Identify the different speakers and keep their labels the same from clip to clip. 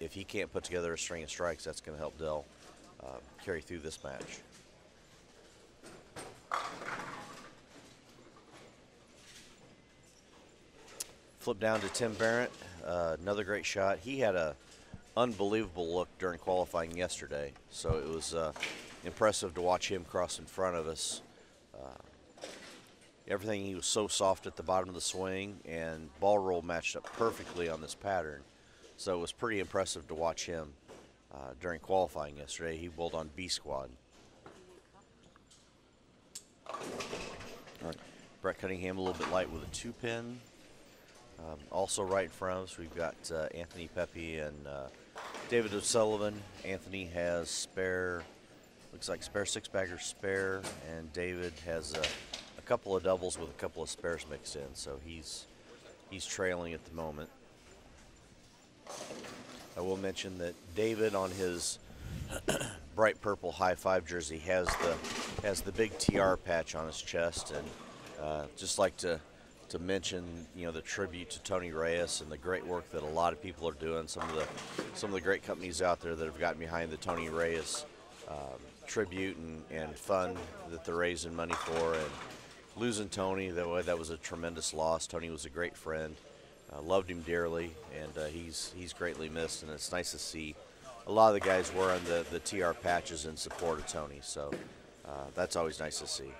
Speaker 1: if he can't put together a string of strikes, that's going to help Dell carry through this match. Flip down to Tim Barrett, another great shot. He had a unbelievable look during qualifying yesterday, so it was impressive to watch him cross in front of us. Everything, he was so soft at the bottom of the swing, and ball roll matched up perfectly on this pattern. So it was pretty impressive to watch him during qualifying yesterday. He bowled on B squad. All right. Brett Cunningham a little bit light with a 2-pin. Also right in front of us, we've got Anthony Pepe and David O'Sullivan. Anthony has spare, looks like spare 6-bagger spare, and David has a couple of doubles with a couple of spares mixed in, so he's trailing at the moment. I will mention that David, on his bright purple high five jersey, has the big TR patch on his chest, and just like to mention, you know, the tribute to Tony Reyes and the great work that a lot of people are doing. Some of the great companies out there that have gotten behind the Tony Reyes tribute and fund that they're raising money for. And losing Tony, that was a tremendous loss. Tony was a great friend, loved him dearly, and he's greatly missed. And it's nice to see a lot of the guys wearing the TR patches in support of Tony. So that's always nice to see,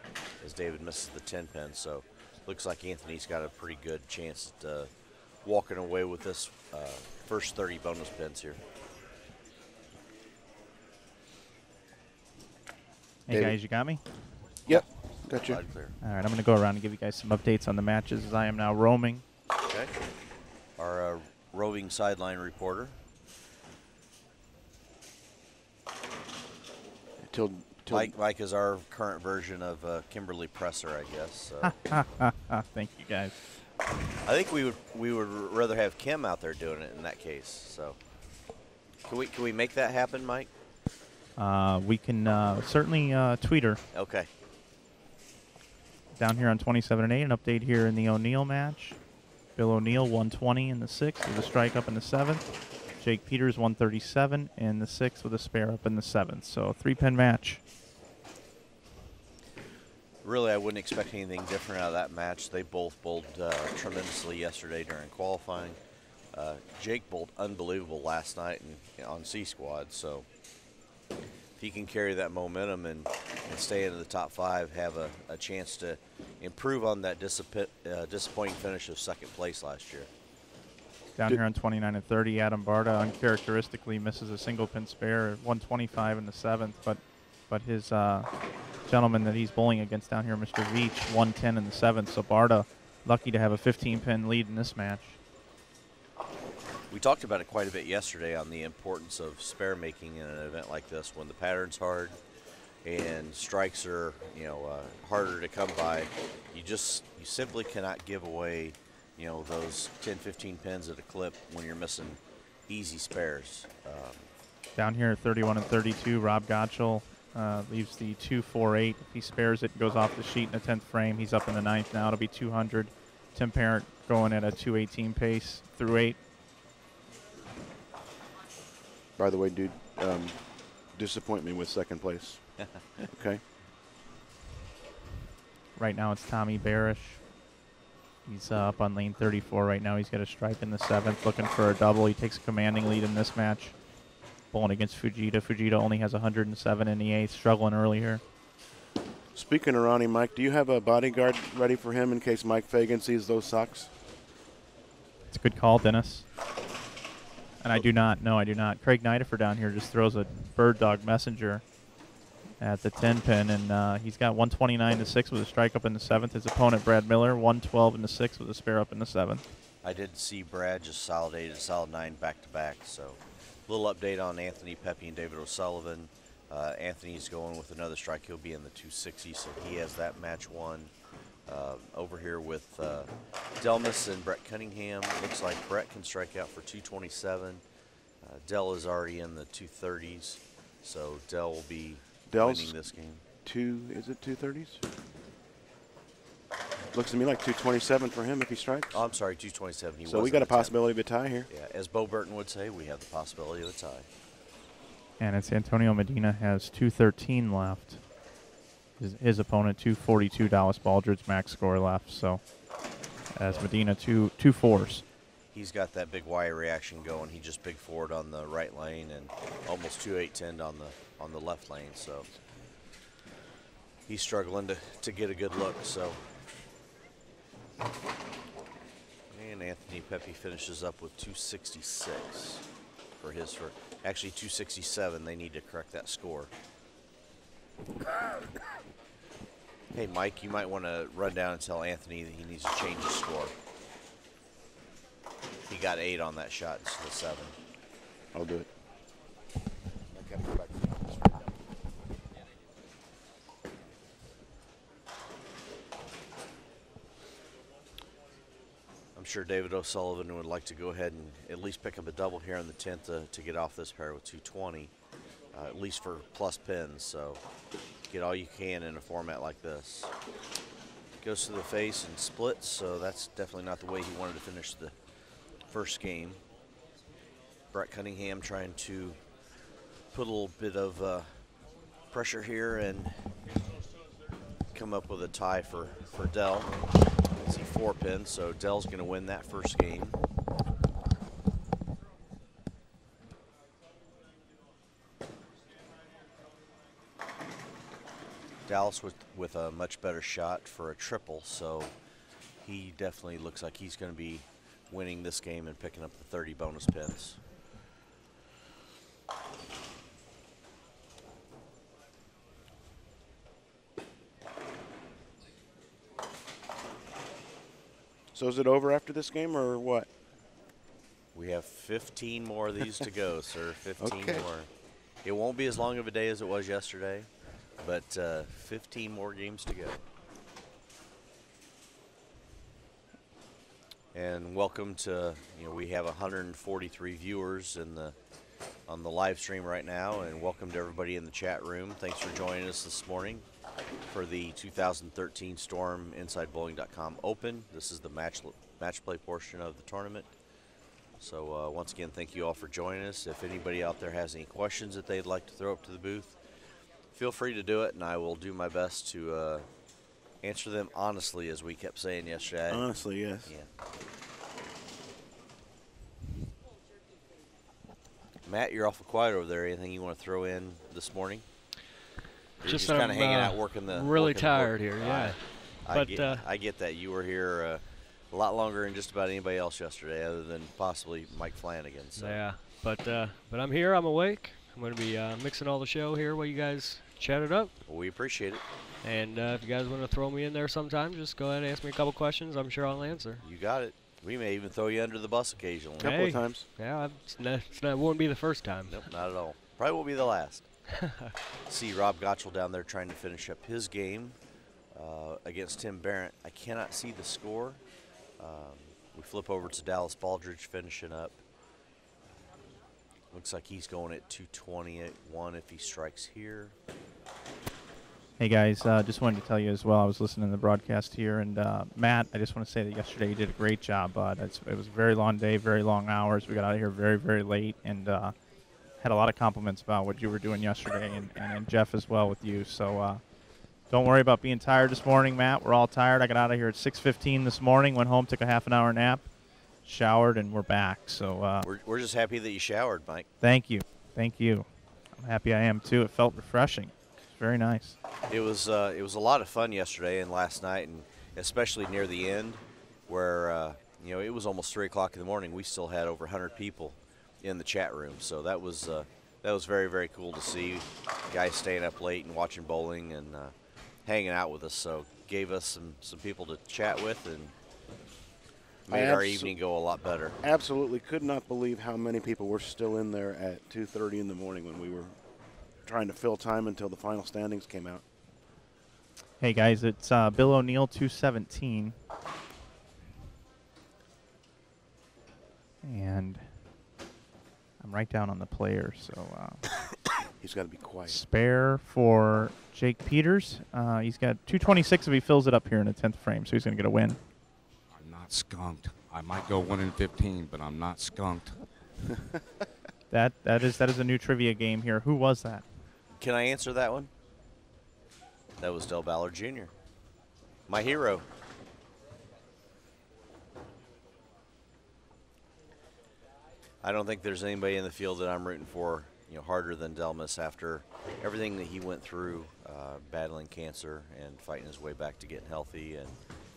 Speaker 1: as David misses the 10-pin. So looks like Anthony's got a pretty good chance at walking away with this first 30 bonus pins here.
Speaker 2: Hey,
Speaker 3: David.
Speaker 2: guys, you got me?
Speaker 3: Yep, got you.
Speaker 2: All right, I'm going to go around and give you guys some updates on the matches as I am now roaming.
Speaker 1: Okay. Our roving sideline reporter. Mike is our current version of Kimberly Presser, I guess. So.
Speaker 2: Thank you, guys.
Speaker 1: I think we would rather have Kim out there doing it in that case. So, can we make that happen, Mike?
Speaker 2: We can certainly tweet her.
Speaker 1: Okay.
Speaker 2: Down here on 27 and 8, an update here in the O'Neill match. Bill O'Neill 120 in the 6th with a strike up in the 7th. Jake Peters 137 in the 6th with a spare up in the 7th. So 3-pin match.
Speaker 1: Really, I wouldn't expect anything different out of that match. They both bowled tremendously yesterday during qualifying. Jake bowled unbelievable last night on C squad. So if he can carry that momentum and stay into the top 5, have a chance to improve on that disappointing finish of 2nd place last year.
Speaker 2: Down here on 29 and 30, Adam Barta uncharacteristically misses a single pin spare at 125 in the 7th, but his gentleman that he's bowling against down here, Mr. Veach, 110 in the 7th. So Barta lucky to have a 15-pin lead in this match.
Speaker 1: We talked about it quite a bit yesterday on the importance of spare making in an event like this when the pattern's hard and strikes are, you know, harder to come by. You simply cannot give away, you know, those 10, 15 pins at a clip when you're missing easy spares.
Speaker 2: Down here at 31 and 32, Rob Gottschall leaves the 248. If he spares it, goes off the sheet in the 10th frame. He's up in the 9th now. It'll be 200. Tim Parent going at a 218 pace through 8.
Speaker 3: By the way, dude, disappoint me with 2nd place. Okay.
Speaker 2: Right now it's Tommy Barish. He's up on lane 34 right now. He's got a strike in the 7th, looking for a double. He takes a commanding lead in this match. Bowling against Fujita. Fujita only has 107 in the 8th, struggling early here.
Speaker 3: Speaking of Ronnie, Mike, do you have a bodyguard ready for him in case Mike Fagan sees those socks?
Speaker 2: It's a good call, Dennis. And I do not. No, I do not. Craig Nidifer down here just throws a bird dog messenger at the 10-pin, and he's got 129 to 6 with a strike up in the 7th. His opponent, Brad Miller, 112 in the 6 with a spare up in the 7th.
Speaker 1: I did see Brad just solid 8 and solid 9 back-to-back. So a little update on Anthony Pepe and David O'Sullivan. Anthony's going with another strike. He'll be in the 260, so he has that match won. Over here with Delmas and Brett Cunningham. Looks like Brett can strike out for 227. Dell is already in the 230s, so Dell will be winning this game.
Speaker 3: Is it 230s? Looks to me like 227 for him if he strikes.
Speaker 1: Oh, I'm sorry, 227.
Speaker 3: So we got a possibility of a tie here.
Speaker 1: Yeah, as Bo Burton would say, we have the possibility of a tie.
Speaker 2: And it's Antonio Medina has 213 left. His opponent 242. Dallas Baldridge max score left. So as Medina two fours.
Speaker 1: He's got that big Y reaction going. He just big forward on the right lane and almost 2-8-10 on the left lane. So he's struggling to get a good look. So. And Anthony Pepe finishes up with 266 for his first. Actually, 267. They need to correct that score. Hey, Mike, you might want to run down and tell Anthony that he needs to change his score. He got 8 on that shot instead of 7.
Speaker 3: I'll do it.
Speaker 1: I'm sure David O'Sullivan would like to go ahead and at least pick up a double here in the 10th to get off this pair with 220, at least for plus pins. So get all you can in a format like this. Goes to the face and splits, so that's definitely not the way he wanted to finish the first game. Brett Cunningham trying to put a little bit of pressure here and come up with a tie for Dell. See 4 pins, so Dell's going to win that first game. Dallas with a much better shot for a triple, so he definitely looks like he's going to be winning this game and picking up the 30 bonus pins.
Speaker 3: So is it over after this game or what?
Speaker 1: We have 15 more of these to go, sir. 15
Speaker 3: Okay.
Speaker 1: more. It won't be as long of a day as it was yesterday, but 15 more games to go. And welcome to, we have 143 viewers on the live stream right now, and welcome to everybody in the chat room. Thanks for joining us this morning for the 2013 Storm InsideBowling.com Open. This is the match play portion of the tournament. So once again, thank you all for joining us. If anybody out there has any questions that they'd like to throw up to the booth, feel free to do it, and I will do my best to answer them honestly, as we kept saying yesterday.
Speaker 3: Honestly, yes.
Speaker 1: Yeah. Matt, you're awful quiet over there. Anything you want to throw in this morning? You're just kind of hanging out, working the.
Speaker 4: Really tired here, yeah.
Speaker 1: I get that. You were here a lot longer than just about anybody else yesterday, other than possibly Mike Flanagan. So.
Speaker 4: Yeah, but I'm here. I'm awake. I'm going to be mixing all the show here while you guys chat it up.
Speaker 1: Well, we appreciate it.
Speaker 4: And if you guys want to throw me in there sometime, just go ahead and ask me a couple questions. I'm sure I'll answer.
Speaker 1: You got it. We may even throw you under the bus occasionally.
Speaker 3: A couple of times.
Speaker 4: Yeah, it won't be the first time.
Speaker 1: Nope, not at all. Probably won't be the last. See Rob Gottschall down there trying to finish up his game against Tim Barrett. I cannot see the score. We flip over to Dallas Baldridge finishing up. Looks like he's going at 220-1 if he strikes here.
Speaker 2: Hey guys, just wanted to tell you as well, I was listening to the broadcast here, and Matt, I just want to say that yesterday you did a great job, bud. It was a very long day, very long hours. We got out of here very, very late, and had a lot of compliments about what you were doing yesterday, and Jeff as well with you. So don't worry about being tired this morning, Matt. We're all tired. I got out of here at 6:15 this morning, went home, took a half-an-hour nap, showered, and we're back. So
Speaker 1: we're just happy that you showered, Mike.
Speaker 2: Thank you. Thank you. I'm happy I am, too. It felt refreshing. Very nice.
Speaker 1: It was a lot of fun yesterday and last night, and especially near the end, where it was almost 3 o'clock in the morning. We still had over 100 people in the chat room, so that was very, very cool to see. Guys staying up late and watching bowling and hanging out with us. So gave us some people to chat with and made our evening go a lot better.
Speaker 3: Absolutely could not believe how many people were still in there at 2:30 in the morning when we were trying to fill time until the final standings came out.
Speaker 2: Hey guys, it's Bill O'Neill 217, and I'm right down on the player, so
Speaker 3: He's got to be quiet.
Speaker 2: Spare for Jake Peters. He's got 226 if he fills it up here in the 10th frame, so he's going to get a win.
Speaker 5: I'm not skunked. I might go 1 in 15, but I'm not skunked.
Speaker 2: That is a new trivia game here. Who was that?
Speaker 1: Can I answer that one? That was Ballard Jr., my hero. I don't think there's anybody in the field that I'm rooting for, harder than Delmas after everything that he went through, battling cancer and fighting his way back to getting healthy,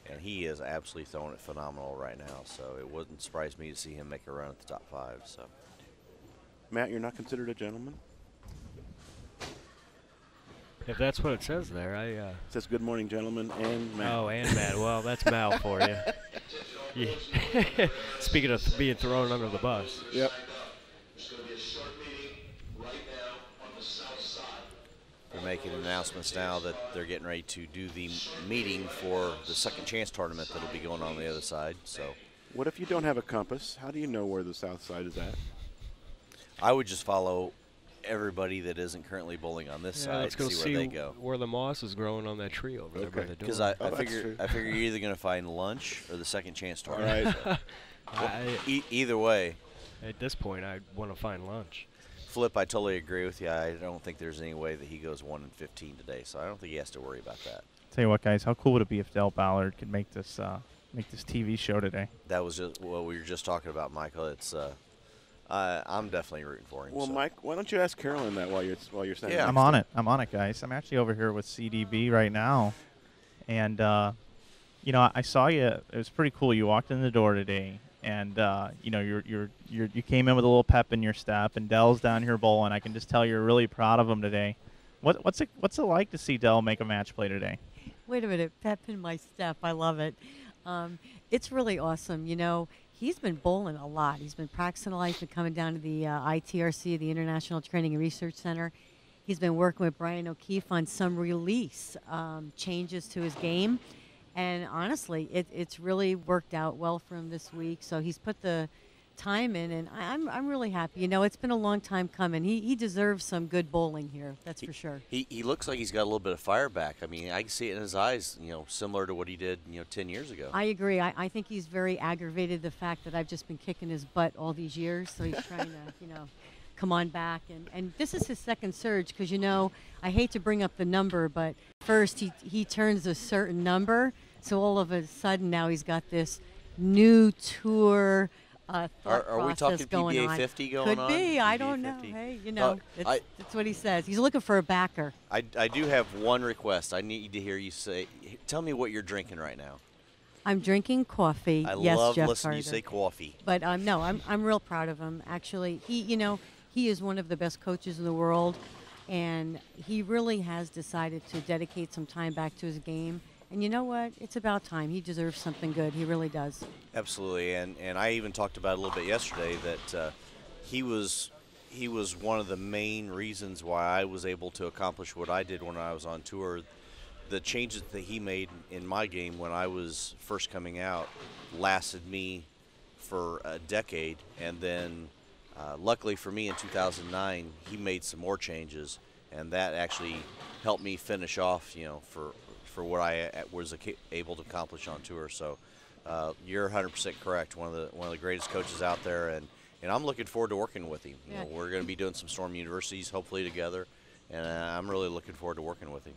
Speaker 1: and he is absolutely throwing it phenomenal right now. So it wouldn't surprise me to see him make a run at the top 5. So,
Speaker 3: Matt, you're not considered a gentleman?
Speaker 4: If that's what it says there,
Speaker 3: It says good morning, gentlemen, and Matt.
Speaker 4: Oh, and Matt. Well, that's Mal for you. Yeah. Speaking of being thrown under the bus.
Speaker 3: Yep.
Speaker 1: they're making announcements now that they're getting ready to do the meeting for the second chance tournament that'll be going on the other side. So,
Speaker 3: what if you don't have a compass? How do you know where the south side is at?
Speaker 1: I would just follow everybody that isn't currently bowling on this side
Speaker 4: let's go
Speaker 1: and see where they go.
Speaker 4: Where the moss is growing on that tree over there by the door.
Speaker 1: Because I figure you're either going to find lunch or the second chance tournament.
Speaker 3: Right.
Speaker 1: Either way.
Speaker 4: At this point, I want to find lunch.
Speaker 1: Flip, I totally agree with you. I don't think there's any way that he goes 1 in 15 today, so I don't think he has to worry about that.
Speaker 2: Tell you what, guys, how cool would it be if Del Ballard could make this TV show today?
Speaker 1: That was just what we were just talking about, Michael. It's I'm definitely rooting for him.
Speaker 3: Well,
Speaker 1: so.
Speaker 3: Mike, why don't you ask Carolyn that while you're saying?
Speaker 1: Yeah,
Speaker 2: I'm on it. I'm on it, guys. I'm actually over here with CDB right now, and I saw you. It was pretty cool. You walked in the door today, and you came in with a little pep in your step. And Dell's down here bowling. I can just tell you're really proud of him today. What's it like to see Dell make a match play today?
Speaker 6: Wait a minute, pep in my step. I love it. It's really awesome. He's been bowling a lot. He's been practicing a lot. He's been coming down to the ITRC, the International Training and Research Center. He's been working with Brian O'Keefe on some release changes to his game. And honestly, it's really worked out well for him this week. So he's put the time in, and I'm really happy. It's been a long time coming. He deserves some good bowling here, that's for sure.
Speaker 1: He looks like he's got a little bit of fire back. I mean, I can see it in his eyes, similar to what he did, 10 years ago.
Speaker 6: I agree. I think he's very aggravated the fact that I've just been kicking his butt all these years, so he's trying to, come on back. And this is his second surge because, I hate to bring up the number, but first he turns a certain number, so all of a sudden now he's got this new tour
Speaker 1: Are we talking PBA
Speaker 6: on.
Speaker 1: 50 going on?
Speaker 6: Could be. I
Speaker 1: PBA
Speaker 6: don't know.
Speaker 1: 50.
Speaker 6: Hey, that's what he says. He's looking for a backer.
Speaker 1: I do have one request. I need to hear you say, tell me what you're drinking right now.
Speaker 6: I'm drinking coffee.
Speaker 1: I
Speaker 6: yes,
Speaker 1: love
Speaker 6: Jeff
Speaker 1: listening
Speaker 6: Carter.
Speaker 1: to you say coffee.
Speaker 6: But no, I'm real proud of him. Actually, he is one of the best coaches in the world, and he really has decided to dedicate some time back to his game. And you know what? It's about time. He deserves something good. He really does.
Speaker 1: Absolutely, and I even talked about it a little bit yesterday that he was one of the main reasons why I was able to accomplish what I did when I was on tour. The changes that he made in my game when I was first coming out lasted me for a decade, and then luckily for me in 2009 he made some more changes, and that actually helped me finish off, for what I was able to accomplish on tour. So you're 100% correct. One of the greatest coaches out there, and I'm looking forward to working with him.
Speaker 6: Yeah.
Speaker 1: We're going to be doing some Storm Universities hopefully together, and I'm really looking forward to working with him.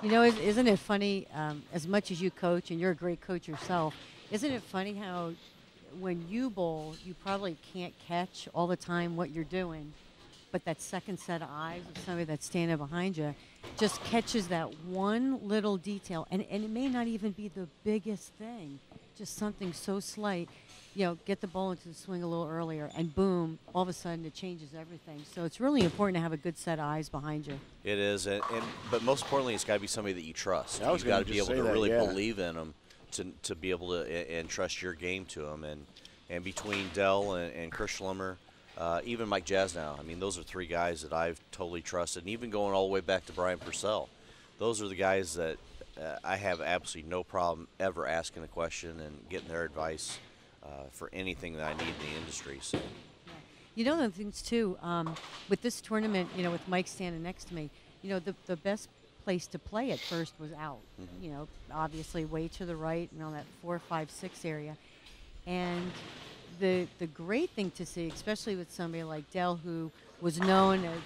Speaker 6: Isn't it funny? As much as you coach, and you're a great coach yourself, isn't it funny how when you bowl, you probably can't catch all the time what you're doing, but that second set of eyes of somebody that's standing behind you just catches that one little detail, and it may not even be the biggest thing, just something so slight. Get the ball into the swing a little earlier, and boom, all of a sudden it changes everything. So it's really important to have a good set of eyes behind you.
Speaker 1: It is, but most importantly, it's got to be somebody that you trust.
Speaker 3: I was
Speaker 1: You've got to
Speaker 3: gonna
Speaker 1: be able
Speaker 3: just
Speaker 1: to
Speaker 3: say
Speaker 1: really
Speaker 3: that, yeah.
Speaker 1: believe in them to be able to and trust your game to them. And between Dell and Chris Schlemmer, even Mike Jasnow, I mean, those are three guys that I've totally trusted. And even going all the way back to Brian Purcell, those are the guys that I have absolutely no problem ever asking a question and getting their advice for anything that I need in the industry. So.
Speaker 6: You know the things too, with this tournament, with Mike standing next to me, the best place to play at first was out. Obviously way to the right, around that 4, 5, 6 area. And the great thing to see, especially with somebody like Dell, who was known as,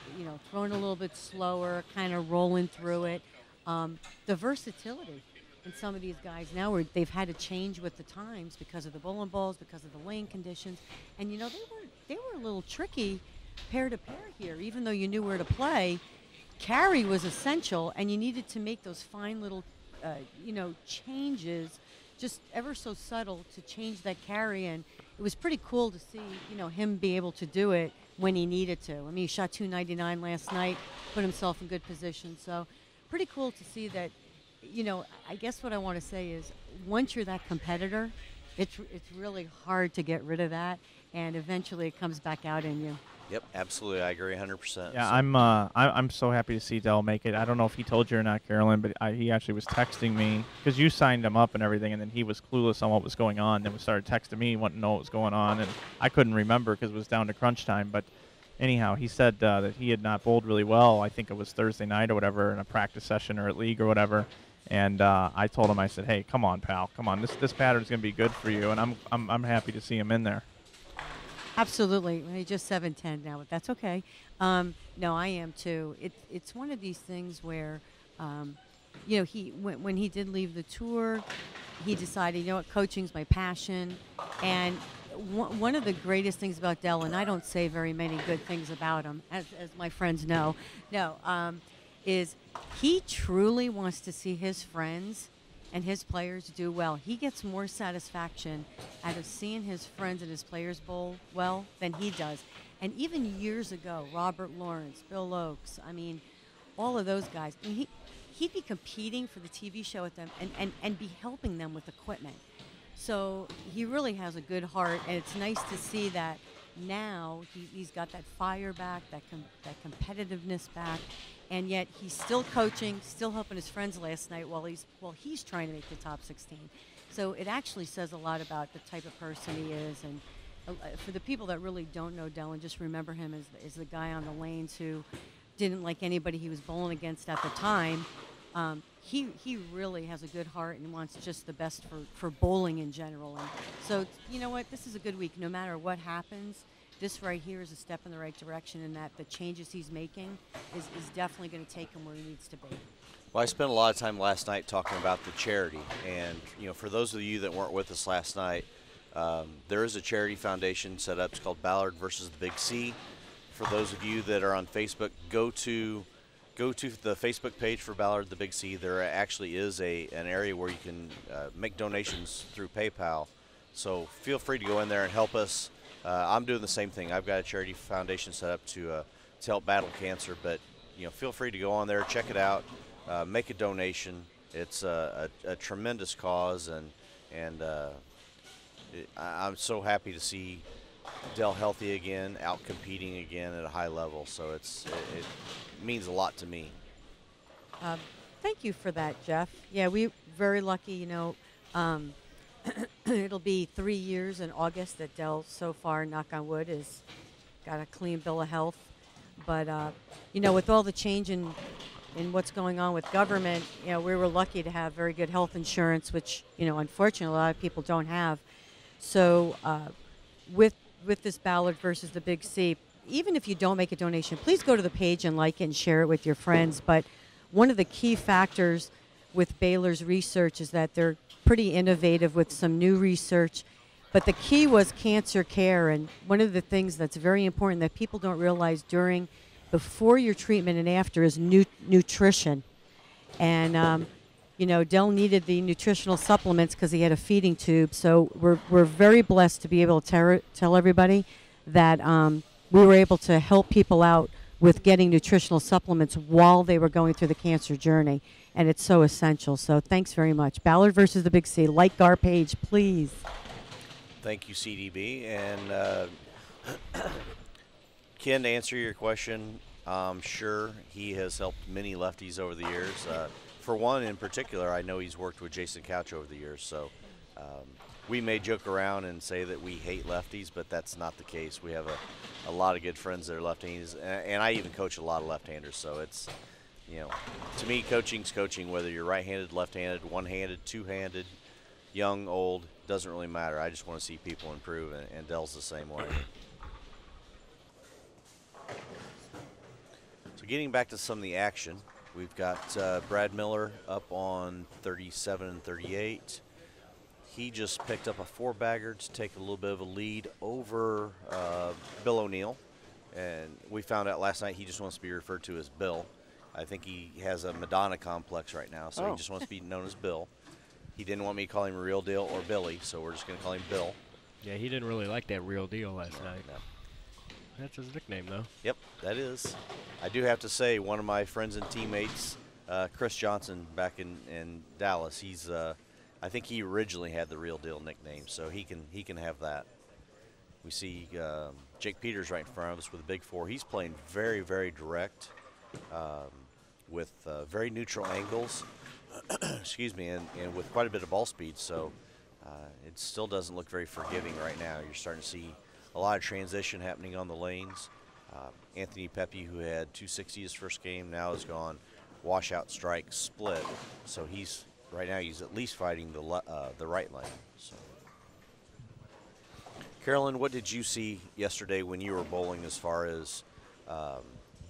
Speaker 6: throwing a little bit slower, kind of rolling through it, the versatility in some of these guys now, where they've had to change with the times because of the bowling balls, because of the lane conditions, and they were a little tricky pair to pair here. Even though you knew where to play, carry was essential, and you needed to make those fine little, changes, just ever so subtle, to change that carry. And it was pretty cool to see, him be able to do it when he needed to. I mean, he shot 299 last night, put himself in good position. So pretty cool to see that. I guess what I want to say is, once you're that competitor, it's really hard to get rid of that, and eventually it comes back out in you.
Speaker 1: Yep, absolutely. I agree 100%.
Speaker 2: Yeah, I'm so happy to see Dell make it. I don't know if he told you or not, Carolyn, but he actually was texting me, because you signed him up and everything, and then he was clueless on what was going on. Then we started texting me, wanting to know what was going on, and I couldn't remember because it was down to crunch time. But anyhow, he said that he had not bowled really well. I think it was Thursday night or whatever, in a practice session or at league or whatever. And I told him, I said, hey, come on, pal, come on. This pattern's going to be good for you, and I'm happy to see him in there.
Speaker 6: Absolutely. He's just 7'10" now, but that's okay. No, I am too. It's one of these things where, when he did leave the tour, he decided, coaching's my passion. And one of the greatest things about Dell, and I don't say very many good things about him, as my friends know, is he truly wants to see his friends and his players do well. He gets more satisfaction out of seeing his friends and his players bowl well than he does. And even years ago, Robert Lawrence, Bill Oakes, I mean, all of those guys, I mean, he'd be competing for the TV show with them and be helping them with equipment. So he really has a good heart, and it's nice to see that now he's got that fire back, that competitiveness back, and yet he's still coaching, still helping his friends last night while he's trying to make the top 16. So it actually says a lot about the type of person he is. And for the people that really don't know Dellin, just remember him as the guy on the lanes who didn't like anybody he was bowling against at the time. He really has a good heart and wants just the best for bowling in general. And so, you know what, this is a good week. No matter what happens, this right here is a step in the right direction, and that the changes he's making is definitely going to take him where he needs to be.
Speaker 1: Well, I spent a lot of time last night talking about the charity. And, for those of you that weren't with us last night, there is a charity foundation set up. It's called Ballard versus the Big C. For those of you that are on Facebook, go to the Facebook page for Ballard the Big C. There actually is an area where you can make donations through PayPal. So feel free to go in there and help us. I'm doing the same thing. I've got a charity foundation set up to help battle cancer. But feel free to go on there, check it out, make a donation. It's a tremendous cause, and I'm so happy to see Dell healthy again, out competing again at a high level. So it means a lot to me.
Speaker 6: Thank you for that, Jeff. Yeah, we're very lucky. It'll be 3 years in August that Dell, so far, knock on wood, has got a clean bill of health. But with all the change in what's going on with government, we were lucky to have very good health insurance, which unfortunately a lot of people don't have. So with this Ballard versus the Big C, even if you don't make a donation, please go to the page and like it and share it with your friends. But one of the key factors with Baylor's research is that they're pretty innovative with some new research. But the key was cancer care. And one of the things that's very important that people don't realize before your treatment and after is nutrition. And, Dell needed the nutritional supplements because he had a feeding tube. So we're very blessed to be able to tell everybody that we were able to help people out with getting nutritional supplements while they were going through the cancer journey. And it's so essential. So thanks very much. Ballard versus the Big C. Like our page, please.
Speaker 1: Thank you, CDB. And Ken, to answer your question, I'm sure he has helped many lefties over the years. For one in particular, I know he's worked with Jason Couch over the years. So we may joke around and say that we hate lefties, but that's not the case. We have a lot of good friends that are left-handers, and I even coach a lot of left-handers. So it's, to me, coaching's coaching, whether you're right-handed, left-handed, one-handed, two-handed, young, old, doesn't really matter. I just want to see people improve, and Dell's the same way. So getting back to some of the action, we've got Brad Miller up on 37 and 38. He just picked up a 4-bagger to take a little bit of a lead over Bill O'Neill. And we found out last night he just wants to be referred to as Bill. I think he has a Madonna complex right now, so he just wants to be known as Bill. He didn't want me to call him Real Deal or Billy, so we're just going to call him Bill.
Speaker 4: Yeah, he didn't really like that Real Deal last night.
Speaker 1: No.
Speaker 4: That's his nickname, though.
Speaker 1: Yep, that is. I do have to say, one of my friends and teammates, Chris Johnson, back in Dallas, he's I think he originally had the Real Deal nickname, so he can have that. We see Jake Peters right in front of us with a big 4. He's playing very, very direct with very neutral angles, excuse me, and with quite a bit of ball speed. So it still doesn't look very forgiving right now. You're starting to see a lot of transition happening on the lanes. Anthony Pepe, who had 260 his first game, now has gone washout, strike, split. So right now he's at least fighting the right lane. So. Carolyn, what did you see yesterday when you were bowling as far as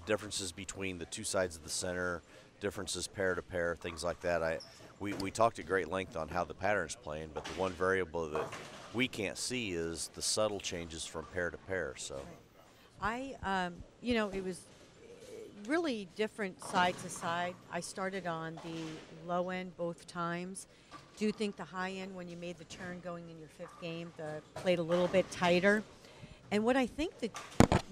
Speaker 1: differences between the two sides of the center, differences pair to pair, things like that? We talked at great length on how the pattern's playing, but the one variable that we can't see is the subtle changes from pair to pair. So,
Speaker 6: it was really different side to side. I started on the low end both times. Do you think the high end, when you made the turn going in your 5th game, played a little bit tighter? And what I think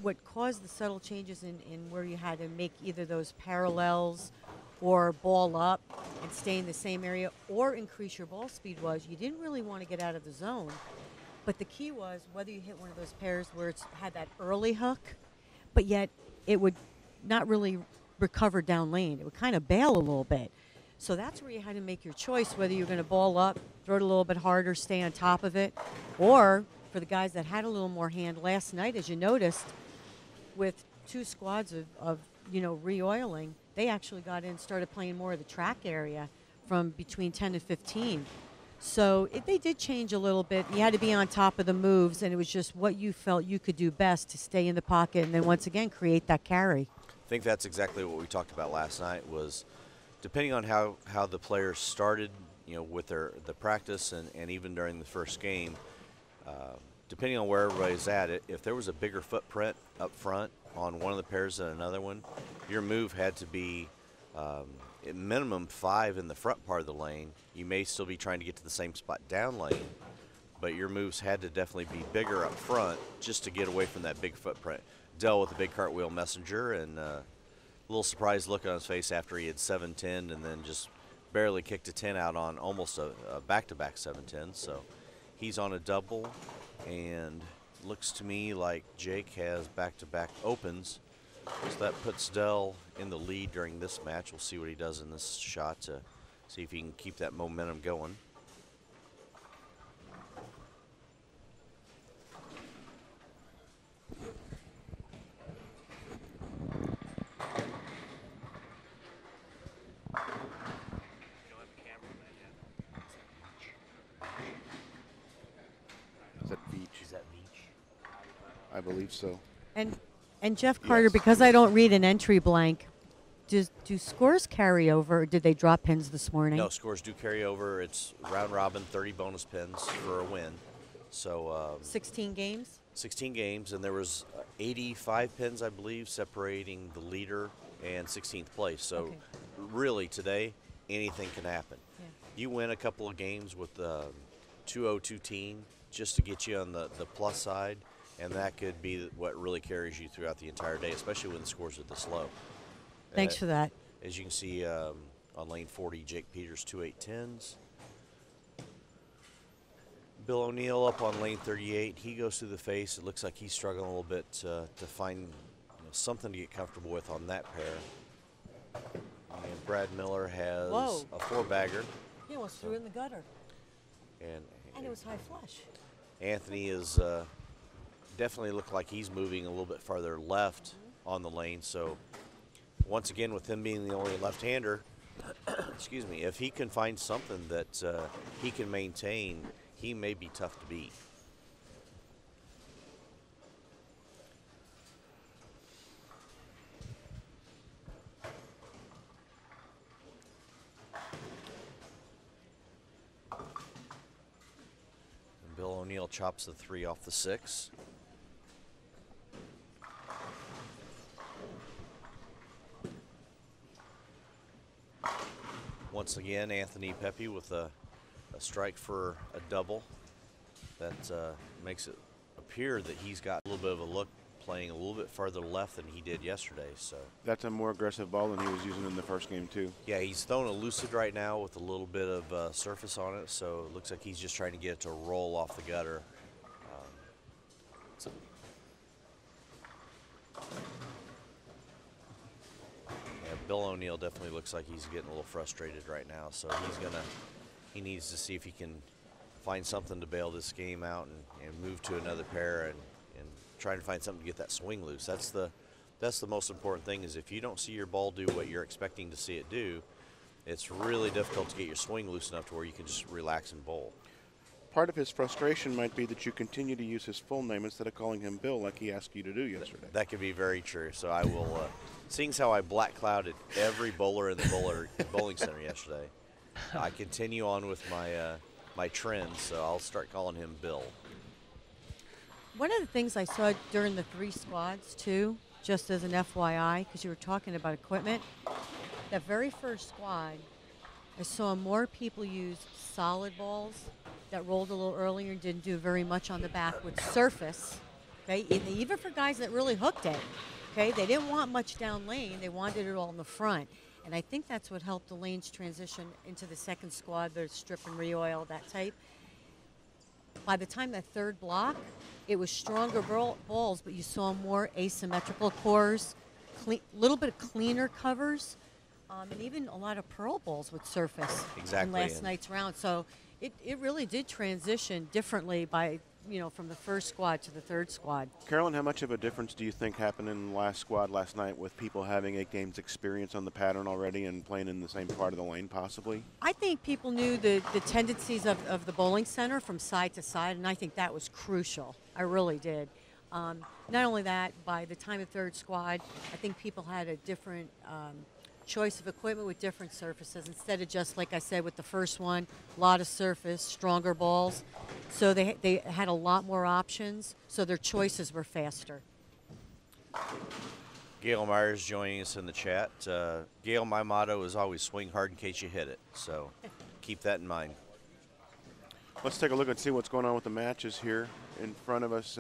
Speaker 6: what caused the subtle changes in where you had to make either those parallels or ball up and stay in the same area or increase your ball speed was you didn't really want to get out of the zone. But the key was whether you hit one of those pairs where it's had that early hook, but yet it would not really recover down lane. It would kind of bail a little bit. So that's where you had to make your choice, whether you're going to ball up, throw it a little bit harder, stay on top of it, or for the guys that had a little more hand last night, as you noticed, with 2 squads of re-oiling, they actually got in and started playing more of the track area from between 10 and 15. So they did change a little bit. You had to be on top of the moves, and it was just what you felt you could do best to stay in the pocket and then once again create that carry.
Speaker 1: I think that's exactly what we talked about last night was depending on how the players started, with the practice and even during the first game, depending on where everybody's at, if there was a bigger footprint up front on one of the pairs than another one, your move had to be at minimum 5 in the front part of the lane. You may still be trying to get to the same spot down lane, but your moves had to definitely be bigger up front just to get away from that big footprint. Dell with a big cartwheel messenger, and a little surprised look on his face after he had 7-10 and then just barely kicked a 10 out on almost a back-to-back 7-10. So he's on a double, and looks to me like Jake has back-to-back opens. So that puts Dell in the lead during this match. We'll see what he does in this shot to see if he can keep that momentum going.
Speaker 3: Is that Beach? I believe so.
Speaker 6: And Jeff Carter,
Speaker 3: Yes.
Speaker 6: because I don't read an entry blank, do scores carry over, or did they drop pins this morning?
Speaker 1: No, scores do carry over. It's round robin, 30 bonus pins for a win. So
Speaker 6: 16 games?
Speaker 1: 16 games, and there was 85 pins, I believe, separating the leader and 16th place. So
Speaker 6: Okay.
Speaker 1: really today, anything can happen.
Speaker 6: Yeah.
Speaker 1: You win a couple of games with 2-0-2 team just to get you on the plus side, and that could be what really carries you throughout the entire day, especially when the scores are this low.
Speaker 6: Thanks for that.
Speaker 1: As you can see on lane 40, Jake Peters 2-8-10s. Bill O'Neill up on lane 38. He goes through the face. It looks like he's struggling a little bit to find something to get comfortable with on that pair. And Brad Miller has
Speaker 6: Whoa.
Speaker 1: a 4-bagger.
Speaker 6: He almost threw in the gutter.
Speaker 1: And
Speaker 6: And it was high flush.
Speaker 1: Anthony is definitely looked like he's moving a little bit farther left on the lane. So once again, with him being the only left-hander, excuse me, if he can find something that he can maintain, he may be tough to beat. And Bill O'Neill chops the 3 off the 6. Once again, Anthony Pepe with a strike for a double. That makes it appear that he's got a little bit of a look playing a little bit farther left than he did yesterday. So
Speaker 3: That's a more aggressive ball than he was using in the first game, too.
Speaker 1: yeah, he's throwing a lucid right now with a little bit of surface on it. So it looks like he's just trying to get it to roll off the gutter. So yeah, Bill O'Neill definitely looks like he's getting a little frustrated right now. So he needs to see if he can find something to bail this game out and move to another pair and trying to find something to get that swing loose. That's the most important thing, is if you don't see your ball do what you're expecting to see it do, it's really difficult to get your swing loose enough to where you can just relax and bowl.
Speaker 3: Part of his frustration might be that you continue to use his full name instead of calling him Bill like he asked you to do yesterday.
Speaker 1: That could be very true. So I will, seeing as how I black clouded every bowler in the bowling center yesterday, I continue on with my trend, so I'll start calling him Bill.
Speaker 6: One of the things I saw during the 3 squads, too, just as an FYI, because you were talking about equipment, that very first squad, I saw more people use solid balls that rolled a little earlier and didn't do very much on the back with surface, okay? Even for guys that really hooked it, okay? They didn't want much down lane. They wanted it all in the front. And I think that's what helped the lanes transition into the second squad, the strip and re-oil, that type. By the time that third block, it was stronger balls, but you saw more asymmetrical cores, little bit of cleaner covers, and even a lot of pearl balls with surface in last night's round. So it really did transition differently by, from the first squad to the third squad.
Speaker 3: Carolyn, how much of a difference do you think happened in the last squad last night with people having 8 games experience on the pattern already and playing in the same part of the lane possibly?
Speaker 6: I think people knew the tendencies of the bowling center from side to side, and I think that was crucial. I really did. Not only that, by the time of third squad, I think people had a different choice of equipment with different surfaces instead of just, like I said, with the first one, a lot of surface, stronger balls. So they had a lot more options, so their choices were faster.
Speaker 1: Gail Myers joining us in the chat. Gail, my motto is always swing hard in case you hit it, so keep that in mind.
Speaker 3: Let's take a look and see what's going on with the matches here in front of us.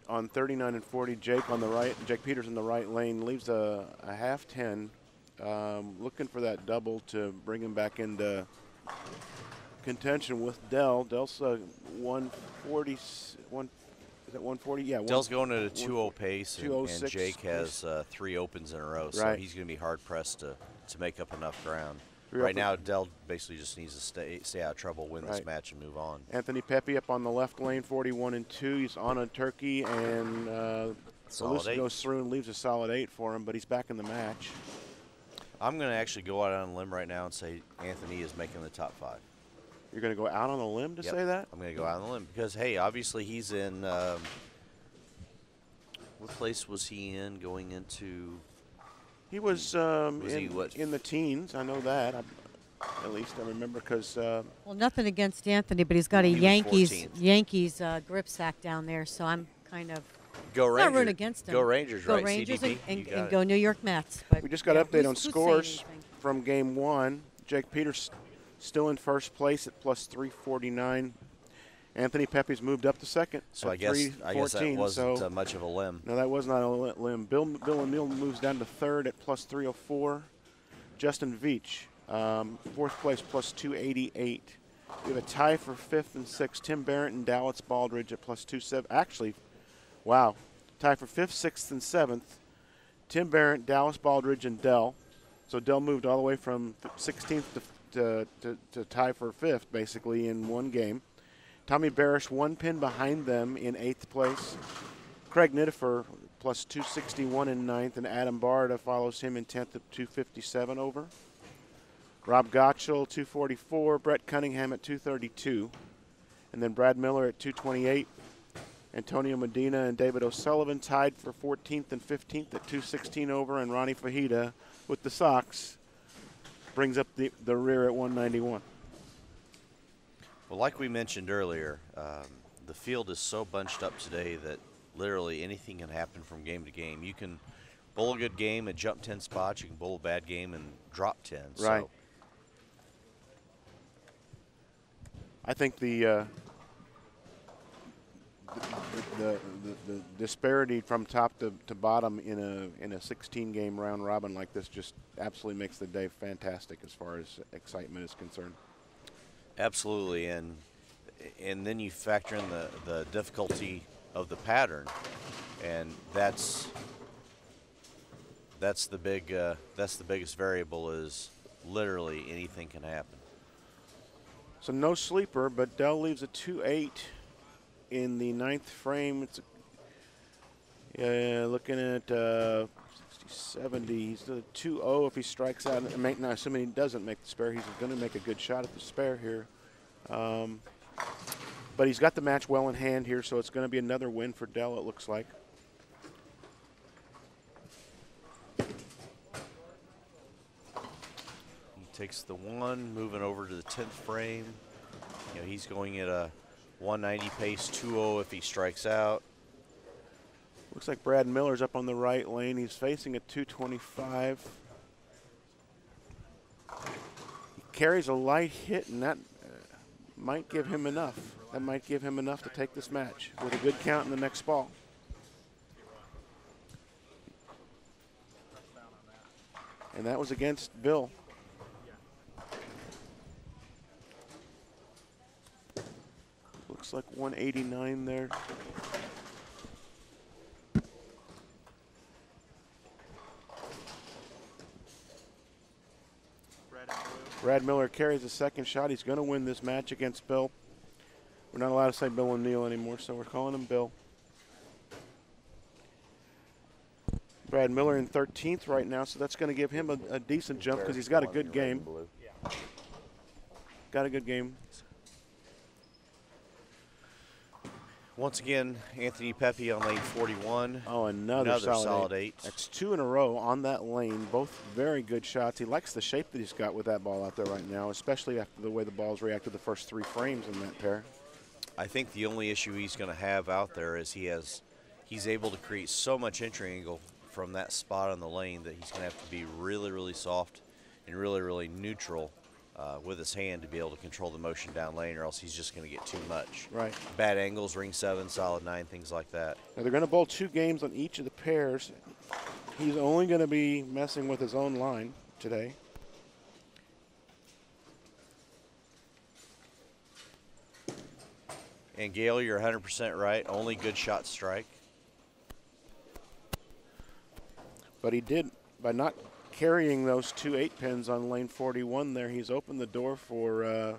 Speaker 3: On 39 and 40, Jake on the right, Jake Peters in the right lane, leaves a half 10, looking for that double to bring him back into contention with Dell. Dell's 140, is that 140? Yeah.
Speaker 1: Dell's going at a 2-0 pace, and Jake
Speaker 3: pace.
Speaker 1: has 3 opens in a row, so
Speaker 3: right.
Speaker 1: he's going to be hard pressed to make up enough ground. Right now, Dell basically just needs to stay out of trouble, win this match, and move on.
Speaker 3: Anthony Pepe up on the left lane, 41 and 2. He's on a turkey, and Lucy goes through and leaves a solid 8 for him, but he's back in the match.
Speaker 1: I'm going to actually go out on a limb right now and say Anthony is making the top 5.
Speaker 3: You're going to go out on a limb to say that?
Speaker 1: I'm going to go out on a limb because, hey, obviously he's in what place was he in going into?
Speaker 3: He was in the teens. I know that. At least I remember because.
Speaker 6: Well, nothing against Anthony, but he's got a Yankees grip sack down there, so I'm kind of not rooting against him.
Speaker 1: Go Rangers,
Speaker 6: go
Speaker 1: right?
Speaker 6: Rangers
Speaker 1: CDP,
Speaker 6: and go New York Mets. But
Speaker 3: we just got an update on scores from Game 1. Jake Peters still in first place at plus 349. Anthony Pepe's moved up to second.
Speaker 1: So I guess that wasn't much of a limb.
Speaker 3: No, that was not a limb. Bill O'Neill moves down to third at plus 304. Justin Veach, fourth place, plus 288. We have a tie for fifth and sixth. Tim Barrett and Dallas Baldridge at plus 270. Actually, wow, tie for fifth, sixth, and seventh. Tim Barrett, Dallas Baldridge, and Dell. So Dell moved all the way from 16th to tie for fifth, basically, in one game. Tommy Barish 1 pin behind them in 8th place. Craig Nidifer plus 261 in 9th, and Adam Barda follows him in 10th at 257 over. Rob Gottschall 244, Brett Cunningham at 232, and then Brad Miller at 228. Antonio Medina and David O'Sullivan tied for 14th and 15th at 216 over, and Ronnie Fajita with the Sox brings up the rear at 191.
Speaker 1: Well, like we mentioned earlier, the field is so bunched up today that literally anything can happen from game to game. You can bowl a good game and jump 10 spots. You can bowl a bad game and drop 10.
Speaker 3: Right.
Speaker 1: So
Speaker 3: I think the disparity from top to bottom in a 16-game round robin like this just absolutely makes the day fantastic as far as excitement is concerned.
Speaker 1: absolutely, and then you factor in the difficulty of the pattern, and that's the biggest variable. Is literally anything can happen.
Speaker 3: So no sleeper, but Dell leaves a 2-8 in the 9th frame. It's looking at 60-70. He's a 2-0 if he strikes out. Now, assuming he doesn't make the spare, he's going to make a good shot at the spare here. But he's got the match well in hand here, so it's going to be another win for Dell, it looks like.
Speaker 1: Takes the 1, moving over to the 10th frame. You know, he's going at a 190 pace, 2-0 if he strikes out.
Speaker 3: Looks like Brad Miller's up on the right lane. He's facing a 225. He carries a light hit, and that might give him enough. That might give him enough to take this match with a good count in the next ball. And that was against Bill. Looks like 189 there. Brad Miller carries the second shot. He's going to win this match against Bill. We're not allowed to say Bill O'Neill anymore, so we're calling him Bill. Brad Miller in 13th right now, so that's going to give him a decent jump because he's got a good game. Got a good game.
Speaker 1: Once again, Anthony Pepe on lane 41.
Speaker 3: Oh, another
Speaker 1: solid 8.
Speaker 3: That's 2 in a row on that lane. Both very good shots. He likes the shape that he's got with that ball out there right now, especially after the way the ball's reacted the first 3 frames in that pair.
Speaker 1: I think the only issue he's going to have out there is he's able to create so much entry angle from that spot on the lane that he's going to have to be really, really soft and really, really neutral with his hand to be able to control the motion down lane, or else he's just going to get too much.
Speaker 3: Right.
Speaker 1: Bad angles, ring 7, solid 9, things like that.
Speaker 3: Now they're going to bowl 2 games on each of the pairs. He's only going to be messing with his own line today.
Speaker 1: And Gail, you're 100% right. Only good shot strike.
Speaker 3: But he did, by not carrying those 2 8-pins on lane 41 there, he's opened the door for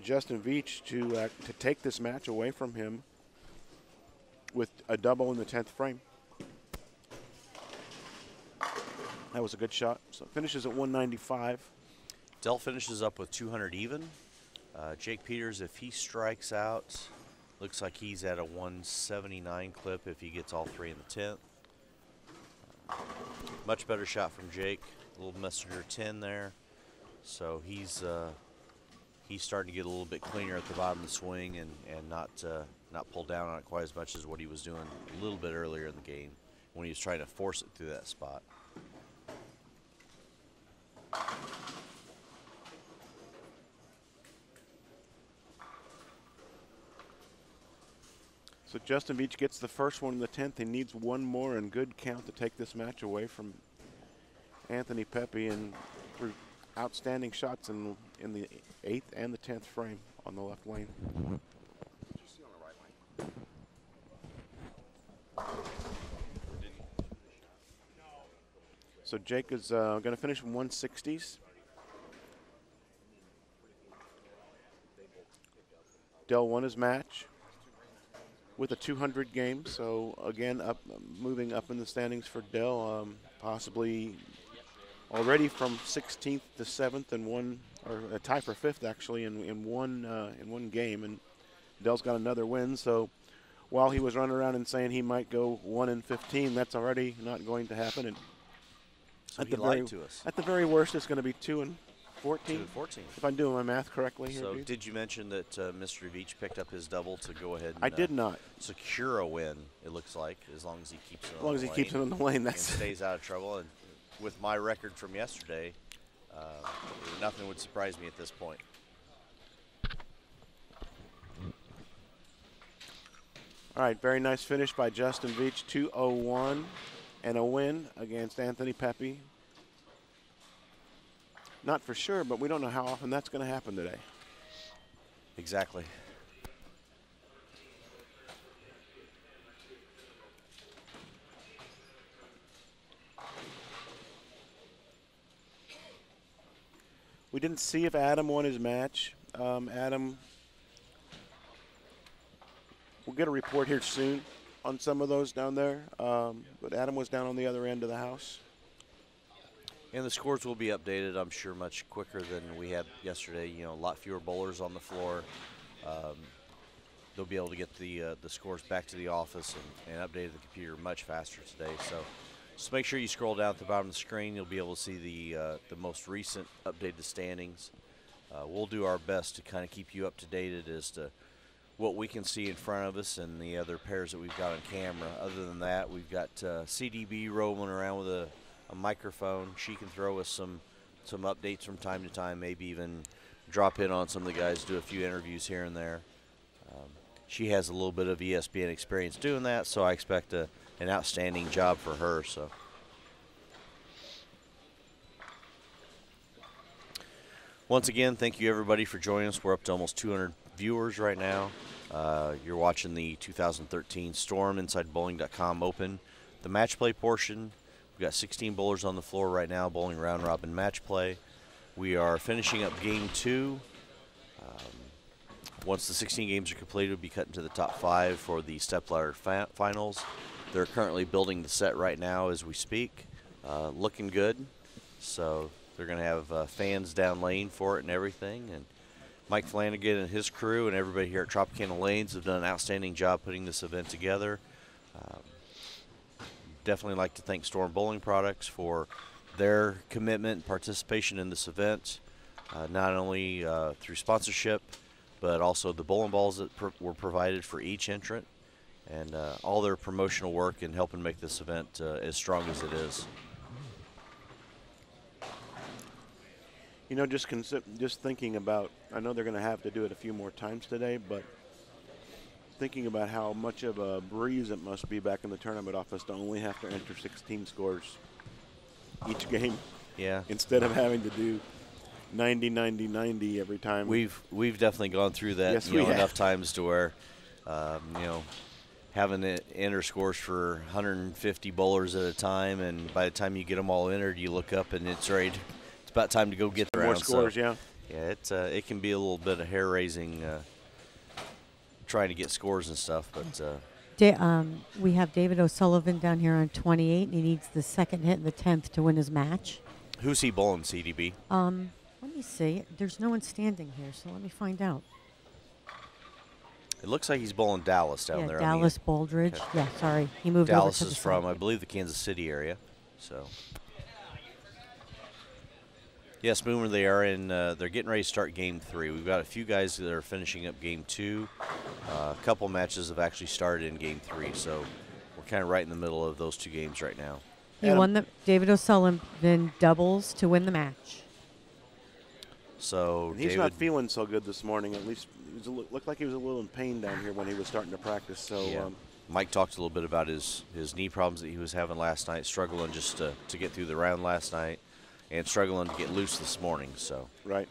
Speaker 3: Justin Veach to take this match away from him with a double in the 10th frame. That was a good shot. So it finishes at 195.
Speaker 1: Dell finishes up with 200 even. Jake Peters, if he strikes out, looks like he's at a 179 clip if he gets all 3 in the 10th. Much better shot from Jake. A little messenger 10 there. So he's starting to get a little bit cleaner at the bottom of the swing and not pull down on it quite as much as what he was doing a little bit earlier in the game when he was trying to force it through that spot.
Speaker 3: So Justin Veach gets the first one in the 10th. He needs one more and good count to take this match away from Anthony Pepe, and through outstanding shots in the 8th and the 10th frame on the left lane. So Jake is going to finish in 160s. Dell won his match with a 200 game. So again, moving up in the standings for Dell, possibly already from 16th to 7th and or a tie for 5th actually in one game. And Dell's got another win. So while he was running around and saying he might go 1-15, that's already not going to happen. And
Speaker 1: so he lied to us.
Speaker 3: At the very worst, it's going to be 2-14.
Speaker 1: 2-14.
Speaker 3: If I'm doing my math correctly here.
Speaker 1: So
Speaker 3: dude.
Speaker 1: did you mention that Mr. Veach picked up his double to go ahead and
Speaker 3: I did not.
Speaker 1: secure a win, it looks like, as long as he keeps it on the lane.
Speaker 3: As long as he keeps it in the lane,
Speaker 1: and
Speaker 3: that's
Speaker 1: stays out of trouble. And with my record from yesterday, nothing would surprise me at this point.
Speaker 3: All right, very nice finish by Justin Veach, 201 and a win against Anthony Pepe. Not for sure, but we don't know how often that's going to happen today.
Speaker 1: Exactly.
Speaker 3: We didn't see if Adam won his match. Adam, we'll get a report here soon on some of those down there. But Adam was down on the other end of the house.
Speaker 1: And the scores will be updated, I'm sure, much quicker than we had yesterday. You know, a lot fewer bowlers on the floor. They'll be able to get the scores back to the office and update the computer much faster today. So just make sure you scroll down at the bottom of the screen. You'll be able to see the most recent updated standings. We'll do our best to kind of keep you up to date as to what we can see in front of us and the other pairs that we've got on camera. Other than that, we've got CDB rolling around with a microphone. She can throw us some updates from time to time, maybe even drop in on some of the guys, do a few interviews here and there. She has a little bit of ESPN experience doing that, so I expect an outstanding job for her. So once again, thank you everybody for joining us. We're up to almost 200 viewers right now. You're watching the 2013 Storm InsideBowling.com Open, the match play portion. We've got 16 bowlers on the floor right now, bowling round robin match play. We are finishing up game 2. Once the 16 games are completed, we'll be cut into the top 5 for the stepladder finals. They're currently building the set right now as we speak. Looking good. So they're going to have fans down lane for it and everything. And Mike Flanagan and his crew and everybody here at Tropicana Lanes have done an outstanding job putting this event together. Definitely like to thank Storm Bowling Products for their commitment and participation in this event, not only through sponsorship, but also the bowling balls that were provided for each entrant, and all their promotional work in helping make this event as strong as it is.
Speaker 3: You know, just thinking about, I know they're going to have to do it a few more times today, but thinking about how much of a breeze it must be back in the tournament office to only have to enter 16 scores each game.
Speaker 1: Yeah.
Speaker 3: Instead of having to do 90, 90, 90 every time.
Speaker 1: We've definitely gone through that.
Speaker 3: Yes, we have.
Speaker 1: Enough times to where, having to enter scores for 150 bowlers at a time, and by the time you get them all entered, you look up and it's ready. It's about time to go get the
Speaker 3: more
Speaker 1: round.
Speaker 3: scores.
Speaker 1: So,
Speaker 3: yeah.
Speaker 1: Yeah, it can be a little bit of hair raising trying to get scores and stuff, but.
Speaker 6: We have David O'Sullivan down here on 28, and he needs the second hit in the 10th to win his match.
Speaker 1: Who's he bowling, CDB?
Speaker 6: Let me see. There's no one standing here, so let me find out.
Speaker 1: It looks like he's bowling Dallas down there.
Speaker 6: Dallas Baldridge. Okay. Yeah, sorry. He moved over to the
Speaker 1: Dallas is from, I believe, the Kansas City area. So, yes, Boomer, they are in. They're getting ready to start Game 3. We've got a few guys that are finishing up Game 2. A couple matches have actually started in Game 3, so we're kind of right in the middle of those two games right now.
Speaker 6: He won the David O'Sullivan doubles to win the match.
Speaker 1: So
Speaker 3: he's not feeling so good this morning. At least he looked like he was a little in pain down here when he was starting to practice. So
Speaker 1: yeah. Mike talked a little bit about his knee problems that he was having last night, struggling just to get through the round last night, and struggling to get loose this morning. So
Speaker 3: right.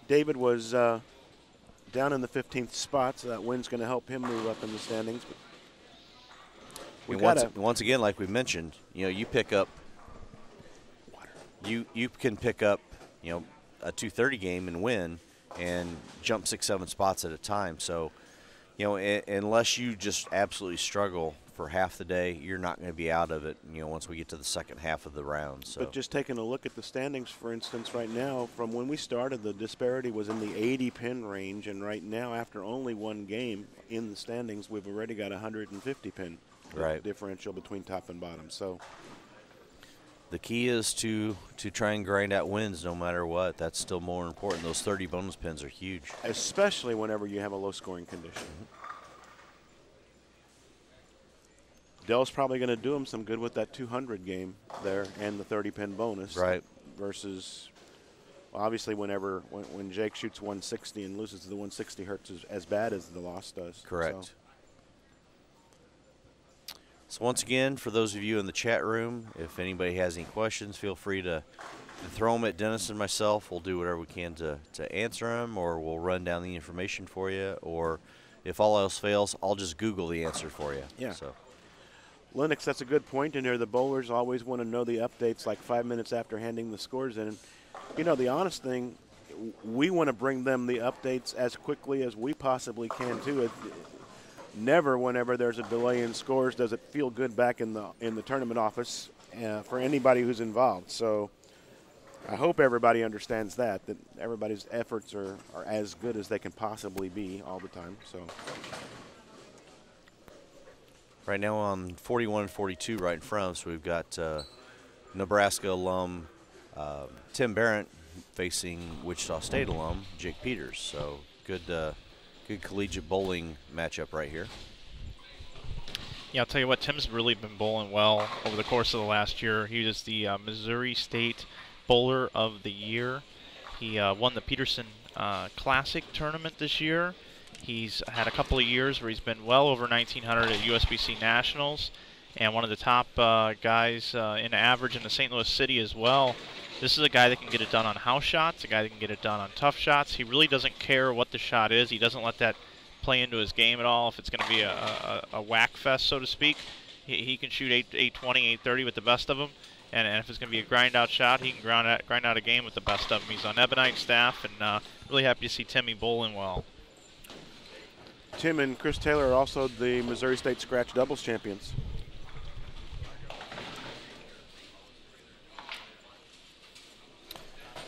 Speaker 3: David was down in the 15th spot, so that win's going to help him move up in the standings.
Speaker 1: Once again, like we mentioned, you pick up. You can pick up, a 230 game and win and jump 6-7 spots at a time. So, unless you just absolutely struggle for half the day, you're not going to be out of it, once we get to the second half of the round. So.
Speaker 3: But just taking a look at the standings, for instance, right now, from when we started, the disparity was in the 80-pin range, and right now, after only one game in the standings, we've already got 150-pin differential between top and bottom. So
Speaker 1: the key is to try and grind out wins no matter what. That's still more important. Those 30 bonus pins are huge.
Speaker 3: Especially whenever you have a low-scoring condition. Dell's probably going to do him some good with that 200 game there and the 30-pin bonus.
Speaker 1: Right.
Speaker 3: Versus, well, obviously, when Jake shoots 160 and loses to the 160 hurts as bad as the loss does.
Speaker 1: Correct. So once again, for those of you in the chat room, if anybody has any questions, feel free to throw them at Dennis and myself. We'll do whatever we can to answer them, or we'll run down the information for you, or if all else fails, I'll just Google the answer for you.
Speaker 3: Yeah.
Speaker 1: So.
Speaker 3: Lennox, that's a good point in here. The bowlers always want to know the updates like 5 minutes after handing the scores in. And, the honest thing, we want to bring them the updates as quickly as we possibly can, too. Never, whenever there's a delay in scores, does it feel good back in the tournament office for anybody who's involved. So I hope everybody understands that everybody's efforts are as good as they can possibly be all the time. So.
Speaker 1: Right now on 41-42 right in front of us, we've got Nebraska alum Tim Barrett facing Wichita State alum Jake Peters. So good collegiate bowling matchup right here.
Speaker 2: Yeah, I'll tell you what, Tim's really been bowling well over the course of the last year. He was the Missouri State Bowler of the Year. He won the Peterson Classic tournament this year. He's had a couple of years where he's been well over 1,900 at USBC Nationals, and one of the top guys in average in the St. Louis City as well. This is a guy that can get it done on house shots, a guy that can get it done on tough shots. He really doesn't care what the shot is. He doesn't let that play into his game at all. If it's going to be a whack fest, so to speak, he can shoot 820, 830 with the best of them. And if it's going to be a grind-out shot, he can grind out a game with the best of them. He's on Ebonite staff, and really happy to see Timmy bowling well.
Speaker 3: Tim and Chris Taylor are also the Missouri State Scratch Doubles champions.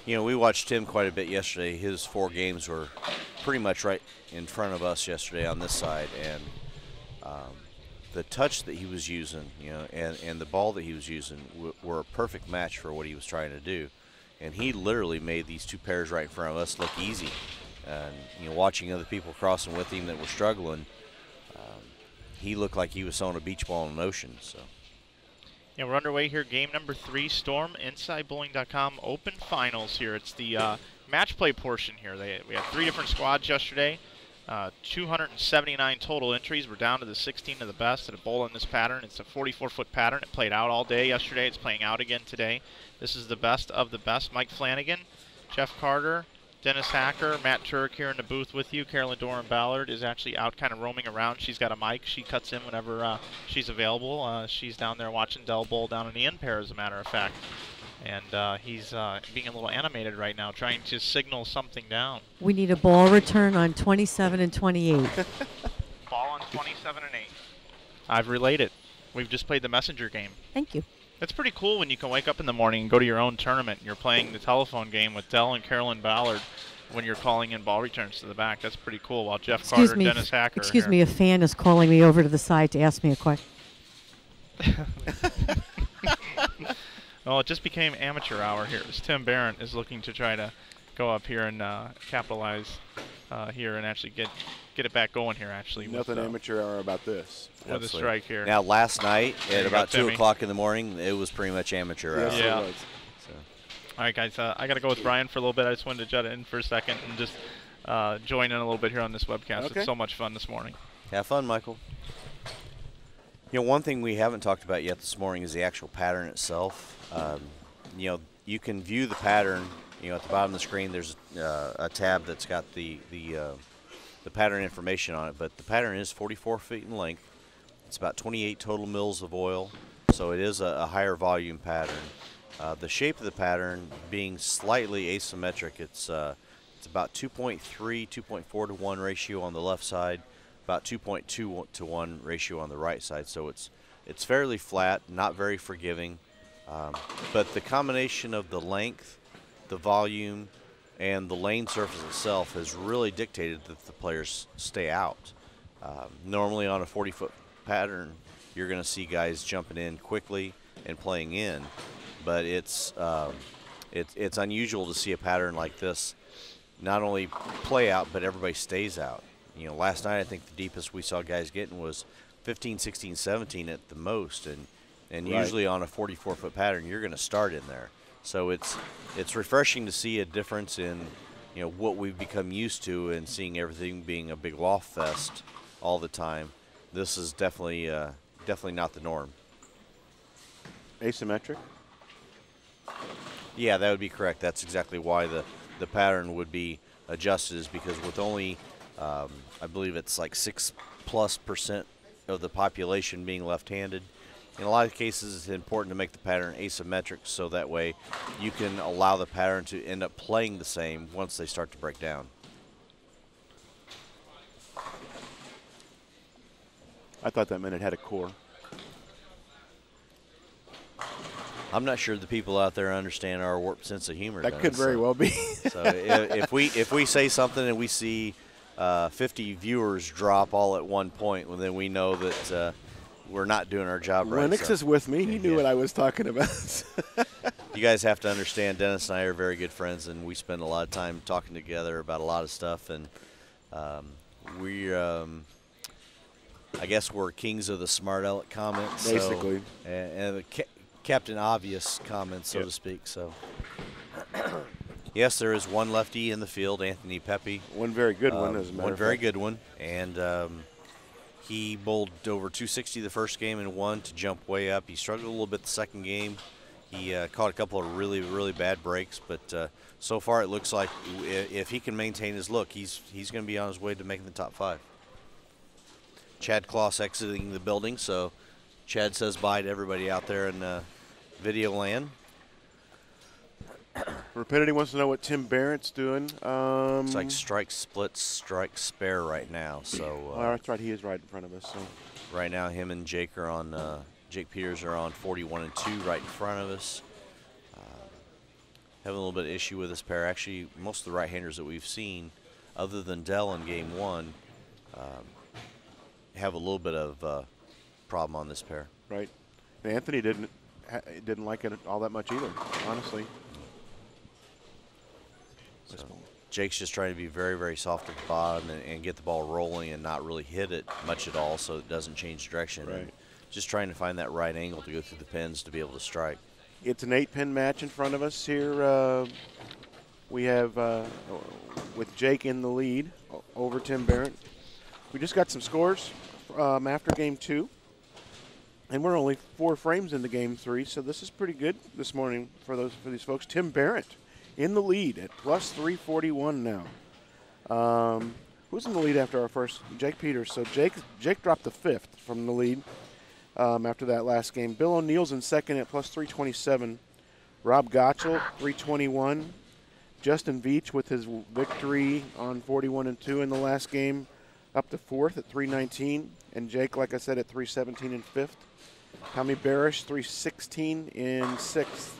Speaker 1: We watched Tim quite a bit yesterday. His 4 games were pretty much right in front of us yesterday on this side, and the touch that he was using, and the ball that he was using were a perfect match for what he was trying to do. And he literally made these 2 pairs right in front of us look easy. And watching other people crossing with him that were struggling, he looked like he was throwing a beach ball in an ocean. So.
Speaker 2: Yeah, we're underway here. Game number 3, Storm, InsideBowling.com Open Finals here. It's the match play portion here. We had 3 different squads yesterday. 279 total entries. We're down to the 16 of the best at a bowl in this pattern. It's a 44-foot pattern. It played out all day yesterday. It's playing out again today. This is the best of the best. Mike Flanagan, Jeff Carter, Dennis Hacker, Matt Turk here in the booth with you. Carolyn Doran Ballard is actually out kind of roaming around. She's got a mic. She cuts in whenever she's available. She's down there watching Dell bowl down in the end pair, as a matter of fact. And he's being a little animated right now, trying to signal something down.
Speaker 6: We need a ball return on 27 and 28.
Speaker 2: Ball on 27 and 8. I've relayed it. We've just played the messenger game.
Speaker 6: Thank you.
Speaker 2: It's pretty cool when you can wake up in the morning and go to your own tournament and you're playing the telephone game with Dell and Carolyn Ballard when you're calling in ball returns to the back. That's pretty cool. While Jeff Carter and Dennis Hacker
Speaker 6: Excuse me, a fan is calling me over to the side to ask me a question.
Speaker 2: Well, it just became amateur hour here. Tim Barrett is looking to try to go up here and capitalize here and actually get it back going here, actually.
Speaker 3: Nothing amateur hour about this.
Speaker 2: With a strike here.
Speaker 1: Now, last night at about 2 o'clock in the morning, it was pretty much amateur hour.
Speaker 2: Yeah.
Speaker 1: So.
Speaker 2: All right, guys, I got to go with Brian for a little bit. I just wanted to jut in for a second and just join in a little bit here on this webcast.
Speaker 3: Okay.
Speaker 2: It's so much fun this morning.
Speaker 1: Have fun, Michael. One thing we haven't talked about yet this morning is the actual pattern itself. You can view the pattern. At the bottom of the screen, there's a tab that's got the pattern information on it. But the pattern is 44 feet in length. It's about 28 total mils of oil, so it is a higher volume pattern. The shape of the pattern being slightly asymmetric, it's about 2.3, 2.4 to 1 ratio on the left side, about 2.2 to 1 ratio on the right side. So it's fairly flat, not very forgiving. But the combination of the length, the volume, and the lane surface itself has really dictated that the players stay out. Normally on a 40-foot pattern, you're going to see guys jumping in quickly and playing in, but it's unusual to see a pattern like this not only play out, but everybody stays out. You know, last night I think the deepest we saw guys getting was 15, 16, 17 at the most, and
Speaker 3: Right.
Speaker 1: usually on a 44-foot pattern you're going to start in there. So it's refreshing to see a difference in, you know, what we've become used to and seeing everything being a big loft fest all the time. This is definitely not the norm.
Speaker 3: Asymmetric.
Speaker 1: Yeah, that would be correct. That's exactly why the pattern would be adjusted, is because with only I believe it's like 6+% of the population being left-handed, in a lot of cases it's important to make the pattern asymmetric so that way you can allow the pattern to end up playing the same once they start to break down.
Speaker 3: I thought that meant it had a core.
Speaker 1: I'm not sure the people out there understand our warped sense of humor.
Speaker 3: That could very well be.
Speaker 1: So if we say something and we see 50 viewers drop all at one point, well, then we know that we're not doing our job right.
Speaker 3: Lennox is with me. He knew what I was talking about.
Speaker 1: You guys have to understand, Dennis and I are very good friends, and we spend a lot of time talking together about a lot of stuff. And I guess we're kings of the smart aleck comments.
Speaker 3: Basically.
Speaker 1: So, and the Captain Obvious comments, so to speak. So, yes, there is one lefty in the field, Anthony Pepe.
Speaker 3: One very good one, as a matter
Speaker 1: One
Speaker 3: of
Speaker 1: very
Speaker 3: fact.
Speaker 1: good one. And he bowled over 260 the first game and won to jump way up. He struggled a little bit the second game. He caught a couple of really, really bad breaks, but so far it looks like if he can maintain his look, he's going to be on his way to making the top 5. Chad Kloss exiting the building, so Chad says bye to everybody out there in video land.
Speaker 3: Rapidity wants to know what Tim Barrett's doing.
Speaker 1: It's like strike split, strike spare right now. So
Speaker 3: well, that's right. He is right in front of us. So
Speaker 1: right now, him and Jake are on. Jake Peters are on 41 and 2 right in front of us. Having a little bit of issue with this pair. Actually, most of the right-handers that we've seen, other than Dell in game 1, have a little bit of problem on this pair.
Speaker 3: right. And Anthony didn't like it all that much either, honestly.
Speaker 1: So Jake's just trying to be very, very soft at the bottom and get the ball rolling and not really hit it much at all so it doesn't change direction.
Speaker 3: Right.
Speaker 1: And just trying to find that right angle to go through the pins to be able to strike.
Speaker 3: It's an 8-pin match in front of us here. We have, with Jake in the lead over Tim Barrett. We just got some scores after game 2. And we're only 4 frames into game 3, so this is pretty good this morning for these folks. Tim Barrett in the lead at plus 341 now. Who's in the lead after our first? Jake Peters. So Jake dropped the 5th from the lead after that last game. Bill O'Neill's in second at plus 327. Rob Gottschall, 321. Justin Veach with his victory on 41 and 2 in the last game, up to 4th at 319. And Jake, like I said, at 317 in 5th. Tommy Barish, 316 in 6th.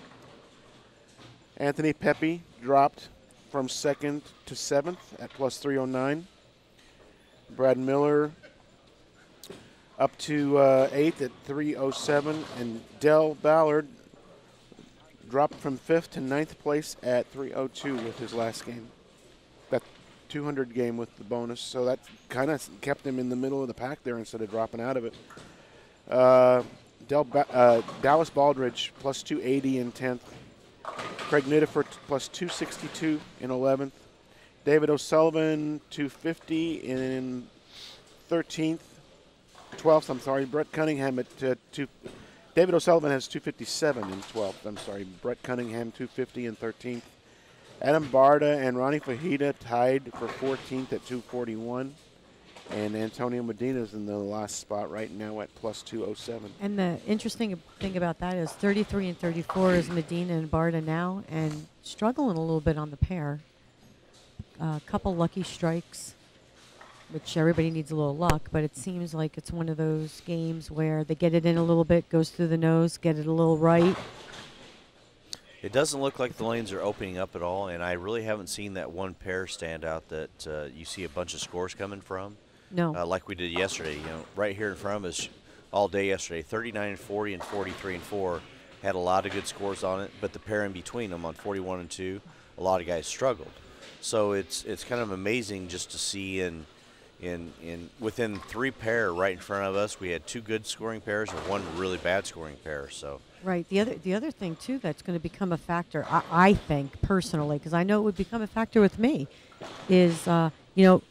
Speaker 3: Anthony Pepe dropped from 2nd to 7th at plus 309. Brad Miller up to 8th at 307. And Dell Ballard dropped from 5th to 9th place at 302 with his last game. That 200 game with the bonus. So that kind of kept him in the middle of the pack there instead of dropping out of it. Dallas Baldridge plus 280 in 10th. Craig Niddeford plus 262 in 11th. David O'Sullivan 250 in 13th. 12th, I'm sorry. Brett Cunningham at David O'Sullivan has 257 in 12th. I'm sorry. Brett Cunningham 250 in 13th. Adam Barda and Ronnie Fajita tied for 14th at 241. And Antonio Medina's in the last spot right now at plus 207.
Speaker 6: And the interesting thing about that is 33 and 34 is Medina and Barta now, and struggling a little bit on the pair. A couple lucky strikes, which everybody needs a little luck, but it seems like it's one of those games where they get it in a little bit, goes through the nose, get it a little right.
Speaker 1: It doesn't look like the lanes are opening up at all, and I really haven't seen that one pair stand out that you see a bunch of scores coming from.
Speaker 6: No.
Speaker 1: Like we did yesterday, right here in front of us all day yesterday, 39 and 40 and 43 and 4 had a lot of good scores on it, but the pair in between them on 41 and 2, a lot of guys struggled. So it's kind of amazing just to see in within 3 pair right in front of us, we had 2 good scoring pairs and 1 really bad scoring pair. So
Speaker 6: right. The other thing too that's going to become a factor, I think personally, because I know it would become a factor with me, is a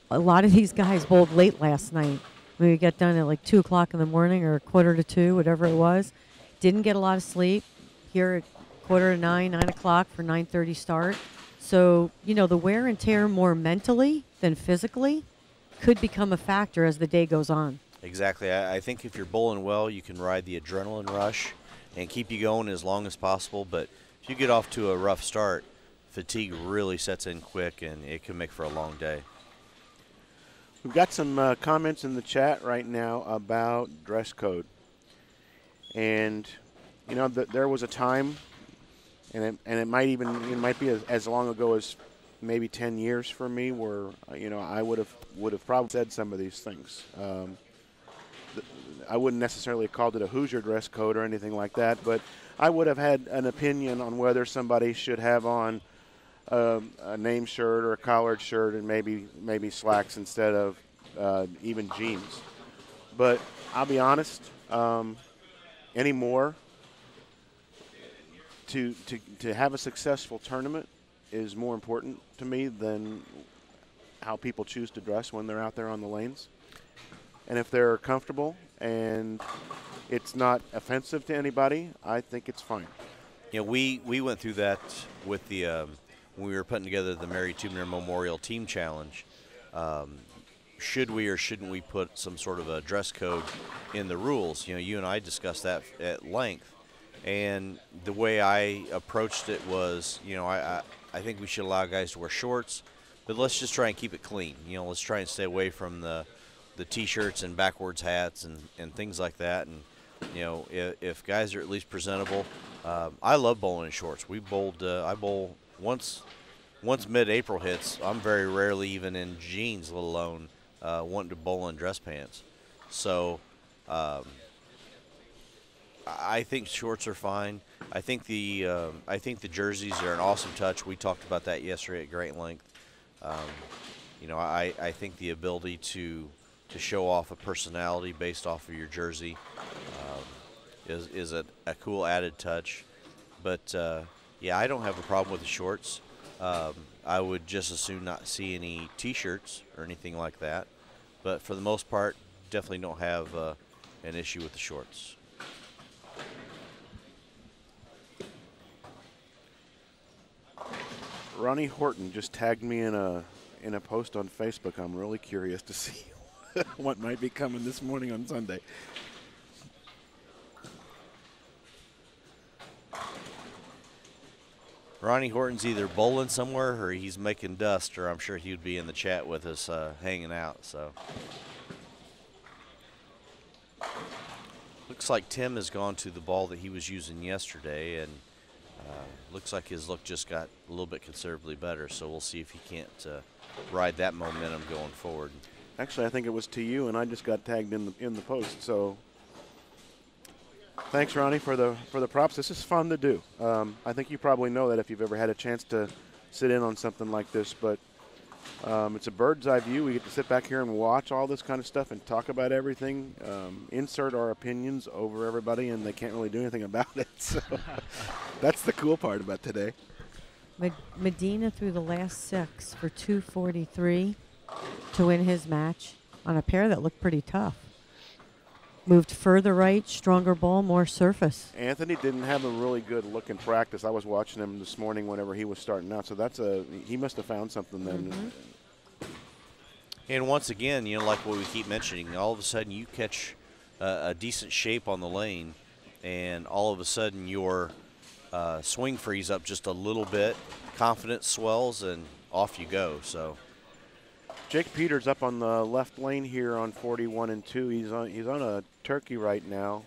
Speaker 6: lot of these guys bowled late last night. We got done at like 2 o'clock in the morning or 1:45, whatever it was. Didn't get a lot of sleep. Here at 8:45, 9 o'clock for 9:30 start. So the wear and tear more mentally than physically could become a factor as the day goes on.
Speaker 1: exactly, I think if you're bowling well, you can ride the adrenaline rush and keep you going as long as possible. But if you get off to a rough start, fatigue really sets in quick, and it can make for a long day.
Speaker 3: We've got some comments in the chat right now about dress code. And, there was a time, and it might be as long ago as maybe 10 years for me where, I would have probably said some of these things. I wouldn't necessarily have called it a Hoosier dress code or anything like that, but I would have had an opinion on whether somebody should have on a name shirt or a collared shirt and maybe slacks instead of even jeans. But I'll be honest, anymore, to have a successful tournament is more important to me than how people choose to dress when they're out there on the lanes. And if they're comfortable and it's not offensive to anybody, I think it's fine.
Speaker 1: We went through that with the when we were putting together the Mary Tubner Memorial Team Challenge. Should we or shouldn't we put some sort of a dress code in the rules? You and I discussed that at length. And the way I approached it was, I think we should allow guys to wear shorts, but let's just try and keep it clean. Let's try and stay away from the T-shirts and backwards hats and things like that. And, if guys are at least presentable, I love bowling in shorts. I bowl once mid-April hits, I'm very rarely even in jeans, let alone wanting to bowl in dress pants. So I think shorts are fine. I think the jerseys are an awesome touch. We talked about that yesterday at great length. I think the ability to show off a personality based off of your jersey is a cool added touch. But I don't have a problem with the shorts. I would just as soon not see any T-shirts or anything like that. But for the most part, definitely don't have an issue with the shorts.
Speaker 3: Ronnie Horton just tagged me in a post on Facebook. I'm really curious to see what might be coming this morning on Sunday.
Speaker 1: Ronnie Horton's either bowling somewhere or he's making dust, or I'm sure he would be in the chat with us hanging out. So looks like Tim has gone to the ball that he was using yesterday, and looks like his look just got a little bit considerably better. So we'll see if he can't ride that momentum going forward.
Speaker 3: Actually, I think it was to you, and I just got tagged in the post. So thanks, Ronnie, for the props. This is fun to do. I think you probably know that if you've ever had a chance to sit in on something like this. But it's a bird's eye view. We get to sit back here and watch all this kind of stuff and talk about everything, insert our opinions over everybody, and they can't really do anything about it. So that's the cool part about today.
Speaker 6: Medina threw the last 6 for 243 to win his match on a pair that looked pretty tough. Moved further right, stronger ball, more surface.
Speaker 3: Anthony didn't have a really good look in practice. I was watching him this morning whenever he was starting out, so he must have found something then.
Speaker 1: And once again, you know, like what we keep mentioning, all of a sudden you catch a decent shape on the lane, and all of a sudden your swing frees up just a little bit, confidence swells, and off you go. So
Speaker 3: Jake Peters up on the left lane here on 41 and 2. He's on a turkey right now.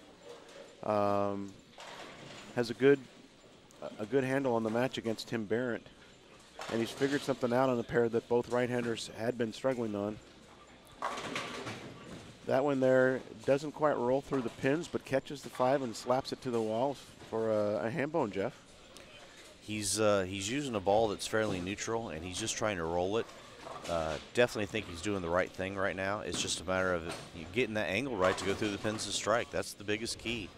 Speaker 3: Has a good handle on the match against Tim Barrett, and he's figured something out on a pair that both right-handers had been struggling on. That one there doesn't quite roll through the pins, but catches the 5 and slaps it to the wall for a hand bone, Jeff.
Speaker 1: He's using a ball that's fairly neutral, and he's just trying to roll it. Definitely think he's doing the right thing right now. It's just a matter of getting that angle right to go through the pins and strike. That's the biggest key.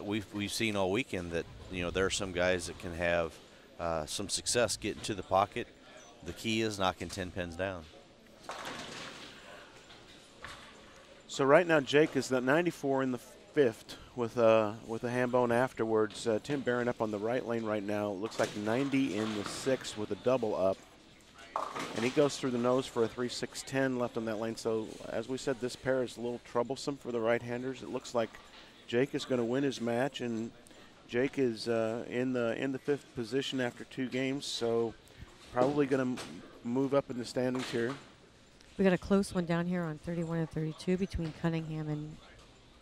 Speaker 1: We've seen all weekend that, you know, there are some guys that can have some success getting to the pocket. The key is knocking 10 pins down.
Speaker 3: So right now Jake is at 94 in the 5th with a hand bone afterwards. Tim Barron up on the right lane right now. Looks like 90 in the 6th with a double up. And he goes through the nose for a 3-6-10 left on that lane. So as we said, this pair is a little troublesome for the right-handers. It looks like Jake is going to win his match, and Jake is in the 5th position after 2 games. So probably going to move up in the standings here.
Speaker 6: We got a close one down here on 31 and 32 between Cunningham and,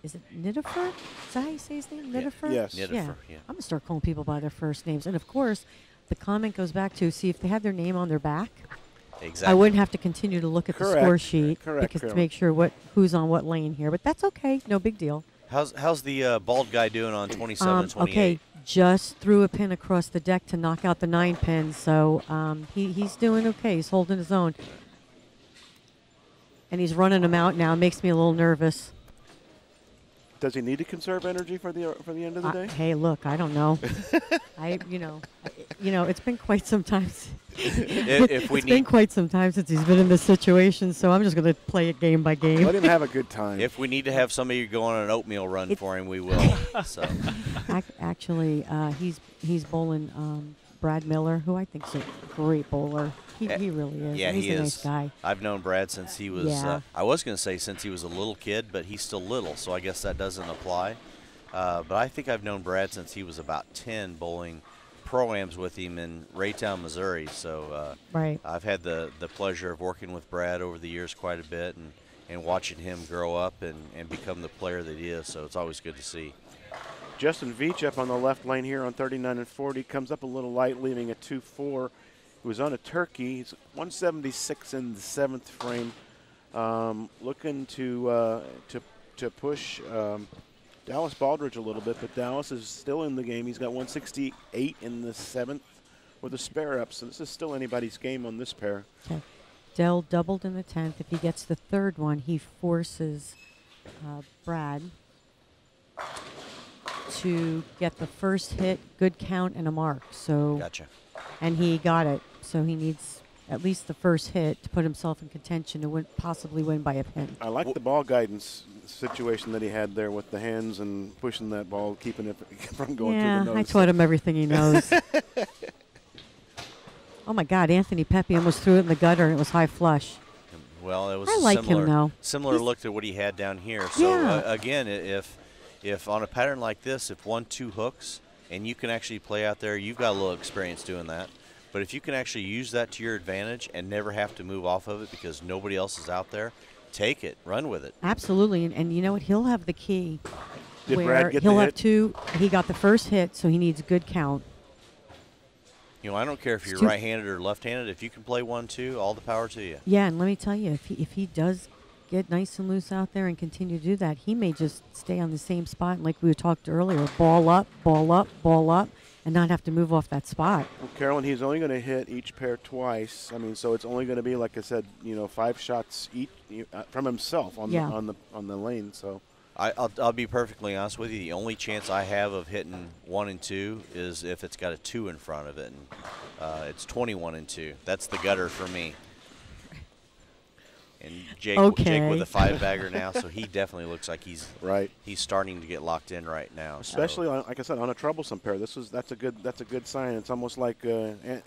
Speaker 6: is it Nidifer? Is that how you say his name? Nidifer?
Speaker 3: Yes.
Speaker 1: Nidifer, yeah.
Speaker 6: I'm going to start calling people by their first names. And, of course, the comment goes back to, see, if they had their name on their back,
Speaker 1: Exactly.
Speaker 6: I wouldn't have to continue to look at the score sheet
Speaker 3: Correct,
Speaker 6: because to
Speaker 3: Carol.
Speaker 6: make sure who's on what lane here. But that's okay. No big deal.
Speaker 1: How's the bald guy doing on 27 and 28?
Speaker 6: Okay, just threw a pin across the deck to knock out the 9 pin. So he's doing okay. He's holding his own. And he's running them out now. It makes me a little nervous.
Speaker 3: Does he need to conserve energy for the end of the day?
Speaker 6: Hey, look, I don't know. It's been quite some time. It's been quite some time since he's been in this situation, so I'm just going to play it game by game.
Speaker 3: Let him have a good time.
Speaker 1: If we need to have somebody go on an oatmeal run for him, we will. So.
Speaker 6: Actually, he's bowling Brad Miller, who I think is a great bowler. He really is.
Speaker 1: Yeah,
Speaker 6: he's
Speaker 1: he
Speaker 6: a
Speaker 1: is.
Speaker 6: nice guy.
Speaker 1: I've known Brad since he was,
Speaker 6: Yeah.
Speaker 1: I was going to say since he was a little kid, but he's still little, so I guess that doesn't apply. But I think I've known Brad since he was about 10, bowling pro-ams with him in Raytown, Missouri. So
Speaker 6: Right.
Speaker 1: I've had the pleasure of working with Brad over the years quite a bit and watching him grow up and become the player that he is. So it's always good to see.
Speaker 3: Justin Veach up on the left lane here on 39 and 40. Comes up a little light, leaving a 2-4. He was on a turkey. He's 176 in the 7th frame. Looking to push Dallas Baldridge a little bit, but Dallas is still in the game. He's got 168 in the 7th with a spare up, so this is still anybody's game on this pair.
Speaker 6: Okay. Dell doubled in the 10th. If he gets the 3rd one, he forces Brad to get the first hit, good count, and a mark. So,
Speaker 1: Gotcha.
Speaker 6: And he got it. So he needs at least the first hit to put himself in contention to possibly win by a pin.
Speaker 3: I like the ball guidance situation that he had there with the hands and pushing that ball, keeping it from going through the nose.
Speaker 6: I taught him everything he knows. Oh, my God. Anthony Pepe almost threw it in the gutter, and it was high flush.
Speaker 1: Well, it was
Speaker 6: I
Speaker 1: a
Speaker 6: like him, though.
Speaker 1: similar
Speaker 6: He's-
Speaker 1: look to what he had down here. So,
Speaker 6: Yeah.
Speaker 1: Again, if on a pattern like this, if 1-2 hooks and you can actually play out there, you've got a little experience doing that. But if you can actually use that to your advantage and never have to move off of it because nobody else is out there, take it, run with it.
Speaker 6: Absolutely. And you know what? He'll have the key.
Speaker 3: Did
Speaker 6: where
Speaker 3: Brad get
Speaker 6: he'll
Speaker 3: the
Speaker 6: have
Speaker 3: hit?
Speaker 6: 2. He got the first hit, so he needs a good count.
Speaker 1: You know, I don't care if you're
Speaker 6: two-
Speaker 1: right-handed or left-handed. If you can play 1-2, all the power to you.
Speaker 6: Yeah, and let me tell you, if he does get nice and loose out there and continue to do that, he may just stay on the same spot. And like we talked earlier, ball up, ball up, ball up, and not have to move off that spot.
Speaker 3: Well, Carolyn, he's only going to hit each pair twice. I mean, so it's only going to be, like I said, 5 shots each from himself on
Speaker 6: Yeah.
Speaker 3: on the lane. So
Speaker 1: I'll be perfectly honest with you. The only chance I have of hitting 1 and 2 is if it's got a 2 in front of it, and it's 21 and 2. That's the gutter for me. And Jake
Speaker 6: Okay.
Speaker 1: with a 5-bagger now, so he definitely looks like he's
Speaker 3: Right.
Speaker 1: He's starting to get locked in right now.
Speaker 3: Especially,
Speaker 1: so.
Speaker 3: like I said, on a troublesome pair. That's a good sign. It's almost like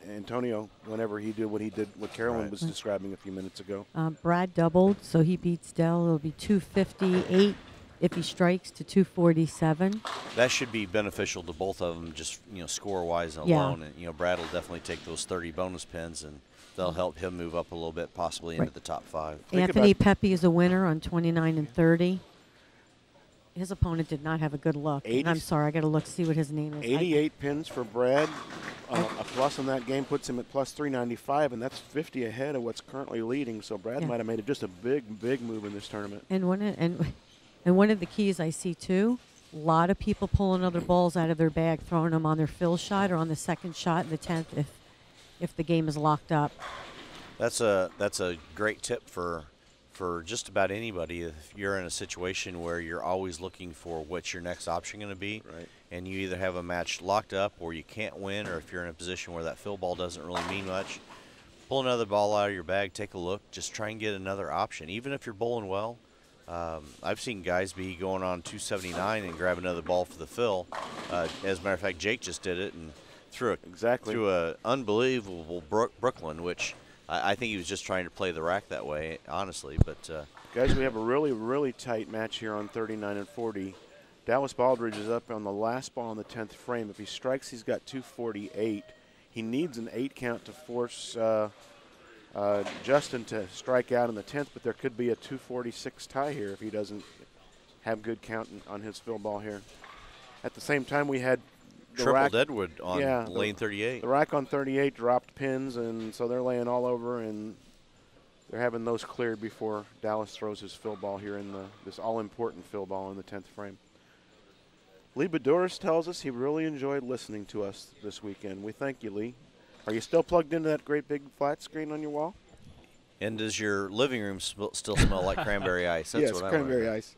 Speaker 3: Antonio whenever he did what Carolyn
Speaker 1: Right.
Speaker 3: was describing a few minutes ago.
Speaker 6: Brad doubled, so he beats Dell. It'll be 258 if he strikes to 247.
Speaker 1: That should be beneficial to both of them, just score-wise
Speaker 6: Yeah.
Speaker 1: alone. And Brad will definitely take those 30 bonus pins, and they'll help him move up a little bit, possibly into
Speaker 6: Right.
Speaker 1: the top 5.
Speaker 6: Anthony Pepe is a winner on 29 and 30. His opponent did not have a good look. And I'm sorry, I got to look see what his name is.
Speaker 3: 88 pins for Brad. A plus in that game puts him at plus 395, and that's 50 ahead of what's currently leading. So Brad
Speaker 6: Yeah.
Speaker 3: might have made just a big move in this tournament.
Speaker 6: And one of the keys I see too, a lot of people pulling other balls out of their bag, throwing them on their fill shot or on the second shot in the 10th if the game is locked up.
Speaker 1: That's a great tip for just about anybody. If you're in a situation where you're always looking for what's your next option going to be,
Speaker 3: Right.
Speaker 1: and you either have a match locked up or you can't win, or if you're in a position where that fill ball doesn't really mean much, pull another ball out of your bag, take a look, just try and get another option. Even if you're bowling well, I've seen guys be going on 279 and grab another ball for the fill. As a matter of fact, Jake just did it and threw a unbelievable Brooklyn, which I think he was just trying to play the rack that way, honestly. But
Speaker 3: Guys, we have a really tight match here on 39 and 40. Dallas Baldridge is up on the last ball in the 10th frame. If he strikes, he's got 248. He needs an 8 count to force Justin to strike out in the 10th, but there could be a 246 tie here if he doesn't have good count on his fill ball here. At the same time, we had the
Speaker 1: triple
Speaker 3: rack,
Speaker 1: Deadwood on lane 38.
Speaker 3: The rack on 38 dropped pins, and so they're laying all over, and they're having those cleared before Dallas throws his fill ball here in this all-important fill ball in the 10th frame. Lee Bedoris tells us he really enjoyed listening to us this weekend. We thank you, Lee. Are you still plugged into that great big flat screen on your wall?
Speaker 1: And does your living room still smell like cranberry ice? That's
Speaker 3: Yes,
Speaker 1: what I
Speaker 3: cranberry ice.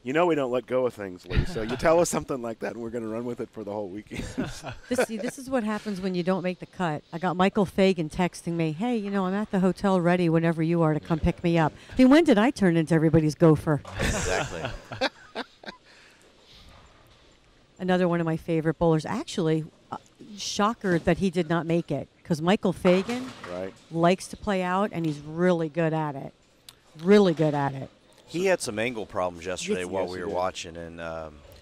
Speaker 3: You know we don't let go of things, Lee, so you tell us something like that, and we're going to run with it for the whole weekend.
Speaker 6: This is what happens when you don't make the cut. I got Michael Fagan texting me, hey, I'm at the hotel ready whenever you are to come pick me up. I mean, when did I turn into everybody's gopher?
Speaker 1: Exactly.
Speaker 6: Another one of my favorite bowlers. Actually, shocker that he did not make it, because Michael Fagan likes to play out, and he's really good at it. Really good at it.
Speaker 1: He had some angle problems yesterday while we were
Speaker 3: did.
Speaker 1: watching, and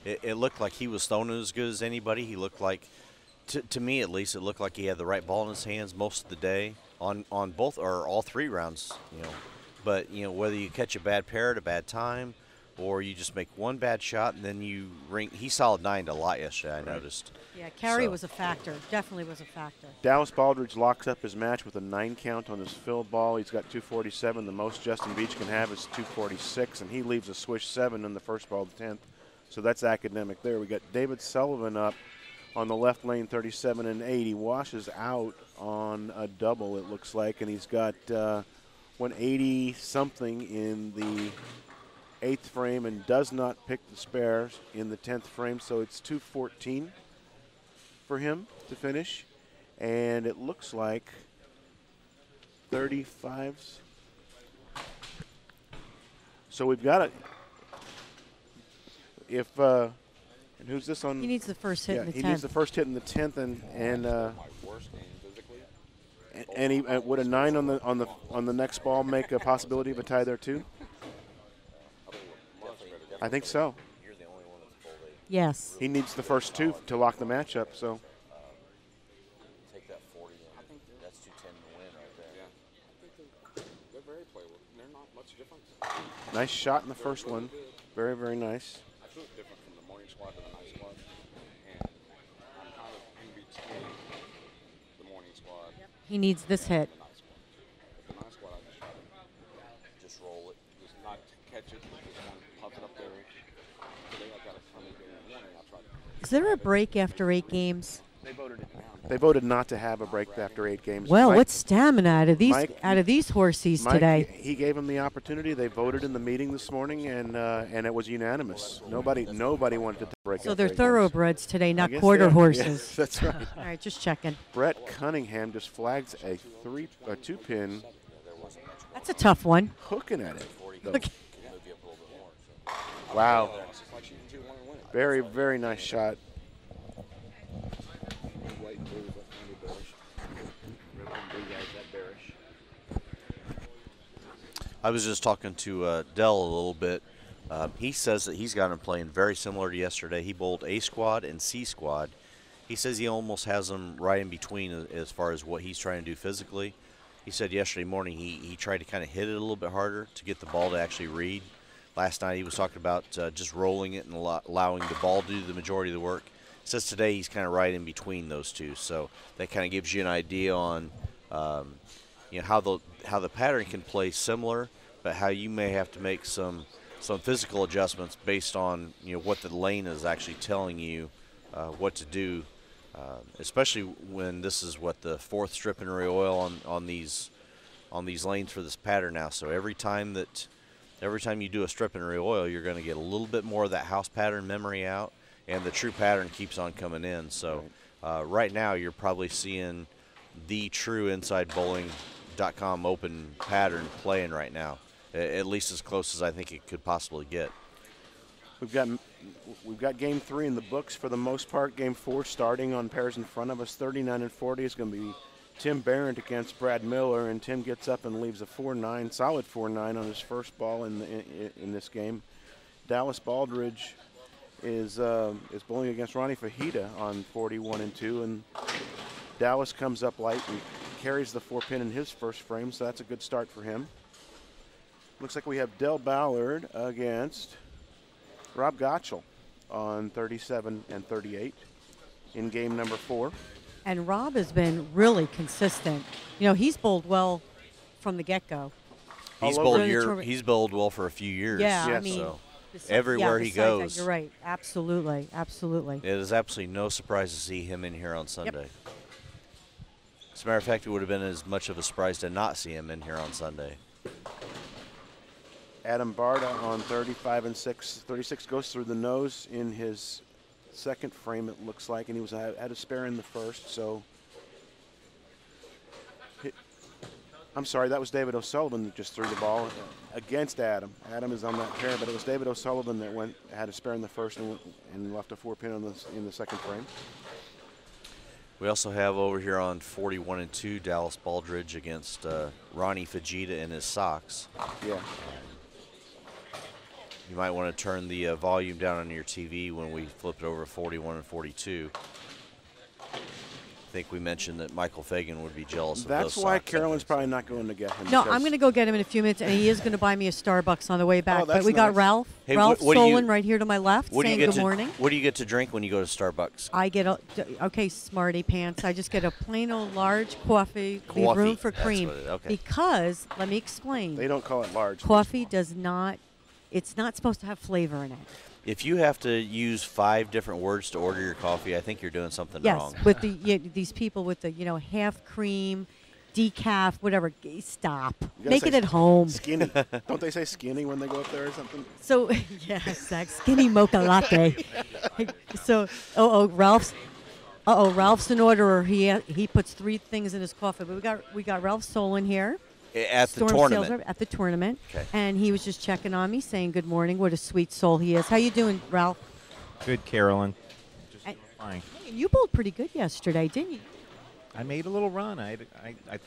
Speaker 1: it looked like he was throwing as good as anybody. He looked like, to me at least, it looked like he had the right ball in his hands most of the day on both or all 3 rounds. But whether you catch a bad pair at a bad time, or you just make one bad shot and then you ring. He solid 9'd a lot yesterday, I noticed.
Speaker 6: Yeah, carry was a factor. Definitely was a factor.
Speaker 3: Dallas Baldridge locks up his match with a 9 count on his fill ball. He's got 247. The most Justin Beach can have is 246, and he leaves a swish 7 in the first ball of the 10th. So that's academic there. We got David Sullivan up on the left lane, 37 and 8. He washes out on a double, it looks like, and he's got 180-something in the 8th frame and does not pick the spares in the 10th frame, so it's 214 for him to finish, and it looks like 35s. So we've got and who's this on?
Speaker 6: He needs the first hit in the 10th.
Speaker 3: He needs the first hit in the 10th, and he would a 9 on the next ball make a possibility of a tie there too? I think so.
Speaker 6: Yes.
Speaker 3: He needs the first 2 to lock the match up, so.
Speaker 1: Take that 40. I think that's 210 to win right there.
Speaker 5: Yeah. They're very playable. They're not much different.
Speaker 3: Nice shot in the first one. Very, very nice.
Speaker 5: I feel different from the morning squad to the night squad. And I'm kind of in between the morning squad.
Speaker 6: He needs this hit.
Speaker 5: The night squad. The night squad, I just try to
Speaker 1: Just roll it.
Speaker 5: just not catch it. Just want to puff it up there. Today I got to come in the morning. I try to.
Speaker 6: Is there a break after 8 games?
Speaker 3: They voted it down. They voted not to have a break after 8 games.
Speaker 6: Well,
Speaker 3: Mike-
Speaker 6: what's stamina out of these
Speaker 3: Mike-
Speaker 6: horses
Speaker 3: Mike,
Speaker 6: today?
Speaker 3: he gave them the opportunity. They voted in the meeting this morning, and it was unanimous. Nobody wanted to break.
Speaker 6: So
Speaker 3: after
Speaker 6: they're
Speaker 3: 8 games.
Speaker 6: thoroughbreds today,
Speaker 3: I
Speaker 6: not
Speaker 3: guess
Speaker 6: quarter
Speaker 3: they are.
Speaker 6: horses.
Speaker 3: Yes, that's right.
Speaker 6: All right, just checking.
Speaker 3: Brett Cunningham just flags a 2-pin,
Speaker 6: That's a tough one.
Speaker 3: hooking at it.
Speaker 6: Look.
Speaker 3: Wow. Very, very nice shot.
Speaker 1: I was just talking to Dell a little bit. He says that he's got him playing very similar to yesterday. He bowled A squad and C squad. He says he almost has them right in between as far as what he's trying to do physically. He said yesterday morning he tried to kind of hit it a little bit harder to get the ball to actually read. Last night he was talking about just rolling it and allowing the ball to do the majority of the work. He says today he's kind of right in between those two. So that kind of gives you an idea on how the pattern can play similar, but how you may have to make some physical adjustments based on what the lane is actually telling you what to do, especially when this is the 4th strip and oil on these lanes for this pattern now. So every time you do a strip and oil, you're going to get a little bit more of that house pattern memory out, and the true pattern keeps on coming in. So right now you're probably seeing the true InsideBowling.com open pattern playing right now, at least as close as I think it could possibly get.
Speaker 3: We've got game 3 in the books for the most part. Game 4 starting on pairs in front of us. 39 and 40 is going to be Tim Barrett against Brad Miller, and Tim gets up and leaves a 4-9, solid 4-9 on his first ball in this game. Dallas Baldridge is bowling against Ronnie Fajita on 41 and 2, and Dallas comes up light and carries the 4-pin in his first frame, so that's a good start for him. Looks like we have Del Ballard against Rob Gottschall on 37 and 38 in game number 4.
Speaker 6: And Rob has been really consistent. He's bowled well from the get-go.
Speaker 1: He's bowled well for a few years.
Speaker 6: Yeah,
Speaker 3: yes.
Speaker 6: I mean,
Speaker 1: so everywhere he goes.
Speaker 6: That, you're right. Absolutely, absolutely.
Speaker 1: It is absolutely no surprise to see him in here on Sunday.
Speaker 6: Yep.
Speaker 1: As a matter of fact, it would have been as much of a surprise to not see him in here on Sunday.
Speaker 3: Adam Barta on 35 and 6. 36 goes through the nose in his second frame, it looks like, and he had a spare in the first. So, I'm sorry, that was David O'Sullivan that just threw the ball against Adam. Adam is on that pair, but it was David O'Sullivan that had a spare in the first and left a 4-pin in the second frame.
Speaker 1: We also have over here on 41 and 2 Dallas Baldridge against Ronnie Fajita in his socks.
Speaker 3: Yeah.
Speaker 1: You might want to turn the volume down on your TV when we flip it over to 41 and 42. I think we mentioned that Michael Fagan would be jealous of those.
Speaker 3: That's why
Speaker 1: socks.
Speaker 3: Carolyn's probably not going to get him.
Speaker 6: No, I'm going to go get him in a few minutes, and he is going to buy me a Starbucks on the way back.
Speaker 3: Oh,
Speaker 6: but
Speaker 3: that's
Speaker 6: we got
Speaker 3: nice.
Speaker 6: Ralph
Speaker 1: Hey,
Speaker 6: Ralph
Speaker 1: what do you-
Speaker 6: Solon right here to my left saying good morning.
Speaker 1: What do you get to drink when you go to Starbucks?
Speaker 6: I get okay, smarty pants. I just get a plain old large coffee. Leave room for
Speaker 1: That's
Speaker 6: cream
Speaker 1: what okay.
Speaker 6: because let me explain.
Speaker 3: They don't call it large.
Speaker 6: Coffee does not. It's not supposed to have flavor in it.
Speaker 1: If you have to use 5 different words to order your coffee, I think you're doing something wrong.
Speaker 6: Yes, with these people with the half cream, decaf, whatever. Stop.
Speaker 3: You gotta
Speaker 6: Make
Speaker 3: say
Speaker 6: it at home.
Speaker 3: Skinny. Don't they say skinny when they go up there or something?
Speaker 6: So yes, that skinny mocha latte. So Ralph's an orderer. He puts 3 things in his coffee. But we got Ralph Solon here.
Speaker 1: At the
Speaker 6: Storm
Speaker 1: tournament.
Speaker 6: Sales at the tournament.
Speaker 1: Okay.
Speaker 6: And he was just checking on me, saying good morning. What a sweet soul he is. How you doing, Ralph?
Speaker 7: Good, Carolyn. Just
Speaker 6: I-
Speaker 7: fine.
Speaker 6: Hey, you bowled pretty good yesterday, didn't you?
Speaker 7: I made a little run. I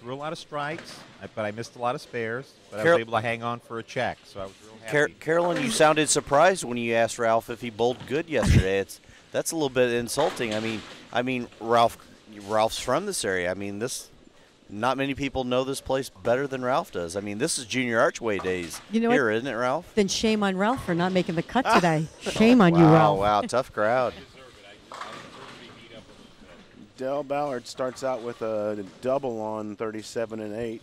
Speaker 7: threw a lot of strikes, but I missed a lot of spares. But I
Speaker 1: Carol-
Speaker 7: was able to hang on for a check, so I was real happy.
Speaker 1: Carolyn, you sounded surprised when you asked Ralph if he bowled good yesterday. That's a little bit insulting. I mean, Ralph's from this area. I mean, not many people know this place better than Ralph does. I mean, this is Junior Archway days here, isn't it, Ralph?
Speaker 6: Then shame on Ralph for not making the cut today. Shame on you, Ralph.
Speaker 1: Wow, tough crowd.
Speaker 3: Del Ballard starts out with a double on 37 and 8.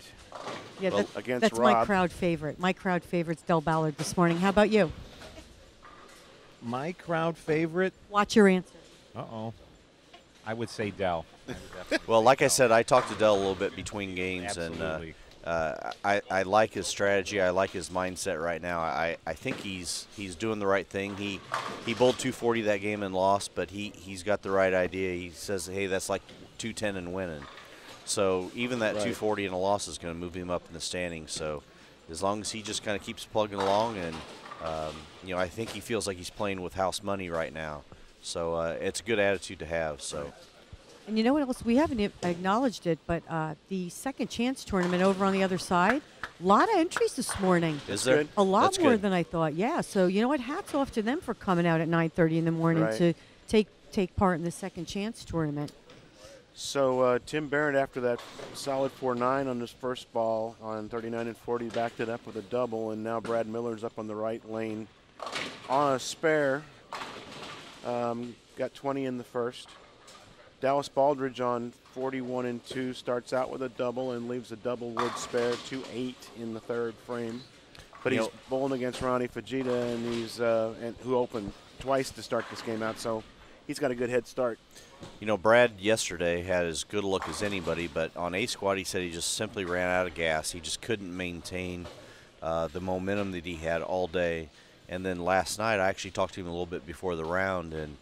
Speaker 6: Yeah,
Speaker 3: against
Speaker 6: that's
Speaker 3: Rob.
Speaker 6: my crowd favorite. My crowd favorite's Del Ballard this morning. How about you?
Speaker 7: My crowd favorite,
Speaker 6: Watch your answer.
Speaker 7: I would say Dell.
Speaker 1: Well, like I said, I talked to Dell a little bit between games,
Speaker 7: Absolutely.
Speaker 1: and I like his strategy. I like his mindset right now. I think he's doing the right thing. He bowled 240 that game and lost, but he's got the right idea. He says, hey, that's like 210 and winning. So even that 240 and a loss is going to move him up in the standings. So as long as he just kind of keeps plugging along, and you know, I think he feels like he's playing with house money right now. So it's a good attitude to have. So.
Speaker 6: And you know what else? We haven't acknowledged it, but the second chance tournament over on the other side, a lot of entries this morning.
Speaker 1: Is there?
Speaker 6: A lot
Speaker 1: That's
Speaker 6: more
Speaker 1: good.
Speaker 6: than I thought. Yeah. So you know what? Hats off to them for coming out at 9:30 in the morning
Speaker 3: Right.
Speaker 6: to take part in the second chance tournament.
Speaker 3: So Tim Barrett, after that solid 4-9 on his first ball on 39 and 40, backed it up with a double, and now Brad Miller's up on the right lane on a spare. Got 20 in the first. Dallas Baldridge on 41 and 2 starts out with a double and leaves a double wood spare 2-8 in the third frame. But he's bowling against Ronnie Fajita, and he's who opened twice to start this game out, so he's got a good head start.
Speaker 1: You know, Brad yesterday had as good a look as anybody, but on A squad he said he just simply ran out of gas. He just couldn't maintain the momentum that he had all day. And then last night I actually talked to him a little bit before the round, and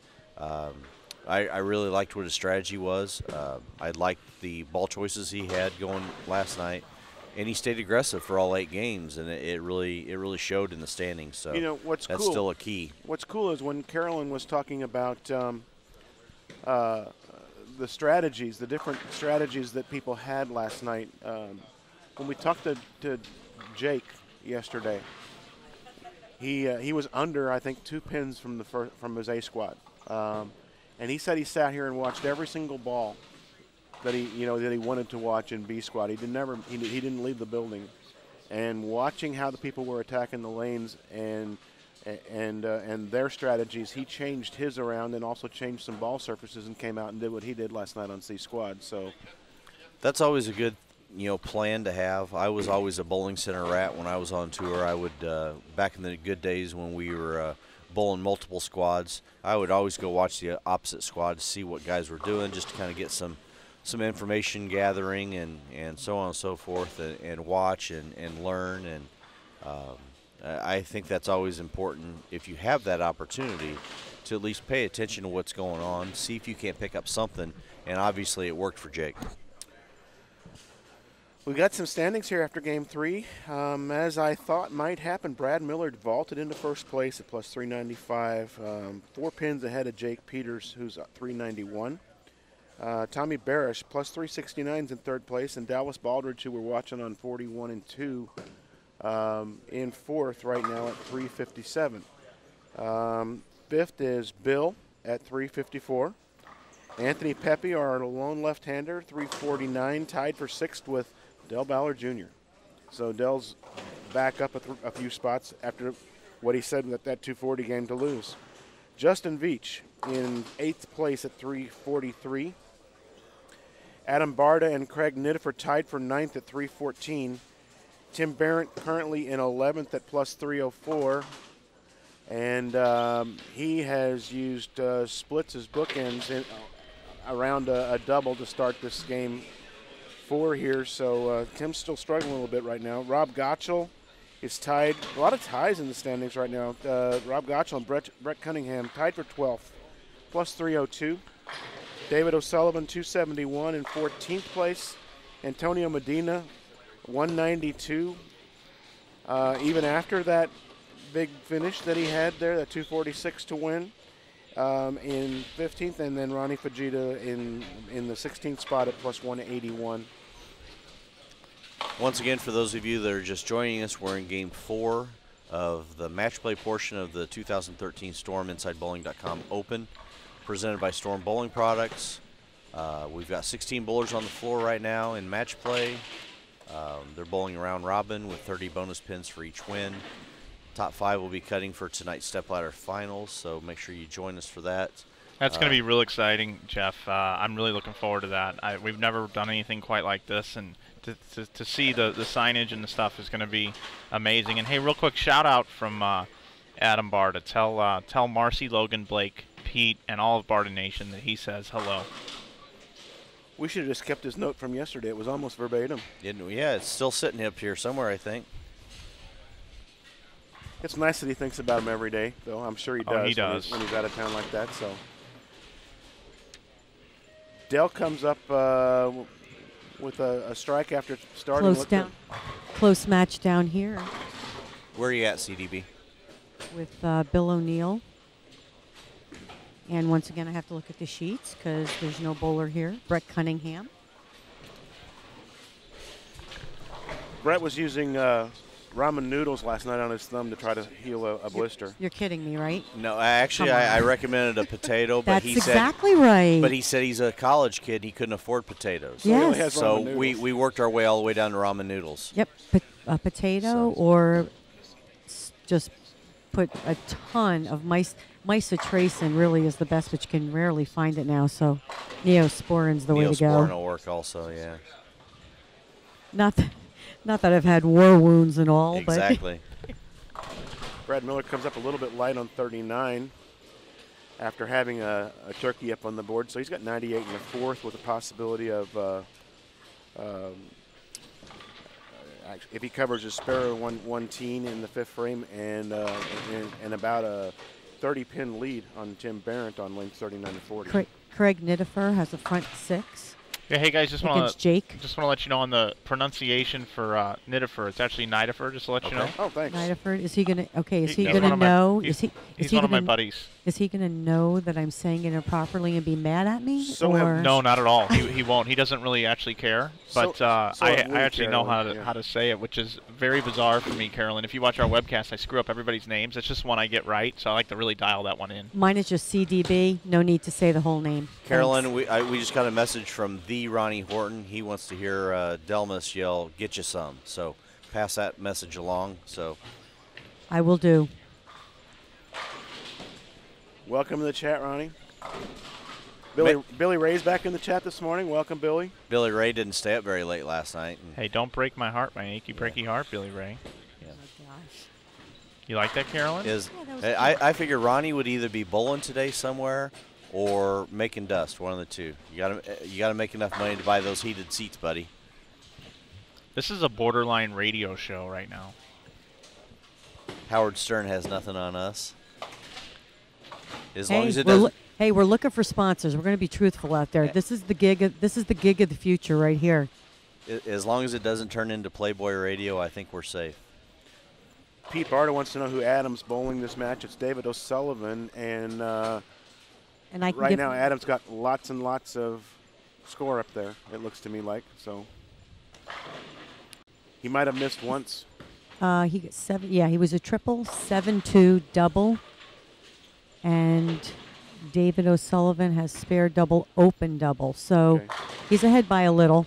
Speaker 1: I really liked what his strategy was. I liked the ball choices he had going last night, and he stayed aggressive for all 8 games, and it really showed in the standings. So
Speaker 3: you know what's
Speaker 1: that's
Speaker 3: cool?
Speaker 1: still a key.
Speaker 3: What's cool is when Carolyn was talking about the strategies, the different strategies that people had last night. When we talked to Jake yesterday, he was under, I think, 2 pins from his A squad, and he said he sat here and watched every single ball that he wanted to watch in B squad. He didn't leave the building, and watching how the people were attacking the lanes and their strategies, he changed his around and also changed some ball surfaces and came out and did what he did last night on C squad. So
Speaker 1: that's always a good plan to have. I was always a bowling center rat when I was on tour. I would back in the good days when we were bowling multiple squads, I would always go watch the opposite squad to see what guys were doing, just to kind of get some information gathering and so on and so forth, and watch and learn. And I think that's always important if you have that opportunity to at least pay attention to what's going on, see if you can't pick up something, and obviously it worked for Jake.
Speaker 3: we got some standings here after game 3. As I thought might happen, Brad Miller vaulted into first place at plus 395, 4 pins ahead of Jake Peters, who's at 391. Tommy Barish, plus 369, is in third place, and Dallas Baldridge, who we're watching on 41 and 2, in fourth right now at 357. Fifth is Bill at 354. Anthony Pepe, our lone left-hander, 349, tied for sixth with Del Ballard Jr. So Del's back up a few spots after what he said with that 240 game to lose. Justin Veach in 8th place at 343. Adam Barda and Craig Nittifer tied for 9th at 314. Tim Barrett currently in 11th at plus 304. And he has used splits as bookends around a double to start this game 4 here. So Tim's still struggling a little bit right now. Rob Gottschall is tied. A lot of ties in the standings right now. Rob Gottschall and Brett Cunningham tied for 12th, plus 302. David O'Sullivan, 271 in 14th place. Antonio Medina, 192. Even after that big finish that he had there, that 246 to win, in 15th, and then Ronnie Fajita in the 16th spot at plus 181.
Speaker 1: Once again, for those of you that are just joining us, we're in Game 4 of the match play portion of the 2013 Storm InsideBowling.com Open, presented by Storm Bowling Products. We've got 16 bowlers on the floor right now in match play. They're bowling round robin with 30 bonus pins for each win. Top 5 will be cutting for tonight's stepladder finals, so make sure you join us for that.
Speaker 2: That's going to be real exciting, Jeff. I'm really looking forward to that. We've never done anything quite like this, and to see the signage and the stuff is going to be amazing. And hey, real quick shout out from Adam Barta. Tell Marcy, Logan, Blake, Pete, and all of Barta Nation that he says hello.
Speaker 3: We should have just kept his note from yesterday. It was almost verbatim.
Speaker 1: Yeah, it's still sitting up here somewhere, I think.
Speaker 3: It's nice that he thinks about him every day, though. I'm sure he does.
Speaker 2: Oh, he does.
Speaker 3: When he's out of town like that. So Dell comes up with a strike after starting.
Speaker 6: Close match down here
Speaker 1: Where are you at, CDB?
Speaker 6: with Bill O'Neill. And once again, I have to look at the sheets because there's no bowler here. Brett Cunningham.
Speaker 3: Brett was using ramen noodles last night on his thumb to try to heal a blister.
Speaker 6: You're kidding me, right?
Speaker 1: No, actually, I recommended a potato, but
Speaker 6: That's
Speaker 1: he
Speaker 6: exactly
Speaker 1: said,
Speaker 6: right.
Speaker 1: But he said he's a college kid. He couldn't afford potatoes.
Speaker 3: he only
Speaker 6: Yes.
Speaker 3: has
Speaker 1: So
Speaker 3: ramen
Speaker 1: we
Speaker 3: noodles.
Speaker 1: worked our way all the way down to ramen noodles.
Speaker 6: Yep, a potato
Speaker 1: So-
Speaker 6: or just put a ton of Misotracin really is the best, but you can rarely find it now. So Neosporin's the way to
Speaker 1: Neosporin
Speaker 6: go.
Speaker 1: will work also, yeah.
Speaker 6: Not that I've had war wounds and all,
Speaker 1: Exactly.
Speaker 3: Brad Miller comes up a little bit light on 39 after having a turkey up on the board. So he's got 98 in the fourth with a possibility of, if he covers his sparrow, one teen in the fifth frame and about a 30-pin lead on Tim Barrett on lanes 39 and 40.
Speaker 6: Craig Nidifer has a front six
Speaker 2: Yeah, hey guys, just want
Speaker 6: against Jake.
Speaker 2: to let you know on the pronunciation for Nidifer. It's actually Nidifer. Just to let you know.
Speaker 3: Oh, thanks.
Speaker 6: Nidifer, is he gonna? Okay, is he
Speaker 2: He's
Speaker 6: gonna
Speaker 2: one of my-
Speaker 6: know?
Speaker 2: he's-
Speaker 6: Is
Speaker 2: He's
Speaker 6: he
Speaker 2: one of my
Speaker 6: gonna-
Speaker 2: buddies.
Speaker 6: Is he gonna know that I'm saying it improperly and be mad at me?
Speaker 3: So have-
Speaker 6: or?
Speaker 2: No, not at all. He won't. He doesn't really actually care. But
Speaker 3: So
Speaker 2: I
Speaker 3: have we,
Speaker 2: actually know
Speaker 3: Carolyn,
Speaker 2: how to say it, which is very bizarre for me, Carolyn. If you watch our webcast, I screw up everybody's names. It's just one I get right, so I like to really dial that one in.
Speaker 6: Mine is just CDB. No need to say the whole name.
Speaker 1: Carolyn,
Speaker 6: Thanks.
Speaker 1: we just got a message from the Ronnie Horton. He wants to hear Delmas yell, "Get you some." So pass that message along. So
Speaker 6: I will do.
Speaker 3: Welcome to the chat, Ronnie.
Speaker 1: Ma-
Speaker 3: Billy Ray's back in the chat this morning. Welcome, Billy.
Speaker 1: Billy Ray didn't stay up very late last night. And
Speaker 2: Hey, don't break my heart, my achy breaky heart, Billy Ray.
Speaker 6: Oh gosh.
Speaker 2: You like that, Carolyn?
Speaker 1: is
Speaker 6: Yeah, that was
Speaker 1: I figure Ronnie would either be bowling today somewhere or making dust, one of the two. You gotta make enough money to buy those heated seats, buddy.
Speaker 2: This is a borderline radio show right now.
Speaker 1: Howard Stern has nothing on us. As
Speaker 6: Hey,
Speaker 1: long as it doesn't.
Speaker 6: we're looking for sponsors. We're going to be truthful out there. This is the gig. This is the gig of the future right here.
Speaker 1: As long as it doesn't turn into Playboy Radio, I think we're safe.
Speaker 3: Pete Barta wants to know who Adams bowling this match. It's David O'Sullivan, and
Speaker 6: And I can
Speaker 3: right
Speaker 6: give
Speaker 3: now Adams got lots and lots of score up there, it looks to me like. So he might have missed once.
Speaker 6: he got 7. Yeah, he was a triple, 7-2 double, and David O'Sullivan has spare double, open double. So
Speaker 3: Okay.
Speaker 6: he's ahead by a little.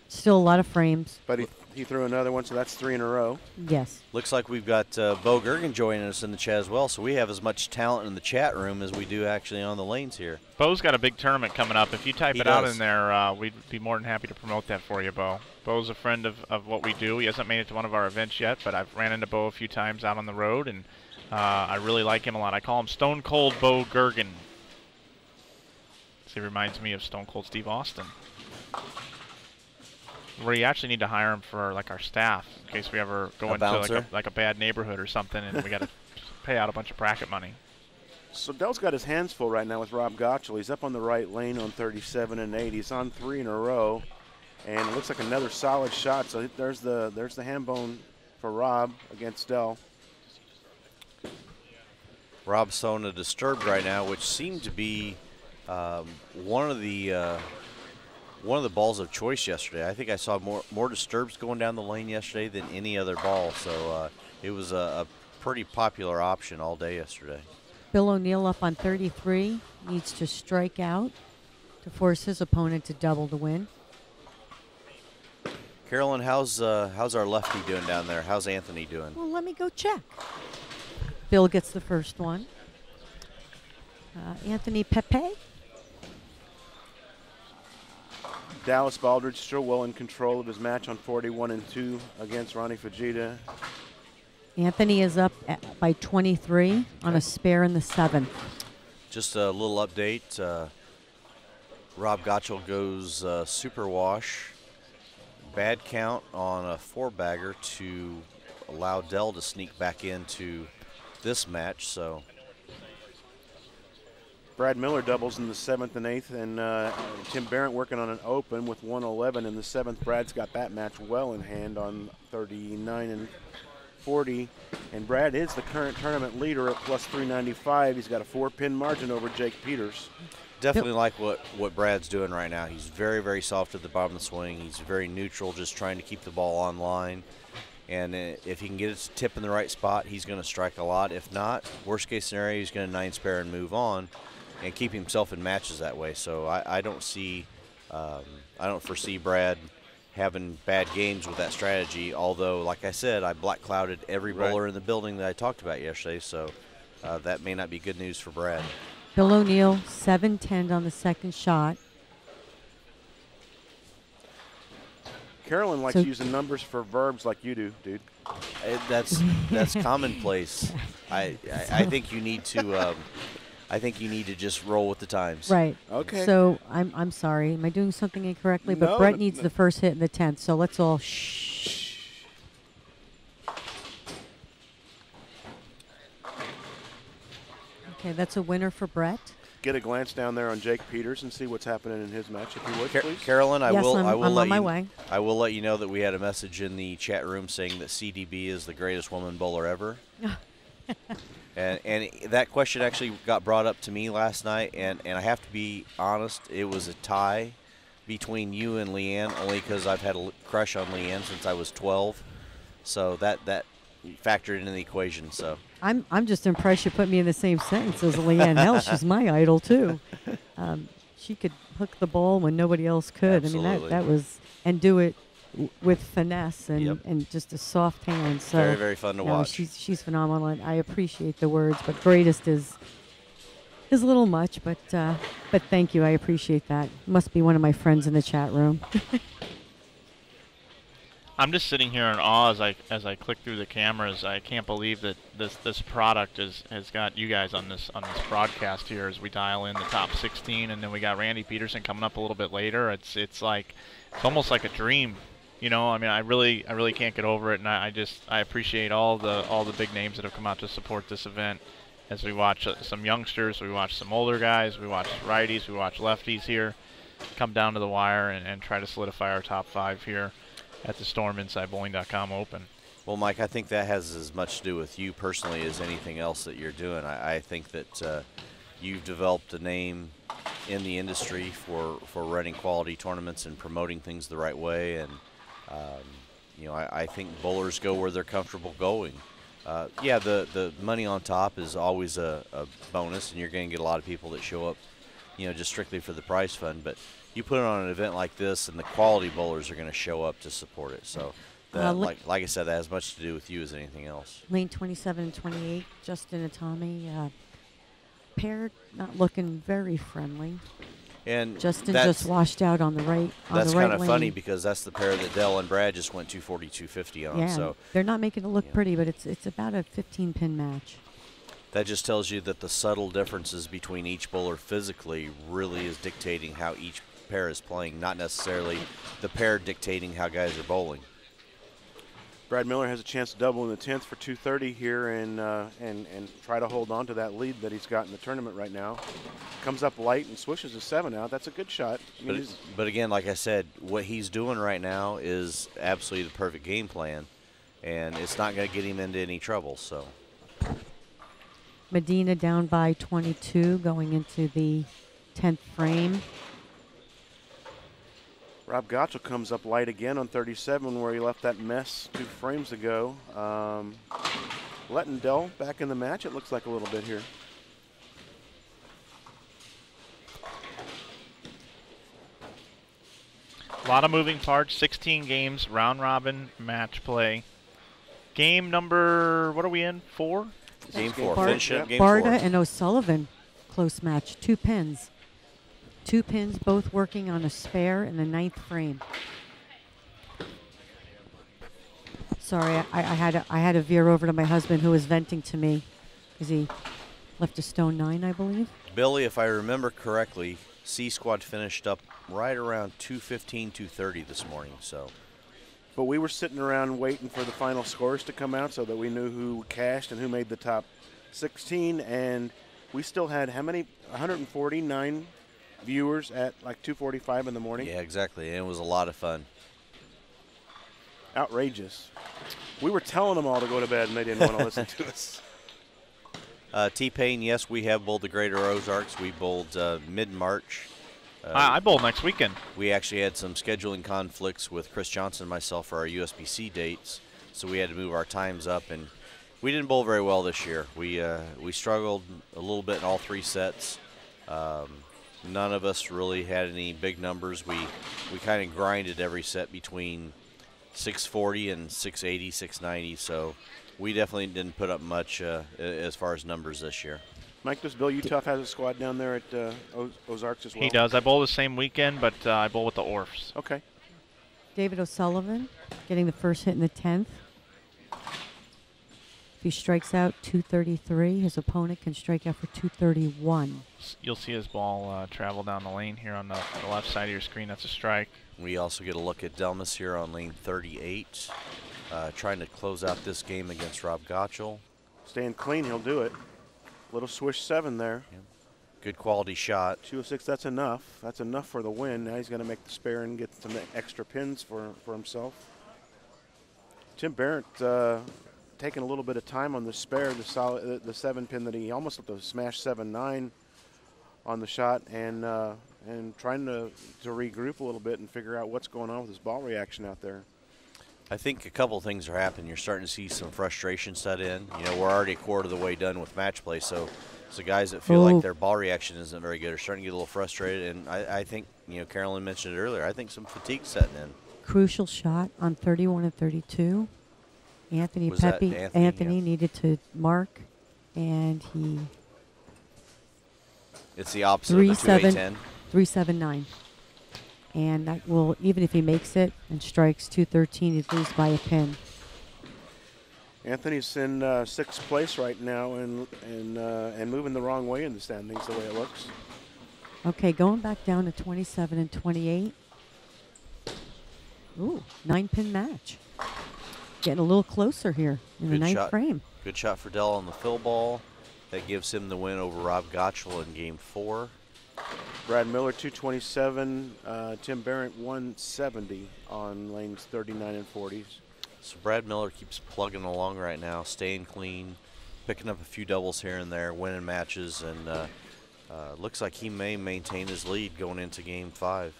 Speaker 6: Still a lot of frames.
Speaker 3: But he threw another one, so that's 3 in a row.
Speaker 6: Yes.
Speaker 1: Looks like we've got Bo Gergen joining us in the chat as well, so we have as much talent in the chat room as we do actually on the lanes here.
Speaker 2: Bo's got a big tournament coming up. If you type
Speaker 1: He
Speaker 2: it out
Speaker 1: does.
Speaker 2: in there, we'd be more than happy to promote that for you, Bo. Bo's a friend of what we do. He hasn't made it to one of our events yet, but I've ran into Bo a few times out on the road, and I really like him a lot. I call him Stone Cold Bo Gergen. He reminds me of Stone Cold Steve Austin. We actually need to hire him for like our staff in case we ever go
Speaker 1: A
Speaker 2: into
Speaker 1: bouncer?
Speaker 2: like a bad neighborhood or something, and we got to pay out a bunch of bracket money.
Speaker 3: So Dell's got his hands full right now with Rob Gottschall. He's up on the right lane on 37 and 8. He's on 3 in a row, and it looks like another solid shot. So there's the hand bone for Rob against Dell.
Speaker 1: Rob Sona disturbed right now, which seemed to be one of the balls of choice yesterday. I think I saw more disturbs going down the lane yesterday than any other ball. So it was a pretty popular option all day yesterday.
Speaker 6: Bill O'Neill up on 33. Needs to strike out to force his opponent to double to win.
Speaker 1: Carolyn, how's our lefty doing down there? How's Anthony doing?
Speaker 6: Well, let me go check. Bill gets the first one. Anthony Pepe.
Speaker 3: Dallas Baldridge still well in control of his match on 41 and 2 against Ronnie Fujita.
Speaker 6: Anthony is up by 23 on a spare in the 7th.
Speaker 1: Just a little update. Rob Gottschall goes super wash. Bad count on a 4-bagger to allow Dell to sneak back into this match. So
Speaker 3: Brad Miller doubles in the 7th and 8th, and Tim Barrett working on an open with 111 in the 7th. Brad's got that match well in hand on 39 and 40, and Brad is the current tournament leader at plus 395. He's got a 4-pin margin over Jake Peters.
Speaker 1: Definitely like what Brad's doing right now. He's very, very soft at the bottom of the swing. He's very neutral, just trying to keep the ball on line. And if he can get his tip in the right spot, he's going to strike a lot. If not, worst case scenario, he's going to 9-spare and move on and keep himself in matches that way. So I don't foresee Brad having bad games with that strategy. Although, like I said, I black clouded every bowler in the building that I talked about yesterday. So that may not be good news for Brad.
Speaker 6: Bill O'Neill, 7-10 on the second shot.
Speaker 3: Carolyn likes using numbers for verbs like you do, dude.
Speaker 1: That's commonplace. I think you need to. I think you need to just roll with the times.
Speaker 6: Right.
Speaker 3: Okay.
Speaker 6: So I'm sorry. Am I doing something incorrectly? But
Speaker 3: No,
Speaker 6: Brett needs the first hit in the 10th. So let's all shh. Okay, that's a winner for Brett.
Speaker 3: Get a glance down there on Jake Peters and see what's happening in his match, if you would, please.
Speaker 1: Carolyn,
Speaker 6: Yes, I'm on my way.
Speaker 1: I will let you know that we had a message in the chat room saying that CDB is the greatest woman bowler ever. and that question actually got brought up to me last night, and I have to be honest, it was a tie between you and Leanne, only because I've had a crush on Leanne since I was 12. So that factored into the equation. So
Speaker 6: I'm just impressed you put me in the same sentence as Leanne. Hell, she's my idol too. She could hook the ball when nobody else could.
Speaker 1: Absolutely.
Speaker 6: I mean that was, and do it with finesse and just a soft hand. So
Speaker 1: very, very fun to watch.
Speaker 6: She's phenomenal, and I appreciate the words. But greatest is a little much, but thank you. I appreciate that. Must be one of my friends in the chat room.
Speaker 2: I'm just sitting here in awe as I click through the cameras. I can't believe that this product has got you guys on this broadcast here as we dial in the top 16, and then we got Randy Peterson coming up a little bit later. It's almost like a dream, you know. I mean, I really can't get over it, and I appreciate all the big names that have come out to support this event. As we watch some youngsters, we watch some older guys, we watch righties, we watch lefties here come down to the wire and try to solidify our top 5 here at the Storm InsideBowling.com Open.
Speaker 1: Well, Mike, I think that has as much to do with you personally as anything else that you're doing. I think that you've developed a name in the industry for running quality tournaments and promoting things the right way. And, I think bowlers go where they're comfortable going. Yeah, the money on top is always a bonus, and you're going to get a lot of people that show up, just strictly for the prize fund. But you put it on an event like this, and the quality bowlers are going to show up to support it. So, that, like I said, that has much to do with you as anything else.
Speaker 6: Lane 27 and 28, Justin and Tommy. Pair not looking very friendly.
Speaker 1: And
Speaker 6: Justin just washed out on the right.
Speaker 1: That's kind of funny because that's the pair that Dell and Brad just went 240, 250 on.
Speaker 6: Yeah,
Speaker 1: so
Speaker 6: they're not making it look pretty, but it's about a 15-pin match.
Speaker 1: That just tells you that the subtle differences between each bowler physically really is dictating how each pair is playing, not necessarily the pair dictating how guys are bowling.
Speaker 3: Brad Miller has a chance to double in the 10th for 230 here and try to hold on to that lead that he's got in the tournament right now. Comes up light and swishes a 7 out. That's a good shot.
Speaker 1: But again, like I said, what he's doing right now is absolutely the perfect game plan, and it's not going to get him into any trouble. So
Speaker 6: Medina down by 22 going into the 10th frame.
Speaker 3: Rob Gottschall comes up light again on 37 where he left that mess 2 frames ago. Letting Dell back in the match, it looks like a little bit here.
Speaker 2: A lot of moving parts, 16 games, round robin match play. Game number, what are we in, 4?
Speaker 1: Game 4, finish up game
Speaker 6: Barda
Speaker 1: 4.
Speaker 6: and O'Sullivan, close match, 2 pins. 2 pins, both working on a spare in the 9th frame. Sorry, I had to veer over to my husband who was venting to me because he left a stone 9, I believe.
Speaker 1: Billy, if I remember correctly, C squad finished up right around 2:15, 2:30 this morning. So,
Speaker 3: But we were sitting around waiting for the final scores to come out so that we knew who cashed and who made the top 16. And we still had how many? 149 viewers at like 2:45 in the morning.
Speaker 1: yeah, exactly. And it was a lot of fun.
Speaker 3: Outrageous. We were telling them all to go to bed, and they didn't want to listen to us.
Speaker 1: T-Pain, yes, we have bowled the Greater Ozarks. We bowled mid-March.
Speaker 2: I bowl next weekend.
Speaker 1: We actually had some scheduling conflicts with Chris Johnson and myself for our USBC dates, so we had to move our times up, and we didn't bowl very well this year. We struggled a little bit in all 3 sets. None of us really had any big numbers. We kind of grinded every set between 640 and 680, 690, so we definitely didn't put up much as far as numbers this year.
Speaker 3: Mike, does Bill Utough have a squad down there at Ozarks as well?
Speaker 2: He does. I bowl the same weekend, but I bowl with the Orphs.
Speaker 3: Okay.
Speaker 6: David O'Sullivan getting the first hit in the 10th. If he strikes out 233, his opponent can strike out for 231.
Speaker 2: You'll see his ball travel down the lane here on the left side of your screen. That's a strike.
Speaker 1: We also get a look at Delmas here on lane 38, trying to close out this game against Rob Gottschall.
Speaker 3: Staying clean, he'll do it. Little swish 7 there.
Speaker 1: Yeah. Good quality shot.
Speaker 3: 206, that's enough. That's enough for the win. Now he's going to make the spare and get some extra pins for himself. Tim Barrett taking a little bit of time on the spare, the 7 pin that he almost looked to smash 7-9 on the shot, and trying to regroup a little bit and figure out what's going on with his ball reaction out there.
Speaker 1: I think a couple of things are happening. You're starting to see some frustration set in. You know, we're already a quarter of the way done with match play, so guys that feel like their ball reaction isn't very good are starting to get a little frustrated. And I think, you know, Carolyn mentioned it earlier, I think some fatigue setting in.
Speaker 6: Crucial shot on 31 and 32. Anthony
Speaker 1: Was that
Speaker 6: Pepe.
Speaker 1: Anthony? Yeah.
Speaker 6: Needed to mark, and he
Speaker 1: It's the opposite of the 2-8-10.
Speaker 6: 3-7-9. And that will, even if he makes it and strikes 213, he'd lose by a pin.
Speaker 3: Anthony's in 6th place right now and moving the wrong way in the standings the way it looks.
Speaker 6: Okay, going back down to 27 and 28. Ooh, 9-pin match. Getting a little closer here in the 9th frame.
Speaker 1: Good shot for Dell on the fill ball. That gives him the win over Rob Gottschall in game 4.
Speaker 3: Brad Miller 227, Tim Barrett 170 on lanes 39 and 40s.
Speaker 1: So Brad Miller keeps plugging along right now, staying clean, picking up a few doubles here and there, winning matches, and looks like he may maintain his lead going into game 5.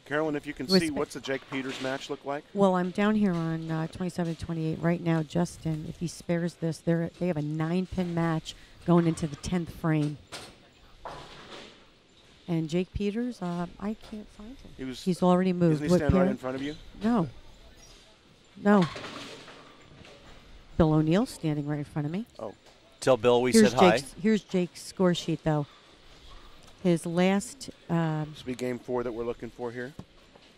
Speaker 3: Carolyn, if you can see, what's the Jake Peters match look like?
Speaker 6: Well, I'm down here on 27-28 right now. Justin, if he spares this, they have a 9-pin match going into the 10th frame. And Jake Peters, I can't find him. He's already moved.
Speaker 3: Isn't he standing right in front of you?
Speaker 6: No. No. Bill O'Neill's standing right in front of me.
Speaker 3: Oh.
Speaker 1: Tell Bill we said hi.
Speaker 6: Here's Jake's score sheet, though. His last...
Speaker 3: this will be game 4 that we're looking for here.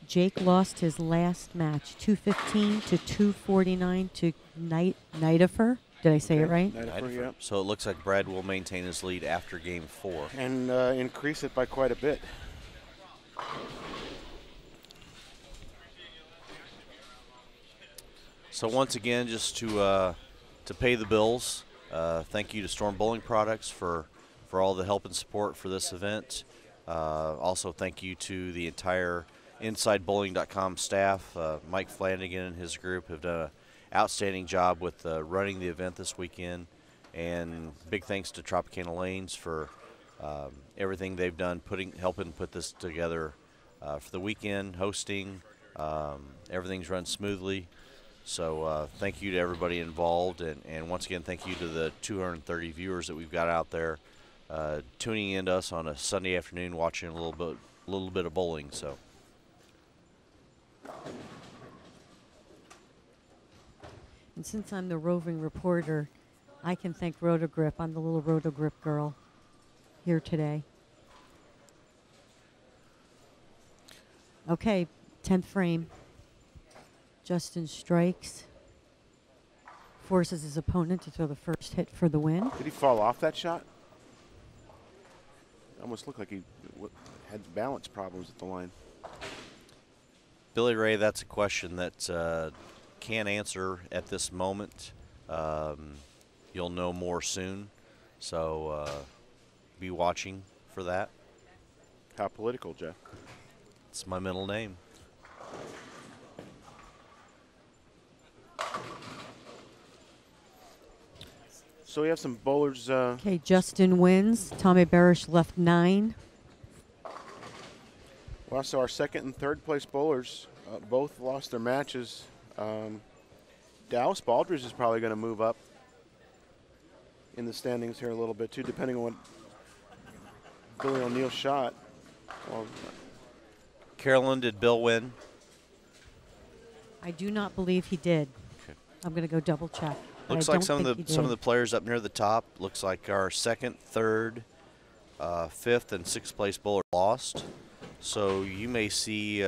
Speaker 6: Jake lost his last match, 215 to 249 to Nidifer. Did I say it right?
Speaker 3: Yeah.
Speaker 1: So it looks like Brad will maintain his lead after game 4.
Speaker 3: And increase it by quite a bit.
Speaker 1: So once again, just to pay the bills, thank you to Storm Bowling Products for all the help and support for this event. Also thank you to the entire InsideBowling.com staff. Mike Flanagan and his group have done an outstanding job with running the event this weekend. And big thanks to Tropicana Lanes for everything they've done, helping put this together for the weekend, hosting. Everything's run smoothly. So thank you to everybody involved, and once again, thank you to the 230 viewers that we've got out there tuning in to us on a Sunday afternoon, watching a little bit of bowling. So.
Speaker 6: And since I'm the roving reporter, I can thank Rotogrip. I'm the little Rotogrip girl here today. Okay, 10th frame. Justin strikes, forces his opponent to throw the first hit for the win.
Speaker 3: Did he fall off that shot? Almost looked like he had balance problems at the line.
Speaker 1: Billy Ray, that's a question that can't answer at this moment. You'll know more soon, so be watching for that.
Speaker 3: How political, Jeff?
Speaker 1: It's my middle name.
Speaker 3: So we have some bowlers.
Speaker 6: Okay, Justin wins. Tommy Barish left 9.
Speaker 3: Well, so our second and third place bowlers both lost their matches. Dallas Baldridge is probably going to move up in the standings here a little bit too, depending on what Billy O'Neill shot. Well,
Speaker 1: Carolyn, did Bill win?
Speaker 6: I do not believe he did.
Speaker 1: Okay.
Speaker 6: I'm going to go double check. but
Speaker 1: Looks
Speaker 6: I
Speaker 1: like
Speaker 6: don't think he
Speaker 1: some of
Speaker 6: did.
Speaker 1: the players up near the top. Looks like our second, third, fifth, and sixth place bowler lost. So you may see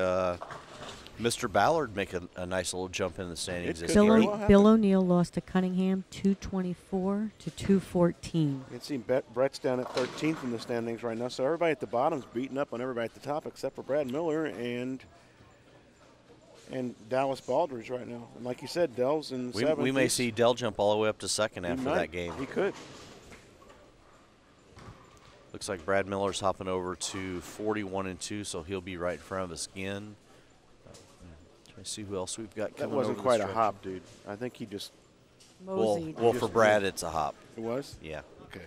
Speaker 1: Mr. Ballard make a nice little jump in the standings
Speaker 3: It
Speaker 1: this
Speaker 3: could
Speaker 1: year.
Speaker 3: very well happen.
Speaker 6: Bill O'Neill lost to Cunningham 224 to 214.
Speaker 3: you can see Brett's down at 13th in the standings right now, so everybody at the bottom's beating up on everybody at the top except for Brad Miller and Dallas Baldridge right now. And like you said, Dell's in seventh.
Speaker 1: We may see Dell jump all the way up to second
Speaker 3: He
Speaker 1: after
Speaker 3: might.
Speaker 1: that game.
Speaker 3: He could.
Speaker 1: Looks like Brad Miller's hopping over to 41-2, so he'll be right in front of us again. Trying to see who else we've got
Speaker 3: That
Speaker 1: coming
Speaker 3: wasn't
Speaker 1: over
Speaker 3: quite
Speaker 1: the
Speaker 3: a
Speaker 1: stretch.
Speaker 3: hop, dude. I think he just.
Speaker 6: Moseyed.
Speaker 1: Well, for
Speaker 3: Just-
Speaker 1: Brad, it's a hop.
Speaker 3: It was?
Speaker 1: Yeah.
Speaker 3: Okay.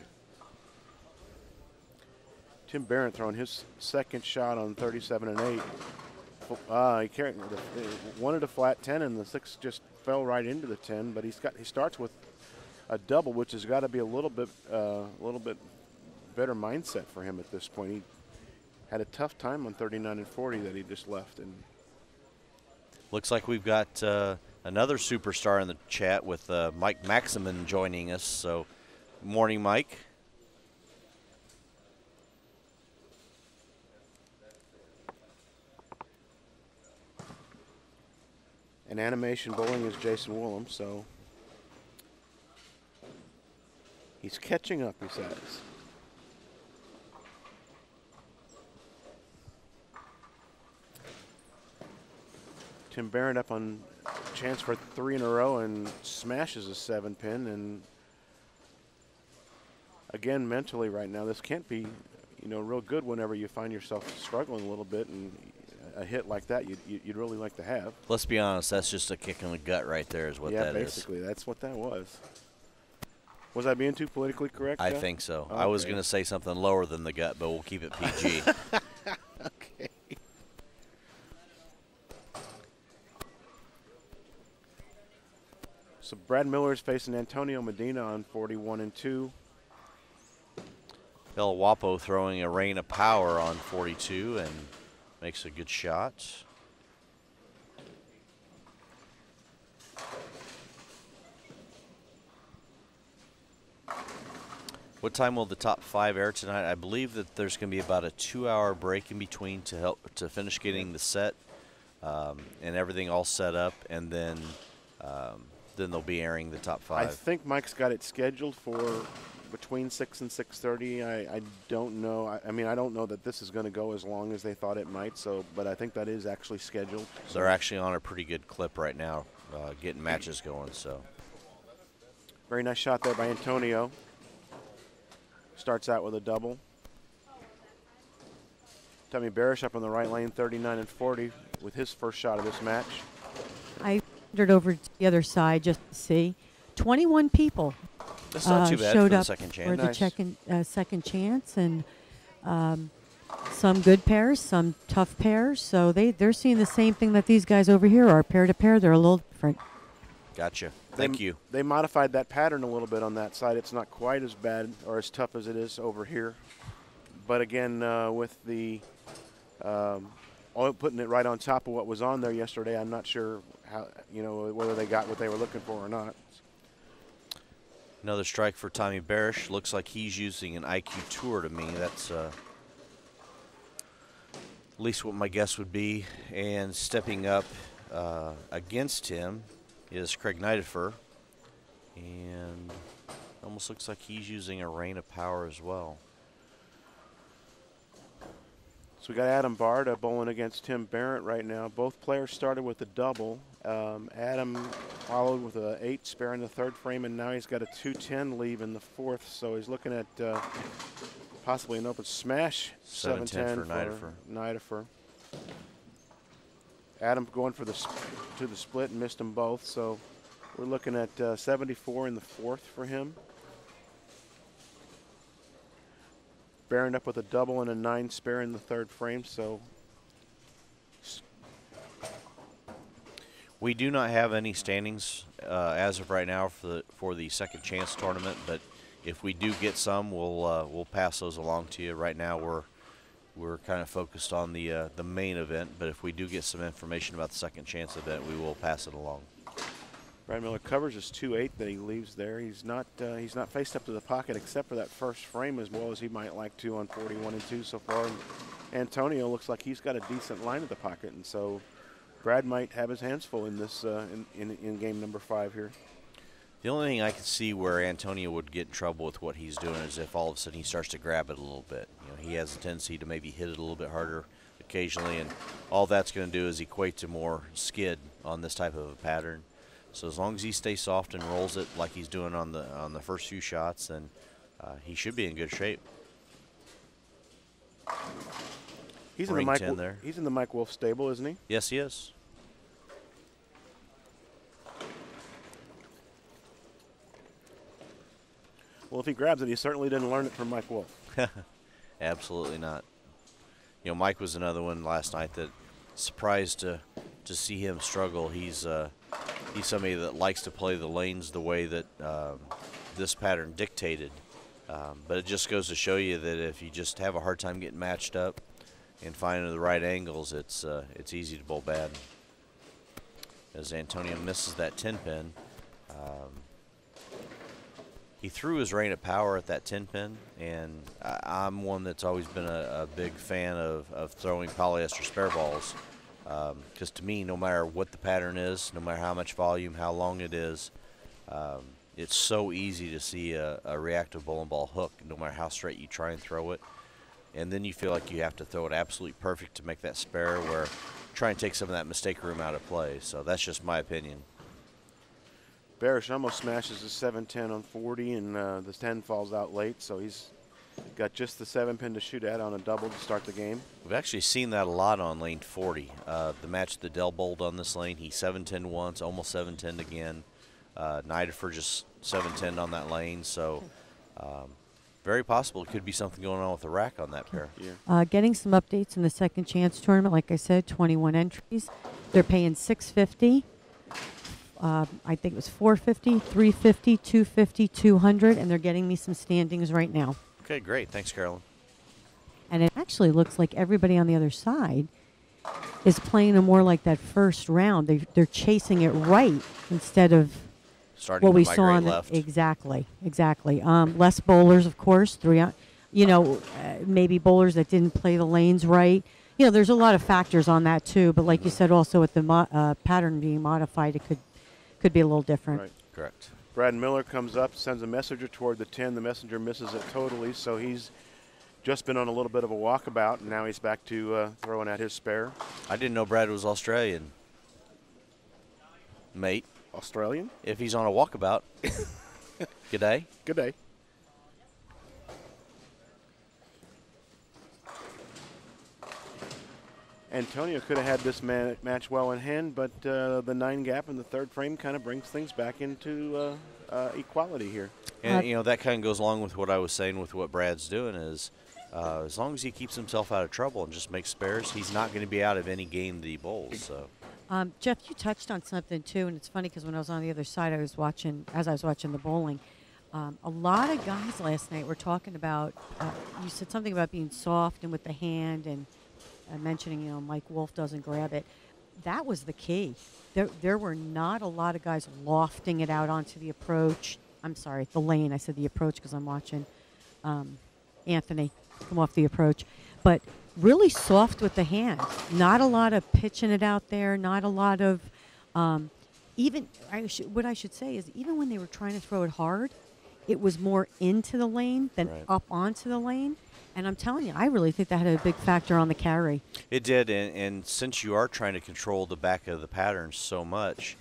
Speaker 3: Tim Barrett throwing his second shot on 37 and 8. He carried wanted a flat 10, and the 6 just fell right into the 10. But he starts with a double, which has got to be a little bit better mindset for him at this point. He had a tough time on 39 and 40 that he just left, and
Speaker 1: Looks like we've got another superstar in the chat with Mike Maximin joining us. So, morning, Mike.
Speaker 3: and animation bowling is Jason Woolham, so he's catching up, he says. Tim Barrett up on chance for 3 in a row and smashes a 7-pin. And again, mentally right now, this can't be, real good whenever you find yourself struggling a little bit, and a hit like that you'd really like to have.
Speaker 1: Let's be honest, that's just a kick in the gut right there is what that is.
Speaker 3: Yeah, basically, that's what that was. Was I being too politically correct,
Speaker 1: I
Speaker 3: Jeff?
Speaker 1: think so.
Speaker 3: Okay.
Speaker 1: I was going to say something lower than the gut, but we'll keep it PG.
Speaker 3: Okay. So Brad Miller is facing Antonio Medina on 41 and 2.
Speaker 1: El Wapo throwing a rain of power on 42 and makes a good shot. What time will the top 5 air tonight? I believe that there's going to be about a 2-hour break in between to finish getting the set and everything all set up, and then they'll be airing the top 5.
Speaker 3: I think Mike's got it scheduled for between 6 and 6:30. I don't know. I mean, I don't know that this is going to go as long as they thought it might. So, but I think that is actually scheduled.
Speaker 1: They're actually on a pretty good clip right now, getting matches going. So
Speaker 3: Very nice shot there by Antonio. Starts out with a double. Tommy Barish up on the right lane, 39 and 40 with his first shot of this match.
Speaker 6: I wandered over to the other side just to see. 21 people
Speaker 1: that's not too bad for
Speaker 6: showed
Speaker 1: the
Speaker 6: up
Speaker 1: second
Speaker 6: for
Speaker 1: chance.
Speaker 6: the second chance, and some good pairs, some tough pairs. So they're seeing the same thing that these guys over here are. Pair to pair, they're a little different.
Speaker 1: Gotcha. Thank you.
Speaker 3: They modified that pattern a little bit on that side. It's not quite as bad or as tough as it is over here. But again, with the putting it right on top of what was on there yesterday, I'm not sure how whether they got what they were looking for or not.
Speaker 1: Another strike for Tommy Barish. Looks like he's using an IQ Tour to me. That's at least what my guess would be. And stepping up against him is Craig Nidifer. And almost looks like he's using a rain of power as well.
Speaker 3: So we got Adam Bard bowling against Tim Barrett right now. Both players started with a double. Adam followed with an 8 spare in the 3rd frame, and now he's got a 2-10 leave in the 4th. So he's looking at possibly an open smash.
Speaker 1: 7-10 for
Speaker 3: Nidifer. Adam going for the split and missed them both. So we're looking at 74 in the 4th for him. Barron up with a double and a 9 spare in the 3rd frame. So
Speaker 1: we do not have any standings as of right now for the second chance tournament, but if we do get some, we'll pass those along to you. Right now we're kind of focused on the main event, but if we do get some information about the second chance event, we will pass it along.
Speaker 3: Brad Miller covers his 2-8 that he leaves there. He's not faced up to the pocket except for that first frame as well as he might like to on 41-2 so far. And Antonio looks like he's got a decent line at the pocket, and so Brad might have his hands full in this in game number 5 here.
Speaker 1: The only thing I could see where Antonio would get in trouble with what he's doing is if all of a sudden he starts to grab it a little bit. You know, he has a tendency to maybe hit it a little bit harder occasionally, and all that's going to do is equate to more skid on this type of a pattern. So as long as he stays soft and rolls it like he's doing on the first few shots, then he should be in good shape.
Speaker 3: He's in the Mike Wolf stable, isn't he?
Speaker 1: Yes, he is.
Speaker 3: Well, if he grabs it, he certainly didn't learn it from Mike Wolf.
Speaker 1: Absolutely not. You know, Mike was another one last night that surprised to see him struggle. He's somebody that likes to play the lanes the way that this pattern dictated. But it just goes to show you that if you just have a hard time getting matched up and finding the right angles, it's easy to bowl bad. As Antonio misses that 10-pin, he threw his rain of power at that 10-pin, and I'm one that's always been a big fan of throwing polyester spare balls. Because to me, no matter what the pattern is, no matter how much volume, how long it is, it's so easy to see a reactive bowling ball hook, no matter how straight you try and throw it. And then you feel like you have to throw it absolutely perfect to make that spare, where try and take some of that mistake room out of play. So that's just my opinion.
Speaker 3: Barish almost smashes his 7-10 on 40, and the 10 falls out late, so he's got just the 7-pin to shoot at on a double to start the game.
Speaker 1: We've actually seen that a lot on lane 40. The match that Dell bowled on this lane, he 7-10 once, almost 7-10 again. Nidifer just 7-10 on that lane, so very possible it could be something going on with the rack on that pair.
Speaker 3: Yeah.
Speaker 6: Getting some updates in the second chance tournament. Like I said, 21 entries. They're paying $650. I think it was $450, $350, $250, $200, and they're getting me some standings right now.
Speaker 1: Okay, great. Thanks, Carolyn.
Speaker 6: And it actually looks like everybody on the other side is playing it more like that first round. They're chasing it right instead of
Speaker 1: Starting
Speaker 6: what
Speaker 1: to
Speaker 6: we saw on the
Speaker 1: left.
Speaker 6: exactly. Less bowlers, of course. Maybe bowlers that didn't play the lanes right. You know, there's a lot of factors on that too. But like you said, also with the pattern being modified, it could be a little different.
Speaker 3: Right.
Speaker 1: Correct.
Speaker 3: Brad Miller comes up, sends a messenger toward the 10. The messenger misses it totally, so he's just been on a little bit of a walkabout, and now he's back to throwing at his spare.
Speaker 1: I didn't know Brad was Australian, mate.
Speaker 3: Australian?
Speaker 1: If he's on a walkabout. Good day.
Speaker 3: Good day. Antonio could have had this match well in hand, but the 9 gap in the 3rd frame kind of brings things back into equality here.
Speaker 1: And, you know, that kind of goes along with what I was saying with what Brad's doing is as long as he keeps himself out of trouble and just makes spares, he's not going to be out of any game that he bowls. So,
Speaker 6: Jeff, you touched on something too, and it's funny because when I was on the other side, as I was watching the bowling, a lot of guys last night were talking about, you said something about being soft and with the hand and mentioning, you know, Mike Wolf doesn't grab it. That was the key. There were not a lot of guys lofting it out onto the approach. I'm sorry, the lane. I said the approach because I'm watching Anthony come off the approach. But really soft with the hand. Not a lot of pitching it out there. Not a lot of what I should say is even when they were trying to throw it hard, it was more into the lane than
Speaker 1: Right.
Speaker 6: up onto the lane. And I'm telling you, I really think that had a big factor on the carry.
Speaker 1: It did, and since you are trying to control the back of the pattern so much,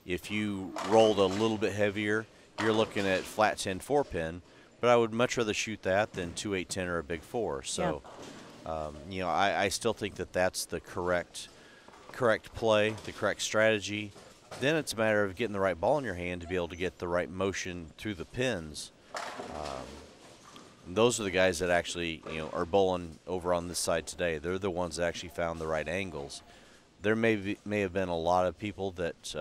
Speaker 1: if you rolled a little bit heavier, you're looking at flat 10 4-pin, but I would much rather shoot that than 2-8-10 or a big 4. So, you know, I still think that that's the correct play, the correct strategy. Then it's a matter of getting the right ball in your hand to be able to get the right motion through the pins. Those are the guys that actually, you know, are bowling over on this side today. They're the ones that actually found the right angles. There may have been a lot of people that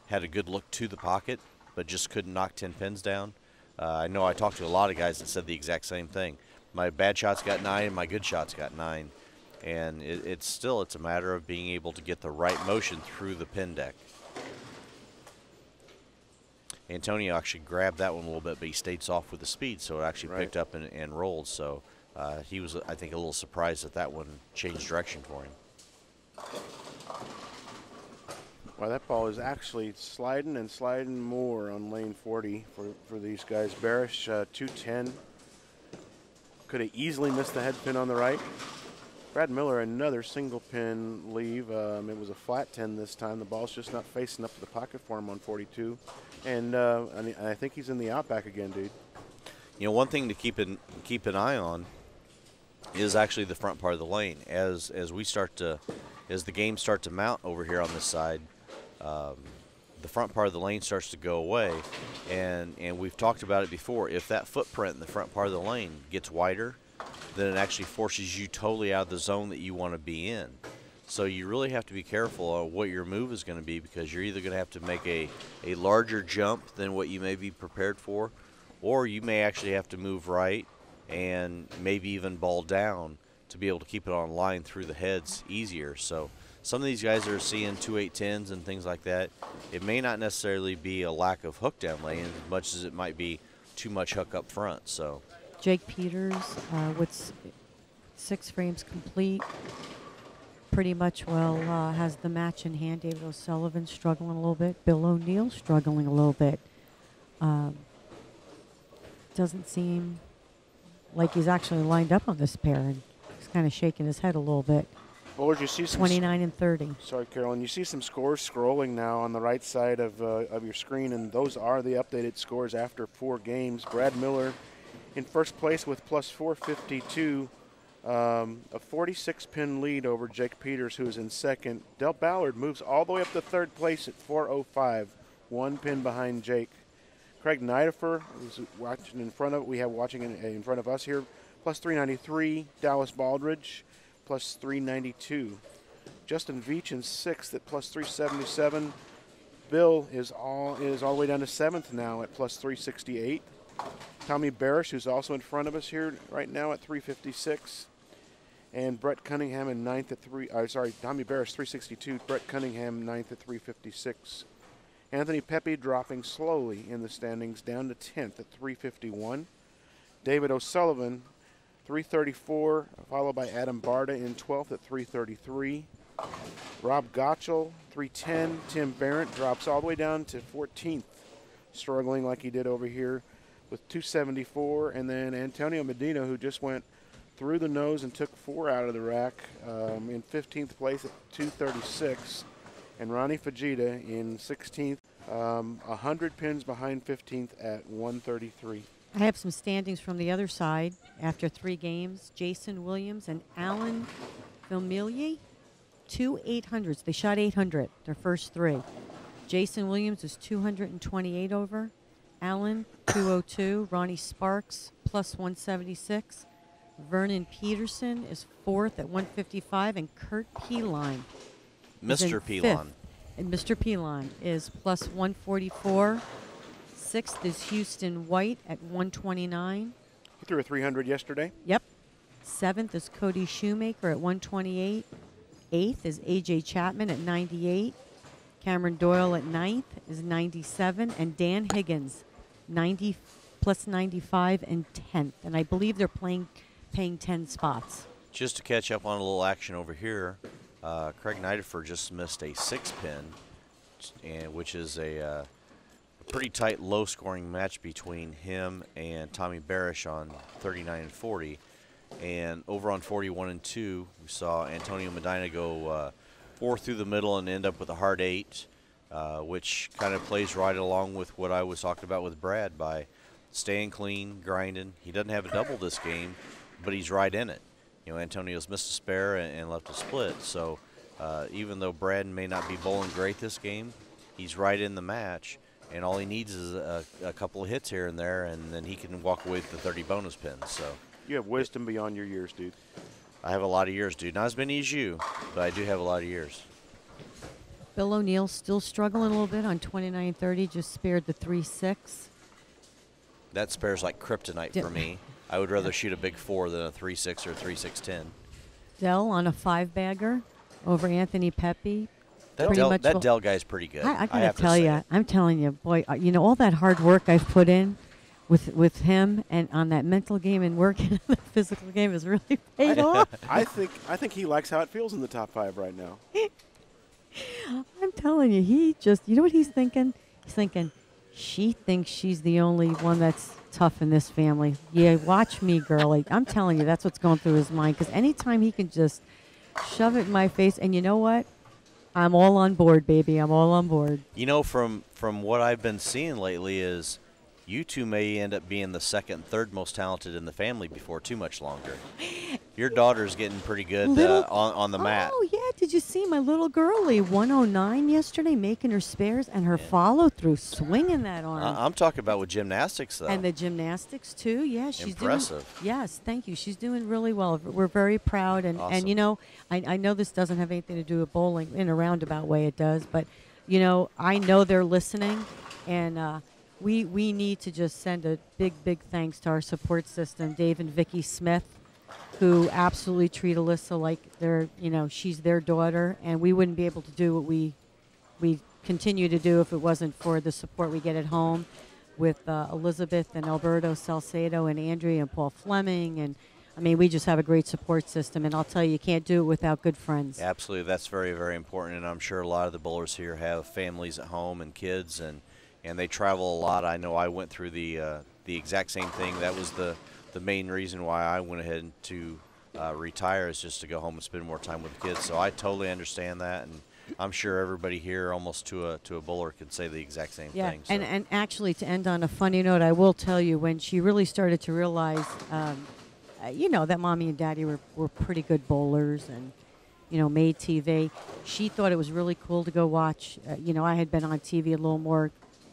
Speaker 1: had a good look to the pocket, but just couldn't knock 10 pins down. I know I talked to a lot of guys that said the exact same thing. My bad shots got 9, and my good shots got 9. And it's a matter of being able to get the right motion through the pin deck. Antonio actually grabbed that one a little bit, but he stayed soft with the speed, so it actually picked up and rolled. So he was, I think, a little surprised that that one changed direction for him.
Speaker 3: Well, that ball is actually sliding and sliding more on lane 40 for these guys. Barish, 210. Could have easily missed the head pin on the right. Brad Miller, another single pin leave. It was a flat 10 this time. The ball's just not facing up to the pocket for him on 42. And I think he's in the outback again, dude.
Speaker 1: You know, one thing to keep an eye on is actually the front part of the lane. As the games start to mount over here on this side, the front part of the lane starts to go away, and we've talked about it before. If that footprint in the front part of the lane gets wider, then it actually forces you totally out of the zone that you want to be in. So you really have to be careful of what your move is going to be, because you're either going to have to make a larger jump than what you may be prepared for, or you may actually have to move right and maybe even ball down to be able to keep it on line through the heads easier. So some of these guys are seeing 2-8-10s and things like that. It may not necessarily be a lack of hook down lane as much as it might be too much hook up front. So
Speaker 6: Jake Peters with 6 frames complete. Pretty much has the match in hand. David O'Sullivan struggling a little bit. Bill O'Neill struggling a little bit. Doesn't seem like he's actually lined up on this pair, and he's kind of shaking his head a little bit.
Speaker 3: Bullard, you see some
Speaker 6: 29 and 30.
Speaker 3: Sorry, Carolyn. You see some scores scrolling now on the right side of your screen, and those are the updated scores after 4 games. Brad Miller in first place with plus 452. A 46-pin lead over Jake Peters, who is in second. Del Ballard moves all the way up to third place at 405, 1 pin behind Jake. Craig Nidifer is watching in front of in front of us here, plus 393. Dallas Baldridge, plus 392. Justin Veach in sixth at plus 377. Bill is all the way down to seventh now at plus 368. Tommy Barish, who's also in front of us here right now at 356. And Brett Cunningham in ninth at Tommy Barish 362. Brett Cunningham ninth at 356. Anthony Pepe dropping slowly in the standings down to 10th at 351. David O'Sullivan 334, followed by Adam Barda in 12th at 333. Rob Gottschall 310. Tim Barrett drops all the way down to 14th, struggling like he did over here with 274. And then Antonio Medina, who just went through the nose and took 4 out of the rack, in 15th place at 236. And Ronnie Fajita in 16th, 100 pins behind 15th at 133.
Speaker 6: I have some standings from the other side after 3 games. Jason Williams and Alan Vilmilier, 2 800s. They shot 800 their first 3. Jason Williams is 228 over. Alan, 202. Ronnie Sparks, plus 176. Vernon Peterson is 4th at 155. And Kurt Peline,
Speaker 1: Mr. Pelon.
Speaker 6: And Mr. Pelon is plus 144. 6th is Houston White at 129.
Speaker 3: He threw a 300 yesterday.
Speaker 6: Yep. 7th is Cody Shoemaker at 128. 8th is A.J. Chapman at 98. Cameron Doyle at 9th is 97. And Dan Higgins, 90 plus 95 and 10th. And I believe they're paying 10 spots.
Speaker 1: Just to catch up on a little action over here, Craig Nidifer just missed a 6-pin, which is a pretty tight, low-scoring match between him and Tommy Barish on 39 and 40. And over on 41 and 2, we saw Antonio Medina go 4 through the middle and end up with a hard 8, which kind of plays right along with what I was talking about with Brad by staying clean, grinding. He doesn't have a double this game, but he's right in it. You know, Antonio's missed a spare and left a split. So even though Brad may not be bowling great this game, he's right in the match. And all he needs is a couple of hits here and there, and then he can walk away with the 30 bonus pins. So
Speaker 3: You have wisdom beyond your years, dude.
Speaker 1: I have a lot of years, dude. Not as many as you, but I do have a lot of years.
Speaker 6: Bill O'Neill still struggling a little bit on 29-30, just spared the 3-6.
Speaker 1: That spare's like kryptonite for me. I would rather shoot a big 4 than a 3-6 or 3-6-10.
Speaker 6: Dell on a 5-bagger over Anthony Pepe.
Speaker 1: That Dell guy's pretty good.
Speaker 6: I gotta
Speaker 1: have to
Speaker 6: tell
Speaker 1: say
Speaker 6: you,
Speaker 1: it.
Speaker 6: I'm telling you, boy, you know, all that hard work I've put in with him and on that mental game and working on the physical game has really paid off.
Speaker 3: I think he likes how it feels in the top 5 right now.
Speaker 6: I'm telling you, he just, you know what he's thinking? He's thinking, she thinks she's the only one that's tough in this family. Yeah, watch me, girlie. I'm telling you, that's what's going through his mind. Because anytime he can just shove it in my face, and you know what? I'm all on board, baby. I'm all on board.
Speaker 1: You know, from what I've been seeing lately is you two may end up being the second, third most talented in the family before too much longer. Your daughter's getting pretty good on the mat.
Speaker 6: Oh, yeah. Did you see my little girlie, 109 yesterday, making her spares and her follow-through, swinging that arm.
Speaker 1: I'm talking about with gymnastics, though.
Speaker 6: And the gymnastics, too. Yeah, she's
Speaker 1: impressive.
Speaker 6: Yes, thank you. She's doing really well. We're very proud. And,
Speaker 1: Awesome.
Speaker 6: and you know, I know this doesn't have anything to do with bowling. In a roundabout way it does. But, you know, I know they're listening. And we need to just send a big, big thanks to our support system, Dave and Vicki Smith, who absolutely treat Alyssa like she's their daughter, and we wouldn't be able to do what we continue to do if it wasn't for the support we get at home with Elizabeth and Alberto Salcedo and Andrea and Paul Fleming, and I mean, we just have a great support system, and I'll tell you can't do it without good friends.
Speaker 1: Absolutely, that's very, very important, and I'm sure a lot of the bowlers here have families at home and kids, and they travel a lot. I know I went through the exact same thing. That was the main reason why I went ahead to retire, is just to go home and spend more time with the kids. So I totally understand that, and I'm sure everybody here, almost to a bowler, could say the exact same thing. So.
Speaker 6: And actually, to end on a funny note, I will tell you, when she really started to realize, that mommy and daddy were pretty good bowlers and, made TV, she thought it was really cool to go watch. I had been on TV a little more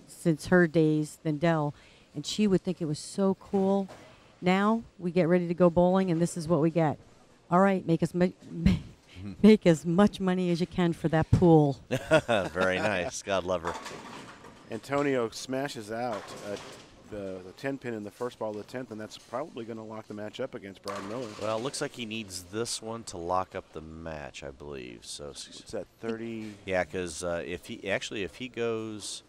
Speaker 6: since her days than Dell, and she would think it was so cool. Now we get ready to go bowling, and this is what we get. All right, make as much money as you can for that pool.
Speaker 1: Very nice. God love her.
Speaker 3: Antonio smashes out the 10-pin in the first ball of the 10th, and that's probably going to lock the match up against Brad Miller.
Speaker 1: Well, it looks like he needs this one to lock up the match, I believe. So
Speaker 3: what's that, 30?
Speaker 1: Yeah, because if he goes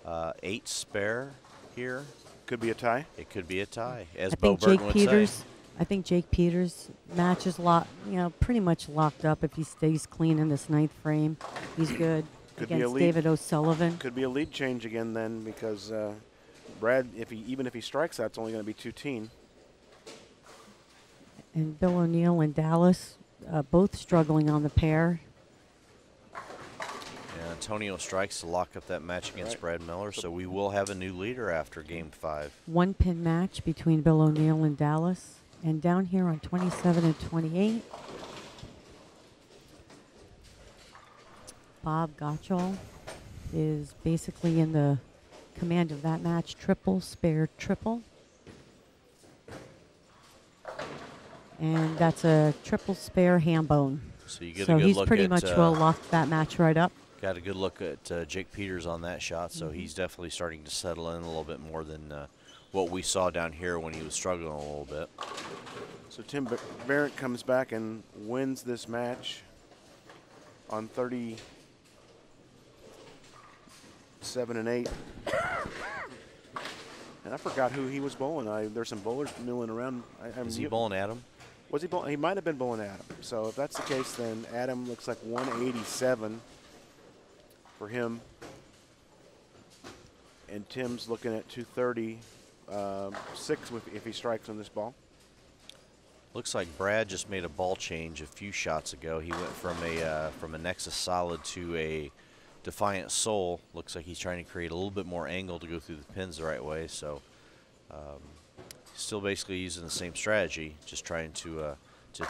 Speaker 1: 8 spare here,
Speaker 3: could be a tie.
Speaker 1: It could be a tie, as
Speaker 6: I
Speaker 1: Bo
Speaker 6: think
Speaker 1: Burton
Speaker 6: Jake
Speaker 1: would
Speaker 6: Peters.
Speaker 1: say.
Speaker 6: I think Jake Peters' match is pretty much locked up if he stays clean in this 9th frame. He's good against David O'Sullivan.
Speaker 3: Could be a lead change again then, because Brad, even if he strikes out, it's only going to be 2-teen.
Speaker 6: And Bill O'Neill and Dallas both struggling on the pair.
Speaker 1: Antonio strikes to lock up that match against Brad Miller, so we will have a new leader after Game 5.
Speaker 6: 1-pin match between Bill O'Neill and Dallas. And down here on 27 and 28, Bob Gottschall is basically in the command of that match. Triple, spare, triple. And that's a triple spare ham bone.
Speaker 1: So you get
Speaker 6: so
Speaker 1: a good
Speaker 6: he's
Speaker 1: look
Speaker 6: pretty
Speaker 1: at,
Speaker 6: much well locked that match right up.
Speaker 1: Got a good look at Jake Peters on that shot, so he's definitely starting to settle in a little bit more than what we saw down here when he was struggling a little bit.
Speaker 3: So Tim Barrett comes back and wins this match on 37 and 8. And I forgot who he was bowling. There's some bowlers milling around.
Speaker 1: Is he bowling Adam?
Speaker 3: Was he bowling? He might have been bowling Adam. So if that's the case, then Adam looks like 187 for him. And Tim's looking at 236 if he strikes on this ball.
Speaker 1: Looks like Brad just made a ball change a few shots ago. He went from a Nexus Solid to a Defiant Soul. Looks like he's trying to create a little bit more angle to go through the pins the right way. So still basically using the same strategy, just trying to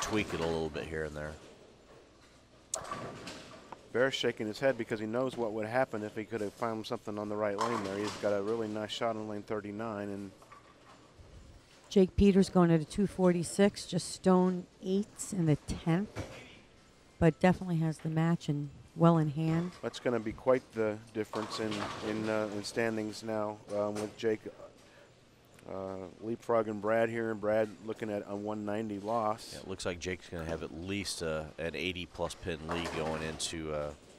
Speaker 1: tweak it a little bit here and there.
Speaker 3: Bear's shaking his head because he knows what would happen if he could have found something on the right lane there. He's got a really nice shot on lane 39, and
Speaker 6: Jake Peters going at a 246, just stone 8s in the 10th, but definitely has the match and well in hand.
Speaker 3: that's going to be quite the difference in standings now with Jake leapfrogging Brad here, and Brad looking at a 190 loss.
Speaker 1: Yeah, it looks like Jake's going to have at least an 80-plus pin lead going into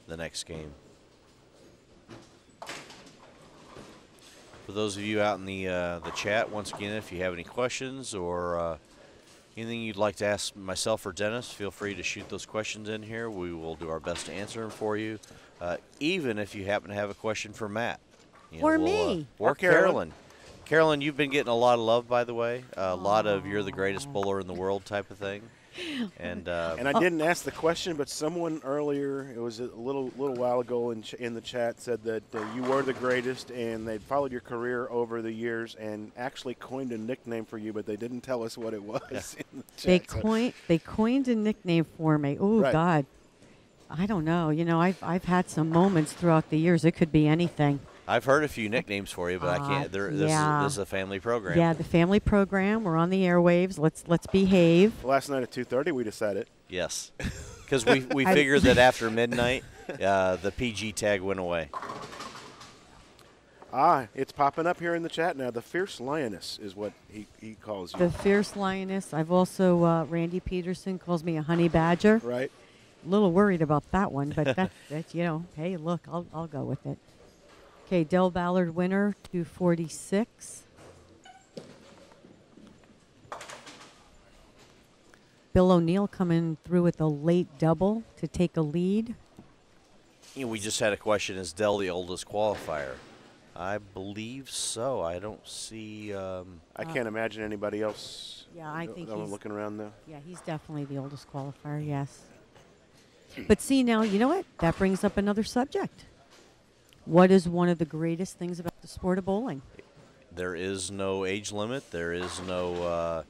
Speaker 1: the next game. For those of you out in the chat, once again, if you have any questions or anything you'd like to ask myself or Dennis, feel free to shoot those questions in here. We will do our best to answer them for you, even if you happen to have a question for Matt.
Speaker 6: Or me.
Speaker 1: Or Carolyn. Carolyn, you've been getting a lot of love, by the way. A lot of "you're the greatest bowler in the world" type of thing. And
Speaker 3: I didn't ask the question, but someone earlier, it was a little while ago in the chat, said that you were the greatest, and they'd followed your career over the years and actually coined a nickname for you, but they didn't tell us what it was. In the chat.
Speaker 6: They coined a nickname for me. Oh,
Speaker 3: Right.
Speaker 6: God. I don't know. You know, I've had some moments throughout the years. It could be anything.
Speaker 1: I've heard a few nicknames for you, but I can't. This is a family program.
Speaker 6: Yeah, the family program. We're on the airwaves. Let's behave.
Speaker 3: Last night at 2:30, we decided.
Speaker 1: Yes, because we figured that after midnight, the PG tag went away.
Speaker 3: It's popping up here in the chat now. The Fierce Lioness is what he calls you.
Speaker 6: The Fierce Lioness. I've also, Randy Peterson calls me a honey badger.
Speaker 3: Right.
Speaker 6: A little worried about that one, but that's, you know, hey, look, I'll go with it. Okay, Del Ballard winner, 246. Bill O'Neill coming through with a late double to take a lead.
Speaker 1: We just had a question: is Dell the oldest qualifier? I believe so. I don't see.
Speaker 3: I can't imagine anybody else.
Speaker 6: Yeah, I think
Speaker 3: I'm
Speaker 6: he's
Speaker 3: looking around there.
Speaker 6: Yeah, he's definitely the oldest qualifier. Yes. But see, now you know what? That brings up another subject. What is one of the greatest things about the sport of bowling?
Speaker 1: There is no age limit. There is no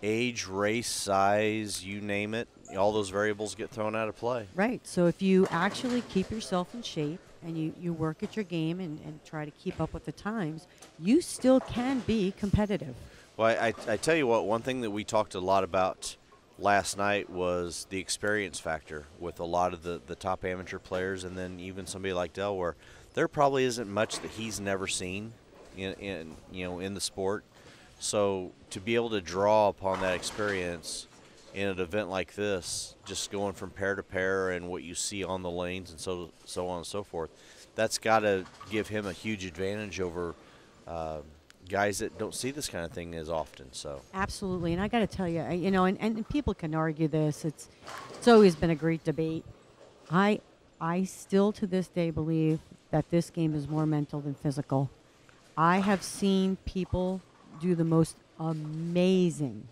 Speaker 1: age, race, size, you name it. All those variables get thrown out of play.
Speaker 6: Right. So if you actually keep yourself in shape and you work at your game and try to keep up with the times, you still can be competitive.
Speaker 1: Well, I tell you what, one thing that we talked a lot about last night was the experience factor with a lot of the top amateur players, and then even somebody like Del, where there probably isn't much that he's never seen in the sport. So to be able to draw upon that experience in an event like this, just going from pair to pair and what you see on the lanes and so on and so forth, that's got to give him a huge advantage over guys that don't see this kind of thing as often. So
Speaker 6: Absolutely, and I got to tell you, and people can argue this. It's always been a great debate. I still to this day believe that this game is more mental than physical. I have seen people do the most amazing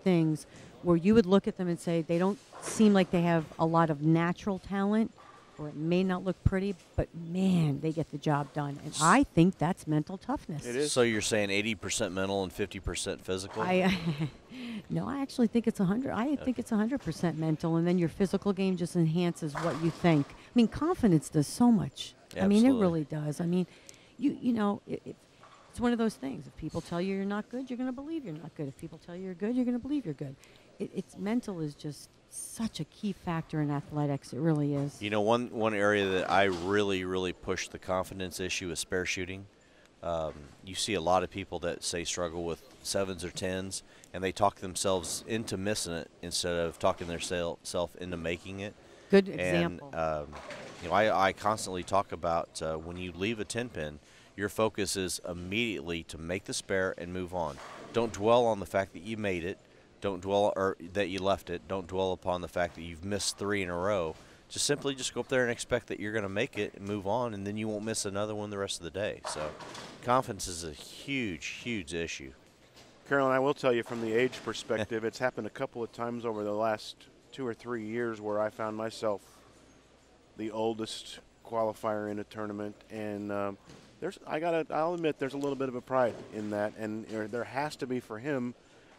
Speaker 6: things where you would look at them and say they don't seem like they have a lot of natural talent, or it may not look pretty, but man, they get the job done. And I think that's mental toughness.
Speaker 3: It is.
Speaker 1: So you're saying 80% mental and 50% physical?
Speaker 6: No, I actually think it's 100. I think it's 100% mental, and then your physical game just enhances what you think. I mean, confidence does so much. I mean, it
Speaker 1: Absolutely.
Speaker 6: really does. I mean, you know, it's one of those things. If people tell you you're not good, you're going to believe you're not good. If people tell you you're good, you're going to believe you're good. It's mental is just such a key factor in athletics. It really is.
Speaker 1: You know, one area that I really push the confidence issue is spare shooting. You see a lot of people that say struggle with 7s or 10s, and they talk themselves into missing it instead of talking themselves into making it.
Speaker 6: Good example.
Speaker 1: And, I constantly talk about when you leave a 10-pin, your focus is immediately to make the spare and move on. Don't dwell on the fact that you made it. Don't dwell or that you left it. Don't dwell upon the fact that you've missed 3 in a row. simply just go up there and expect that you're going to make it and move on, and then you won't miss another one the rest of the day. So confidence is a huge, huge issue.
Speaker 3: Carolyn, I will tell you from the age perspective, it's happened a couple of times over the last 2 or 3 years where I found myself the oldest qualifier in a tournament, and I'll admit there's a little bit of a pride in that, and there has to be for him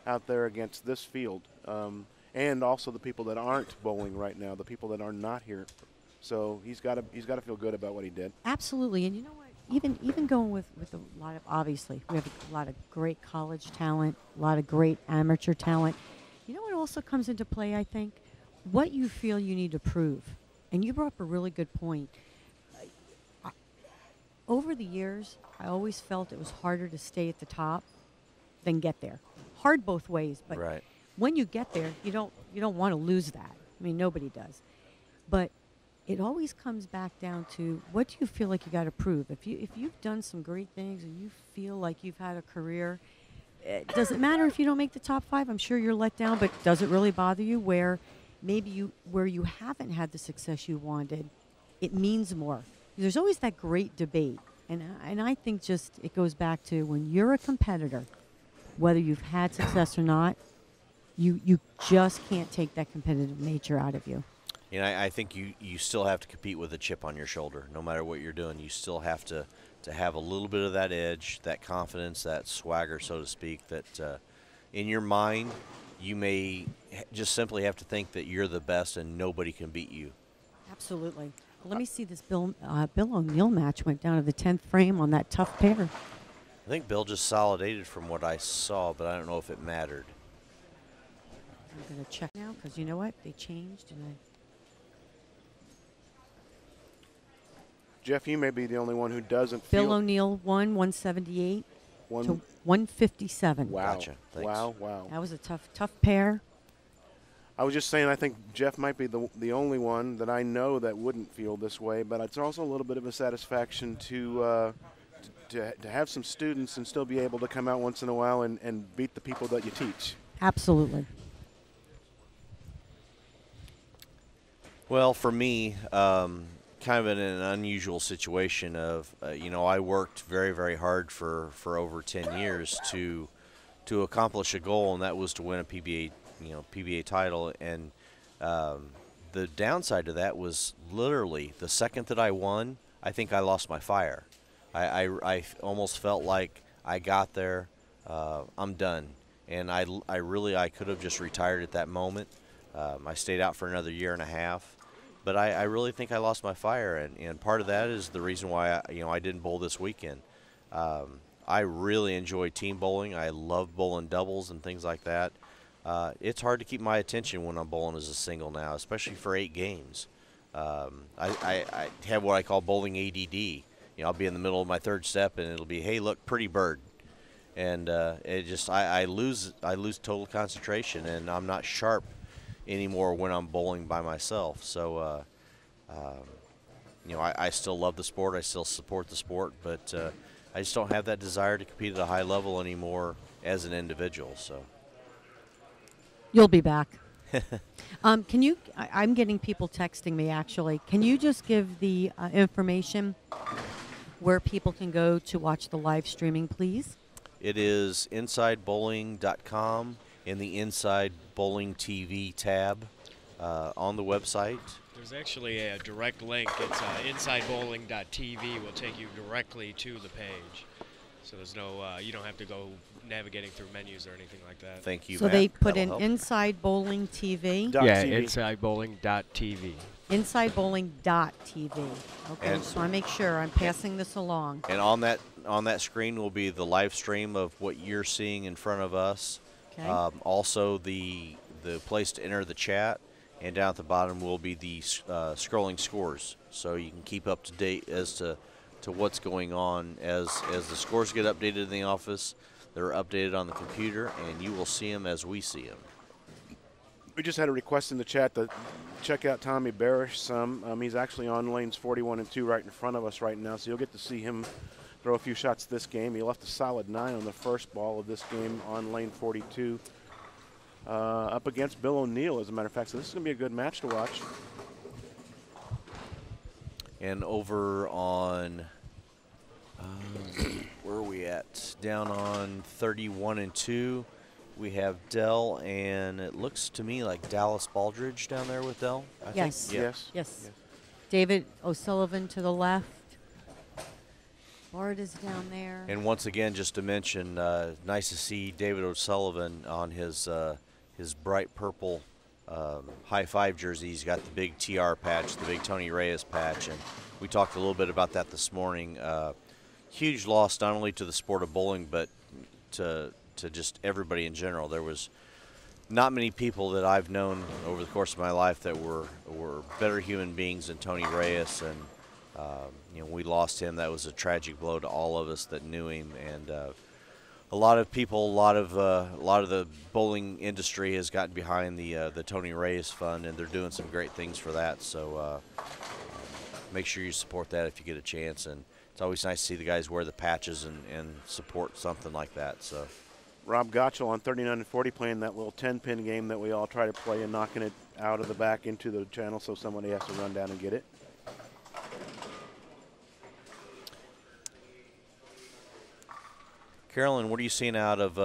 Speaker 3: out there against this field. And also the people that aren't bowling right now, the people that are not here. So he's got to feel good about what he did.
Speaker 6: Absolutely, and you know what? Even going with a lot of, obviously, we have a lot of great college talent, a lot of great amateur talent. You know what also comes into play, I think? What you feel you need to prove. And you brought up a really good point. Over the years, I always felt it was harder to stay at the top than get there. Hard both ways, but
Speaker 1: Right.
Speaker 6: when you get there, you don't want to lose that. I mean, nobody does. But it always comes back down to, what do you feel like you got to prove? If you've done some great things and you feel like you've had a career, does it matter if you don't make the top 5? I'm sure you're let down, but does it really bother you where where you haven't had the success you wanted? It means more. There's always that great debate, and I think just it goes back to when you're a competitor, whether you've had success or not, you just can't take that competitive nature out of you.
Speaker 1: You know, I think you still have to compete with a chip on your shoulder. No matter what you're doing, you still have to have a little bit of that edge, that confidence, that swagger, so to speak, that in your mind you may just simply have to think that you're the best and nobody can beat you.
Speaker 6: Absolutely. Well, let me see this Bill O'Neill match went down to the 10th frame on that tough pair.
Speaker 1: I think Bill just solidated from what I saw, but I don't know if it mattered.
Speaker 6: I'm going to check now because you know what? They changed. And
Speaker 3: Jeff, you may be the only one who doesn't
Speaker 6: Bill
Speaker 3: feel.
Speaker 6: O'Neill won 178
Speaker 3: One,
Speaker 6: to 157.
Speaker 3: wow.
Speaker 1: Gotcha. Thanks.
Speaker 3: Wow.
Speaker 6: That was a tough pair.
Speaker 3: I was just saying I think Jeff might be the only one that I know that wouldn't feel this way, but it's also a little bit of a satisfaction to have some students and still be able to come out once in a while and beat the people that you teach.
Speaker 6: Absolutely.
Speaker 1: Well, for me, kind of in an unusual situation of, I worked very, very hard for over 10 years to accomplish a goal, and that was to win a PBA title. And the downside to that was literally the second that I won, I think I lost my fire. I almost felt like I got there, I'm done. And I could have just retired at that moment. I stayed out for another year and a half. But I really think I lost my fire, and part of that is the reason why I didn't bowl this weekend. I really enjoy team bowling. I love bowling doubles and things like that. It's hard to keep my attention when I'm bowling as a single now, especially for 8 games. I have what I call bowling ADD. I'll be in the middle of my third step, and it'll be, hey, look, pretty bird, and I lose total concentration, and I'm not sharp anymore when I'm bowling by myself. So, I still love the sport. I still support the sport, but I just don't have that desire to compete at a high level anymore as an individual. So,
Speaker 6: You'll be back. Can you? I'm getting people texting me actually. Can you just give the information where people can go to watch the live streaming, please?
Speaker 1: It is InsideBowling.com. in the Inside Bowling TV tab on the website.
Speaker 4: There's actually a direct link. It's InsideBowling.tv will take you directly to the page. So there's no, you don't have to go navigating through menus or anything like that.
Speaker 1: Thank you,
Speaker 6: So
Speaker 1: Matt.
Speaker 6: they put
Speaker 1: That'll
Speaker 6: in
Speaker 1: help.
Speaker 6: Inside Bowling TV.
Speaker 4: Yeah,
Speaker 3: TV.
Speaker 4: InsideBowling.tv.
Speaker 6: InsideBowling.tv. Okay,
Speaker 1: And-
Speaker 6: just want to make sure I'm passing this along.
Speaker 1: And on that screen will be the live stream of what you're seeing in front of us.
Speaker 6: Okay.
Speaker 1: Also the place to enter the chat, and down at the bottom will be the scrolling scores, so you can keep up to date as to what's going on. As the scores get updated in the office, they're updated on the computer, and you will see them as we see them.
Speaker 3: We just had a request in the chat to check out Tommy Barish some. He's actually on lanes 41 and 2 right in front of us right now, so you'll get to see him throw a few shots this game. He left a solid 9 on the first ball of this game on lane 42 up against Bill O'Neill, as a matter of fact. So this is going to be a good match to watch.
Speaker 1: And over on, where are we at? Down on 31 and 2, we have Dell, and it looks to me like Dallas Baldridge down there with Dell. I
Speaker 6: Yes.
Speaker 1: think. Yeah.
Speaker 6: Yes. David O'Sullivan to the left. Bard is down there.
Speaker 1: And once again, just to mention, nice to see David O'Sullivan on his bright purple high five jersey. He's got the big TR patch, the big Tony Reyes patch, and we talked a little bit about that this morning. Huge loss not only to the sport of bowling, but to just everybody in general. There was not many people that I've known over the course of my life that were better human beings than Tony Reyes, and we lost him. That was a tragic blow to all of us that knew him, and a lot of people, a lot of the bowling industry has gotten behind the Tony Reyes Fund, and they're doing some great things for that. So make sure you support that if you get a chance, and it's always nice to see the guys wear the patches and support something like that. So.
Speaker 3: Rob Gottschall on 39 and 40 playing that little 10-pin game that we all try to play and knocking it out of the back into the channel so somebody has to run down and get it.
Speaker 1: Carolyn, what are you seeing out of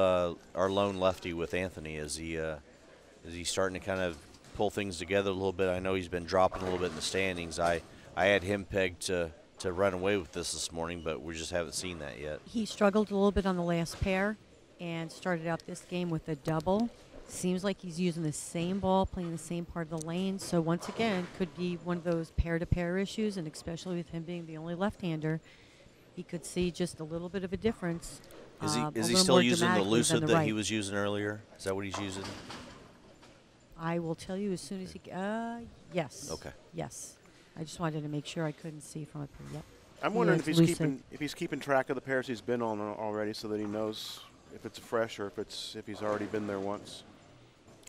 Speaker 1: our lone lefty with Anthony? Is he starting to kind of pull things together a little bit? I know he's been dropping a little bit in the standings. I had him pegged to run away with this morning, but we just haven't seen that yet.
Speaker 6: He struggled a little bit on the last pair and started out this game with a double. Seems like he's using the same ball, playing the same part of the lane. So once again, could be one of those pair-to-pair issues, and especially with him being the only left-hander, he could see just a little bit of a difference.
Speaker 1: Is he still using the lucid that he was using earlier? Is that what he's using?
Speaker 6: I will tell you as soon as he. Yes.
Speaker 1: Okay.
Speaker 6: Yes. I just wanted to make sure I couldn't see from up here. Yep.
Speaker 3: I'm wondering if he's keeping track of the pairs he's been on already, so that he knows if it's fresh or if he's already been there once.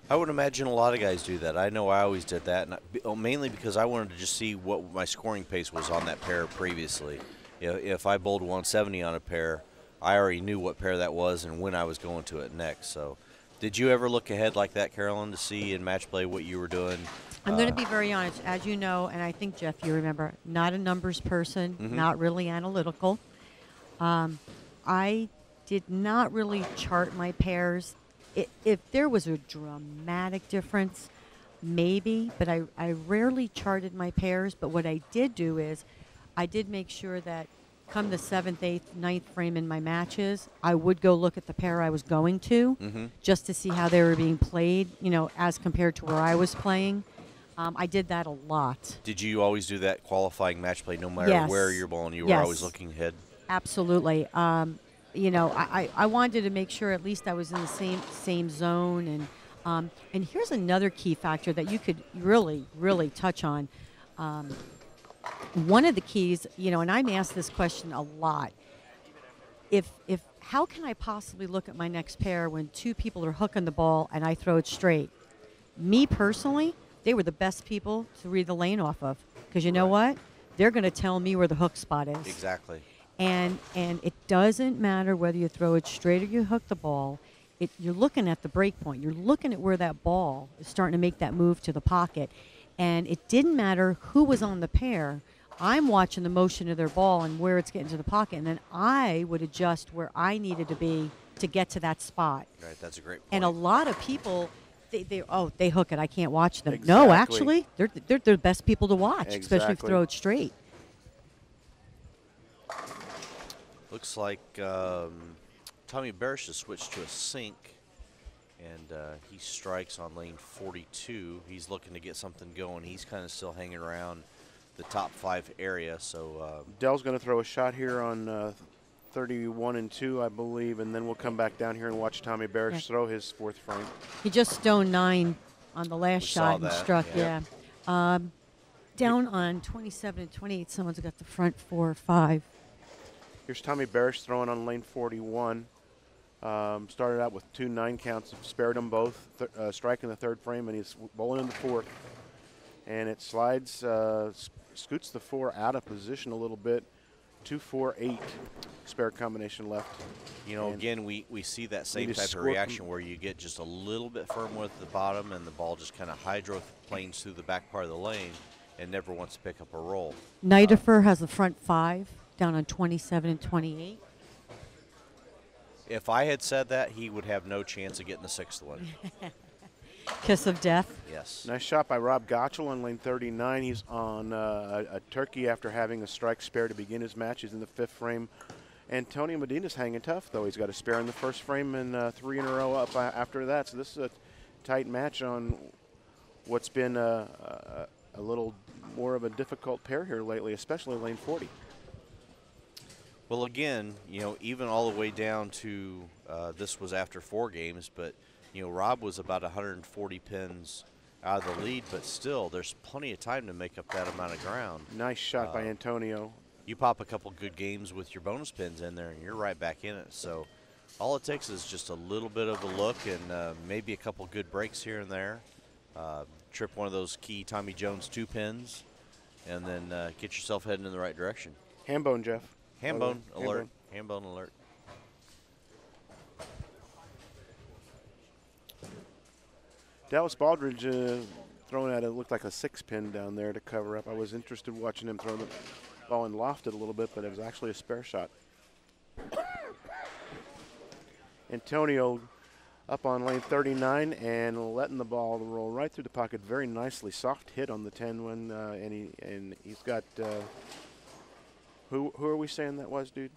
Speaker 1: I would imagine a lot of guys do that. I know I always did that, and mainly because I wanted to just see what my scoring pace was on that pair previously. If I bowled 170 on a pair, I already knew what pair that was and when I was going to it next. So, did you ever look ahead like that, Carolyn, to see in match play what you were doing?
Speaker 6: I'm going to be very honest. As you know, and I think, Jeff, you remember, not a numbers person, not really analytical. I did not really chart my pairs. If there was a dramatic difference, maybe, but I rarely charted my pairs. But what I did do is I did make sure that come the 7th, 8th, 9th frame in my matches, I would go look at the pair I was going to just to see how they were being played, as compared to where I was playing. I did that a lot.
Speaker 1: Did you always do that qualifying match play no matter where you're bowling? You were always looking ahead?
Speaker 6: Absolutely. I wanted to make sure at least I was in the same zone. And here's another key factor that you could really, really touch on. One of the keys, and I'm asked this question a lot. How can I possibly look at my next pair when two people are hooking the ball and I throw it straight? Me personally, they were the best people to read the lane off of, because you know what? They're going to tell me where the hook spot is.
Speaker 1: Exactly.
Speaker 6: And it doesn't matter whether you throw it straight or you hook the ball. You're looking at the break point. You're looking at where that ball is starting to make that move to the pocket. And it didn't matter who was on the pair. I'm watching the motion of their ball and where it's getting to the pocket, and then I would adjust where I needed to be to get to that spot.
Speaker 1: Right, that's a great point.
Speaker 6: And a lot of people, they hook it. I can't watch them.
Speaker 3: Exactly.
Speaker 6: No, actually, they're the best people to watch, especially if you throw it straight.
Speaker 1: Looks like Tommy Barish has switched to a sink, and he strikes on lane 42. He's looking to get something going. He's kind of still hanging around the top 5 area. So
Speaker 3: Dell's going to throw a shot here on 31 and 2, I believe, and then we'll come back down here and watch Tommy Barish throw his 4th frame.
Speaker 6: He just stoned 9 on the last shot and struck. Down on 27 and 28, someone's got the front 4 or 5.
Speaker 3: Here's Tommy Barish throwing on lane 41. Started out with 2 9 counts, spared them both, striking the 3rd frame, and he's bowling in the 4th. And it slides, scoots the 4 out of position a little bit. 2, 4, 8 spare combination left.
Speaker 1: Again, we see that same type of reaction where you get just a little bit firm with the bottom and the ball just kind of hydroplanes through the back part of the lane. and never wants to pick up a roll.
Speaker 6: Nidifer has the front 5 down on 27 and 28.
Speaker 1: If I had said that, he would have no chance of getting the 6th one.
Speaker 6: Kiss of death.
Speaker 1: Yes.
Speaker 3: Nice shot by Rob Gottschall on lane 39. He's on a turkey after having a strike spare to begin his match. He's in the 5th frame. Antonio Medina's hanging tough, though. He's got a spare in the 1st frame and 3 in a row up after that. So this is a tight match on what's been a little more of a difficult pair here lately, especially lane 40.
Speaker 1: Well, again, you know, even all the way down to this was after 4 games, but you know, Rob was about 140 pins out of the lead, but still, there's plenty of time to make up that amount of ground.
Speaker 3: Nice shot by Antonio.
Speaker 1: You pop a couple good games with your bonus pins in there, and you're right back in it. So all it takes is just a little bit of a look and maybe a couple good breaks here and there. Trip one of those key Tommy Jones 2 pins, and then get yourself heading in the right direction.
Speaker 3: Hambone, Jeff.
Speaker 1: Hambone alert. Hambone alert.
Speaker 3: Dallas Baldridge throwing at it looked like a 6-pin down there to cover up. I was interested watching him throw the ball and lofted a little bit, but it was actually a spare shot. Antonio up on lane 39 and letting the ball roll right through the pocket very nicely. Soft hit on the 10 one, and he's got who are we saying that was, dude?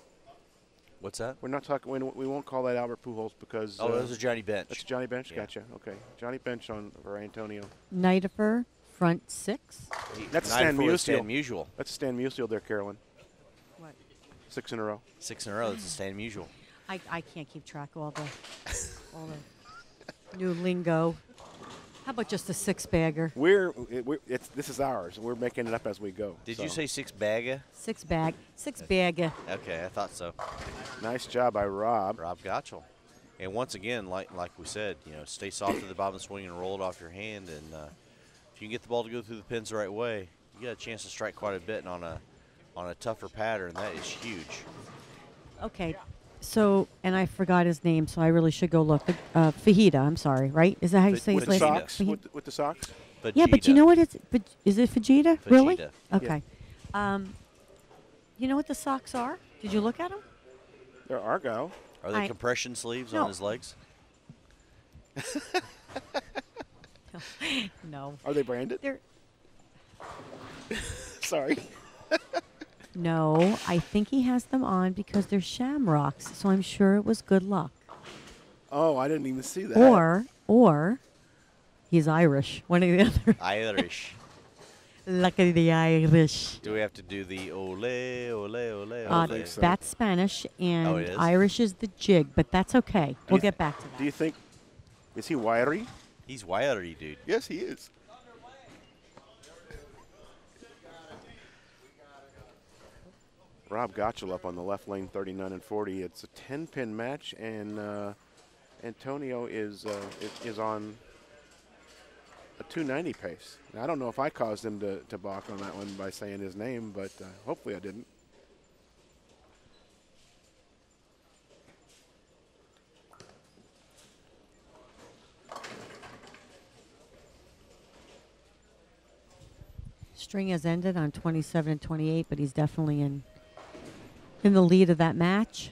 Speaker 1: What's that?
Speaker 3: We're not talking. We won't call that Albert Pujols because.
Speaker 1: Oh, that was a Johnny Bench.
Speaker 3: That's Johnny Bench.
Speaker 1: Yeah.
Speaker 3: Gotcha. Okay, Johnny Bench on for Antonio.
Speaker 6: Nidifer, front 6.
Speaker 3: That's Stan Musial.
Speaker 1: Musial.
Speaker 3: That's Stan Musial there, Carolyn.
Speaker 6: What?
Speaker 3: 6 in a row.
Speaker 1: 6 in a row. It's a Stan Musial.
Speaker 6: I can't keep track of all the new lingo. How about just a 6-bagger?
Speaker 3: This is ours. We're making it up as we go.
Speaker 1: Did you say 6-bagger?
Speaker 6: 6-bagger.
Speaker 1: Okay, I thought so.
Speaker 3: Nice job by Rob.
Speaker 1: Rob Gottschall. And once again, like we said, you know, stay soft at the bottom of the swing and roll it off your hand. And if you can get the ball to go through the pins the right way, you got a chance to strike quite a bit. And on a tougher pattern, that is huge.
Speaker 6: Okay. So, and I forgot his name, so I really should go look. Fajita, I'm sorry, right? Is that how you say his
Speaker 3: With the
Speaker 6: last
Speaker 3: socks?
Speaker 6: name?
Speaker 3: With the socks?
Speaker 6: Yeah, but you know what it's, is it Fajita? Really?
Speaker 1: Fajita.
Speaker 6: Okay. You know what the socks are? Did you look at them?
Speaker 3: They're Argyle.
Speaker 1: Are they compression sleeves on his legs?
Speaker 6: No.
Speaker 3: Are they branded?
Speaker 6: They're
Speaker 3: Sorry.
Speaker 6: No, I think he has them on because they're shamrocks, so I'm sure it was good luck.
Speaker 3: Oh, I didn't even see that.
Speaker 6: Or he's Irish. One or the other.
Speaker 1: Irish.
Speaker 6: Lucky the Irish.
Speaker 1: Do we have to do the ole, ole, ole, ole?
Speaker 3: think so.
Speaker 6: That's Spanish, and
Speaker 1: Oh, it is?
Speaker 6: Irish is the jig, but that's okay. We'll get back to that.
Speaker 3: Do you think, is he wiry?
Speaker 1: He's wiry, dude.
Speaker 3: Yes, he is. Rob Gottschall up on the left lane, 39 and 40. It's a 10-pin match, and Antonio is on a 290 pace. Now, I don't know if I caused him to balk on that one by saying his name, but hopefully I didn't.
Speaker 6: String has ended on 27 and 28, but he's definitely in the lead of that match.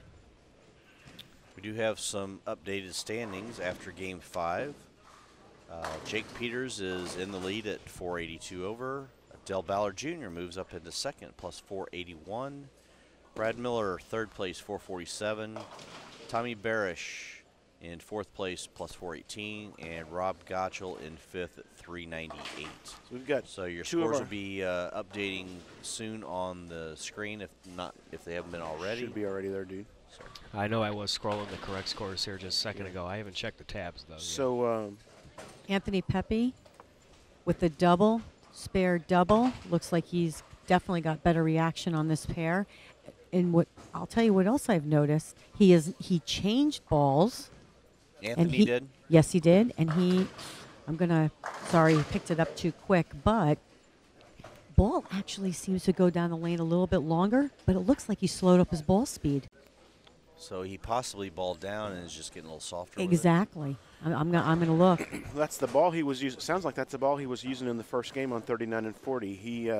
Speaker 1: We do have some updated standings after Game 5. Jake Peters is in the lead at 482 over. Ballard Jr. moves up into second, plus 481. Brad Miller, third place, 447. Tommy Barish in fourth place, plus 418. And Rob Gottschall in fifth at 398.
Speaker 3: So we've got
Speaker 1: your scores will be updating soon on the screen, if they haven't been already.
Speaker 3: Should be already there, dude.
Speaker 4: I know I was scrolling the correct scores here just a second ago. I haven't checked the tabs, though.
Speaker 3: So
Speaker 6: Anthony Pepe with the double, spare double. Looks like he's definitely got better reaction on this pair. And what I'll tell you what else I've noticed, he changed balls.
Speaker 1: Anthony did?
Speaker 6: Yes, he did. And sorry, he picked it up too quick, but ball actually seems to go down the lane a little bit longer, but it looks like he slowed up his ball speed.
Speaker 1: So he possibly balled down and is just getting a little softer. with it.
Speaker 6: Exactly. I'm gonna look.
Speaker 3: That's the ball he was using. Sounds like that's the ball he was using in the first game on 39 and 40. He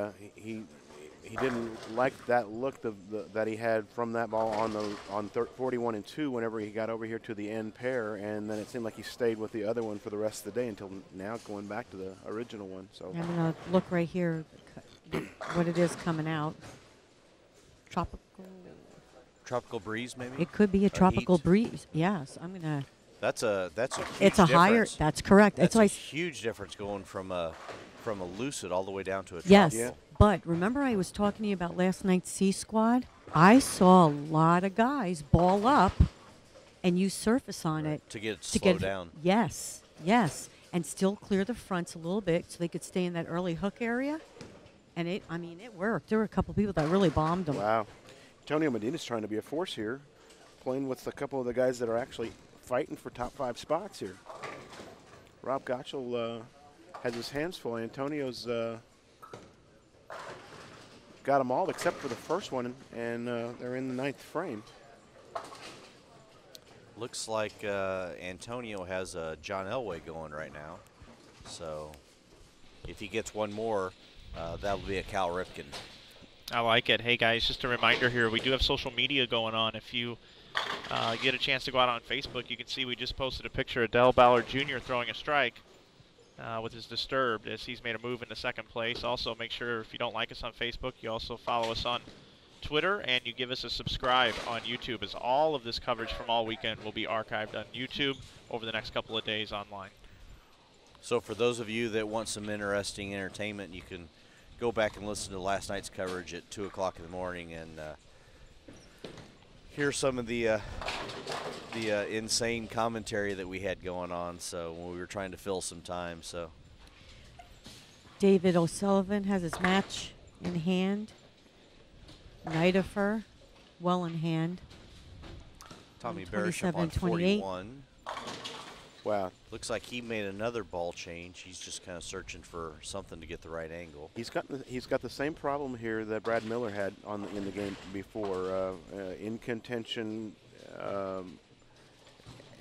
Speaker 3: didn't like that look that he had from that ball on 41 and 2 whenever he got over here to the end pair, and then it seemed like he stayed with the other one for the rest of the day until now going back to the original one. So
Speaker 6: I'm gonna look right here, what it is coming out.
Speaker 1: Tropical breeze, maybe.
Speaker 6: It could be a
Speaker 1: Or
Speaker 6: tropical
Speaker 1: heat.
Speaker 6: breeze. Yes, I'm gonna.
Speaker 1: That's a huge
Speaker 6: It's a higher.
Speaker 1: difference.
Speaker 6: That's correct.
Speaker 1: That's
Speaker 6: why
Speaker 1: a
Speaker 6: I
Speaker 1: huge difference going from a lucid all the way down to a
Speaker 6: Yes,
Speaker 1: tropical.
Speaker 6: but remember I was talking to you about last night's C Squad? I saw a lot of guys ball up and use surface on it.
Speaker 1: To get it slow down.
Speaker 6: Yes, yes, and still clear the fronts a little bit so they could stay in that early hook area. And it worked. There were a couple people that really bombed them.
Speaker 3: wow, Antonio Medina's trying to be a force here, playing with a couple of the guys that are actually fighting for top 5 spots here. Rob Gottschall has his hands full. Antonio's got them all except for the first one, and they're in the 9th frame.
Speaker 1: Looks like Antonio has a John Elway going right now. So if he gets one more, that'll be a Cal Ripken.
Speaker 2: I like it. Hey, guys, just a reminder here, we do have social media going on. If you get a chance to go out on Facebook, you can see we just posted a picture of Ballard Jr. throwing a strike with his Disturbed as he's made a move into second place. Also, make sure if you don't like us on Facebook, you also follow us on Twitter and you give us a subscribe on YouTube, as all of this coverage from all weekend will be archived on YouTube over the next couple of days online.
Speaker 1: So for those of you that want some interesting entertainment, you can go back and listen to last night's coverage at 2 o'clock in the morning and hear some of the insane commentary that we had going on. So when we were trying to fill some time, so
Speaker 6: David O'Sullivan has his match in hand. Nidifer, well in hand.
Speaker 1: Tommy Barisham on
Speaker 6: 27-28.
Speaker 1: 41.
Speaker 3: Wow.
Speaker 1: Looks like he made another ball change. He's just kind of searching for something to get the right angle.
Speaker 3: He's got the same problem here that Brad Miller had in the game before, in contention,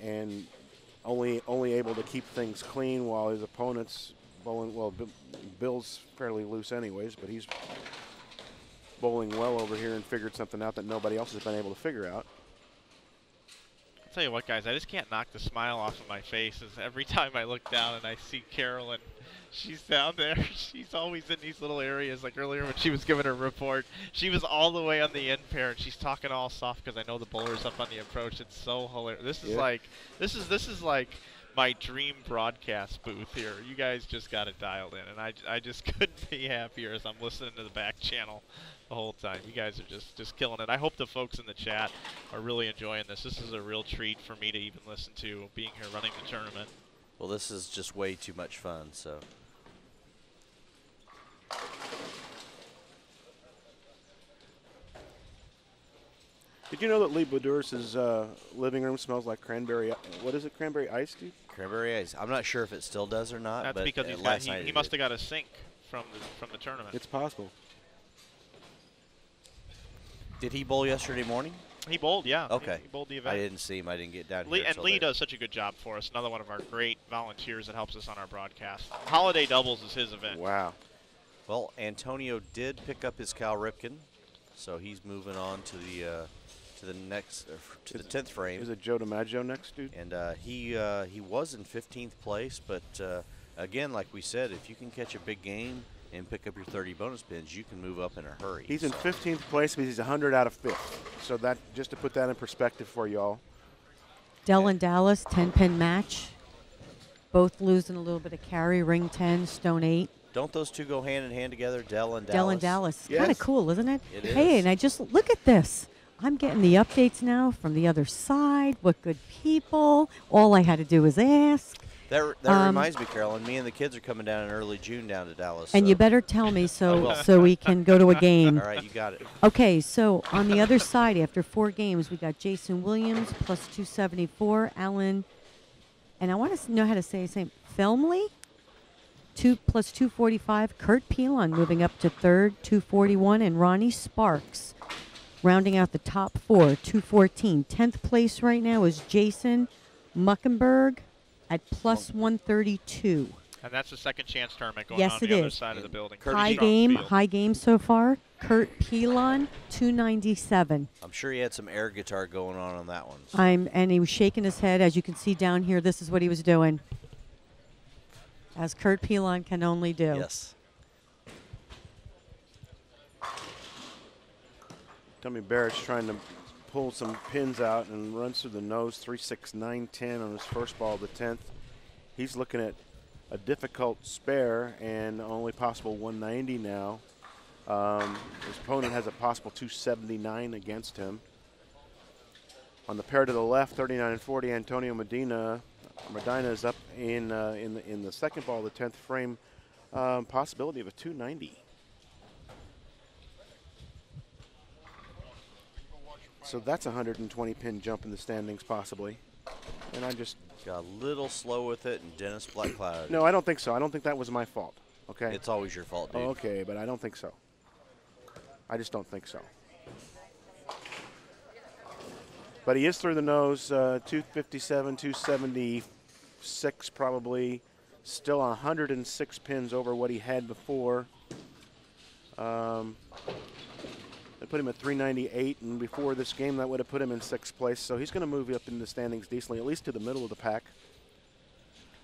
Speaker 3: and only able to keep things clean while his opponent's bowling. Well, Bill's fairly loose anyways, but he's bowling well over here and figured something out that nobody else has been able to figure out.
Speaker 2: I'll tell you what, guys, I just can't knock the smile off of my face as every time I look down and I see Carolyn. She's down there. She's always in these little areas. Like earlier when she was giving her report, she was all the way on the end pair, and she's talking all soft because I know the bowler's up on the approach. It's so hilarious. This is like my dream broadcast booth here. You guys just got it dialed in, and I just couldn't be happier as I'm listening to the back channel the whole time. You guys are just killing it. I hope the folks in the chat are really enjoying this. This is a real treat for me to even listen to, being here running the tournament.
Speaker 1: Well, this is just way too much fun, so.
Speaker 3: Did you know that Lee Badouris' living room smells like cranberry? What is it? Cranberry ice, dude?
Speaker 1: Cranberry ice. I'm not sure if it still does or not.
Speaker 2: That's
Speaker 1: but
Speaker 2: because he must have got a sink from the tournament.
Speaker 3: It's possible.
Speaker 1: Did he bowl yesterday morning?
Speaker 2: He bowled, yeah.
Speaker 1: Okay.
Speaker 2: He bowled the event.
Speaker 1: I didn't see him. I didn't get down
Speaker 2: Lee,
Speaker 1: here.
Speaker 2: and Lee does such a good job for us. Another one of our great volunteers that helps us on our broadcast. Holiday Doubles is his event.
Speaker 3: Wow.
Speaker 1: Well, Antonio did pick up his Cal Ripken, so he's moving on to the next to the 10th frame.
Speaker 3: Is it Joe DiMaggio next, dude?
Speaker 1: And he was in 15th place, but again, like we said, if you can catch a big game and pick up your 30 bonus pins, you can move up in a hurry.
Speaker 3: He's in 15th place, but he's 100 out of 5th. So that, just to put that in perspective for y'all.
Speaker 6: Dell and Dallas, 10-pin match. Both losing a little bit of carry, ring 10, stone 8.
Speaker 1: Don't those two go hand in hand together, Dell and Dallas?
Speaker 6: Dell and Dallas.
Speaker 3: Yes.
Speaker 6: Kind of cool, isn't it?
Speaker 1: It
Speaker 6: Hey,
Speaker 1: is.
Speaker 6: and I just look at this. I'm getting the updates now from the other side. What good people. All I had to do was ask.
Speaker 1: That reminds me, Carolyn, me and the kids are coming down in early June down to Dallas.
Speaker 6: And
Speaker 1: so.
Speaker 6: you better tell me
Speaker 1: I
Speaker 6: so
Speaker 1: will.
Speaker 6: we can go to a game.
Speaker 1: All right, you got it.
Speaker 6: Okay, so on the other side, after 4 games, we got Jason Williams plus 274, Alan, and I want to know how to say his name, Felmley, plus 245, Kurt Pelon moving up to 3rd, 241, and Ronnie Sparks Rounding out the top four, 214. 10th place right now is Jason Muckenberg at plus 132.
Speaker 2: And that's the second chance tournament going
Speaker 6: Yes,
Speaker 2: on
Speaker 6: it
Speaker 2: the other
Speaker 6: is.
Speaker 2: side of the building.
Speaker 6: High
Speaker 2: Strong
Speaker 6: game,
Speaker 2: field.
Speaker 6: high game so far. Kurt Pelon, 297.
Speaker 1: I'm sure he had some air guitar going on that one. So.
Speaker 6: And he was shaking his head, as you can see down here. This is what he was doing, as Kurt Pelon can only do.
Speaker 1: Yes.
Speaker 3: Tommy Barrett's trying to pull some pins out and runs through the nose, 3-6-9-10 on his first ball of the 10th. He's looking at a difficult spare and only possible 190 now. His opponent has a possible 279 against him. On the pair to the left, 39-40, Antonio Medina. Medina is up in the second ball of the 10th frame. Possibility of a 290. So that's a 120 pin jump in the standings possibly. And I just
Speaker 1: got a little slow with it, and Dennis Black Cloud.
Speaker 3: No, I don't think so. I don't think that was my fault. Okay.
Speaker 1: It's always your fault, dude.
Speaker 3: Oh, okay, but I don't think so. I just don't think so. But he is through the nose, 257, 276 probably. Still 106 pins over what he had before. They put him at 398, and before this game that would have put him in 6th place. So he's going to move up in the standings decently, at least to the middle of the pack.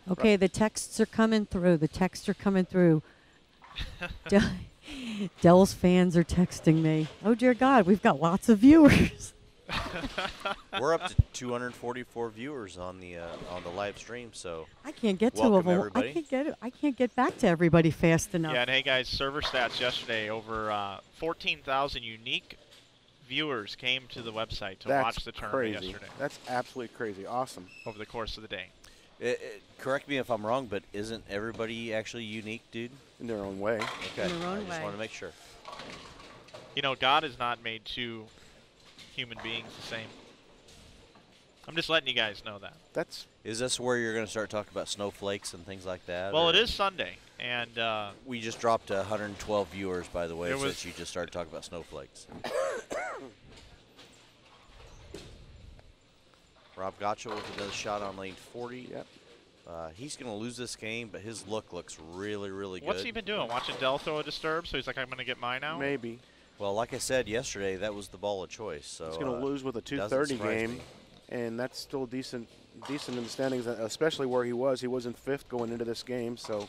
Speaker 6: Okay, the texts are coming through. The texts are coming through. Dell's fans are texting me. Oh, dear God, we've got lots of viewers.
Speaker 1: We're up to 244 viewers on the live stream, so
Speaker 6: I can't get to
Speaker 1: welcome
Speaker 6: them.
Speaker 1: everybody.
Speaker 6: I can't get back to everybody fast enough.
Speaker 2: Yeah, and hey guys, server stats yesterday, over 14,000 unique viewers came to the website to watch the tournament
Speaker 3: crazy.
Speaker 2: yesterday.
Speaker 3: That's absolutely crazy. Awesome.
Speaker 2: Over the course of the day.
Speaker 1: Correct me if I'm wrong, but isn't everybody actually unique, dude?
Speaker 3: In their own way.
Speaker 1: Okay.
Speaker 6: In their own
Speaker 1: I just
Speaker 6: way.
Speaker 1: want to make sure.
Speaker 2: You know, God has not made two human beings the same. I'm just letting you guys know that.
Speaker 1: Is this where you're going to start talking about snowflakes and things like that?
Speaker 2: Well, it is Sunday, and
Speaker 1: we just dropped 112 viewers, by the way,
Speaker 2: There was-
Speaker 1: since you just started talking about snowflakes. Rob Gotcha with another shot on lane 40.
Speaker 3: Yep.
Speaker 1: He's going to lose this game, but his look looks really, really good.
Speaker 2: what's he been doing? Watching Dell throw a disturb, so he's like, I'm going to get mine out?
Speaker 3: Maybe.
Speaker 1: Well, like I said yesterday, that was the ball of choice. So
Speaker 3: He's going to lose with a
Speaker 1: doesn't
Speaker 3: 230
Speaker 1: surprise
Speaker 3: game,
Speaker 1: me.
Speaker 3: and that's still decent in the standings, especially where he was. He was in 5th going into this game, so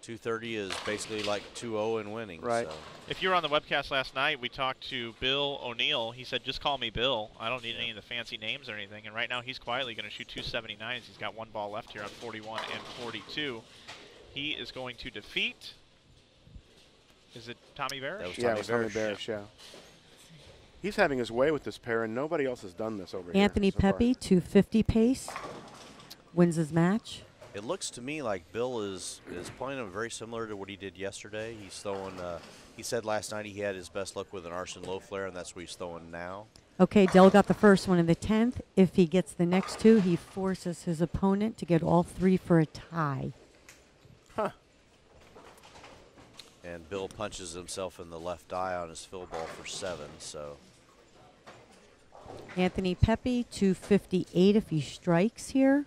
Speaker 1: 230 is basically like 2-0 and winning.
Speaker 3: Right.
Speaker 1: So.
Speaker 2: If you were on the webcast last night, we talked to Bill O'Neill. He said, just call me Bill. I don't need any of the fancy names or anything. And right now he's quietly going to shoot 279 as he's got one ball left here on 41 and 42. He is going to defeat, is it Tommy Barrett?
Speaker 1: That was
Speaker 3: yeah, it was Tommy Barrett, yeah. He's having his way with this pair, and nobody else has done this over here.
Speaker 6: Anthony
Speaker 3: so far.
Speaker 6: Pepe, 250 pace, wins his match.
Speaker 1: It looks to me like Bill is playing him very similar to what he did yesterday. He's throwing. He said last night he had his best luck with an arson low flare, and that's what he's throwing now.
Speaker 6: Okay, Dell got the first one in the 10th. If he gets the next two, he forces his opponent to get all three for a tie.
Speaker 3: Huh.
Speaker 1: And Bill punches himself in the left eye on his fill ball for 7. So
Speaker 6: Anthony Pepe, 258 if he strikes here.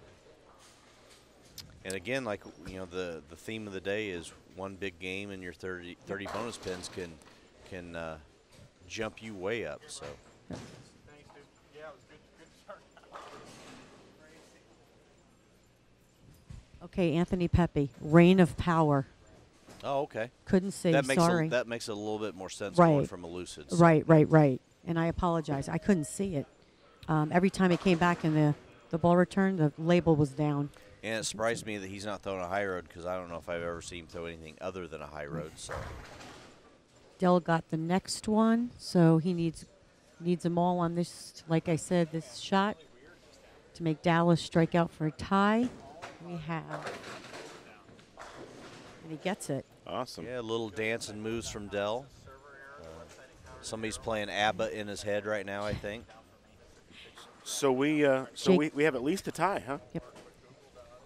Speaker 1: and again, like the theme of the day is one big game, and your 30 bonus pins can jump you way up. So.
Speaker 6: Okay, Anthony Pepe, Reign of Power.
Speaker 1: Oh, okay.
Speaker 6: Couldn't see,
Speaker 1: that makes
Speaker 6: sorry.
Speaker 1: that makes a little bit more sense
Speaker 6: Right.
Speaker 1: going from Elucid. So.
Speaker 6: Right. And I apologize. I couldn't see it. Every time it came back in the ball return, the label was down.
Speaker 1: And it surprised me that he's not throwing a high road, because I don't know if I've ever seen him throw anything other than a high road. So
Speaker 6: Dell got the next one, so he needs them all on this, like I said, this shot to make Dallas strike out for a tie. We have, and he gets it.
Speaker 3: Awesome.
Speaker 1: yeah, little dance and moves from Dell. Somebody's playing ABBA in his head right now, I think.
Speaker 3: So we have at least a tie, huh?
Speaker 6: Yep.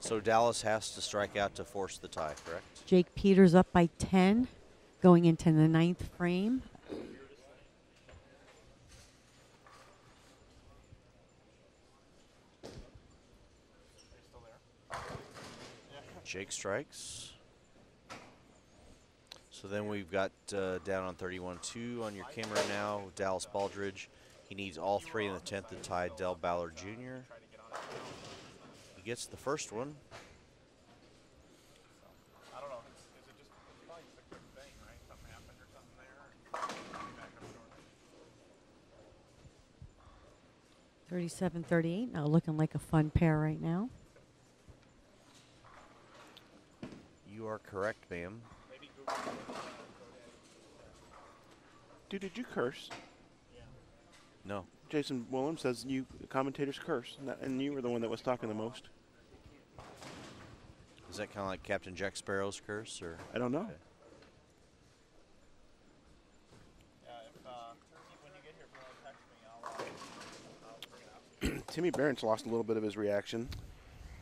Speaker 1: So Dallas has to strike out to force the tie, correct?
Speaker 6: Jake Peters up by 10, going into the 9th frame.
Speaker 1: Jake strikes. So then we've got down on 31-2 on your camera now, Dallas Baldridge. He needs all 3 in the 10th to tie Ballard Jr. He gets the first one.
Speaker 5: I don't know. Is it just probably just a quick thing, right? Something happened or something there? Back up short.
Speaker 6: 37-38. Now looking like a fun pair right now.
Speaker 1: You are correct, ma'am.
Speaker 3: Dude, did you curse?
Speaker 1: No.
Speaker 3: Jason Williams says you commentators curse, and you were the one that was talking the most.
Speaker 1: Is that kind of like Captain Jack Sparrow's curse, or?
Speaker 3: I don't know.
Speaker 1: Okay.
Speaker 5: When you get here, if you want to text me, I'll bring it up.
Speaker 3: Timmy Barron's lost a little bit of his reaction.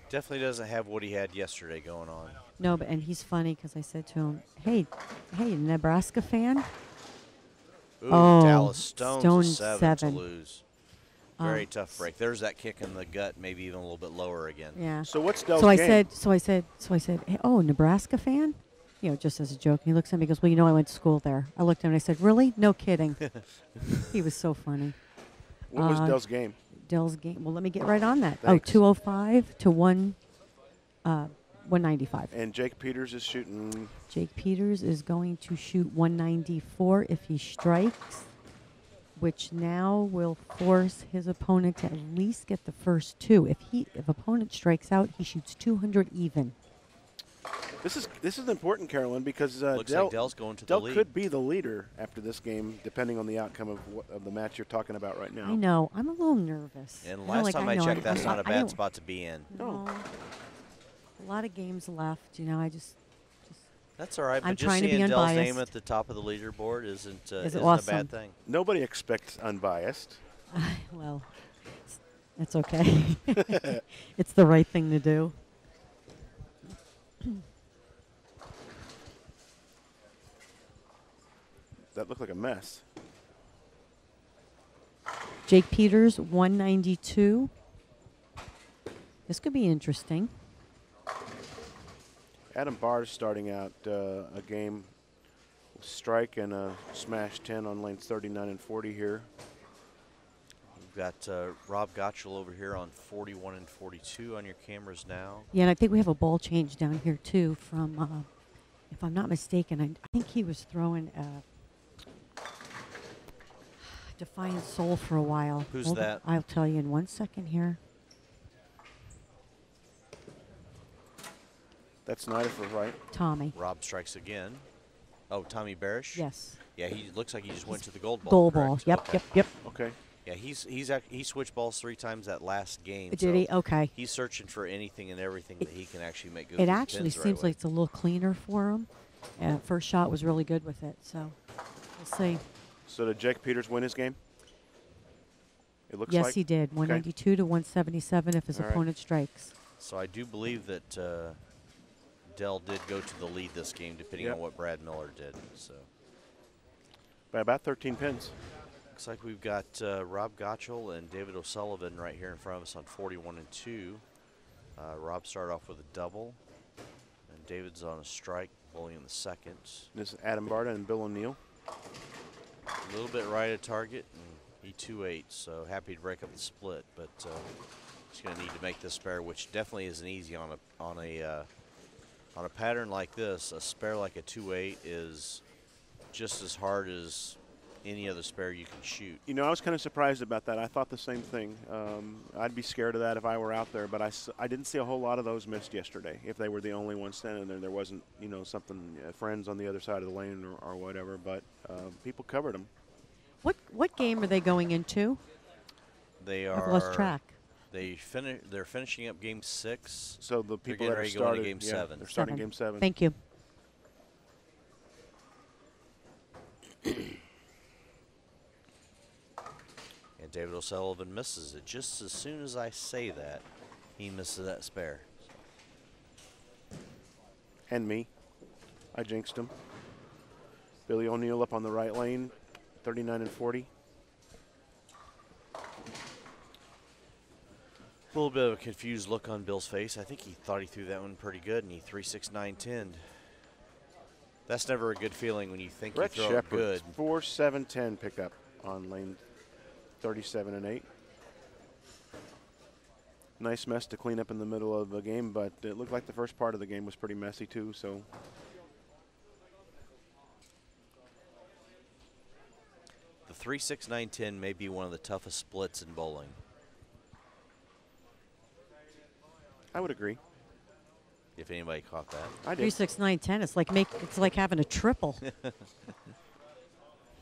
Speaker 1: Definitely doesn't have what he had yesterday going on.
Speaker 6: No, but and he's funny because I said to him, "Hey, Nebraska fan."
Speaker 1: Ooh,
Speaker 6: Oh,
Speaker 1: Dallas Stones
Speaker 6: Stone
Speaker 1: a 7 to
Speaker 6: seven.
Speaker 1: lose. Very tough break. There's that kick in the gut, maybe even a little bit lower again.
Speaker 6: Yeah.
Speaker 3: So what's Dell's
Speaker 6: So I
Speaker 3: game?
Speaker 6: said, hey, oh, Nebraska fan? You know, just as a joke. And he looks at me and goes, well, you know, I went to school there. I looked at him and I said, really? No kidding. He was so funny.
Speaker 3: What was Dell's game?
Speaker 6: Dell's game. Well, let me get right on that.
Speaker 3: Thanks.
Speaker 6: Oh, 205 to 195.
Speaker 3: And Jake Peters is shooting.
Speaker 6: Jake Peters is going to shoot 194 if he strikes, which now will force his opponent to at least get the first 2. If opponent strikes out, he shoots 200 even.
Speaker 3: This is important, Carolyn, because
Speaker 1: Looks like Dell's going to the
Speaker 3: Dell
Speaker 1: lead.
Speaker 3: could be the leader after this game, depending on the outcome of the match you're talking about right now.
Speaker 6: I know. I'm a little nervous.
Speaker 1: And
Speaker 6: You know,
Speaker 1: last
Speaker 6: like,
Speaker 1: time I
Speaker 6: know
Speaker 1: checked, that's not a
Speaker 6: I
Speaker 1: bad
Speaker 6: don't-
Speaker 1: spot to be in.
Speaker 3: No.
Speaker 6: No. A lot of games left. You know, I just
Speaker 1: That's all right,
Speaker 6: I'm
Speaker 1: but just
Speaker 6: trying to be
Speaker 1: seeing Dell's name
Speaker 6: unbiased.
Speaker 1: at the top of the leaderboard isn't
Speaker 6: Is
Speaker 1: a
Speaker 6: awesome.
Speaker 1: bad thing.
Speaker 3: Nobody expects unbiased.
Speaker 6: well, it's okay. It's the right thing to do.
Speaker 3: That looked like a mess.
Speaker 6: Jake Peters, 192. This could be interesting.
Speaker 3: Adam Barr's starting out a game strike and a smash 10 on lanes 39 and 40 here.
Speaker 1: We've got Rob Gottschall over here on 41 and 42 on your cameras now.
Speaker 6: Yeah, and I think we have a ball change down here too from, if I'm not mistaken, I think he was throwing Defiant Soul for a while.
Speaker 1: Who's
Speaker 6: Hold on,
Speaker 1: that?
Speaker 6: I'll tell you in 1 second here.
Speaker 3: That's Snyder for right.
Speaker 6: Tommy.
Speaker 1: Rob strikes again. Oh, Tommy Barish?
Speaker 6: Yes.
Speaker 1: Yeah, he looks like he just went to the gold ball.
Speaker 6: Goal ball.
Speaker 1: correct?
Speaker 6: Yep,
Speaker 1: Okay.
Speaker 6: yep.
Speaker 3: Okay.
Speaker 1: Yeah, he switched balls 3 times that last game.
Speaker 6: Did
Speaker 1: so
Speaker 6: he? Okay.
Speaker 1: He's searching for anything and everything that he can actually make go
Speaker 6: It
Speaker 1: through the
Speaker 6: actually
Speaker 1: pins the right
Speaker 6: seems
Speaker 1: way.
Speaker 6: like it's a little cleaner for him. First shot was really good with it, so we'll see.
Speaker 3: So did Jake Peters win his game? It looks
Speaker 6: Yes,
Speaker 3: like.
Speaker 6: he did. 192 to 177 if his
Speaker 3: All right.
Speaker 6: opponent strikes.
Speaker 1: So I do believe that Dell did go to the lead this game, depending
Speaker 3: Yep.
Speaker 1: on what Brad Miller did. So
Speaker 3: By about 13 pins.
Speaker 1: looks like we've got Rob Gottschall and David O'Sullivan right here in front of us on 41 and 2. Rob started off with a double, and David's on a strike, bowling in the second.
Speaker 3: This is Adam Barta and Bill O'Neill.
Speaker 1: A little bit right at target, and he 2-8, so happy to break up the split, but he's going to need to make this spare, which definitely isn't easy on a pattern like this. A spare like a 2-8 is just as hard as any other spare you can shoot.
Speaker 3: You know, I was kind of surprised about that. I thought the same thing. I'd be scared of that if I were out there, but I didn't see a whole lot of those missed yesterday. If they were the only ones standing there, there wasn't, you know, something, friends on the other side of the lane or whatever, but people covered them.
Speaker 6: What game are they going into?
Speaker 1: They
Speaker 6: I've
Speaker 1: are.
Speaker 6: lost track.
Speaker 1: They're finishing up game 6.
Speaker 3: So the
Speaker 1: They're
Speaker 3: people
Speaker 1: getting
Speaker 3: that are
Speaker 1: ready to go into
Speaker 3: started,
Speaker 1: game
Speaker 3: yeah,
Speaker 1: 7.
Speaker 3: they're starting game 7.
Speaker 6: Thank you.
Speaker 1: And David O'Sullivan misses it. Just as soon as I say that, he misses that spare.
Speaker 3: And me. I jinxed him. Billy O'Neill up on the right lane, 39 and 40.
Speaker 1: little bit of a confused look on Bill's face. I think he thought he threw that one pretty good, and he 3-6-9-10'd. That's never a good feeling when you think
Speaker 3: Brett
Speaker 1: you throw it good.
Speaker 3: Shepard's 4-7-10 pickup on lane 37 and 8. Nice mess to clean up in the middle of the game, but it looked like the first part of the game was pretty messy too. So
Speaker 1: The 3-6-9-10 may be one of the toughest splits in bowling.
Speaker 3: I would agree.
Speaker 1: If anybody caught that.
Speaker 3: I did.
Speaker 6: 3, 6, 9, 10. It's like having a triple.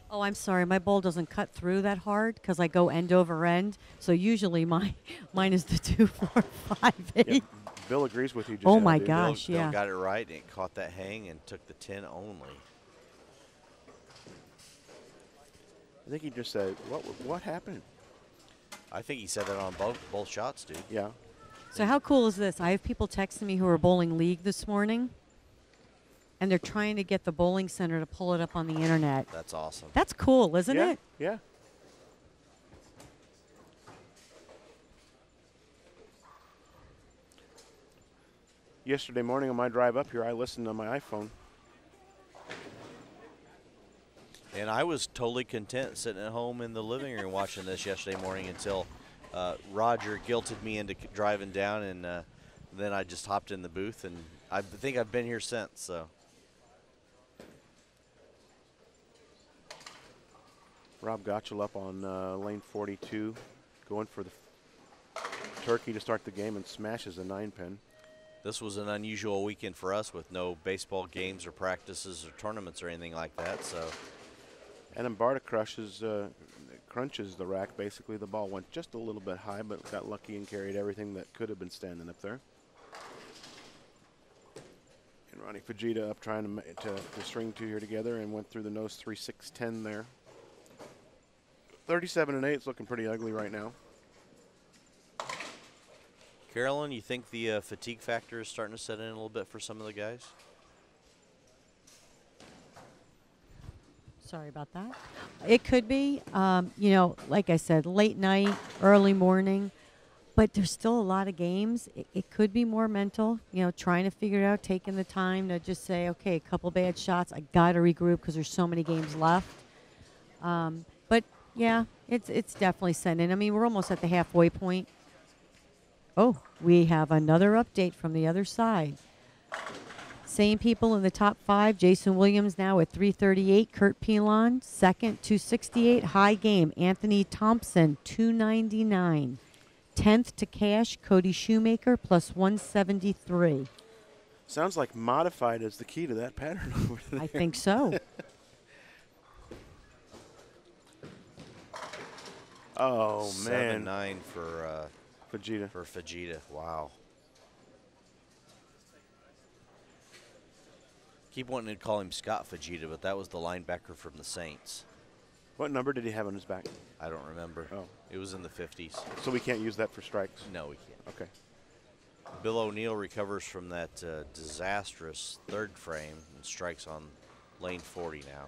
Speaker 6: Oh, I'm sorry. My bowl doesn't cut through that hard because I go end over end. So usually mine is the 2, 4, 5, 8.
Speaker 3: Yep. Bill agrees with you. Just
Speaker 6: Oh
Speaker 3: now,
Speaker 6: my
Speaker 3: dude.
Speaker 6: gosh,
Speaker 1: Bill
Speaker 6: yeah.
Speaker 1: got it right, and it caught that hang and took the 10 only.
Speaker 3: I think he just said, "What happened?"
Speaker 1: I think he said that on both shots, dude.
Speaker 3: Yeah.
Speaker 6: So how cool is this? I have people texting me who are bowling league this morning, and they're trying to get the bowling center to pull it up on the internet.
Speaker 1: That's awesome.
Speaker 6: That's cool, isn't
Speaker 3: yeah.
Speaker 6: it?
Speaker 3: Yeah. Yesterday morning on my drive up here, I listened on my iPhone.
Speaker 1: And I was totally content sitting at home in the living room watching this yesterday morning until Roger guilted me into driving down, and then I just hopped in the booth, and I think I've been here since. So
Speaker 3: Rob Gotchel up on lane 42, going for the turkey to start the game and smashes a 9-pin.
Speaker 1: this was an unusual weekend for us with no baseball games or practices or tournaments or anything like that. So.
Speaker 3: And Barta crunches the rack. Basically, the ball went just a little bit high, but got lucky and carried everything that could have been standing up there. And Ronnie Fujita up trying to string two here together and went through the nose 3-6-10 there. 37 and 8 is looking pretty ugly right now.
Speaker 1: Carolyn, you think the fatigue factor is starting to set in a little bit for some of the guys?
Speaker 6: Sorry about that. It could be, you know, like I said, late night, early morning, but there's still a lot of games. It could be more mental, you know, trying to figure it out, taking the time to just say, okay, a couple bad shots, I got to regroup because there's so many games left. But, yeah, it's definitely setting in. I mean, we're almost at the halfway point. Oh, we have another update from the other side. Same people in the top 5. Jason Williams now at 338. Kurt Pilon, second, 268. High game. Anthony Thompson, 299. 10th to cash. Cody Shoemaker, plus 173.
Speaker 3: Sounds like modified is the key to that pattern over there.
Speaker 6: I think so.
Speaker 3: Oh, man.
Speaker 1: 7-9 for
Speaker 3: Fujita.
Speaker 1: Fujita. Wow. Keep wanting to call him Scott Fujita, but that was the linebacker from the Saints.
Speaker 3: What number did he have on his back?
Speaker 1: I don't remember.
Speaker 3: Oh.
Speaker 1: It was in the 50s.
Speaker 3: So we can't use that for strikes?
Speaker 1: No, we can't.
Speaker 3: Okay.
Speaker 1: Bill O'Neill recovers from that disastrous third frame and strikes on lane 40 now.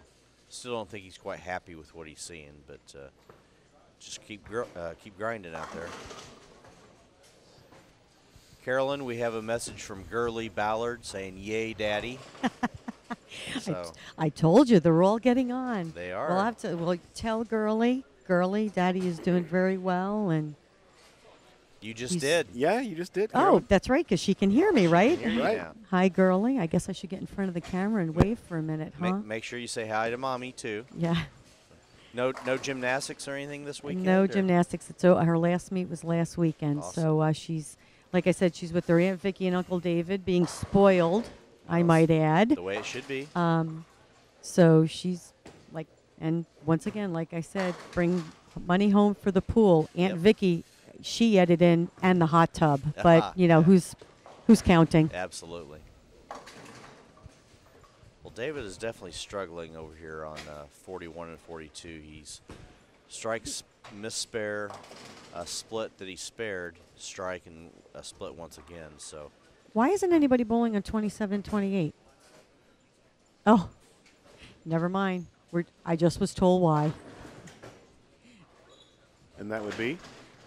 Speaker 1: Still don't think he's quite happy with what he's seeing, but just keep grinding out there. Carolyn, we have a message from Gurley Ballard saying, "Yay, Daddy." So
Speaker 6: I told you they're all getting on.
Speaker 1: They are.
Speaker 6: We'll tell Girly, Daddy is doing very well, and
Speaker 1: you just
Speaker 6: he's-
Speaker 1: did.
Speaker 3: Yeah, you just did.
Speaker 6: oh,
Speaker 3: Carolyn.
Speaker 6: that's right, because she can hear me, right?
Speaker 1: Hear you
Speaker 3: Right.
Speaker 1: now.
Speaker 6: Hi, Girly. I guess I should get in front of the camera and wave for a minute, huh?
Speaker 1: Make sure you say hi to Mommy too.
Speaker 6: Yeah.
Speaker 1: No gymnastics or anything this weekend?
Speaker 6: No
Speaker 1: or-
Speaker 6: gymnastics. Her last meet was last weekend, so she's, like I said, she's with her Aunt Vicky and Uncle David, being spoiled, I might add.
Speaker 1: The way it should be.
Speaker 6: So she's like, and once again, like I said, bring money home for the pool. Aunt
Speaker 1: Yep.
Speaker 6: Vicky, she added in, and the hot tub, but you know who's counting?
Speaker 1: Absolutely. Well, David is definitely struggling over here on 41 and 42. He's strikes, miss spare, a split that he spared, strike, and a split once again. So
Speaker 6: Why isn't anybody bowling on 27, 28? Oh, never mind. I just was told why.
Speaker 3: And that would be?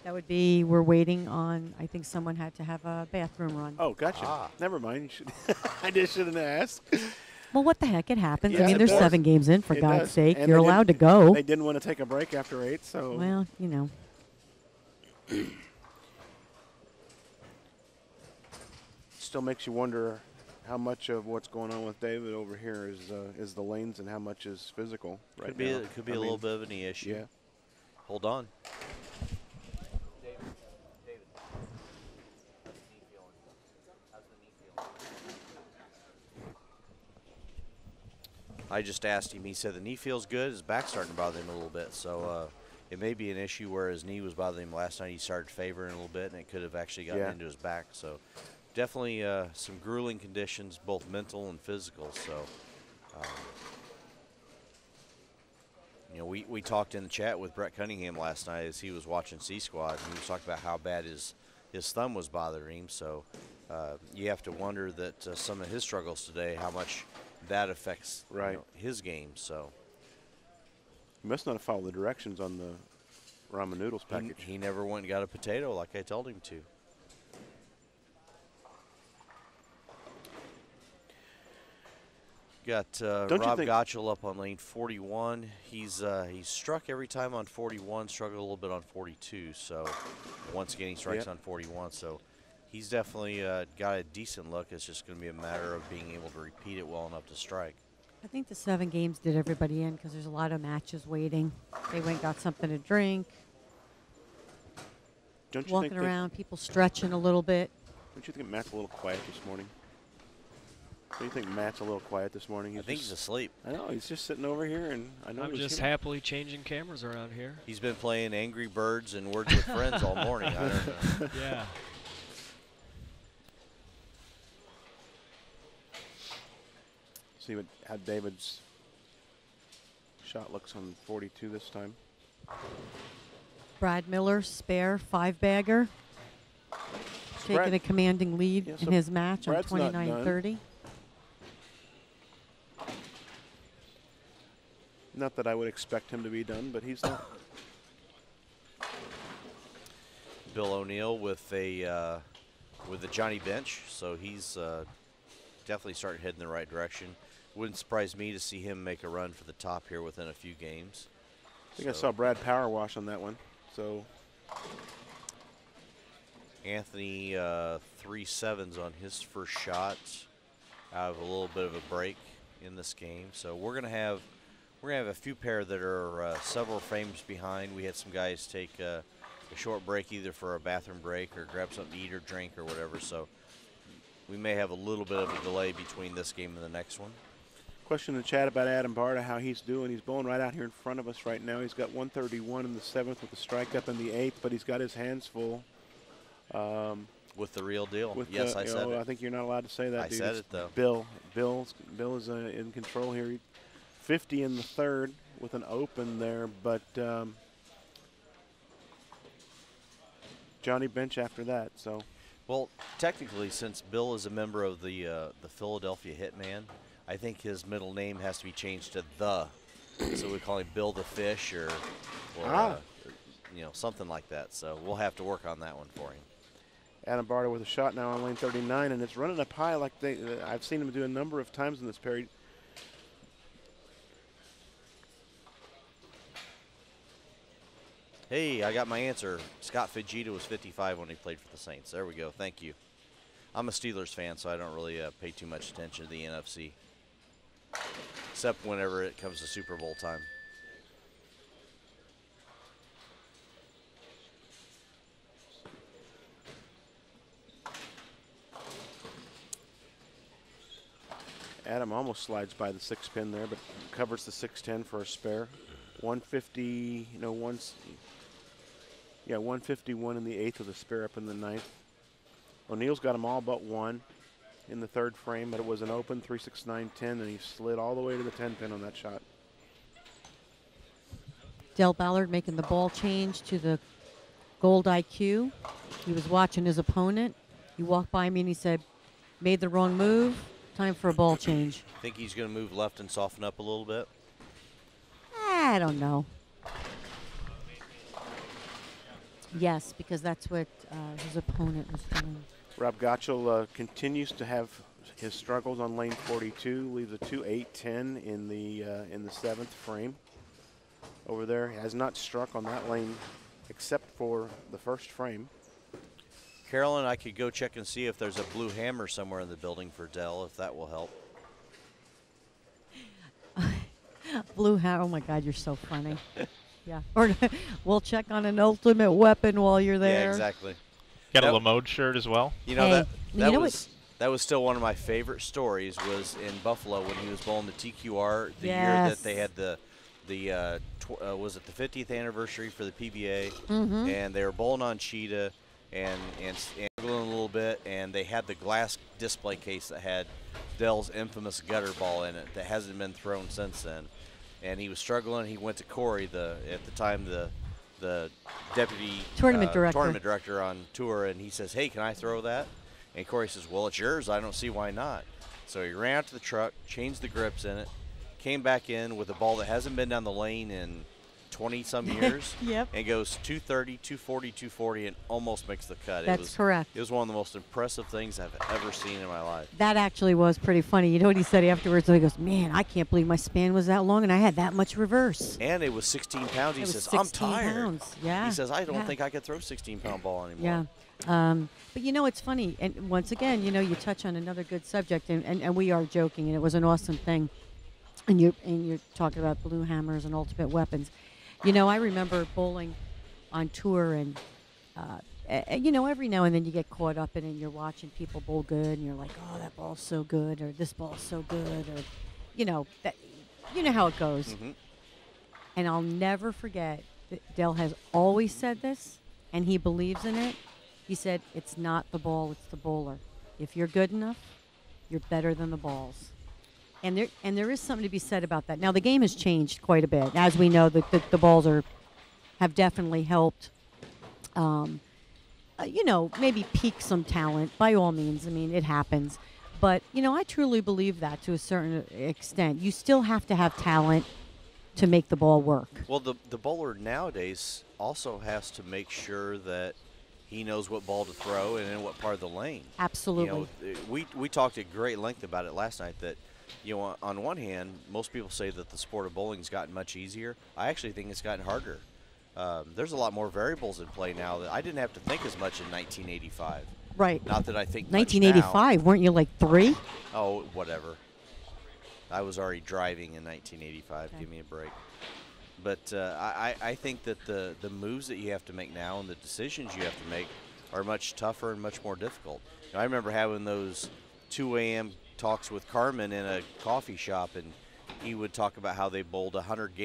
Speaker 6: That would be, we're waiting on, I think someone had to have a bathroom run.
Speaker 3: Oh, gotcha. Never mind. You should I just shouldn't ask.
Speaker 6: Well, what the heck? It happens.
Speaker 3: Yeah,
Speaker 6: I mean,
Speaker 3: it
Speaker 6: there's
Speaker 3: does.
Speaker 6: 7 games in, for
Speaker 3: It
Speaker 6: God's
Speaker 3: does.
Speaker 6: sake.
Speaker 3: And
Speaker 6: You're
Speaker 3: they
Speaker 6: allowed to
Speaker 3: didn't-
Speaker 6: go.
Speaker 3: They didn't want to take a break after 8, so.
Speaker 6: Well, you know.
Speaker 3: Still makes you wonder how much of what's going on with David over here is the lanes and how much is physical right
Speaker 1: Could be
Speaker 3: now.
Speaker 1: it could be a little bit of a knee issue.
Speaker 3: Yeah.
Speaker 1: Hold on. I just asked him. He said the knee feels good. His back's starting to bother him a little bit. So it may be an issue where his knee was bothering him last night. He started favoring a little bit, and it could have actually gotten into his back. So definitely some grueling conditions, both mental and physical. So, you know, we talked in the chat with Brett Cunningham last night as he was watching C-Squad, and he was talking about how bad his thumb was bothering him. So you have to wonder that some of his struggles today, how much that affects you know, his game. So
Speaker 3: You must not have followed the directions on the ramen noodles package.
Speaker 1: he never went and got a potato like I told him to. Got Rob Gottschall up on lane 41. He's struck every time on 41, struggled a little bit on 42. So once again, he strikes on 41. So he's definitely got a decent look. It's just going to be a matter of being able to repeat it well enough to strike.
Speaker 6: I think the 7 games did everybody in because there's a lot of matches waiting. They went and got something to drink.
Speaker 3: Don't you
Speaker 6: walking
Speaker 3: think
Speaker 6: around, people stretching a little bit.
Speaker 3: Don't you think Matt's a little quiet this morning? Don't you think Matt's a little quiet this morning?
Speaker 1: I think he's asleep.
Speaker 3: I know. He's just sitting over here, and I know
Speaker 4: I'm just happily changing cameras around here.
Speaker 1: He's been playing Angry Birds and Words with Friends all morning. I don't know.
Speaker 4: Yeah.
Speaker 3: See how David's shot looks on 42 this time.
Speaker 6: Brad Miller, spare 5-bagger. Taking
Speaker 3: Brad-
Speaker 6: a commanding lead
Speaker 3: Yeah,
Speaker 6: in
Speaker 3: so
Speaker 6: his match on
Speaker 3: Brad's not done.
Speaker 6: 29-30.
Speaker 3: Not that I would expect him to be done, but he's not.
Speaker 1: Bill O'Neill with a Johnny bench, so he's definitely starting heading in the right direction. Wouldn't surprise me to see him make a run for the top here within a few games.
Speaker 3: I think I saw Brad power wash on that one. So
Speaker 1: Anthony 3 sevens on his first shot out of a little bit of a break in this game. So we're gonna have a few pair that are several frames behind. We had some guys take a short break either for a bathroom break or grab something to eat or drink or whatever. So we may have a little bit of a delay between this game and the next one.
Speaker 3: question in the chat about Adam Barta, how he's doing. He's bowling right out here in front of us right now. He's got 131 in the 7th with a strike up in the 8th, but he's got his hands full.
Speaker 1: With the real deal.
Speaker 3: With
Speaker 1: Yes, I said it.
Speaker 3: I think you're not allowed to say that,
Speaker 1: I
Speaker 3: dude.
Speaker 1: said
Speaker 3: It's
Speaker 1: it, though.
Speaker 3: Bill is in control here. 50 in the 3rd with an open there, but Johnny bench after that. So,
Speaker 1: well, technically, since Bill is a member of the Philadelphia Hitman, I think his middle name has to be changed to the. So we call him Bill the Fish or you know, something like that. So we'll have to work on that one for him.
Speaker 3: Adam Barta with a shot now on lane 39, and it's running up high like I've seen him do a number of times in this period.
Speaker 1: Hey, I got my answer. Scott Fujita was 55 when he played for the Saints. There we go. Thank you. I'm a Steelers fan, so I don't really pay too much attention to the NFC, except whenever it comes to Super Bowl time.
Speaker 3: Adam almost slides by the 6 pin there, but covers the 610 for a spare. 150, no, 151 in the 8th with a spare up in the 9th. O'Neill's got them all but one in the 3rd frame, but it was an open 369-10, and he slid all the way to the 10 pin on that shot.
Speaker 6: Del Ballard making the ball change to the gold IQ. He was watching his opponent. He walked by me and he said, made the wrong move. Time for a ball change.
Speaker 1: Think he's going to move left and soften up a little bit?
Speaker 6: I don't know. Yes, because that's what his opponent was doing.
Speaker 3: Rob Gottschall continues to have his struggles on lane 42. Leaves a 2-8-10 in the 7th frame. Over there, he has not struck on that lane except for the first frame.
Speaker 1: Carolyn, I could go check and see if there's a blue hammer somewhere in the building for Dell, if that will help.
Speaker 6: Blue hat. Oh my God, you're so funny. Yeah. Or we'll check on an ultimate weapon while you're there.
Speaker 1: Yeah, exactly.
Speaker 2: Got a
Speaker 1: That-
Speaker 2: Lamode shirt as well.
Speaker 1: You know,
Speaker 6: Hey,
Speaker 1: that
Speaker 6: you know
Speaker 1: was still one of my favorite stories, was in Buffalo when he was bowling the TQR the year
Speaker 6: Yes.
Speaker 1: that they had was it the 50th anniversary for the PBA,
Speaker 6: Mm-hmm.
Speaker 1: and they were bowling on Cheetah and struggling a little bit, and they had the glass display case that had Dell's infamous gutter ball in it that hasn't been thrown since then. And he was struggling. He went to Corey, at the time the deputy
Speaker 6: Tournament
Speaker 1: director on tour, and he says, "Hey, can I throw that?" And Corey says, "Well, it's yours. I don't see why not." So he ran out to the truck, changed the grips in it, came back in with a ball that hasn't been down the lane in 20-some years.
Speaker 6: Yep.
Speaker 1: And goes 230, 240, 240, and almost makes the cut.
Speaker 6: That's correct.
Speaker 1: It was one of the most impressive things I've ever seen in my life.
Speaker 6: That actually was pretty funny. You know what he said afterwards? He goes, "Man, I can't believe my span was that long and I had that much reverse."
Speaker 1: And it was 16 pounds. He
Speaker 6: It was
Speaker 1: says,
Speaker 6: 16
Speaker 1: "I'm tired."
Speaker 6: pounds. Yeah.
Speaker 1: He says, "I don't
Speaker 6: Yeah.
Speaker 1: think I could throw 16-pound ball anymore."
Speaker 6: Yeah. But you know, it's funny. And once again, you know, you touch on another good subject, and we are joking, and it was an awesome thing. And you're talking about blue hammers and ultimate weapons. You know, I remember bowling on tour, and you know, every now and then you get caught up in it, and you're watching people bowl good, and you're like, "Oh, that ball's so good," or "This ball's so good," or you know how it goes.
Speaker 1: Mhm.
Speaker 6: And I'll never forget that Dell has always said this, and he believes in it. He said, "It's not the ball, it's the bowler. If you're good enough, you're better than the balls." And there is something to be said about that. Now, the game has changed quite a bit. As we know, the balls have definitely helped, you know, maybe peak some talent, by all means. I mean, it happens. But, you know, I truly believe that to a certain extent. You still have to have talent to make the ball work.
Speaker 1: Well, the bowler nowadays also has to make sure that he knows what ball to throw and in what part of the lane.
Speaker 6: Absolutely.
Speaker 1: You know, we talked at great length about it last night that, you know, on one hand, most people say that the sport of bowling's gotten much easier. I actually think it's gotten harder. There's a lot more variables in play now that I didn't have to think as much in 1985.
Speaker 6: Right.
Speaker 1: Not that I think much
Speaker 6: 1985, weren't you like 3?
Speaker 1: now. Oh, whatever. I was already driving in 1985.
Speaker 6: Okay.
Speaker 1: Give me a break. But I think that the moves that you have to make now and the decisions you have to make are much tougher and much more difficult. You know, I remember having those 2 a.m. talks with Carmen in a coffee shop, and he would talk about how they bowled 100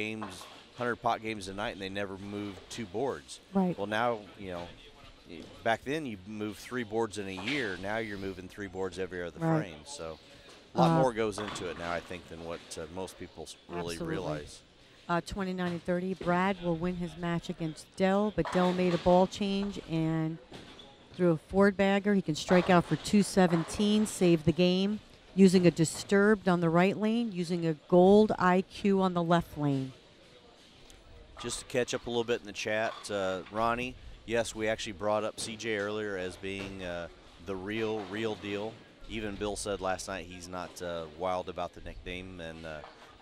Speaker 1: pot games a night, and they never moved 2 boards.
Speaker 6: Right.
Speaker 1: Well, now, you know, back then you moved 3 boards in a year. Now you're moving 3 boards every other
Speaker 6: Right.
Speaker 1: frame. So a lot more goes into it now, I think, than what most people really
Speaker 6: Absolutely.
Speaker 1: realize.
Speaker 6: 29 and 30. Brad will win his match against Dell, but Dell made a ball change and threw a forward bagger. He can strike out for 217, save the game, using a disturbed on the right lane, using a gold IQ on the left lane.
Speaker 1: Just to catch up a little bit in the chat, Ronnie, yes, we actually brought up CJ earlier as being the real deal. Even Bill said last night he's not wild about the nickname, and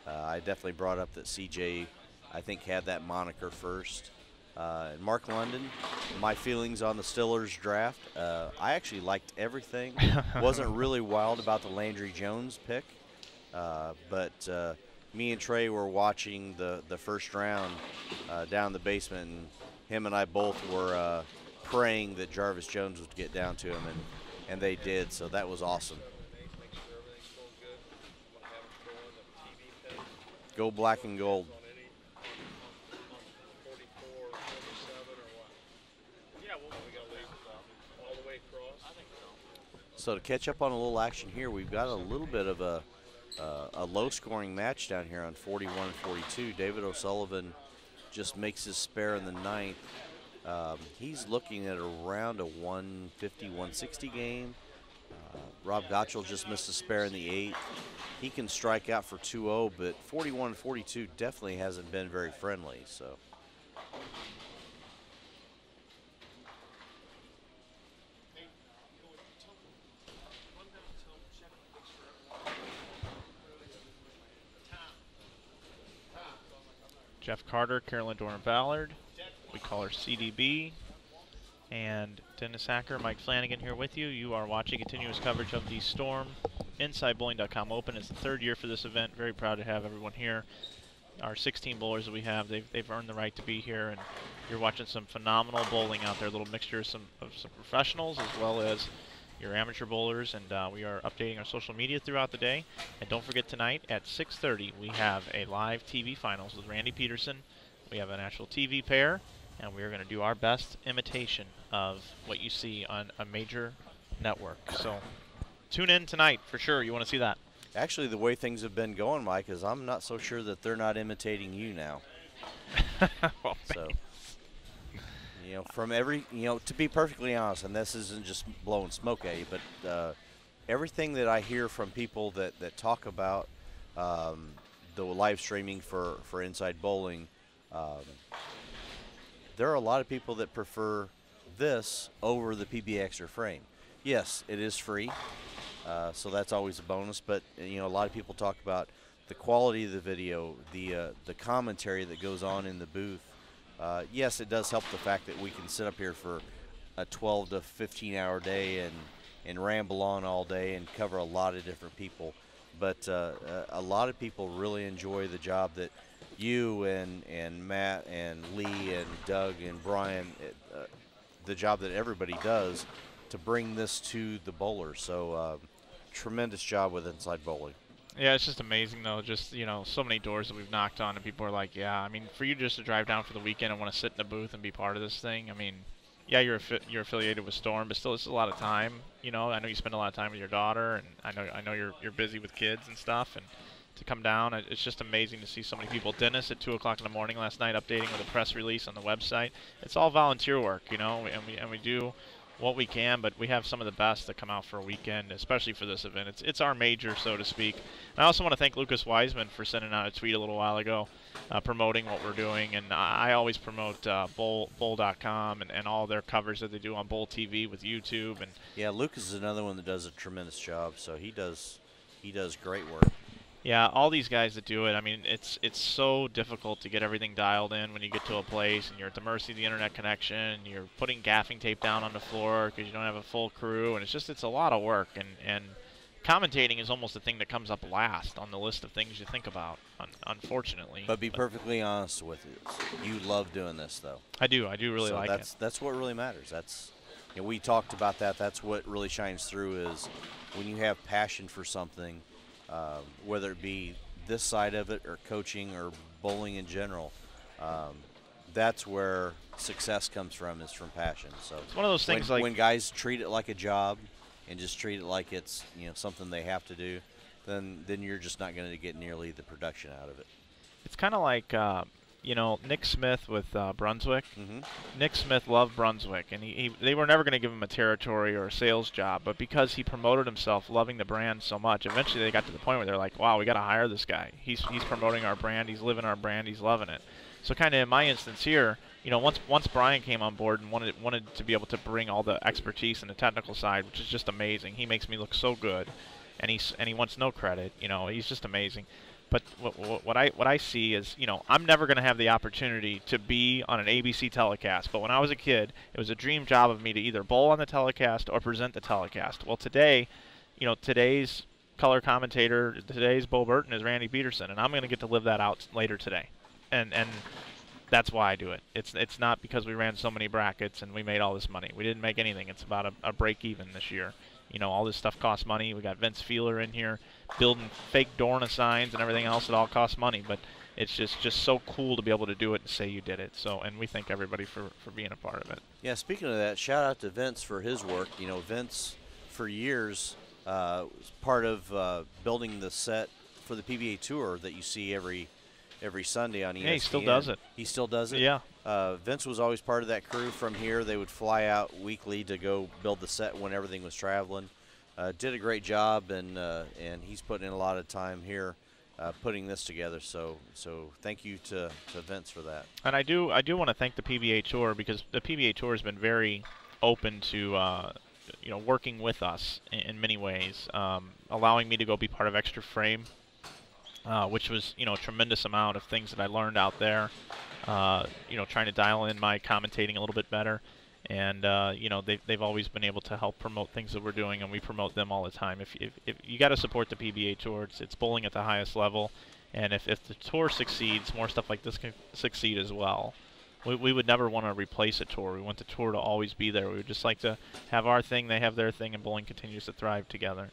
Speaker 1: I definitely brought up that CJ, I think, had that moniker first. And Mark London, my feelings on the Stillers draft, I actually liked everything. Wasn't really wild about the Landry Jones pick, but me and Trey were watching the first round down in the basement, and him and I both were praying that Jarvis Jones would get down to him, and they did, so that was awesome. Go black and gold. So to catch up on a little action here, we've got a little bit of a low-scoring match down here on 41 and 42. David O'Sullivan just makes his spare in the 9th. He's looking at around a 150, 160 game. Rob Gottschall just missed a spare in the 8th. He can strike out for 2-0, but 41 and 42 definitely hasn't been very friendly. So
Speaker 2: Jeff Carter, Carolyn Dorn Ballard. We call her CDB. And Dennis Hacker, Mike Flanagan here with you. You are watching continuous coverage of the Storm InsideBowling.com Open. It's the third year for this event. Very proud to have everyone here. Our 16 bowlers that we have, they've earned the right to be here, and you're watching some phenomenal bowling out there. A little mixture of some professionals as well as your amateur bowlers, and we are updating our social media throughout the day. And don't forget, tonight at 6:30 we have a live TV finals with Randy Peterson. We have an actual TV pair, and we are going to do our best imitation of what you see on a major network. So tune in tonight for sure. You want to see that.
Speaker 1: Actually, the way things have been going, Mike, is I'm not so sure that they're not imitating you now.
Speaker 2: Well,
Speaker 1: so, you know, from every, you know, to be perfectly honest, and this isn't just blowing smoke at you, but everything that I hear from people that talk about the live streaming for Inside Bowling, there are a lot of people that prefer this over the PB Extra frame. Yes, it is free. So that's always a bonus, but you know, a lot of people talk about the quality of the video, the commentary that goes on in the booth. Yes, it does help the fact that we can sit up here for a 12 to 15 hour day and ramble on all day and cover a lot of different people. But a lot of people really enjoy the job that you and Matt and Lee and Doug and Brian, the job that everybody does to bring this to the bowlers. So tremendous job with Inside Bowling.
Speaker 2: Yeah, it's just amazing though. Just, you know, so many doors that we've knocked on, and people are like, yeah, I mean, for you just to drive down for the weekend and want to sit in a booth and be part of this thing, I mean, yeah, you're affiliated with Storm, but still, it's a lot of time. You know, I know you spend a lot of time with your daughter, and I know you're busy with kids and stuff, and to come down, it's just amazing to see so many people. Dennis at 2 o'clock in the morning last night updating with a press release on the website. It's all volunteer work, you know, and we do what we can, but we have some of the best that come out for a weekend, especially for this event. It's our major, so to speak. And I also want to thank Lucas Wiseman for sending out a tweet a little while ago promoting what we're doing. And I always promote bowl.com and all their coverage that they do on Bowl TV with YouTube. And
Speaker 1: yeah, Lucas is another one that does a tremendous job. So he does great work.
Speaker 2: Yeah, all these guys that do it, I mean, it's so difficult to get everything dialed in when you get to a place and you're at the mercy of the internet connection, and you're putting gaffing tape down on the floor because you don't have a full crew, and it's a lot of work, and commentating is almost the thing that comes up last on the list of things you think about, unfortunately.
Speaker 1: But be perfectly honest with you, you love doing this, though.
Speaker 2: I do really like it.
Speaker 1: That's what really matters. That's, you know, we talked about that. That's what really shines through is when you have passion for something. Whether it be this side of it or coaching or bowling in general, that's where success comes from, is from passion. So
Speaker 2: it's one of those things
Speaker 1: when guys treat it like a job and just treat it like it's, you know, something they have to do, then you're just not going to get nearly the production out of it.
Speaker 2: It's kind of like you know, Nick Smith with Brunswick.
Speaker 1: Mm-hmm.
Speaker 2: Nick Smith loved Brunswick, and they were never going to give him a territory or a sales job, but because he promoted himself, loving the brand so much, eventually they got to the point where they're like, wow, we got to hire this guy. He's promoting our brand, he's living our brand, he's loving it. So kind of in my instance here, you know, once Brian came on board and wanted to be able to bring all the expertise and the technical side, which is just amazing. He makes me look so good, and he wants no credit. You know, he's just amazing. But what I see is, you know, I'm never going to have the opportunity to be on an ABC telecast. But when I was a kid, it was a dream job of me to either bowl on the telecast or present the telecast. Well, today, you know, today's color commentator, today's Bo Burton is Randy Peterson, and I'm going to get to live that out later today. And that's why I do it. It's not because we ran so many brackets and we made all this money. We didn't make anything. It's about a break even this year. You know, all this stuff costs money. We got Vince Feeler in here building fake Dorna signs and everything else. It all costs money, but it's just so cool to be able to do it and say you did it. So, and we thank everybody for being a part of it.
Speaker 1: Yeah, speaking of that, shout out to Vince for his work. You know, Vince for years was part of building the set for the PBA Tour that you see every Sunday on ESPN.
Speaker 2: Yeah, he still does it.
Speaker 1: He still does it?
Speaker 2: Yeah.
Speaker 1: Vince was always part of that crew from here. They would fly out weekly to go build the set when everything was traveling. Did a great job, and he's putting in a lot of time here putting this together. So thank you to Vince for that.
Speaker 2: And I do want to thank the PBA Tour, because the PBA Tour has been very open to you know, working with us in many ways, allowing me to go be part of Extra Frame. which was, a tremendous amount of things that I learned out there. Trying to dial in my commentating a little bit better. And, they've always been able to help promote things that we're doing, and we promote them all the time. If you got to support the PBA Tour, it's bowling at the highest level. And if the tour succeeds, more stuff like this can succeed as well. We would never want to replace a tour. We want the tour to always be there. We would just like to have our thing, they have their thing, and bowling continues to thrive together.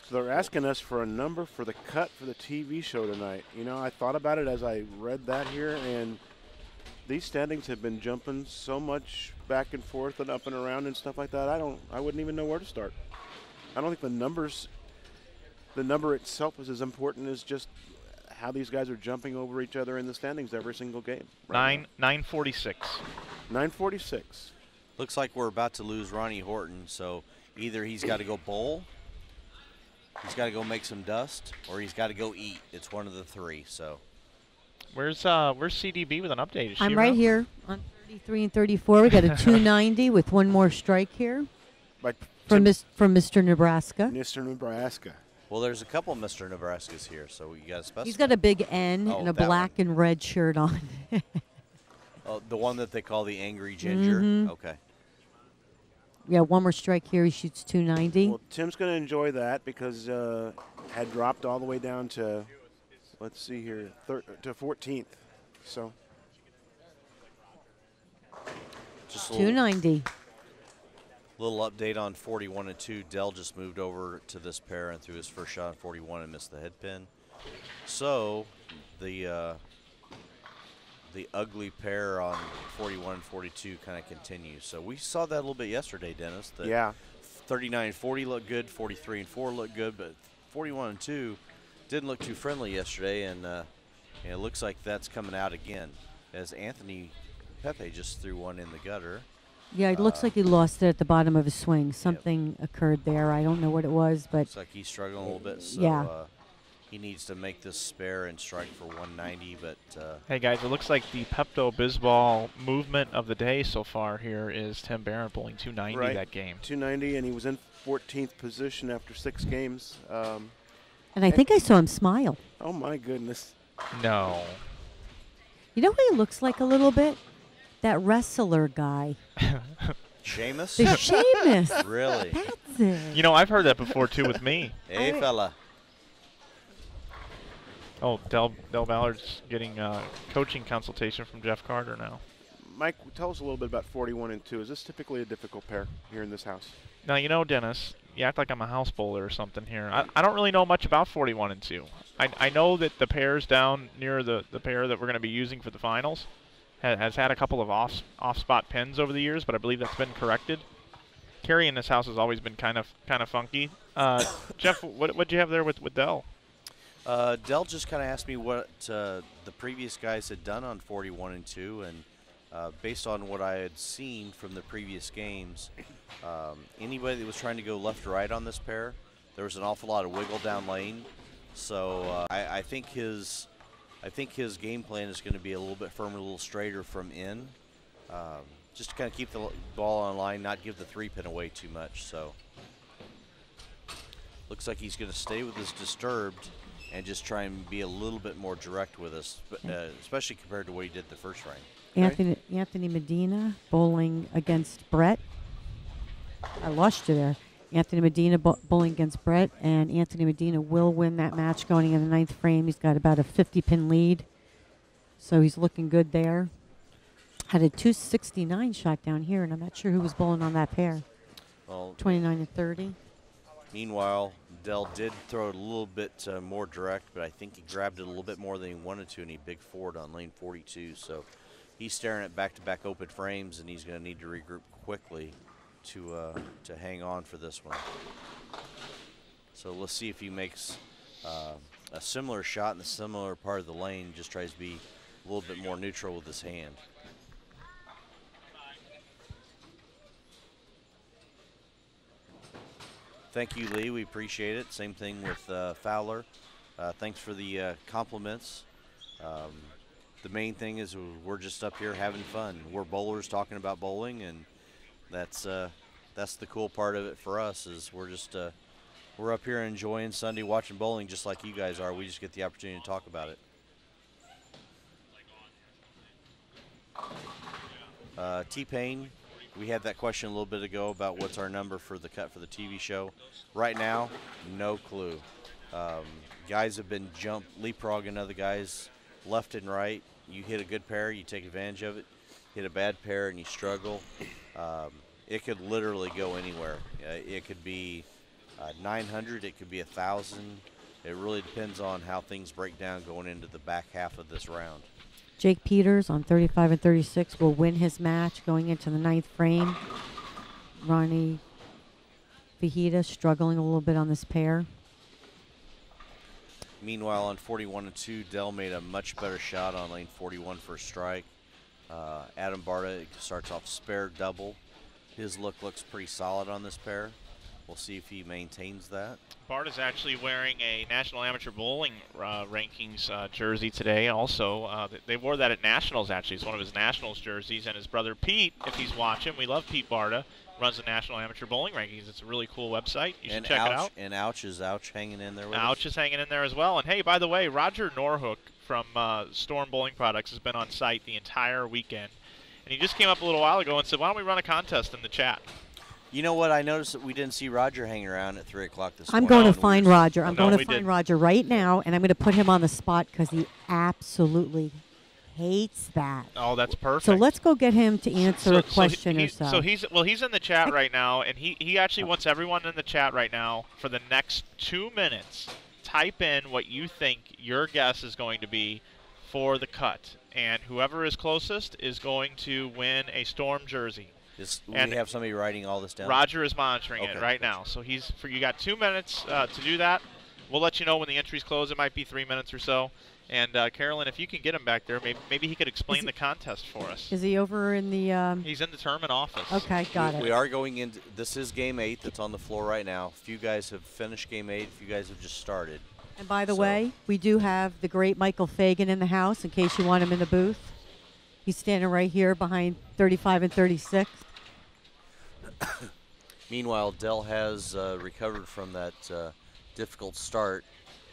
Speaker 3: So they're asking us for a number for the cut for the TV show tonight. I thought about it as I read that here, and these standings have been jumping so much back and forth and up and around and stuff like that. I wouldn't even know where to start. I don't think the number itself is as important as just how these guys are jumping over each other in the standings every single game.
Speaker 2: 946.
Speaker 3: 946.
Speaker 1: Looks like we're about to lose Ronnie Horton, so either he's got to go bowl, he's got to go make some dust, or he's got to go eat. It's one of the three. So
Speaker 2: where's CDB with an update? Is she
Speaker 6: I'm right
Speaker 2: around?
Speaker 6: here on 33 and 34. We got a 290 with one more strike here from Mr. Nebraska.
Speaker 3: Mr. Nebraska.
Speaker 1: Well, there's a couple of Mr. Nebraskas here, so you got to specify.
Speaker 6: He's got a big N and a black and red shirt on.
Speaker 1: Oh, the one that they call the Angry Ginger?
Speaker 6: Mm-hmm.
Speaker 1: Okay.
Speaker 6: Yeah, one more strike here. He shoots 290.
Speaker 3: Well, Tim's going to enjoy that because had dropped all the way down to, let's see here, to 14th. So
Speaker 1: just
Speaker 6: 290.
Speaker 1: Little update on 41 and 2. Dell just moved over to this pair and threw his first shot on 41 and missed the head pin. So the ugly pair on 41 and 42 kind of continues. So we saw that a little bit yesterday, Dennis. That
Speaker 3: yeah.
Speaker 1: 39 and 40 looked good, 43 and 4 looked good, but 41 and 2 didn't look too friendly yesterday, and it looks like that's coming out again as Anthony Pepe just threw one in the gutter.
Speaker 6: Yeah, it looks like he lost it at the bottom of his swing. Something occurred there. I don't know what it was, but
Speaker 1: looks like he's struggling a little bit. So,
Speaker 6: yeah.
Speaker 1: He needs to make this spare and strike for 190. But
Speaker 2: hey guys, it looks like the Pepto-Bismol movement of the day so far here is Tim Barrett bowling 290 that game.
Speaker 3: 290, and he was in 14th position after 6 games.
Speaker 6: And I think I saw him smile.
Speaker 3: Oh my goodness!
Speaker 2: No.
Speaker 6: You know what he looks like a little bit? That wrestler guy.
Speaker 1: Seamus?
Speaker 6: The Seamus.
Speaker 1: Really?
Speaker 6: That's it.
Speaker 2: You know, I've heard that before too with me.
Speaker 1: Hey, fella.
Speaker 2: Oh, Del Ballard's getting coaching consultation from Jeff Carter now.
Speaker 3: Mike, tell us a little bit about 41 and 2. Is this typically a difficult pair here in this house?
Speaker 2: Now, you know, Dennis, you act like I'm a house bowler or something here. I don't really know much about 41 and 2. I know that the pairs down near the pair that we're going to be using for the finals has had a couple of off-spot pins over the years, but I believe that's been corrected. Carry in this house has always been kind of funky. Jeff, what'd you have there with Dell?
Speaker 1: Dell just kind of asked me what the previous guys had done on 41 and 2, and based on what I had seen from the previous games, anybody that was trying to go left or right on this pair, there was an awful lot of wiggle down lane. So I think his game plan is going to be a little bit firmer, a little straighter from in, just to kind of keep the ball on line, not give the 3-pin away too much. So looks like he's going to stay with his disturbed and just try and be a little bit more direct with us, but, especially compared to what he did the first round.
Speaker 6: Anthony Medina bowling against Brett. I lost you there. Anthony Medina bowling against Brett, and Anthony Medina will win that match going in the 9th frame. He's got about a 50-pin lead, so he's looking good there. Had a 269 shot down here, and I'm not sure who was bowling on that pair.
Speaker 1: Well,
Speaker 6: 29 and 30.
Speaker 1: Meanwhile, Dell did throw it a little bit more direct, but I think he grabbed it a little bit more than he wanted to, and he big forward on lane 42. So he's staring at back-to-back open frames, and he's going to need to regroup quickly to hang on for this one. So let's see if he makes a similar shot in a similar part of the lane, just tries to be a little bit more neutral with his hand. Thank you, Lee. We appreciate it. Same thing with Fowler. Thanks for the compliments. The main thing is we're just up here having fun. We're bowlers talking about bowling, and that's the cool part of it for us. Is we're just we're up here enjoying Sunday, watching bowling just like you guys are. We just get the opportunity to talk about it. T-Pain, we had that question a little bit ago about what's our number for the cut for the TV show. Right now, no clue. Guys have been leapfrogging other guys left and right. You hit a good pair, you take advantage of it. Hit a bad pair and you struggle. It could literally go anywhere. It could be 900, it could be 1,000. It really depends on how things break down going into the back half of this round.
Speaker 6: Jake Peters on 35 and 36 will win his match going into the 9th frame. Ronnie Fajita struggling a little bit on this pair.
Speaker 1: Meanwhile, on 41 and 2, Dell made a much better shot on lane 41 for a strike. Adam Barta starts off spare double. His look looks pretty solid on this pair. We'll see if he maintains that.
Speaker 2: Barta's actually wearing a National Amateur Bowling Rankings jersey today also. They wore that at Nationals, actually. It's one of his Nationals jerseys. And his brother Pete, if he's watching, we love Pete Barta, runs the National Amateur Bowling Rankings. It's a really cool website. You should check it out.
Speaker 1: And Ouch is hanging in there with us.
Speaker 2: Ouch is hanging in there as well. And hey, by the way, Roger Norhook from Storm Bowling Products has been on site the entire weekend. And he just came up a little while ago and said, why don't we run a contest in the chat?
Speaker 1: You know what? I noticed that we didn't see Roger hanging around at 3 o'clock this
Speaker 6: I'm
Speaker 1: morning.
Speaker 6: going to find Roger. I'm going to find
Speaker 2: didn't.
Speaker 6: Roger right now, and I'm going to put him on the spot because he absolutely hates that.
Speaker 2: Oh, that's perfect.
Speaker 6: So let's go get him to answer a question or so.
Speaker 2: So he's in the chat right now, and he actually wants everyone in the chat right now for the next 2 minutes. Type in what you think your guess is going to be for the cut, and whoever is closest is going to win a Storm jersey.
Speaker 1: We have somebody writing all this down?
Speaker 2: Roger is monitoring it right now. So you got 2 minutes to do that. We'll let you know when the entries close. It might be 3 minutes or so. And Carolyn, if you can get him back there, maybe he could explain the contest for us.
Speaker 6: Is he over in the...
Speaker 2: He's in the tournament office.
Speaker 6: Okay, got it.
Speaker 1: We are going into... This is Game 8 that's on the floor right now. A few guys have finished Game 8. A few guys have just started.
Speaker 6: And by the way, we do have the great Michael Fagan in the house, in case you want him in the booth. He's standing right here behind 35 and 36.
Speaker 1: Meanwhile, Dell has recovered from that difficult start.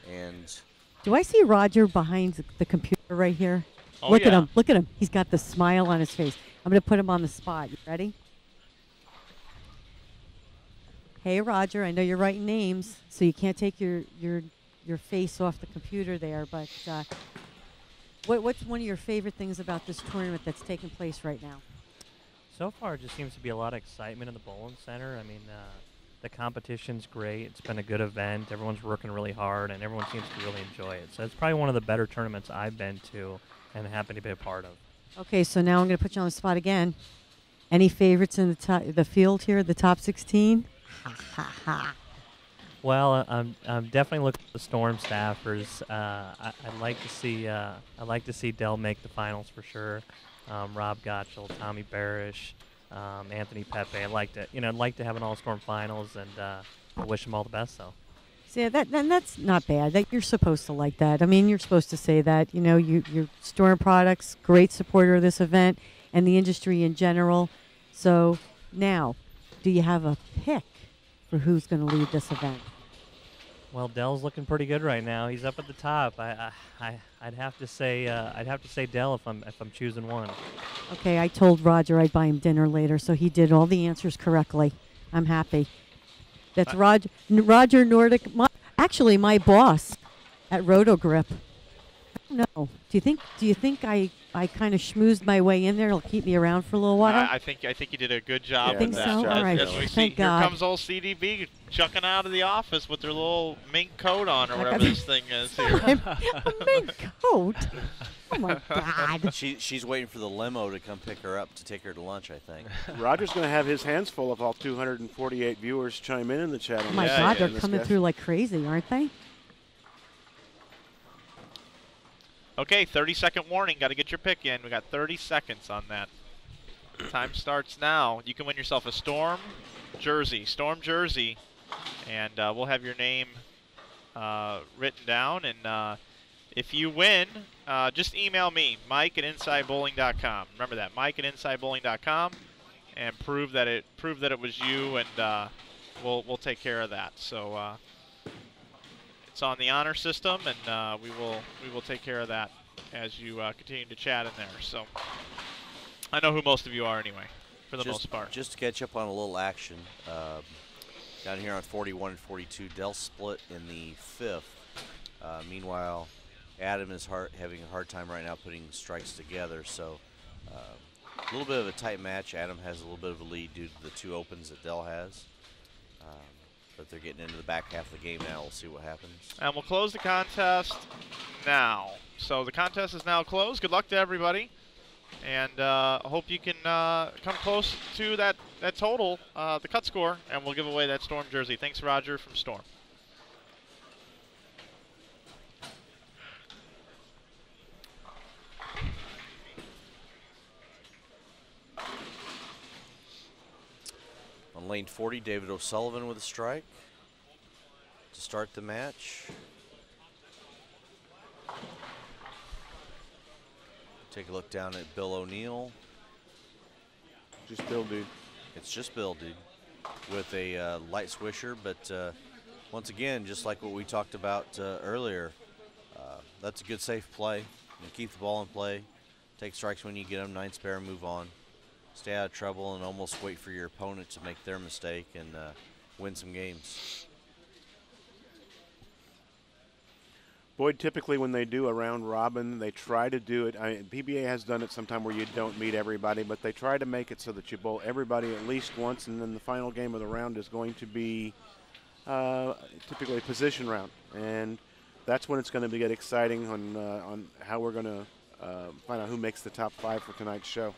Speaker 1: And
Speaker 6: do I see Roger behind the computer right here?
Speaker 2: Oh,
Speaker 6: look
Speaker 2: yeah.
Speaker 6: at him. Look at him. He's got the smile on his face. I'm going to put him on the spot. You ready? Hey, Roger, I know you're writing names, so you can't take your face off the computer there. But what's one of your favorite things about this tournament that's taking place right now?
Speaker 8: So far, it just seems to be a lot of excitement in the bowling center. I mean, the competition's great. It's been a good event. Everyone's working really hard, and everyone seems to really enjoy it. So it's probably one of the better tournaments I've been to and happen to be a part of.
Speaker 6: Okay, so now I'm going to put you on the spot again. Any favorites in the field here, the top 16? Ha, ha, ha.
Speaker 8: Well, I'm definitely looking at the Storm staffers. I'd like to see Dell make the finals for sure. Rob Gottschall, Tommy Barish, Anthony Pepe. I'd like to have an all-Storm finals, and I wish them all the best. So.
Speaker 6: See, that's not bad. That you're supposed to like that. I mean, you're supposed to say that. You know, you're Storm Products, great supporter of this event and the industry in general. So now, do you have a pick for who's going to lead this event?
Speaker 8: Well, Dell's looking pretty good right now. He's up at the top. I'd have to say Dell if I'm choosing one.
Speaker 6: Okay, I told Roger I'd buy him dinner later, so he did all the answers correctly. I'm happy. That's Roger Nordic. Actually, my boss at Rotogrip. I don't know. Do you think I kind of schmoozed my way in there? It'll keep me around for a little while.
Speaker 2: I think you did a good job.
Speaker 6: I think
Speaker 2: with
Speaker 6: so.
Speaker 2: that.
Speaker 6: All right.
Speaker 2: As we see,
Speaker 6: Thank
Speaker 2: here
Speaker 6: God.
Speaker 2: comes old CDB chucking out of the office with their little mink coat on, or whatever this thing is here.
Speaker 6: A mink coat. Oh my God.
Speaker 1: she's waiting for the limo to come pick her up to take her to lunch, I think.
Speaker 3: Roger's going to have his hands full if all 248 viewers chime in the chat.
Speaker 6: Oh my God, they're coming through like crazy, aren't they?
Speaker 2: Okay, 30-second warning. Got to get your pick in. We got 30 seconds on that. Time starts now. You can win yourself a Storm jersey, and we'll have your name written down. And if you win, just email me, Mike at InsideBowling.com. Remember that, Mike at InsideBowling.com, and prove that it was you, and we'll take care of that. So It's on the honor system, and we will take care of that as you continue to chat in there. So I know who most of you are anyway, for the most part.
Speaker 1: Just to catch up on a little action, down here on 41 and 42, Dell split in the 5th. Meanwhile, Adam is having a hard time right now putting strikes together. So a little bit of a tight match. Adam has a little bit of a lead due to the 2 opens that Dell has. But they're getting into the back half of the game now. We'll see what happens.
Speaker 2: And we'll close the contest now. So the contest is now closed. Good luck to everybody. And I hope you can come close to that total, the cut score, and we'll give away that Storm jersey. Thanks, Roger from Storm.
Speaker 1: On lane 40, David O'Sullivan with a strike to start the match. Take a look down at Bill O'Neill.
Speaker 3: Just Bill, dude.
Speaker 1: It's just Bill, dude, with a light swisher. But once again, just like what we talked about earlier, that's a good safe play. You keep the ball in play, take strikes when you get them, 9 spare, move on. Stay out of trouble and almost wait for your opponent to make their mistake and win some games.
Speaker 3: Boyd, typically when they do a round robin, they try to do it. PBA has done it sometime where you don't meet everybody, but they try to make it so that you bowl everybody at least once, and then the final game of the round is going to be typically a position round. And that's when it's going to get exciting on how we're going to find out who makes the top 5 for tonight's show.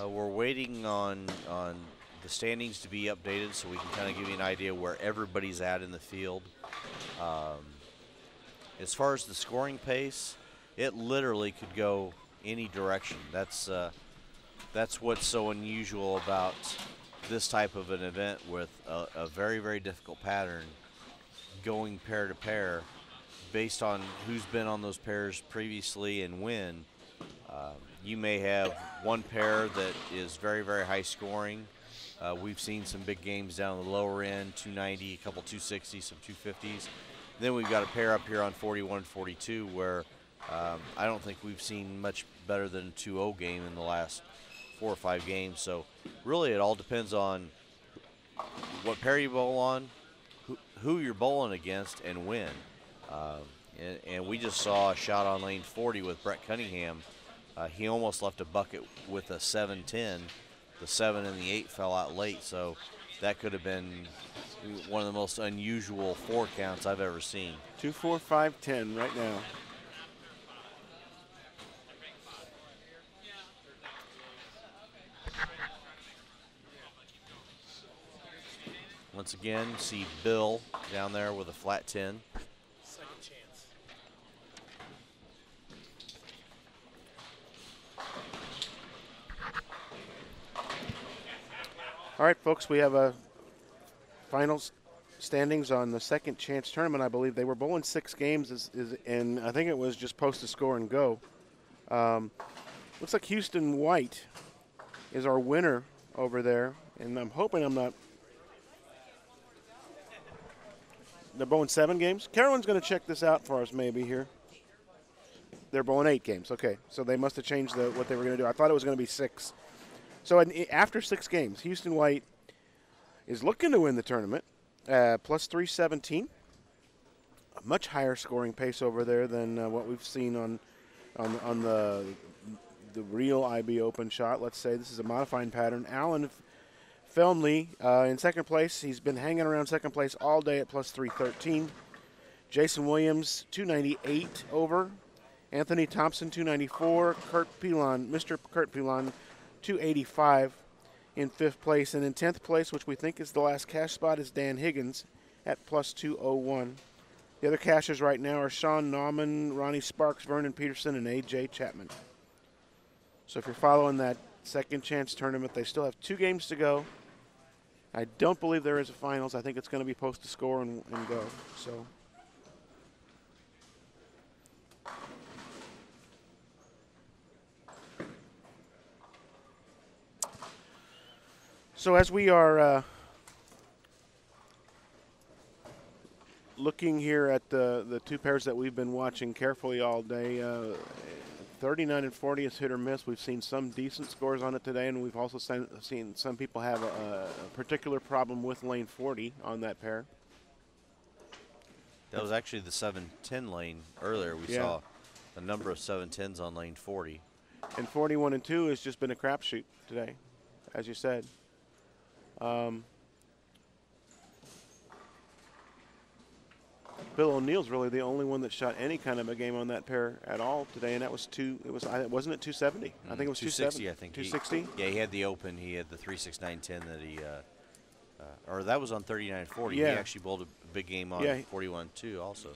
Speaker 1: We're waiting on the standings to be updated so we can kind of give you an idea where everybody's at in the field. As far as the scoring pace, it literally could go any direction. That's what's so unusual about this type of an event with a very, very difficult pattern going pair to pair based on who's been on those pairs previously and when. You may have one pair that is very, very high scoring. We've seen some big games down the lower end, 290, a couple 260s, some 250s. Then we've got a pair up here on 41 and 42 where I don't think we've seen much better than a 2-0 game in the last 4 or 5 games. So really it all depends on what pair you bowl on, who you're bowling against, and when. And we just saw a shot on lane 40 with Brett Cunningham. He almost left a bucket with a 7-10. The 7 and the 8 fell out late, so that could have been one of the most unusual 4 counts I've ever seen.
Speaker 3: 2, 4, 5, 10 right now.
Speaker 1: Once again, see Bill down there with a flat 10.
Speaker 3: All right, folks, we have a final standings on the second chance tournament. I believe they were bowling 6 games, and I think it was just post a score and go. Looks like Houston White is our winner over there, and I'm hoping I'm not. They're bowling 7 games. Carolyn's going to check this out for us maybe here. They're bowling 8 games. Okay, so they must have changed what they were going to do. I thought it was going to be 6. So after 6 games, Houston White is looking to win the tournament, plus 317. A much higher scoring pace over there than what we've seen on the real IB Open shot. Let's say this is a modifying pattern. Alan Felmley in second place. He's been hanging around second place all day at plus 313. Jason Williams, 298 over. Anthony Thompson, 294. Mr. Kurt Pilon, 285 in 5th place. And in 10th place, which we think is the last cash spot, is Dan Higgins at plus 201. The other cashers right now are Sean Nauman, Ronnie Sparks, Vernon Peterson, and A.J. Chapman. So if you're following that second chance tournament, they still have 2 games to go. I don't believe there is a finals. I think it's going to be post to score and go. So. So as we are looking here at the two pairs that we've been watching carefully all day, 39 and 40 is hit or miss. We've seen some decent scores on it today, and we've also seen some people have a particular problem with lane 40 on that pair.
Speaker 1: That was actually the 7-10 lane earlier. We saw a number of 7-10s on lane 40.
Speaker 3: And 41 and 2 has just been a crapshoot today, as you said. Bill O'Neill's really the only one that shot any kind of a game on that pair at all today, and that was wasn't it 270? I think it was
Speaker 1: 260. I think
Speaker 3: 260.
Speaker 1: Yeah, he had the open. He had the 36910 that he, or that was on 39-40.
Speaker 3: Yeah.
Speaker 1: He actually bowled a big game on 41 too, also.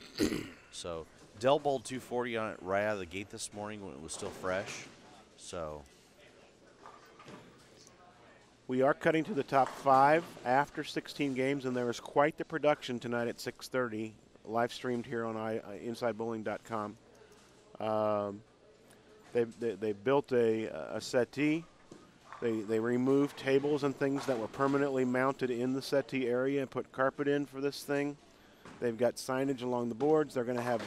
Speaker 1: So Dell bowled 240 on it right out of the gate this morning when it was still fresh. So
Speaker 3: we are cutting to the top 5 after 16 games, and there is quite the production tonight at 6:30. Live streamed here on InsideBowling.com. They built a settee. They removed tables and things that were permanently mounted in the settee area and put carpet in for this thing. They've got signage along the boards. They're going to have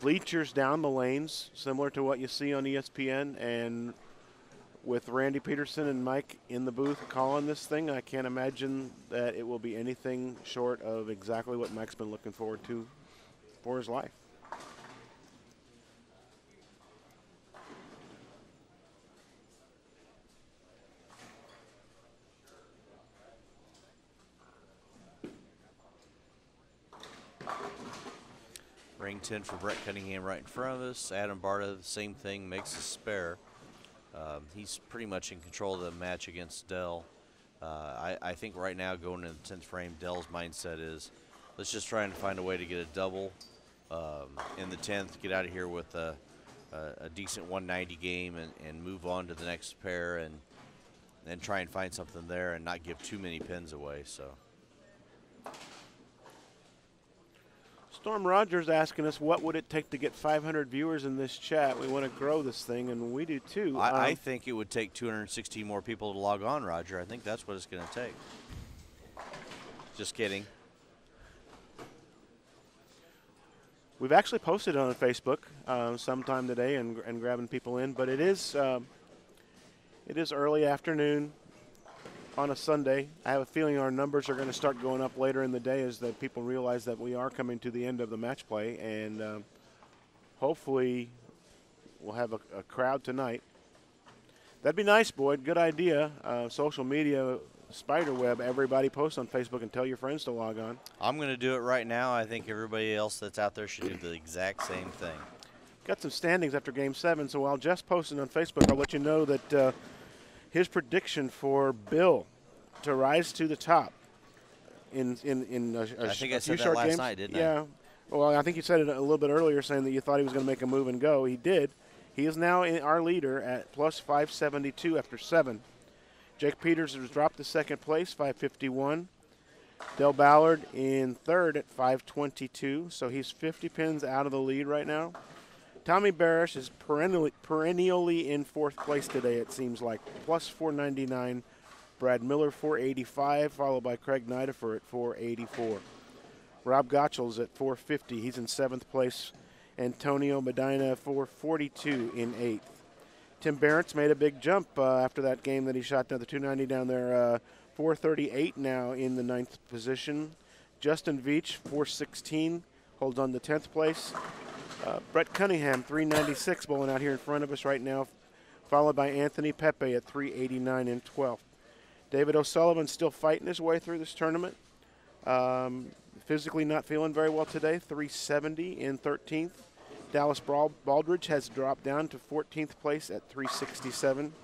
Speaker 3: bleachers down the lanes, similar to what you see on ESPN, and with Randy Peterson and Mike in the booth calling this thing, I can't imagine that it will be anything short of exactly what Mike's been looking forward to for his life.
Speaker 1: ring 10 for Brett Cunningham right in front of us. Adam Barta, the same thing, makes a spare. He's pretty much in control of the match against Dell. I think right now going into the 10th frame, Dell's mindset is let's just try and find a way to get a double in the 10th, get out of here with a decent 190 game and move on to the next pair and try and find something there and not give too many pins away. So.
Speaker 3: Storm Rogers asking us what would it take to get 500 viewers in this chat. We want to grow this thing, and we do too.
Speaker 1: I think it would take 260 more people to log on, Roger. I think that's what it's going to take. Just kidding.
Speaker 3: We've actually posted it on Facebook sometime today and grabbing people in, but it is early afternoon on a Sunday. I have a feeling our numbers are going to start going up later in the day as that people realize that we are coming to the end of the match play, and hopefully we'll have a crowd tonight. That'd be nice, Boyd. Good idea. Social media, spiderweb, everybody post on Facebook and tell your friends to log on.
Speaker 1: I'm going to do it right now. I think everybody else that's out there should do the exact same thing.
Speaker 3: Got some standings after Game 7, so while Jeff's posting on Facebook, I'll let you know that his prediction for Bill to rise to the top in
Speaker 1: I think I said
Speaker 3: few
Speaker 1: that
Speaker 3: short
Speaker 1: last
Speaker 3: games.
Speaker 1: night, didn't I?
Speaker 3: Yeah. Well, I think you said it a little bit earlier, saying that you thought he was going to make a move and go. He did. He is now our leader at plus 572 after 7. Jake Peters has dropped to second place, 551. Del Ballard in third at 522, so he's 50 pins out of the lead right now. Tommy Barish is perennially in fourth place today, it seems like, plus 499. Brad Miller, 485, followed by Craig Nidifer at 484. Rob Gottschall's at 450. He's in seventh place. Antonio Medina, 442 in eighth. Tim Barrett's made a big jump after that game that he shot down the 290 down there. 438 now in the ninth position. Justin Veach, 416, holds on to 10th place. Brett Cunningham, 396, bowling out here in front of us right now, followed by Anthony Pepe at 389 in 12th. David O'Sullivan still fighting his way through this tournament. Physically not feeling very well today, 370 in 13th. Dallas Baldridge has dropped down to 14th place at 367.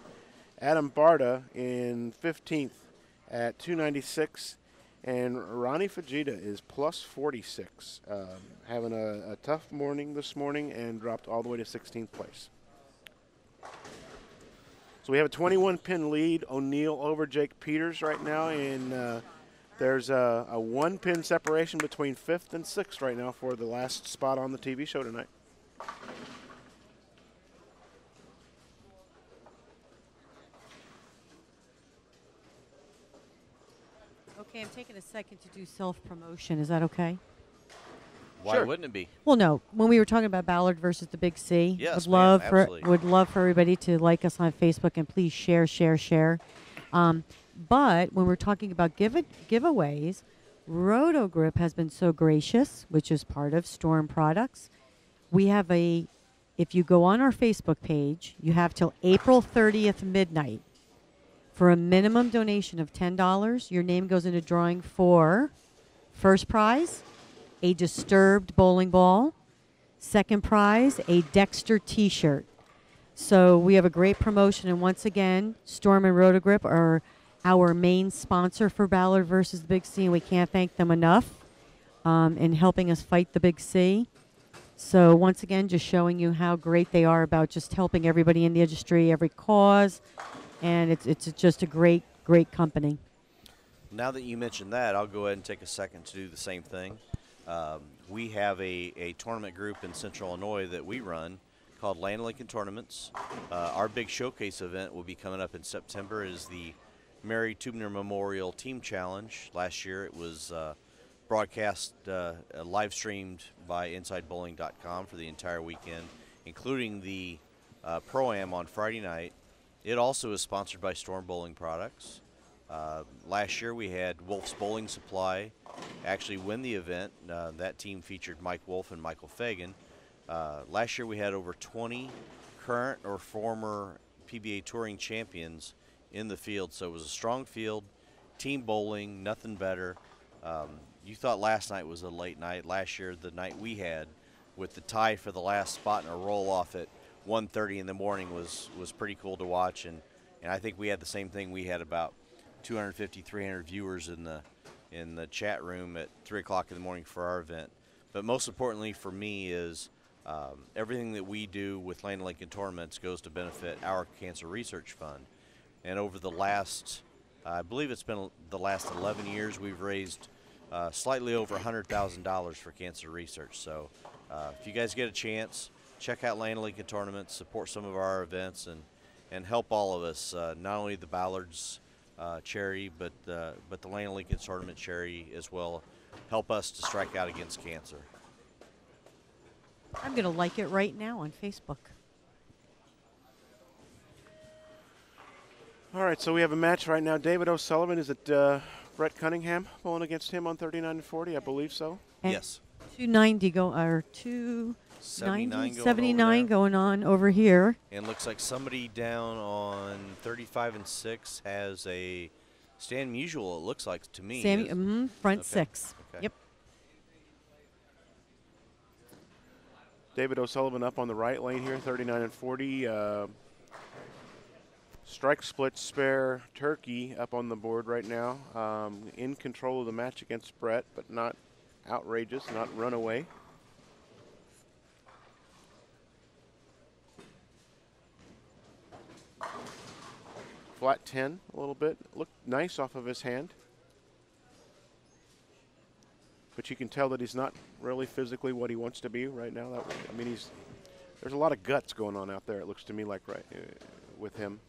Speaker 3: Adam Barta in 15th at 296. And Ronnie Fajita is plus 46, having a tough morning this morning and dropped all the way to 16th place. So we have a 21-pin lead, O'Neill over Jake Peters right now, and there's a 1-pin separation between 5th and 6th right now for the last spot on the TV show tonight.
Speaker 6: Okay, I'm taking a second to do self-promotion. Is that okay?
Speaker 1: Why
Speaker 3: Sure.
Speaker 1: wouldn't it be?
Speaker 6: Well, no. When we were talking about Ballard versus the Big C,
Speaker 1: Yes,
Speaker 6: would
Speaker 1: ma'am,
Speaker 6: love
Speaker 1: absolutely.
Speaker 6: would love for everybody to like us on Facebook and please share, share, share. But when we're talking about giveaways, Roto-Grip has been so gracious, which is part of Storm Products. We have if you go on our Facebook page, you have till April 30th midnight. For a minimum donation of $10, your name goes into drawing for first prize, a Disturbed bowling ball. Second prize, a Dexter T-shirt. So we have a great promotion, and once again, Storm and Roto-Grip are our main sponsor for Ballard versus the Big C, and we can't thank them enough in helping us fight the Big C. So once again, just showing you how great they are about just helping everybody in the industry, every cause, and it's just a great, great company.
Speaker 1: Now that you mentioned that, I'll go ahead and take a second to do the same thing. We have a tournament group in Central Illinois that we run called Land Lincoln Tournaments. Our big showcase event will be coming up in September. It is the Mary Tubner Memorial Team Challenge. Last year it was broadcast, live streamed by InsideBowling.com for the entire weekend, including the Pro-Am on Friday night. It also is sponsored by Storm Bowling Products. Last year we had Wolf's Bowling Supply actually win the event. That team featured Mike Wolf and Michael Fagan. Last year we had over 20 current or former PBA Touring champions in the field, so it was a strong field, team bowling, nothing better. You thought last night was a late night. Last year, the night we had with the tie for the last spot and a roll-off at 1:30 in the morning was pretty cool to watch, and I think we had the same thing. We had about 250, 300 viewers in the chat room at 3 o'clock in the morning for our event. But most importantly for me is everything that we do with Land Lincoln Tournaments goes to benefit our Cancer Research Fund. And over the last, I believe it's been the last 11 years, we've raised slightly over $100,000 for cancer research. So if you guys get a chance, check out Land Lincoln Tournaments, support some of our events, and help all of us, not only the Ballards charity, but the Land Lincoln Tournament charity as well. Help us to strike out against cancer.
Speaker 6: I'm going to like it right now on Facebook.
Speaker 3: All right, so we have a match right now. David O'Sullivan, is it Brett Cunningham bowling against him on 39 and 40? I believe so.
Speaker 6: And
Speaker 1: Yes.
Speaker 6: 290 or 290,
Speaker 1: 79
Speaker 6: going on over here.
Speaker 1: And looks like somebody down on 35 and 6 has a Stan Musial, it looks like to me.
Speaker 6: Front
Speaker 1: Okay.
Speaker 6: 6.
Speaker 1: Okay.
Speaker 6: Yep.
Speaker 3: David O'Sullivan up on the right lane here, 39 and 40. Strike, split, spare, Turkey up on the board right now. In control of the match against Brett, but not outrageous, not runaway. Flat 10 a little bit. Looked nice off of his hand. But you can tell that he's not really physically what he wants to be right now. I mean, there's a lot of guts going on out there, it looks to me like, right with him.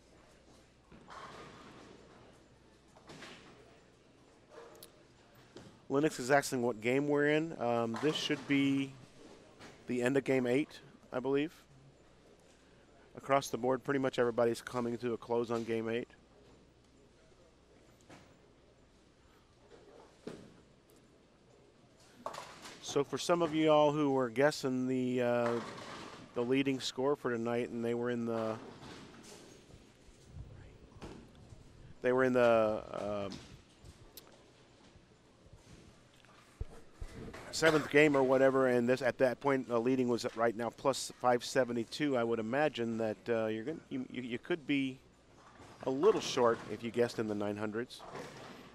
Speaker 3: Lennox is asking what game we're in. This should be the end of game 8, I believe. Across the board, pretty much everybody's coming to a close on game 8. So for some of you all who were guessing the leading score for tonight, and they were in the seventh game or whatever, and this at that point the leading was right now plus 572. I would imagine that you could be a little short if you guessed in the 900s.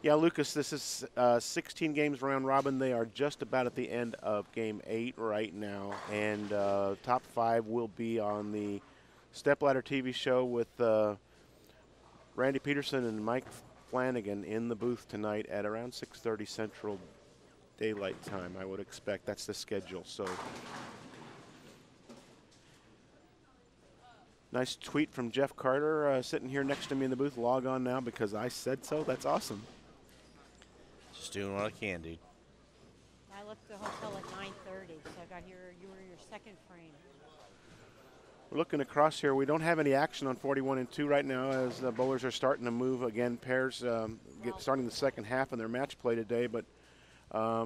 Speaker 3: Yeah, Lucas, this is 16 games round robin. They are just about at the end of game 8 right now, and top 5 will be on the Stepladder TV show with Randy Peterson and Mike Flanagan in the booth tonight at around 6:30 Central Daylight Time, I would expect. That's the schedule. So, nice tweet from Jeff Carter sitting here next to me in the booth. Log on now because I said so. That's awesome.
Speaker 1: Just doing what I can, dude.
Speaker 6: I left the hotel at 9:30, so I got here. You were in your second frame.
Speaker 3: We're looking across here. We don't have any action on 41 and 2 right now as the bowlers are starting to move again. Pairs starting the second half in their match play today, but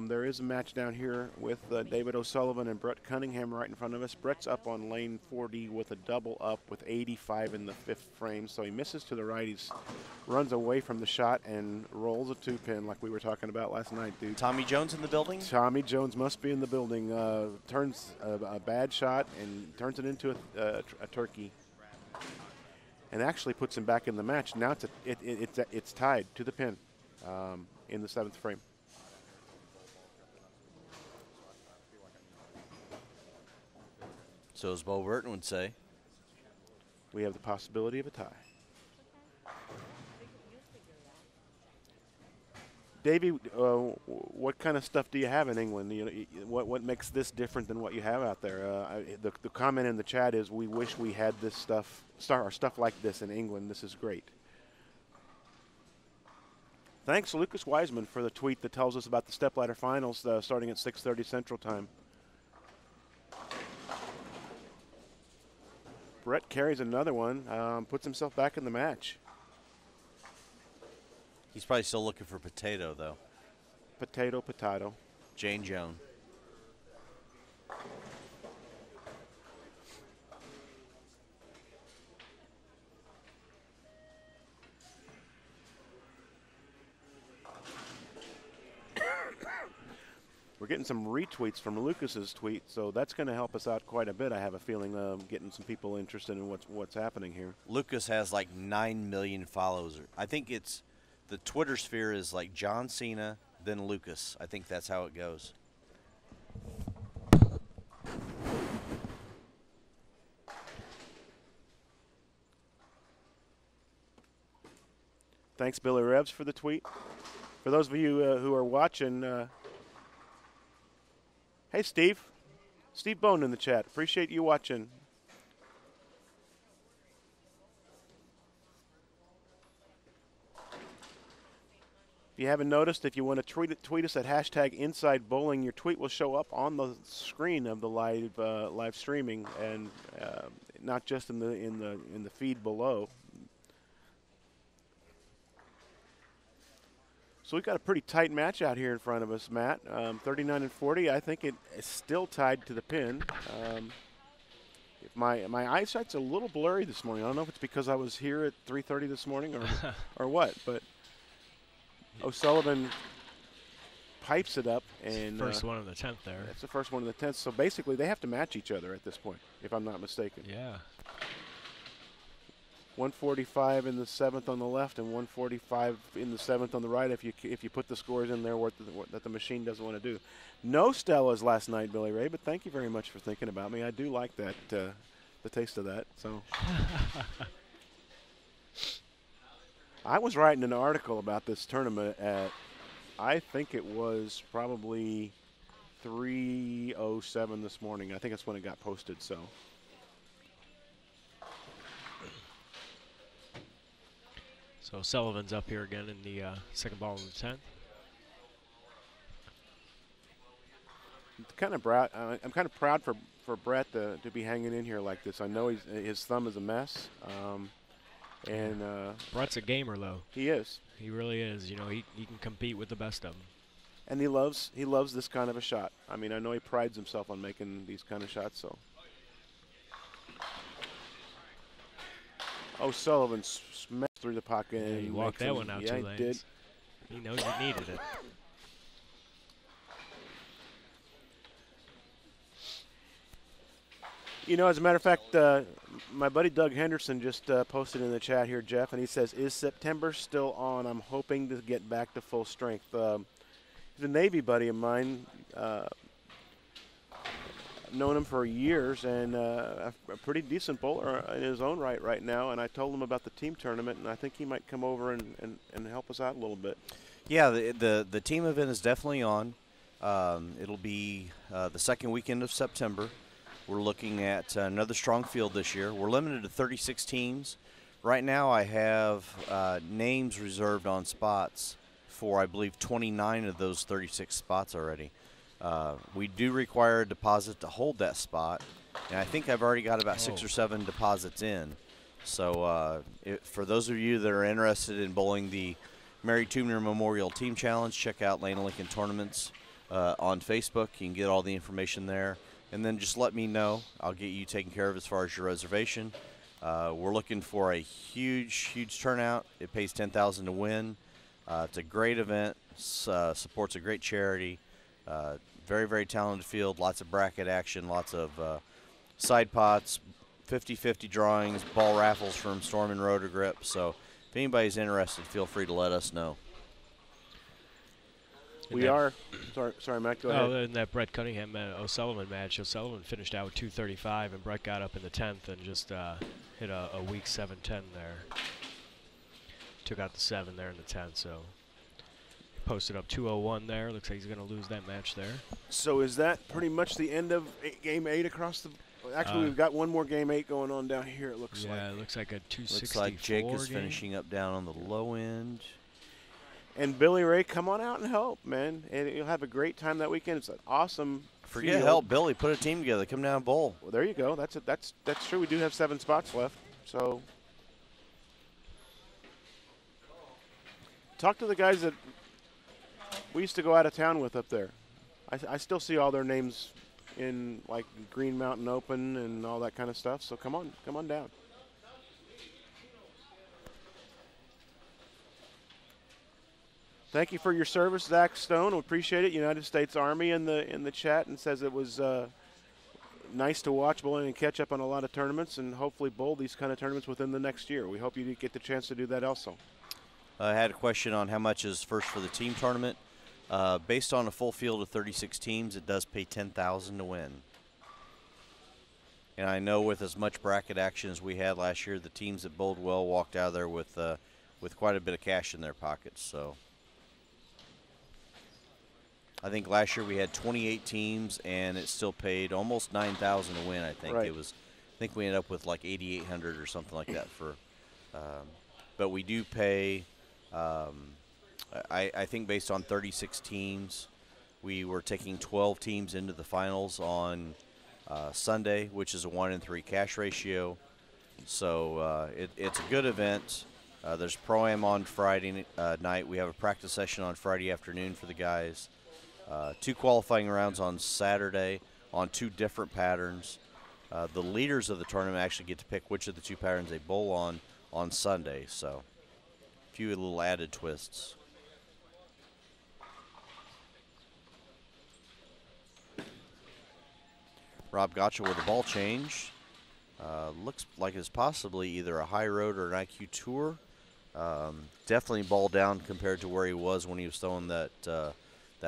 Speaker 3: there is a match down here with David O'Sullivan and Brett Cunningham right in front of us. Brett's up on lane 40 with a double up with 85 in the 5th frame, so he misses to the right. He runs away from the shot and rolls a 2-pin like we were talking about last night, dude.
Speaker 1: Tommy Jones in the building?
Speaker 3: Tommy Jones must be in the building. Turns a bad shot and turns it into a turkey. And actually puts him back in the match. Now it's tied to the pin in the 7th frame.
Speaker 1: So as Bo Burton would say.
Speaker 3: We have the possibility of a tie. Davey, what kind of stuff do you have in England? You know, what makes this different than what you have out there? The comment in the chat is, we wish we had this stuff like this in England. This is great. Thanks, Lucas Wiseman, for the tweet that tells us about the stepladder finals starting at 6:30 Central Time. Brett carries another one, puts himself back in the match.
Speaker 1: He's probably still looking for potato, though.
Speaker 3: Potato.
Speaker 1: Jane Joan.
Speaker 3: We're getting some retweets from Lucas's tweet, so that's going to help us out quite a bit. I have a feeling getting some people interested in what's happening here.
Speaker 1: Lucas has like 9 million followers. I think it's the Twitter sphere is like John Cena, then Lucas. I think that's how it goes.
Speaker 3: Thanks, Billy Revs, for the tweet. For those of you who are watching, hey, Steve. Steve Bone in the chat. Appreciate you watching. If you haven't noticed, if you want to tweet us at #InsideBowling, your tweet will show up on the screen of the live streaming, and not just in the feed below. So we've got a pretty tight match out here in front of us, Matt. 39 and 40. I think it is still tied to the pin. My eyesight's a little blurry this morning. I don't know if it's because I was here at 3:30 this morning or what, but O'Sullivan pipes it up. And
Speaker 4: first one of the 10th there.
Speaker 3: That's the first one of the 10th. So basically they have to match each other at this point, if I'm not mistaken.
Speaker 4: Yeah.
Speaker 3: 145 in the 7th on the left and 145 in the 7th on the right if you put the scores in there that the machine doesn't want to do. No Stellas last night, Billy Ray, but thank you very much for thinking about me. I do like that, the taste of that. So I was writing an article about this tournament at, I think it was probably 3:07 this morning. I think that's when it got posted. So.
Speaker 4: So Sullivan's up here again in the second ball of the 10th.
Speaker 3: I'm kind of proud for Brett to be hanging in here like this. I know his thumb is a mess, and
Speaker 4: Brett's a gamer though.
Speaker 3: He is.
Speaker 4: He really is. You know, he can compete with the best of them.
Speaker 3: And he loves this kind of a shot. I mean, I know he prides himself on making these kind of shots. So O'Sullivan smashed through the pocket.
Speaker 4: Yeah, he walked that one out 2 lanes.
Speaker 3: He did.
Speaker 4: He knows he needed it.
Speaker 3: You know, as a matter of fact, my buddy Doug Henderson just posted in the chat here, Jeff, and he says, "Is September still on? I'm hoping to get back to full strength." He's a Navy buddy of mine. Known him for years, and a pretty decent bowler in his own right now. And I told him about the team tournament, and I think he might come over and help us out a little bit.
Speaker 1: Yeah, the team event is definitely on. It'll be the second weekend of September. We're looking at another strong field this year. We're limited to 36 teams. Right now I have names reserved on spots for, I believe, 29 of those 36 spots already. We do require a deposit to hold that spot, and I think I've already got about 6 or 7 deposits in. So for those of you that are interested in bowling the Mary Tubner Memorial Team Challenge, check out Lane Lincoln Tournaments on Facebook. You can get all the information there. And then just let me know. I'll get you taken care of as far as your reservation. We're looking for a huge turnout. It pays $10,000 to win. It's a great event. Supports a great charity. Very talented field. Lots of bracket action. Lots of side pots, 50-50 drawings, ball raffles from Storm and Rotor Grip. So if anybody's interested, feel free to let us know.
Speaker 3: We are. Sorry, Matt, go ahead.
Speaker 4: Oh, in that Brett Cunningham O'Sullivan match, O'Sullivan finished out with 235, and Brett got up in the 10th and just hit a weak 7-10 there. Took out the 7 there in the 10th, so posted up 201 there. Looks like he's going to lose that match there.
Speaker 3: So is that pretty much the end of Game 8 across the? Actually, we've got one more Game 8 going on down here. It looks like.
Speaker 4: Yeah, it looks like a 264.
Speaker 1: Looks like Jake is
Speaker 4: game.
Speaker 1: finishing up down on the low end.
Speaker 3: And Billy Ray, come on out and help, man. And you'll have a great time that weekend. It's an awesome
Speaker 1: Forget
Speaker 3: field.
Speaker 1: help, Billy. Put a team together. Come down and bowl.
Speaker 3: Well, there you go. That's true. We do have 7 spots left. So talk to the guys that we used to go out of town with up there. I still see all their names in like Green Mountain Open and all that kind of stuff. So come on down. Thank you for your service, Zach Stone. We appreciate it. United States Army in the chat, and says it was nice to watch bowling and catch up on a lot of tournaments, and hopefully bowl these kind of tournaments within the next year. We hope you get the chance to do that also.
Speaker 1: I had a question on how much is first for the team tournament. Based on a full field of 36 teams, it does pay $10,000 to win. And I know with as much bracket action as we had last year, the teams that bowled well walked out of there with quite a bit of cash in their pockets. So I think last year we had 28 teams, and it still paid almost $9,000 to win. I think
Speaker 3: Right.
Speaker 1: I think we ended up with like 8,800 or something like that for. But we do pay. I think based on 36 teams, we were taking 12 teams into the finals on Sunday, which is a 1-in-3 cash ratio. So it's a good event. There's Pro-Am on Friday night. We have a practice session on Friday afternoon for the guys. 2 qualifying rounds on Saturday on 2 different patterns. The leaders of the tournament actually get to pick which of the 2 patterns they bowl on Sunday. So a few little added twists. Rob Gotcha with a ball change. Looks like it's possibly either a high road or an IQ tour. Definitely ball down compared to where he was when he was throwing that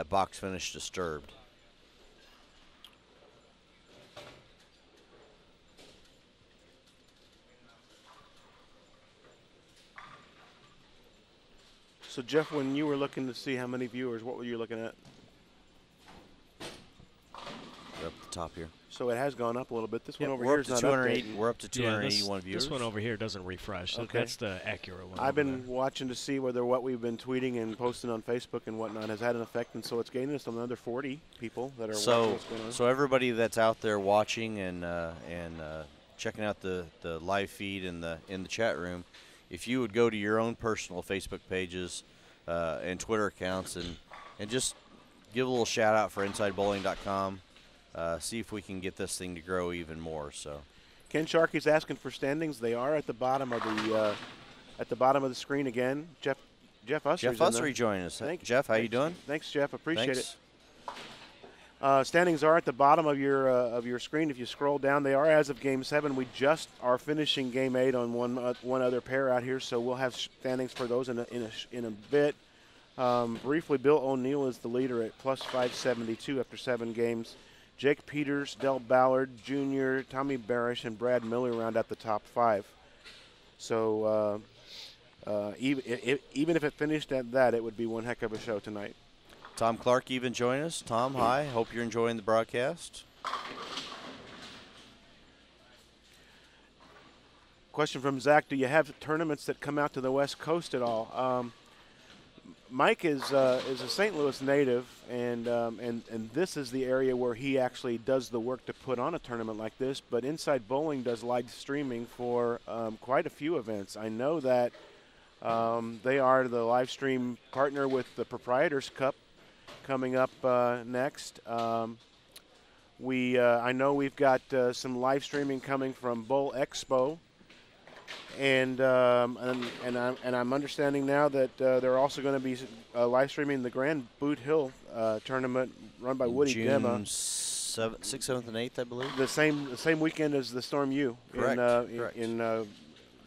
Speaker 1: box finish disturbed.
Speaker 3: So Jeff, when you were looking to see how many viewers, what were you looking at?
Speaker 1: Up the top here.
Speaker 3: So it has gone up a little bit. This one over
Speaker 1: we're
Speaker 3: here
Speaker 1: up
Speaker 3: is
Speaker 1: to
Speaker 3: not
Speaker 1: 208.
Speaker 3: updating.
Speaker 1: We're up to 281 viewers.
Speaker 4: This one over here doesn't refresh.
Speaker 3: Okay.
Speaker 4: That's the accurate one.
Speaker 3: I've
Speaker 4: over
Speaker 3: been
Speaker 4: there.
Speaker 3: watching to see whether what we've been tweeting and posting on Facebook and whatnot has had an effect, and so it's gaining us another 40 people that are watching what's going on.
Speaker 1: So everybody that's out there watching and checking out the live feed in the chat room, if you would go to your own personal Facebook pages and Twitter accounts and just give a little shout out for InsideBowling.com. See if we can get this thing to grow even more. So,
Speaker 3: Ken Sharkey's asking for standings. They are at the bottom of the screen again. Jeff Ussery's
Speaker 1: Jeff
Speaker 3: in there.
Speaker 1: Ussery joining us.
Speaker 3: Thank you.
Speaker 1: Jeff, how you doing?
Speaker 3: Thanks, Jeff. Appreciate
Speaker 1: Thanks.
Speaker 3: it. Standings are at the bottom of your screen. If you scroll down, they are as of Game 7. We just are finishing Game 8 on one other pair out here, so we'll have standings for those in a bit. Briefly, Bill O'Neill is the leader at plus 572 after 7 games. Jake Peters, Del Ballard Jr., Tommy Barish, and Brad Miller round out the top 5. So even if it finished at that, it would be one heck of a show tonight.
Speaker 1: Tom Clark even joined us. Tom, hi. Hope you're enjoying the broadcast.
Speaker 3: Question from Zach: do you have tournaments that come out to the West Coast at all? Mike is a St. Louis native, and this is the area where he actually does the work to put on a tournament like this. But Inside Bowling does live streaming for quite a few events. I know that they are the live stream partner with the Proprietors Cup coming up next. I know we've got some live streaming coming from Bowl Expo. And I'm understanding now that they're also going to be live streaming the Grand Boot Hill tournament run by Woody
Speaker 1: June
Speaker 3: Gemma.
Speaker 1: 6th, 7th, and 8th, I believe.
Speaker 3: The same weekend as the Storm U
Speaker 1: Correct.
Speaker 3: in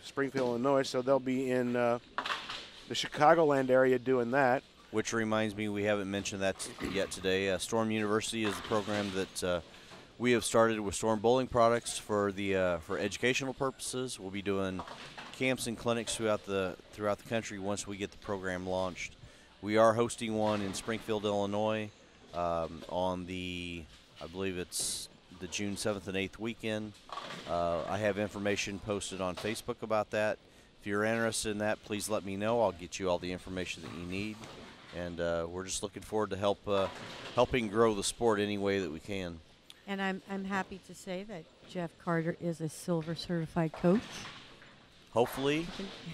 Speaker 3: Springfield, Illinois. So they'll be in the Chicagoland area doing that.
Speaker 1: Which reminds me, we haven't mentioned that yet today. Storm University is the program that we have started with Storm Bowling products for educational purposes. We'll be doing camps and clinics throughout the country once we get the program launched. We are hosting one in Springfield, Illinois, on I believe it's the June 7th and 8th weekend. I have information posted on Facebook about that. If you're interested in that, please let me know. I'll get you all the information that you need, and we're just looking forward to helping grow the sport any way that we can.
Speaker 6: And I'm happy to say that Jeff Carter is a silver certified coach.
Speaker 1: Hopefully,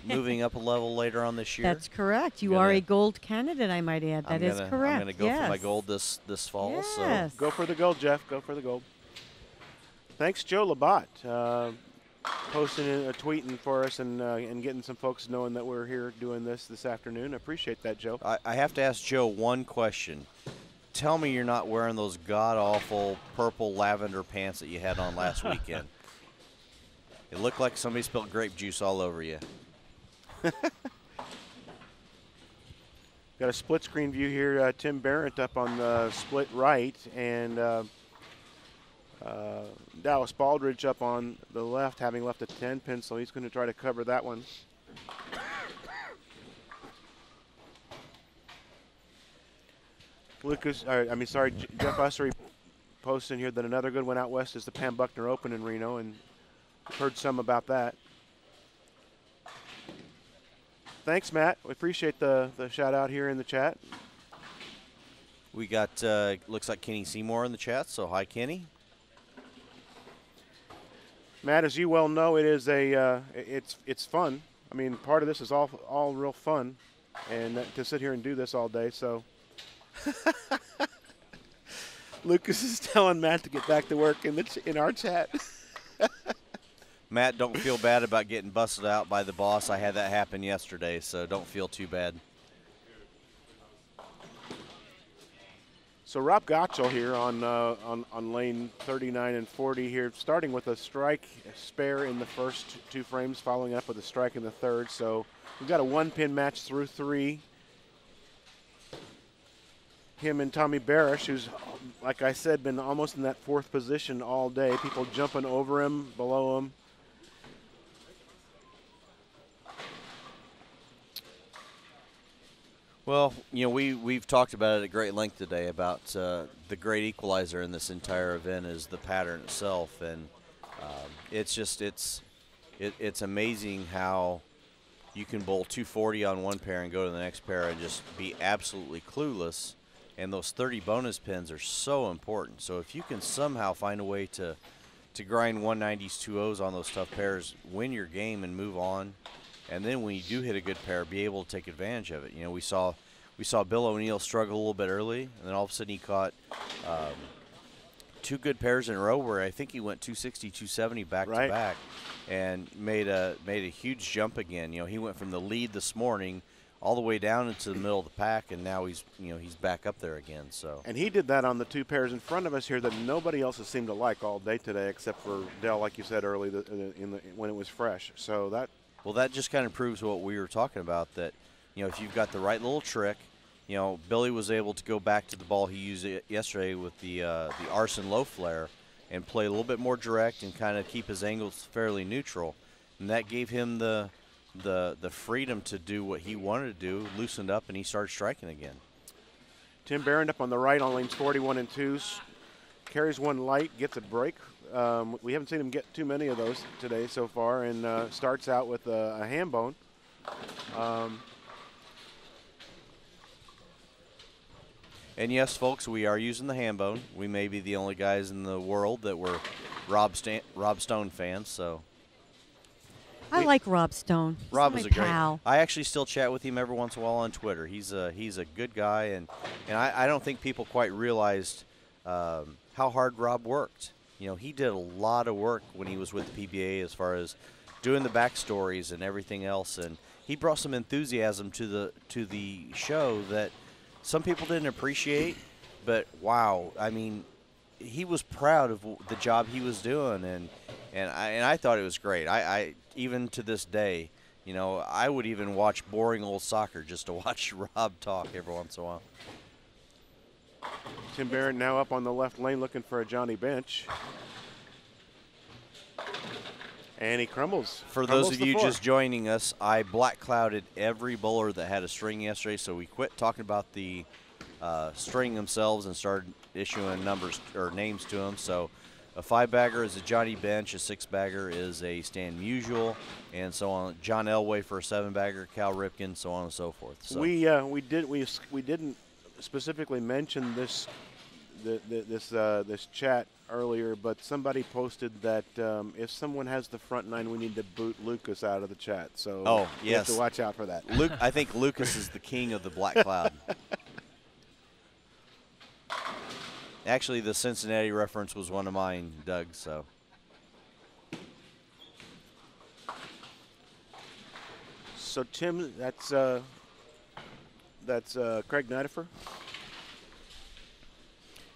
Speaker 1: moving up a level later on this year.
Speaker 6: That's correct. You are a gold candidate, I might add. That is correct.
Speaker 1: I'm going to go for my gold this fall.
Speaker 6: Yes.
Speaker 1: So
Speaker 3: Go for the gold, Jeff. Go for the gold. Thanks, Joe Labatt, posting tweeting for us and getting some folks knowing that we're here doing this afternoon. I appreciate that, Joe.
Speaker 1: I have to ask Joe one question. Tell me you're not wearing those god-awful purple lavender pants that you had on last weekend. It looked like somebody spilled grape juice all over you.
Speaker 3: Got a split screen view here. Tim Barrett up on the split right, and Dallas Baldridge up on the left, having left a 10-pin, so he's going to try to cover that one. Jeff Ussery posting here that another good one out west is the Pam Buckner Open in Reno, and we've heard some about that. Thanks, Matt. We appreciate the shout out here in the chat.
Speaker 1: We got looks like Kenny Seymour in the chat, so hi, Kenny.
Speaker 3: Matt, as you well know, it is it's fun. I mean, part of this is all real fun, and to sit here and do this all day. So, Lucas is telling Matt to get back to work in our chat.
Speaker 1: Matt, don't feel bad about getting busted out by the boss. I had that happen yesterday, so don't feel too bad.
Speaker 3: So Rob Gottschall here on lane 39 and 40 here, starting with a strike spare in the first two frames, following up with a strike in the third. So we've got a one-pin match through three. Him and Tommy Barish, who's, like I said, been almost in that fourth position all day. People jumping over him, below him.
Speaker 1: Well, you know, we've talked about it at great length today about the great equalizer in this entire event is the pattern itself, and it's amazing how you can bowl 240 on one pair and go to the next pair and just be absolutely clueless. And those 30 bonus pins are so important. So if you can somehow find a way to grind 190s, 2-0s on those tough pairs, win your game and move on. And then when you do hit a good pair, be able to take advantage of it. You know, we saw Bill O'Neill struggle a little bit early, and then all of a sudden he caught two good pairs in a row where I think he went 260, 270 back to back, and made a huge jump again. You know, he went from the lead this morning all the way down into the middle of the pack, and now he's back up there again. So. And
Speaker 3: he did that on the two pairs in front of us here that nobody else has seemed to like all day today, except for Dell, like you said early when it was fresh. So that.
Speaker 1: Well, that just kind of proves what we were talking about, that, you know, if you've got the right little trick, you know, Billy was able to go back to the ball he used yesterday with the Arson low flare and play a little bit more direct and kind of keep his angles fairly neutral. And that gave him the freedom to do what he wanted to do, loosened up, and he started striking again.
Speaker 3: Tim Barron up on the right on lanes 41 and 2s. Carries one light, gets a break. We haven't seen him get too many of those today so far, and starts out with a ham bone.
Speaker 1: And yes, folks, we are using the ham bone. We may be the only guys in the world that were Rob Stone fans, so.
Speaker 6: I like Rob Stone. He's
Speaker 1: Rob
Speaker 6: my
Speaker 1: is a great.
Speaker 6: pal.
Speaker 1: I actually still chat with him every once in a while on Twitter. He's a good guy, and I don't think people quite realized how hard Rob worked. You know, he did a lot of work when he was with the PBA as far as doing the backstories and everything else, and he brought some enthusiasm to the show that some people didn't appreciate. But wow, I mean, he was proud of the job he was doing, and I thought it was great. I even to this day, you know, I would even watch boring old soccer just to watch Rob talk every once in a while.
Speaker 3: Tim Barrett now up on the left lane looking for a Johnny Bench. And he crumbles.
Speaker 1: For those of you just joining us, I black clouded every bowler that had a string yesterday, so we quit talking about the string themselves and started issuing numbers or names to them. So a 5-bagger is a Johnny Bench, a 6-bagger is a Stan Musial, and so on. John Elway for a 7-bagger, Cal Ripken, so on and so forth. So
Speaker 3: we didn't specifically mention this chat earlier, but somebody posted that if someone has the front 9, we need to boot Lucas out of the chat. So you have to watch out for that.
Speaker 1: I think Lucas is the king of the black cloud. Actually, the Cincinnati reference was one of mine, Doug. So.
Speaker 3: So Tim, that's Craig Nidifer.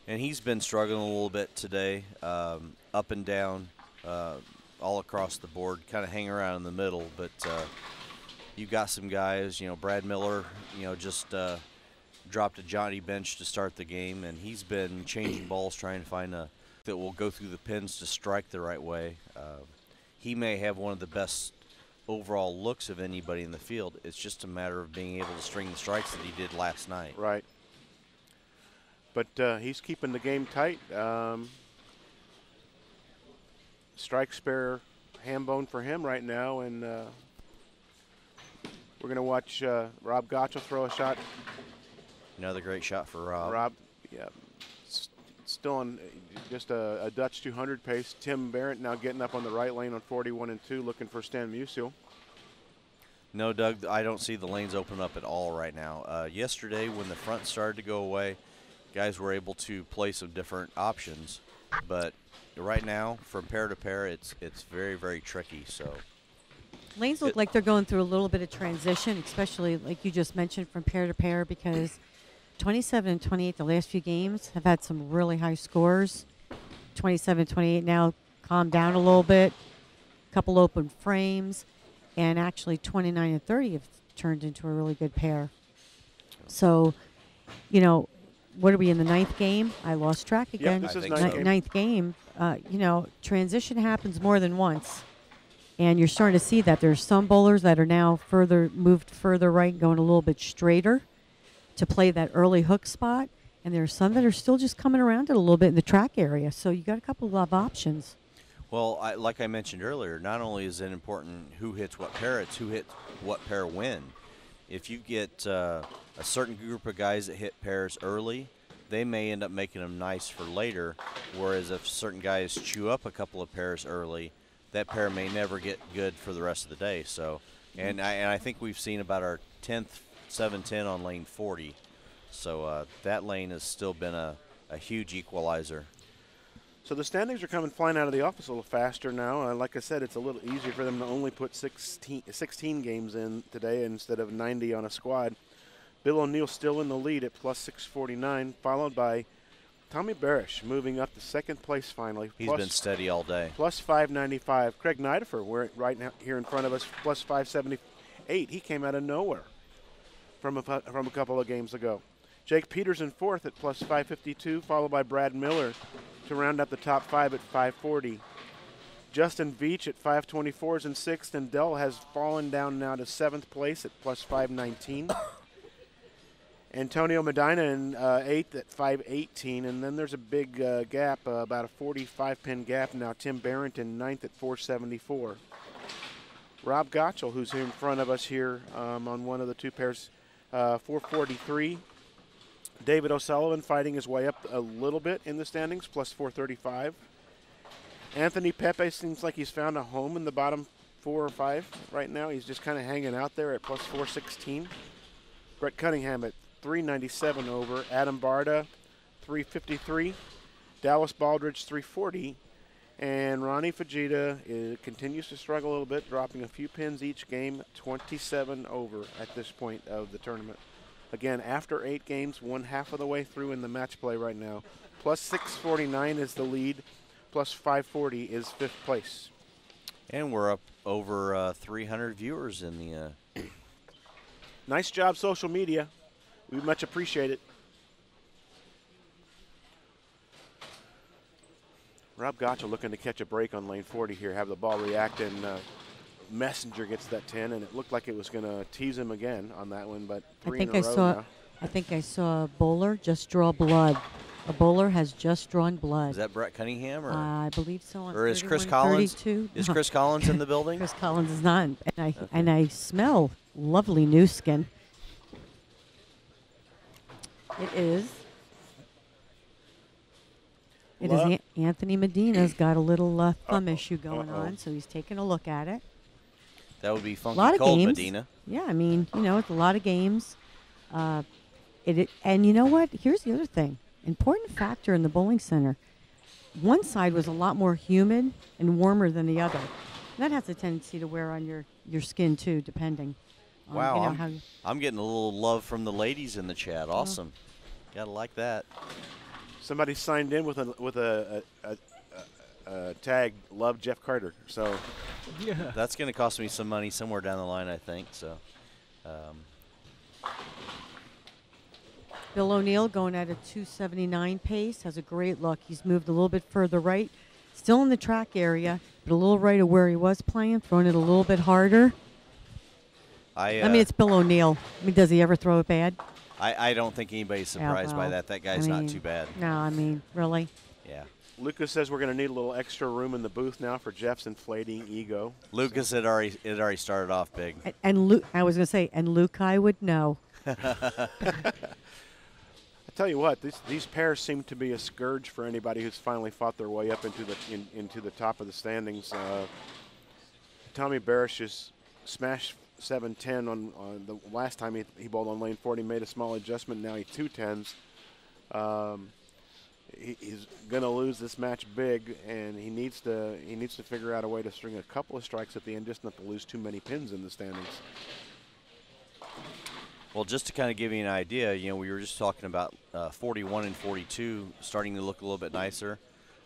Speaker 1: And he's been struggling a little bit today, up and down, all across the board, kind of hanging around in the middle. But you've got some guys, you know, Brad Miller, you know, just dropped a Johnny Bench to start the game, and he's been changing balls, trying to find a that will go through the pins to strike the right way. He may have one of the best overall looks of anybody in the field. It's just a matter of being able to string the strikes that he did last night.
Speaker 3: Right. But he's keeping the game tight. Strike spare ham bone for him right now, and we're going to watch Rob Gottschall throw a shot.
Speaker 1: Another great shot for Rob.
Speaker 3: Rob, yeah, still on just a Dutch 200 pace. Tim Barrett now getting up on the right lane on 41 and 2, looking for Stan Musial.
Speaker 1: No, Doug, I don't see the lanes open up at all right now. Yesterday, when the front started to go away, guys were able to play some different options, but right now, from pair to pair, it's very, very tricky. So
Speaker 6: lanes look like they're going through a little bit of transition, especially like you just mentioned, from pair to pair, because 27 and 28, the last few games, have had some really high scores. 27-28 now calmed down a little bit, couple open frames, and actually 29 and 30 have turned into a really good pair. So, you know, what are we in the 9th game? I lost track again.
Speaker 3: Yep, this is
Speaker 6: ninth game. You know, transition happens more than once. And you're starting to see that there's some bowlers that are now moved further right, going a little bit straighter to play that early hook spot. And there are some that are still just coming around it a little bit in the track area. So you got a couple of options.
Speaker 1: Well, like I mentioned earlier, not only is it important who hits what pair, it's who hits what pair when. If you get a certain group of guys that hit pairs early, they may end up making them nice for later, whereas if certain guys chew up a couple of pairs early, that pair may never get good for the rest of the day. So, and I think we've seen about our 10th 7-10 on lane 40. So that lane has still been a huge equalizer.
Speaker 3: So the standings are coming flying out of the office a little faster now. Like I said, it's a little easier for them to only put 16 games in today instead of 90 on a squad. Bill O'Neill still in the lead at plus 649, followed by Tommy Barish moving up to second place finally.
Speaker 1: He's been steady all day.
Speaker 3: Plus 595. Craig Nidifer, we're right now here in front of us, plus 578. He came out of nowhere from a couple of games ago. Jake Peters in fourth at plus 552, followed by Brad Miller to round up the top 5 at 540. Justin Veach at 524 is in sixth, and Dell has fallen down now to seventh place at plus 519. Antonio Medina in eighth at 518, and then there's a big gap, about a 45-pin gap now. Tim Barrett in ninth at 474. Rob Gottschall, who's in front of us here on one of the two pairs, 443. David O'Sullivan fighting his way up a little bit in the standings, plus 435. Anthony Pepe seems like he's found a home in the bottom 4 or 5 right now. He's just kind of hanging out there at plus 416. Brett Cunningham at 397 over. Adam Barda, 353. Dallas Baldridge, 340. And Ronnie Fujita continues to struggle a little bit, dropping a few pins each game, 27 over at this point of the tournament. Again, after 8 games, 1/2 of the way through in the match play right now. Plus 649 is the lead. Plus 540 is 5th place.
Speaker 1: And we're up over 300 viewers in the.
Speaker 3: Nice job, social media. We much appreciate it. Rob Gotcha looking to catch a break on lane 40 here, have the ball react, and Messenger gets that 10, and it looked like it was going to tease him again on that one, but 3 in a row now.
Speaker 6: I think I saw a bowler just draw blood. A bowler has just drawn blood.
Speaker 1: Is that Brett Cunningham? Or
Speaker 6: I believe so.
Speaker 1: Or is Chris Collins?
Speaker 6: 32.
Speaker 1: Is Chris Collins in the building?
Speaker 6: Chris Collins is not, and I smell lovely new skin. It is. It is Anthony Medina's got a little thumb issue going on, so he's taking a look at it.
Speaker 1: That would be funky
Speaker 6: A lot of
Speaker 1: cold,
Speaker 6: games.
Speaker 1: Medina.
Speaker 6: Yeah, I mean, it's a lot of games. And you know what? Here's the other thing. Important factor in the bowling center. One side was a lot more humid and warmer than the other. And that has a tendency to wear on your skin too, depending.
Speaker 1: Wow, I'm getting a little love from the ladies in the chat. Awesome, gotta like that.
Speaker 3: Somebody signed in with a tag, love Jeff Carter. So
Speaker 1: yeah, that's going to cost me some money somewhere down the line, I think. So.
Speaker 6: Bill O'Neill going at a 279 pace, has a great look. He's moved a little bit further right, still in the track area, but a little right of where he was playing, throwing it a little bit harder. I mean, it's Bill O'Neill. I mean, does he ever throw it bad?
Speaker 1: I don't think anybody's surprised by that. That guy's not too bad.
Speaker 6: No, I mean, really?
Speaker 1: Yeah.
Speaker 3: Lucas says we're going to need a little extra room in the booth now for Jeff's inflating ego.
Speaker 1: Lucas had already started off big.
Speaker 6: And I was going to say, and Luke, I would know.
Speaker 3: I tell you what, these pairs seem to be a scourge for anybody who's finally fought their way up into the top of the standings. Tommy Barish has smashed 7-10 on the last time he bowled on lane 40, made a small adjustment. Now he's 2-10s. He's going to lose this match big, and he needs to figure out a way to string a couple of strikes at the end, just not to lose too many pins in the standings.
Speaker 1: Well, just to kind of give you an idea, we were just talking about 41 and 42 starting to look a little bit nicer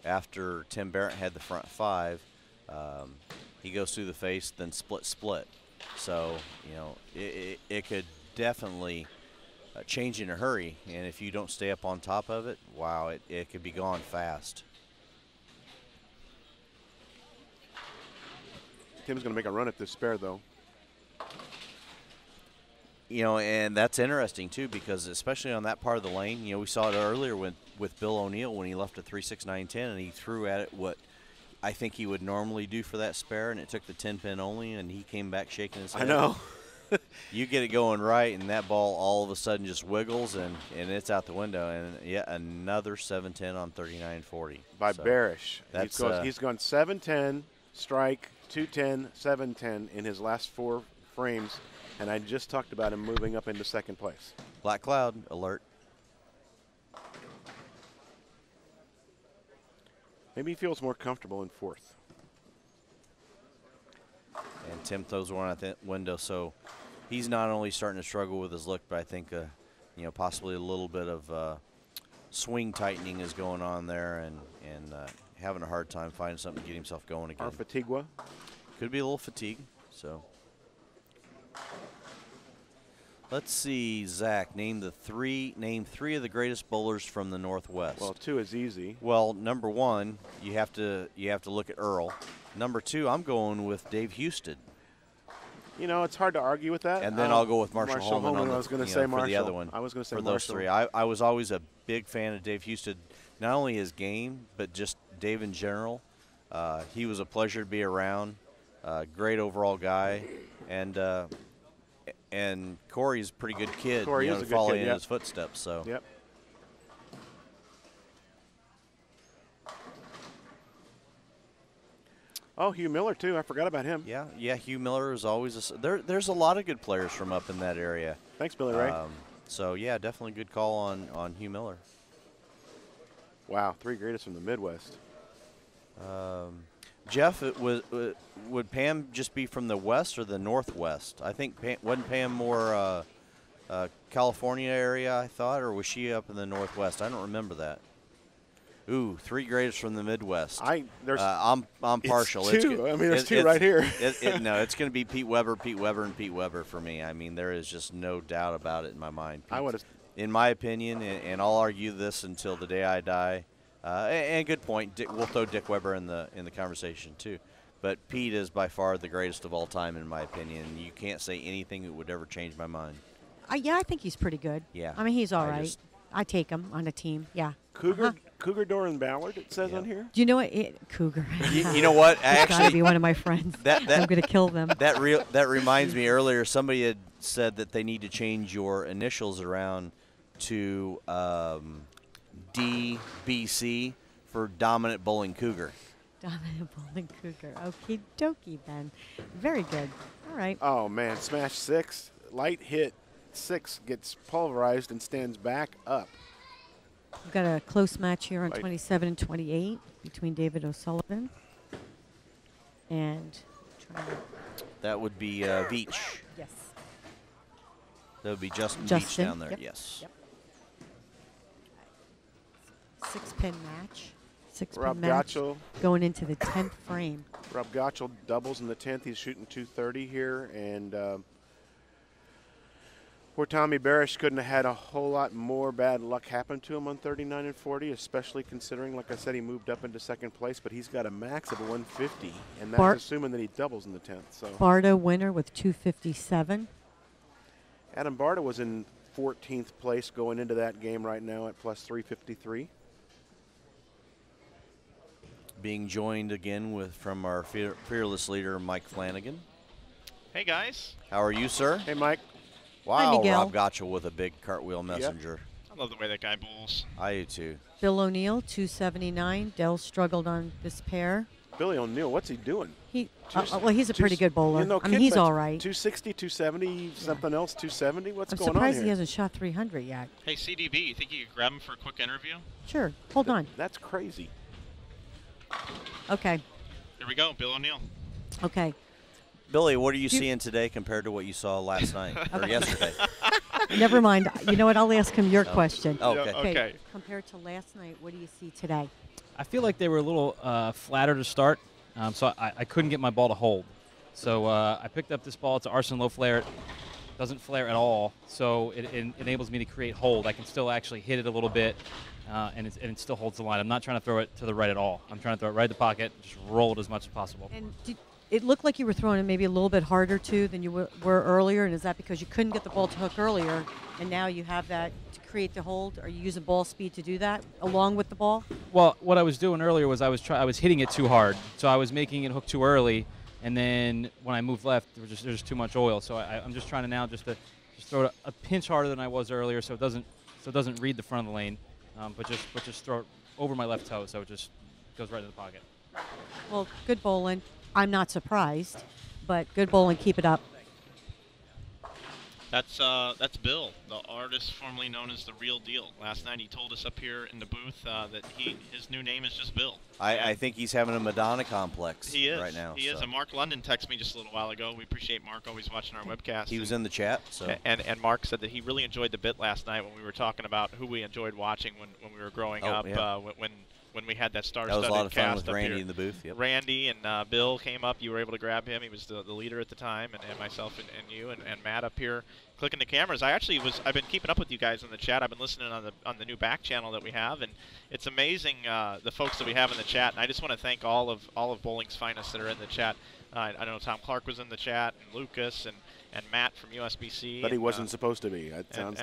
Speaker 1: after Tim Barrett had the front 5. He goes through the face, then split. So, it could definitely change in a hurry, and if you don't stay up on top of it, wow, it could be gone fast.
Speaker 3: Tim's going to make a run at this spare, though.
Speaker 1: And that's interesting, too, because especially on that part of the lane, we saw it earlier with Bill O'Neill when he left a 3-6-9-10, and he threw at it what I think he would normally do for that spare, and it took the 10-pin only, and he came back shaking his head.
Speaker 3: I know.
Speaker 1: You get it going right, and that ball all of a sudden just wiggles, and it's out the window, and yet another 7-10 on 39-40.
Speaker 3: By Barish. He's gone 7-10, strike, 2-10, 7-10 in his last 4 frames. And I just talked about him moving up into second place.
Speaker 1: Black cloud alert.
Speaker 3: Maybe he feels more comfortable in 4th.
Speaker 1: And Tim throws one at the window, so he's not only starting to struggle with his look, but I think possibly a little bit of swing tightening is going on there, and having a hard time finding something to get himself going again.
Speaker 3: Or fatigue?
Speaker 1: Could be a little fatigue. So. Let's see, Zach. Name 3 of the greatest bowlers from the Northwest.
Speaker 3: Well, 2 is easy.
Speaker 1: Well, number 1, you have to look at Earl. Number 2, I'm going with Dave Houston.
Speaker 3: It's hard to argue with that.
Speaker 1: And then I'll go with Marshall
Speaker 3: Holman.
Speaker 1: On
Speaker 3: I was going to say Marshall.
Speaker 1: For the other one.
Speaker 3: I was going to say
Speaker 1: for
Speaker 3: Marshall.
Speaker 1: those 3. I was always a big fan of Dave Houston. Not only his game, but just Dave in general. He was a pleasure to be around. Great overall guy, and Corey's a pretty good kid.
Speaker 3: Corey is a good
Speaker 1: following
Speaker 3: kid,
Speaker 1: in his footsteps. So.
Speaker 3: Yep. Oh, Hugh Miller, too. I forgot about him.
Speaker 1: Yeah. Hugh Miller is always there's a lot of good players from up in that area.
Speaker 3: Thanks, Billy Ray.
Speaker 1: So, yeah, definitely a good call on Hugh Miller.
Speaker 3: Wow, 3 greatest from the Midwest.
Speaker 1: Jeff, would Pam just be from the west or the northwest? I think wasn't Pam more California area, I thought, or was she up in the northwest? I don't remember that. Ooh, 3 greatest from the Midwest. I'm partial.
Speaker 3: It's 2. There's 2 right here.
Speaker 1: No, it's going to be Pete Weber, and Pete Weber for me. I mean, there is just no doubt about it in my mind. In my opinion, and I'll argue this until the day I die. And good point. We'll throw Dick Weber in the conversation too. But Pete is by far the greatest of all time, in my opinion. You can't say anything that would ever change my mind.
Speaker 6: Yeah, I think he's pretty good.
Speaker 1: Yeah.
Speaker 6: I mean, he's all right. I take him on a team. Yeah.
Speaker 3: Cougar Door and Ballard, it says on here.
Speaker 6: Do you know what? Cougar.
Speaker 1: You know what?
Speaker 6: It's got to be one of my friends. I'm going to kill them.
Speaker 1: That reminds me, earlier somebody had said that they need to change your initials around to DBC for Dominant Bowling Cougar.
Speaker 6: Dominant Bowling Cougar. Okie dokie, then. Very good. All right.
Speaker 3: Oh, man. Smash 6. Light hit 6 gets pulverized and stands back up.
Speaker 6: We've got a close match here on 27 and 28 between David O'Sullivan and
Speaker 1: that would be Veach.
Speaker 6: Yes.
Speaker 1: That would be Justin Veach down there.
Speaker 6: Yep.
Speaker 1: Yes.
Speaker 6: Yep. 6-pin match. 6-pin
Speaker 3: Rob
Speaker 6: match
Speaker 3: Gottschall
Speaker 6: going into the 10th frame.
Speaker 3: Rob Gottschall doubles in the 10th. He's shooting 230 here, and poor Tommy Barish couldn't have had a whole lot more bad luck happen to him on 39 and 40, especially considering, like I said, he moved up into second place, but he's got a max of 150, and that's assuming that he doubles in the 10th. So
Speaker 6: Barta winner with 257.
Speaker 3: Adam Barta was in 14th place going into that game right now at plus 353.
Speaker 1: Being joined again from our fearless leader, Mike Flanagan.
Speaker 9: Hey, guys.
Speaker 1: How are you, sir?
Speaker 3: Hey, Mike.
Speaker 1: Wow, Rob Gottschall with a big cartwheel messenger.
Speaker 9: Yep. I love the way that guy bowls.
Speaker 1: I do, too.
Speaker 6: Bill O'Neill, 279. Dell struggled on this pair.
Speaker 3: Billy O'Neill, what's he doing?
Speaker 6: Well, he's a pretty good bowler. I mean, he's all right.
Speaker 3: 260, 270, something else, 270? What's going on here?
Speaker 6: I'm surprised he hasn't shot 300 yet.
Speaker 9: Hey, CDB, you think you could grab him for a quick interview?
Speaker 6: Sure. Hold on.
Speaker 3: That's crazy.
Speaker 6: Okay.
Speaker 9: Here we go, Bill O'Neill.
Speaker 6: Okay.
Speaker 1: Billy, what are you seeing today compared to what you saw last night or yesterday?
Speaker 6: Never mind. You know what? I'll ask him your question.
Speaker 1: Okay.
Speaker 6: Compared to last night, what do you see today?
Speaker 10: I feel like they were a little flatter to start, so I couldn't get my ball to hold. So I picked up this ball. It's an Arson low flare. It doesn't flare at all, so it enables me to create hold. I can still actually hit it a little bit, and it still holds the line. I'm not trying to throw it to the right at all. I'm trying to throw it right in the pocket, just roll it as much as possible.
Speaker 6: And it looked like you were throwing it maybe a little bit harder, too, than you were earlier, and is that because you couldn't get the ball to hook earlier, and now you have that to create the hold? Are you using ball speed to do that along with the ball?
Speaker 10: Well, what I was doing earlier was I was hitting it too hard, so I was making it hook too early, and then when I moved left, there's just too much oil. So I'm just trying to now just throw it a pinch harder than I was earlier, so it doesn't read the front of the lane, but just throw it over my left toe, so it just goes right in the pocket.
Speaker 6: Well, good bowling. I'm not surprised, but good bowling. Keep it up.
Speaker 9: That's Bill, the artist formerly known as The Real Deal. Last night he told us up here in the booth that his new name is just Bill.
Speaker 1: I think he's having a Madonna complex right now.
Speaker 9: He is. And Mark London texted me just a little while ago. We appreciate Mark always watching our webcast.
Speaker 1: He was in the chat. So.
Speaker 9: And Mark said that he really enjoyed the bit last night when we were talking about who we enjoyed watching when we were growing up.
Speaker 1: Yeah.
Speaker 9: When we had that star-studded
Speaker 1: cast. That was a lot of fun with Randy
Speaker 9: here.
Speaker 1: in the booth. Yep.
Speaker 9: Randy and Bill came up. You were able to grab him. He was the leader at the time, and myself and you and Matt up here clicking the cameras. I've been keeping up with you guys in the chat. I've been listening on the new back channel that we have, and it's amazing the folks that we have in the chat. And I just want to thank all of bowling's finest that are in the chat. I know Tom Clark was in the chat, and Lucas, and Matt from USBC.
Speaker 3: But he wasn't supposed to be. It sounds.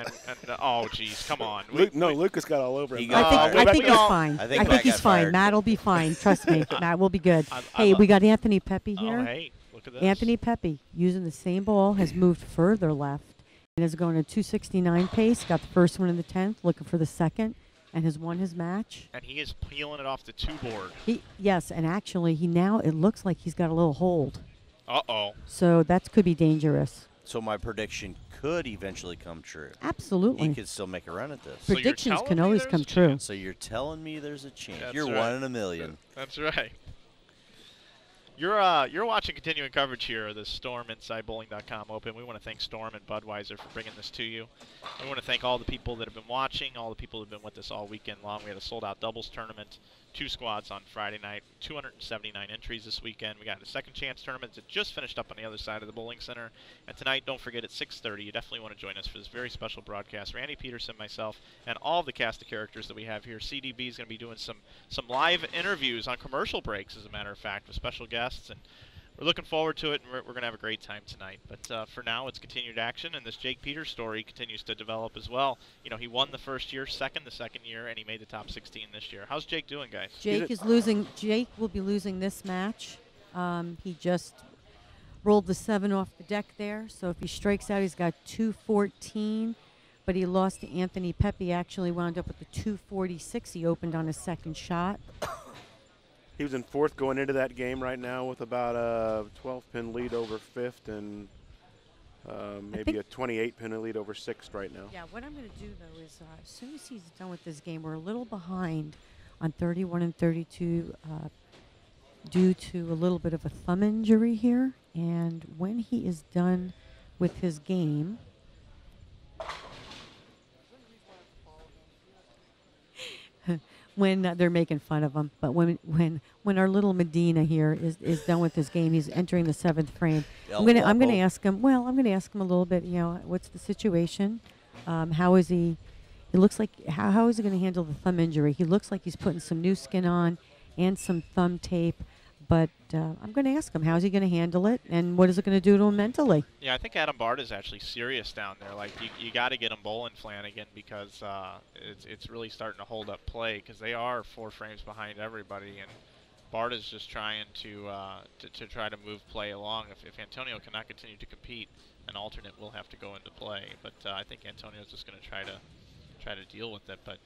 Speaker 9: Oh, geez, come on.
Speaker 3: Lucas got all over him.
Speaker 6: I think he's fine. I think he's fine. Matt will be fine. Trust me. Matt will be good. Hey, we got Anthony Pepe here.
Speaker 9: Oh, hey, look at this.
Speaker 6: Anthony Pepe, using the same ball, has moved further left and is going to 269 pace. Got the first one in the 10th, looking for the second, and has won his match.
Speaker 9: And he is peeling it off the 2 board.
Speaker 6: Yes, and actually he now, it looks like he's got a little hold.
Speaker 9: Uh-oh.
Speaker 6: So that could be dangerous.
Speaker 1: So my prediction could eventually come true.
Speaker 6: Absolutely.
Speaker 1: He could still make a run at this.
Speaker 9: So
Speaker 6: Predictions can always come true.
Speaker 1: So you're telling me there's a chance.
Speaker 9: That's
Speaker 1: You're
Speaker 9: right.
Speaker 1: 1 in a million.
Speaker 9: That's right. You're watching continuing coverage here of the Storm InsideBowling.com Open. We want to thank Storm and Budweiser for bringing this to you. We want to thank all the people that have been watching, all the people that have been with us all weekend long. We had a sold-out doubles tournament, 2 squads on Friday night, 279 entries this weekend. We got a second chance tournament that just finished up on the other side of the bowling center. And tonight, don't forget at 6:30, you definitely want to join us for this very special broadcast. Randy Peterson, myself, and all of the cast of characters that we have here. CDB is going to be doing some live interviews on commercial breaks, as a matter of fact, with special guests, and we're looking forward to it, and we're going to have a great time tonight. But for now, it's continued action, and this Jake Peters story continues to develop as well. You know, he won the first year, the second year, and he made the top 16 this year. How's Jake doing, guys?
Speaker 6: Jake is losing. Jake will be losing this match. He just rolled the 7 off the deck there, so if he strikes out, he's got 214. But he lost to Anthony Pepe. Actually wound up with the 246. He opened on his second shot.
Speaker 3: He was in 4th going into that game right now with about a 12-pin lead over 5th and maybe a 28-pin lead over 6th right now.
Speaker 6: Yeah, what I'm going to do, though, is as soon as he's done with this game, we're a little behind on 31 and 32 due to a little bit of a thumb injury here. And when he is done with his game, when they're making fun of him, but when our little Medina here is done with his game, he's entering the 7th frame. I'm gonna ask him. Well, I'm gonna ask him a little bit. You know, what's the situation? How is he? It looks like how is he going to handle the thumb injury? He looks like he's putting some new skin on and some thumb tape. But I'm going to ask him, how's he going to handle it, and what is it going to do to him mentally?
Speaker 9: Yeah, I think Adam Bard is actually serious down there. Like, you got to get him bowling, Flanagan, because it's really starting to hold up play, because they are 4 frames behind everybody, and Bard is just trying to try to move play along. If Antonio cannot continue to compete, an alternate will have to go into play. But I think Antonio's just going to try to deal with it. But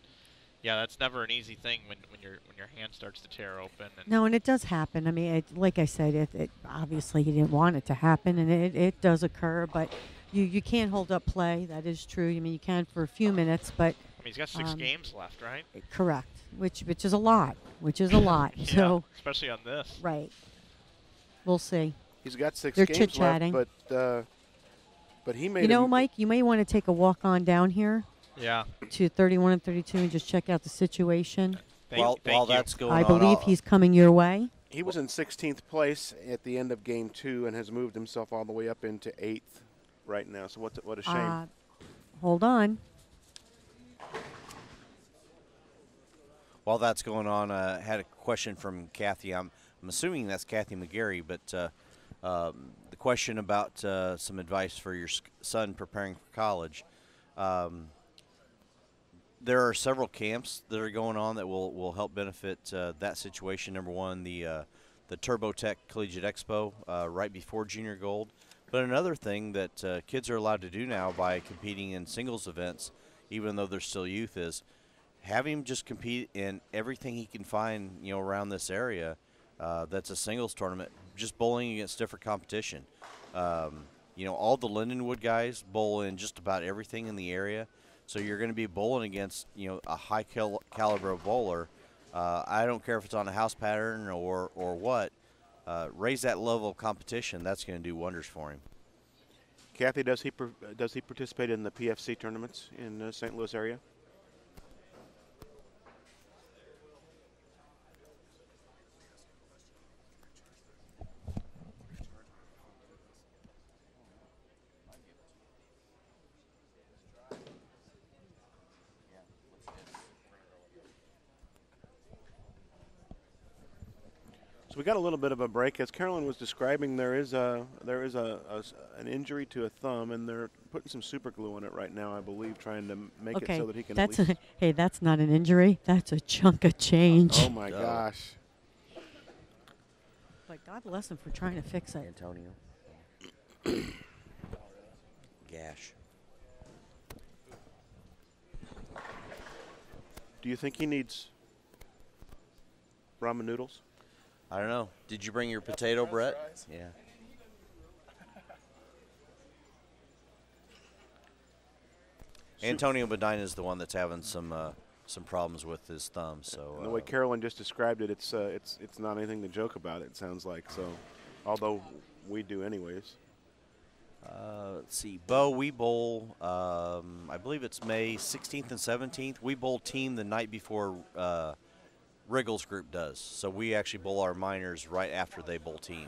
Speaker 9: yeah, that's never an easy thing when your hand starts to tear open. And
Speaker 6: no, and it does happen. I mean, like I said, it obviously he didn't want it to happen, and it does occur. But you can't hold up play. That is true. I mean, you can for a few minutes, but
Speaker 9: I mean, he's got 6 games left, right?
Speaker 6: Correct. Which is a lot. Yeah, so
Speaker 9: especially on this.
Speaker 6: Right. We'll see.
Speaker 3: He's got 6
Speaker 6: They're
Speaker 3: games
Speaker 6: chit-chatting.
Speaker 3: left, but he made.
Speaker 6: You know, Mike, you may want to take a walk on down here.
Speaker 9: Yeah.
Speaker 6: To 31 and 32 and just check out the situation.
Speaker 1: While that's going on,
Speaker 6: I believe he's coming your way.
Speaker 3: He was in 16th place at the end of game 2 and has moved himself all the way up into 8th right now. So what a shame.
Speaker 6: Hold on.
Speaker 1: While that's going on, I had a question from Kathy. I'm assuming that's Kathy McGarry, but the question about some advice for your son preparing for college. There are several camps that are going on that will help benefit that situation. Number one, the TurboTech Collegiate Expo right before Junior Gold. But another thing that kids are allowed to do now by competing in singles events, even though they're still youth, is have him just compete in everything he can find, around this area. That's a singles tournament, just bowling against different competition. All the Lindenwood guys bowl in just about everything in the area. So you're going to be bowling against, a high caliber bowler. I don't care if it's on a house pattern or what. Raise that level of competition. That's going to do wonders for him.
Speaker 3: Kathy, does he participate in the PFC tournaments in the St. Louis area? So we got a little bit of a break. As Carolyn was describing, there is an injury to a thumb, and they're putting some super glue on it right now, I believe, trying to make it so that he can at least.
Speaker 6: Hey, that's not an injury. That's a chunk of change.
Speaker 3: Oh my gosh.
Speaker 6: But God bless him for trying to fix it.
Speaker 1: Antonio. Gash.
Speaker 3: Do you think he needs ramen noodles?
Speaker 1: I don't know. Did you bring your potato, Brett? Yeah. Antonio Medina is the one that's having some problems with his thumb. So
Speaker 3: and the way Carolyn just described it, it's not anything to joke about. It sounds like so, although we do anyways.
Speaker 1: Let's see, Bo. We bowl. I believe it's May 16th and 17th. We bowl team the night before Wriggles group does. So we actually bowl our minors right after they bowl team.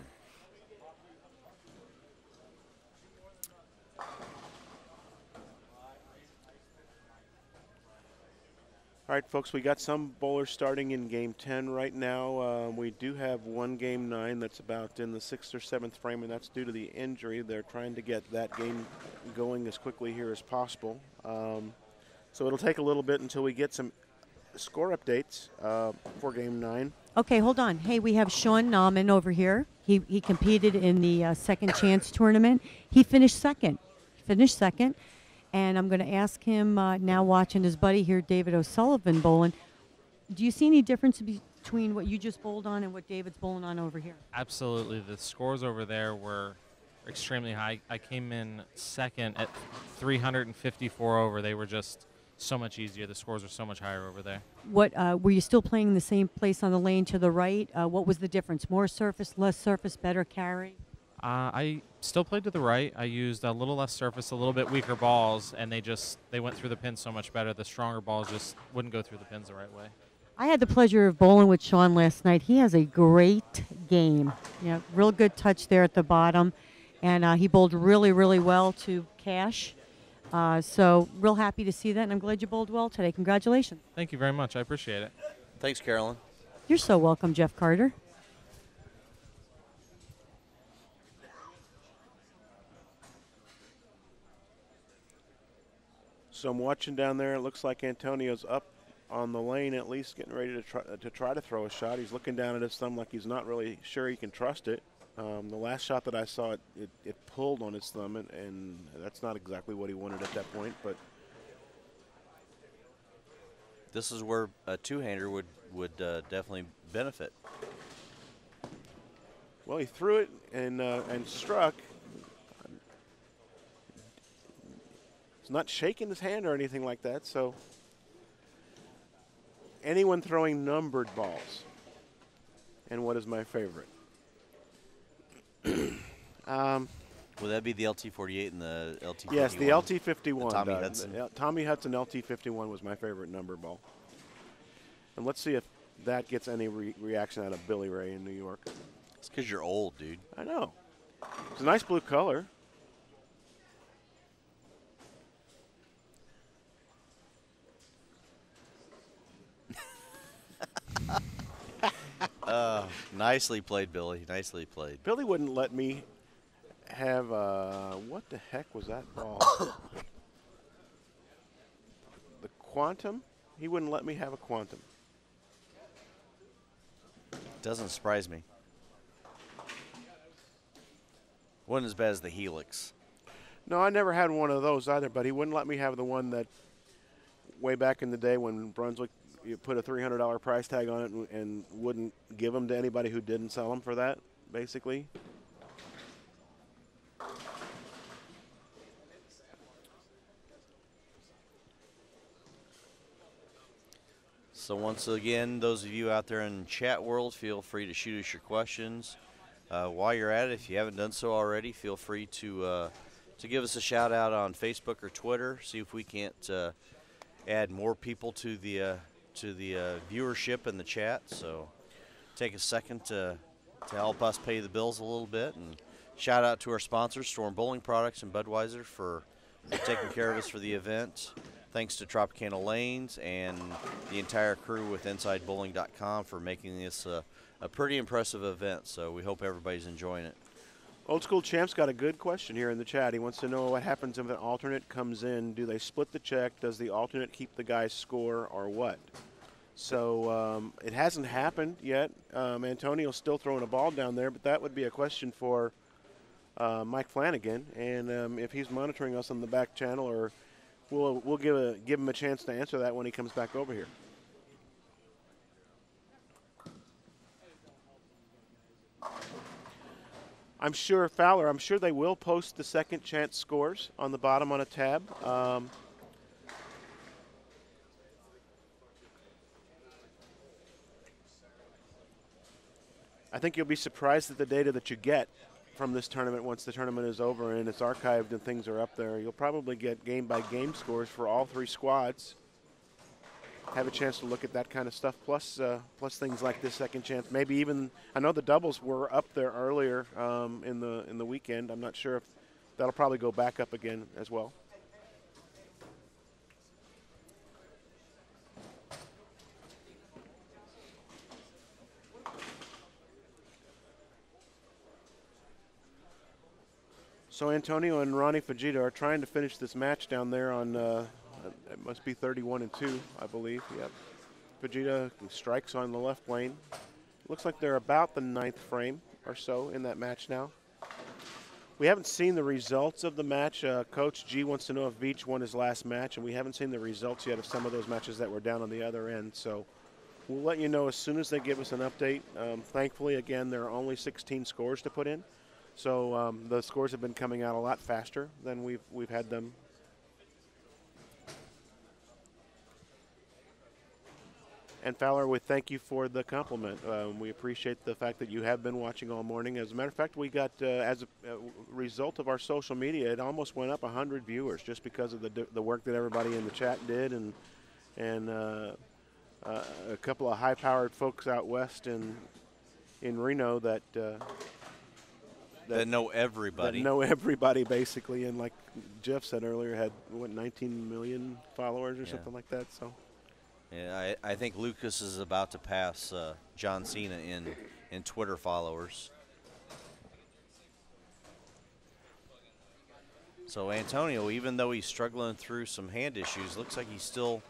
Speaker 3: All right, folks, we got some bowlers starting in Game 10 right now. We do have one Game 9 that's about in the 6th or 7th frame, and that's due to the injury. They're trying to get that game going as quickly here as possible. So it'll take a little bit until we get some score updates for Game 9.
Speaker 6: Okay, hold on. Hey, we have Sean Nauman over here. He competed in the Second Chance tournament. He finished second. And I'm going to ask him now, watching his buddy here, David O'Sullivan, bowling. Do you see any difference between what you just bowled on and what David's bowling on over here?
Speaker 11: Absolutely. The scores over there were extremely high. I came in second at 354 over. They were just so much easier. The scores were so much higher over there.
Speaker 6: What were you still playing in the same place on the lane to the right? What was the difference? More surface, less surface, better carry?
Speaker 11: I still played to the right. I used a little less surface, a little bit weaker balls, and they went through the pins so much better. The stronger balls just wouldn't go through the pins the right way.
Speaker 6: I had the pleasure of bowling with Sean last night. He has a great game. Yeah, real good touch there at the bottom, and he bowled really, really well to Cash. So real happy to see that, and I'm glad you bowled well today. Congratulations.
Speaker 11: Thank you very much. I appreciate it.
Speaker 1: Thanks, Carolyn.
Speaker 6: You're so welcome, Jeff Carter.
Speaker 3: So I'm watching down there. It looks like Antonio's up on the lane, at least getting ready to try to throw a shot. He's looking down at his thumb like he's not really sure he can trust it. The last shot that I saw, it pulled on his thumb, and that's not exactly what he wanted at that point. But
Speaker 1: this is where a two-hander would definitely benefit.
Speaker 3: Well, he threw it and struck. He's not shaking his hand or anything like that, so anyone throwing numbered balls. And what is my favorite?
Speaker 1: Would that be the LT48 and the LT51?
Speaker 3: Yes, the LT51.
Speaker 1: The Tommy Hudson.
Speaker 3: Tommy Hudson LT51 was my favorite number ball. And let's see if that gets any reaction out of Billy Ray in New York.
Speaker 1: It's because you're old, dude.
Speaker 3: I know. It's a nice blue color.
Speaker 1: Nicely played, Billy. Nicely played.
Speaker 3: Billy wouldn't let me have what the heck was that ball? The Quantum? He wouldn't let me have a Quantum.
Speaker 1: Doesn't surprise me. Wasn't as bad as the Helix.
Speaker 3: No, I never had one of those either, but he wouldn't let me have the one that way back in the day when Brunswick, you put a $300 price tag on it and wouldn't give them to anybody who didn't sell them for that, basically.
Speaker 1: So once again, those of you out there in chat world, feel free to shoot us your questions. While you're at it, if you haven't done so already, feel free to give us a shout out on Facebook or Twitter. See if we can't add more people to the viewership in the chat. So take a second to help us pay the bills a little bit, and shout out to our sponsors, Storm Bowling Products and Budweiser, for taking care of us for the event. Thanks to Tropicana Lanes and the entire crew with InsideBowling.com for making this a pretty impressive event. So we hope everybody's enjoying it.
Speaker 3: Old School Champ's got a good question here in the chat. He wants to know what happens if an alternate comes in. Do they split the check? Does the alternate keep the guy's score, or what? So it hasn't happened yet. Antonio's still throwing a ball down there, but that would be a question for Mike Flanagan. And if he's monitoring us on the back channel, or we'll give him a chance to answer that when he comes back over here. I'm sure Fowler. I'm sure they will post the second chance scores on the bottom on a tab. I think you'll be surprised at the data that you get from this tournament once the tournament is over and it's archived and things are up there. You'll probably get game-by-game scores for all three squads. Have a chance to look at that kind of stuff, plus things like this second chance. Maybe even, I know the doubles were up there earlier in the weekend. I'm not sure if that'll probably go back up again as well. So Antonio and Ronnie Fujita are trying to finish this match down there on, it must be 31-2, I believe. Yep. Fujita strikes on the left lane. Looks like they're about the 9th frame or so in that match now. We haven't seen the results of the match. Coach G wants to know if Veach won his last match, and we haven't seen the results yet of some of those matches that were down on the other end. So we'll let you know as soon as they give us an update. Thankfully, again, there are only 16 scores to put in. So the scores have been coming out a lot faster than we've had them. And Fowler, we thank you for the compliment. We appreciate the fact that you have been watching all morning. As a matter of fact, we got, as a result of our social media, it almost went up 100 viewers just because of the work that everybody in the chat did, and a couple of high-powered folks out west in Reno that
Speaker 1: know everybody.
Speaker 3: That know everybody, basically. And like Jeff said earlier, had, what, 19 million followers or something like that. So.
Speaker 1: Yeah, I think Lucas is about to pass John Cena in Twitter followers. So Antonio, even though he's struggling through some hand issues, looks like he's still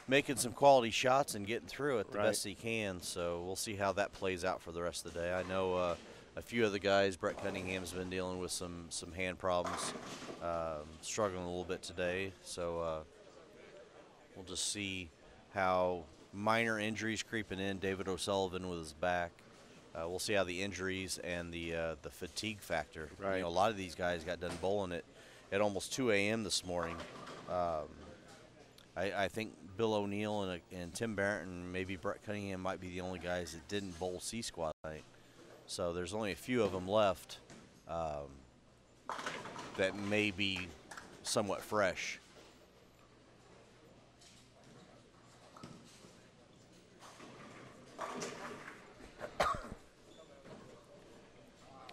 Speaker 1: making some quality shots and getting through it the best he can. So we'll see how that plays out for the rest of the day. I know a few of the guys, Brett Cunningham's been dealing with some hand problems, struggling a little bit today. So we'll just see how minor injuries creeping in. David O'Sullivan with his back. We'll see how the injuries and the fatigue factor.
Speaker 3: Right.
Speaker 1: You know, a lot of these guys got done bowling at almost 2 a.m. this morning. I think Bill O'Neill and Tim Barrington, maybe Brett Cunningham might be the only guys that didn't bowl C squad tonight. So there's only a few of them left that may be somewhat fresh.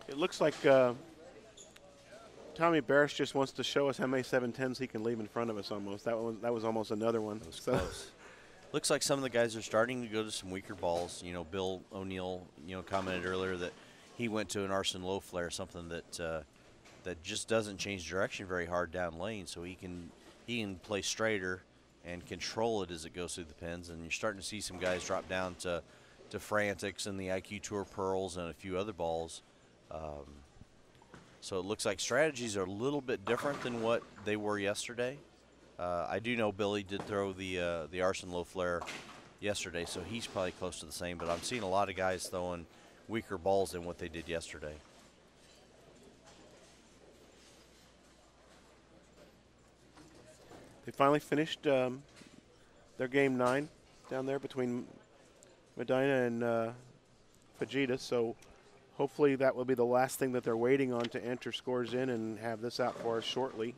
Speaker 3: It looks like Tommy Barish just wants to show us how many 710s he can leave in front of us almost. That was almost another one.
Speaker 1: That was close. Looks like some of the guys are starting to go to some weaker balls. You know, Bill O'Neill, commented earlier that he went to an arson low flare, something that just doesn't change direction very hard down lane, so he can play straighter and control it as it goes through the pins. And you're starting to see some guys drop down to Frantics and the IQ Tour Pearls and a few other balls. So it looks like strategies are a little bit different than what they were yesterday. I do know Billy did throw the arson low flare yesterday, so he's probably close to the same, but I'm seeing a lot of guys throwing weaker balls than what they did yesterday.
Speaker 3: They finally finished their game 9 down there between Medina and Fujita, so hopefully that will be the last thing that they're waiting on to enter scores in and have this out for us shortly.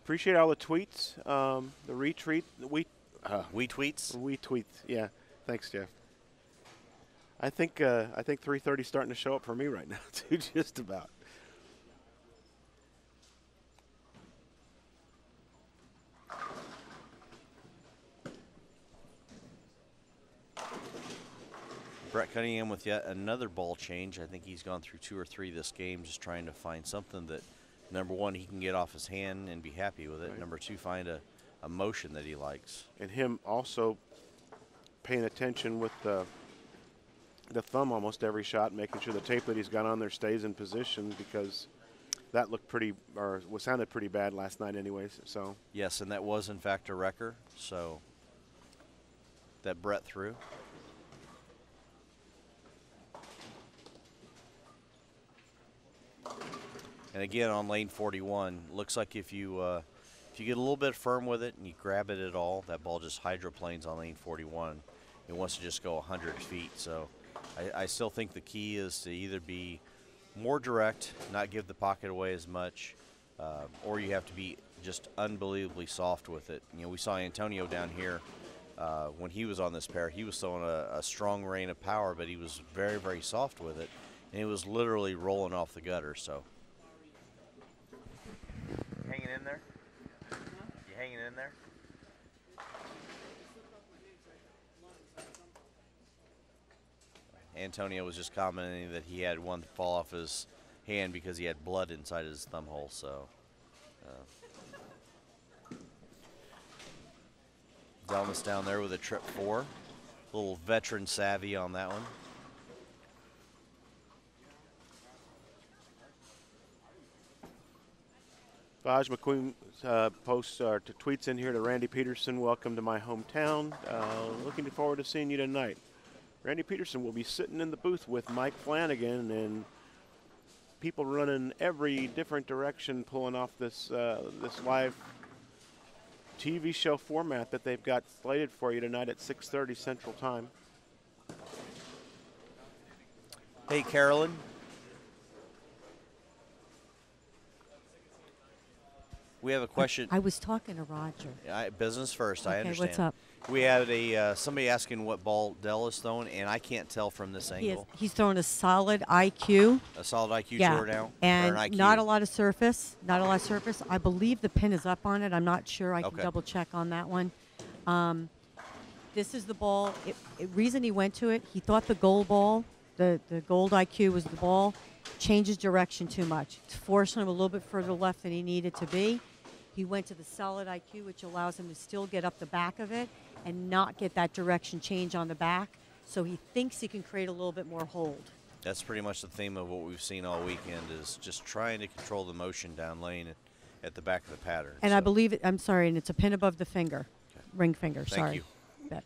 Speaker 3: Appreciate all the tweets, the retweet, we tweets. Yeah, thanks, Jeff. I think 330 is starting to show up for me right now too, just about.
Speaker 1: Brett Cunningham with yet another ball change. I think he's gone through 2 or 3 this game, just trying to find something that, number one, he can get off his hand and be happy with it.
Speaker 3: Right.
Speaker 1: Number 2, find a motion that he likes.
Speaker 3: And him also paying attention with the thumb almost every shot, making sure the tape that he's got on there stays in position, because that looked sounded pretty bad last night anyways. So
Speaker 1: yes, and that was in fact a wrecker, so that Brett threw. And again, on lane 41, looks like if you get a little bit firm with it and you grab it at all, that ball just hydroplanes on lane 41. It wants to just go 100 feet. So I still think the key is to either be more direct, not give the pocket away as much, or you have to be just unbelievably soft with it. You know, we saw Antonio down here when he was on this pair. He was throwing a strong rain of power, but he was very, very soft with it, and it was literally rolling off the gutter. So hanging in there? You hanging in there? Antonio was just commenting that he had one fall off his hand because he had blood inside his thumb hole. So Delmas down there with a trip 4. Little veteran savvy on that one.
Speaker 3: Vaj McQueen posts tweets in here to Randy Peterson. Welcome to my hometown. Looking forward to seeing you tonight. Randy Peterson will be sitting in the booth with Mike Flanagan and people running every different direction, pulling off this this live TV show format that they've got slated for you tonight at 6:30 Central Time.
Speaker 1: Hey, Carolyn. We have a question.
Speaker 6: I was talking to Roger.
Speaker 1: Business first, I understand.
Speaker 6: What's up?
Speaker 1: We had somebody asking what ball Dell is throwing, and I can't tell from this angle.
Speaker 6: He's throwing a solid IQ.
Speaker 1: A solid IQ
Speaker 6: yeah.
Speaker 1: tour now?
Speaker 6: And
Speaker 1: or an IQ?
Speaker 6: not a lot of surface. Not a lot of surface. I believe the pin is up on it. I'm not sure. I can double check on that one. This is the ball. Reason he went to it, he thought the gold ball, the gold IQ was the ball, changes direction too much. It's forcing him a little bit further left than he needed to be. He went to the solid IQ, which allows him to still get up the back of it and not get that direction change on the back. So he thinks he can create a little bit more hold.
Speaker 1: That's pretty much the theme of what we've seen all weekend, is just trying to control the motion down lane at the back of the pattern.
Speaker 6: And I believe I'm sorry, and it's a pin above the finger, ring finger.
Speaker 1: Thank
Speaker 6: sorry.
Speaker 1: you.
Speaker 6: Bet.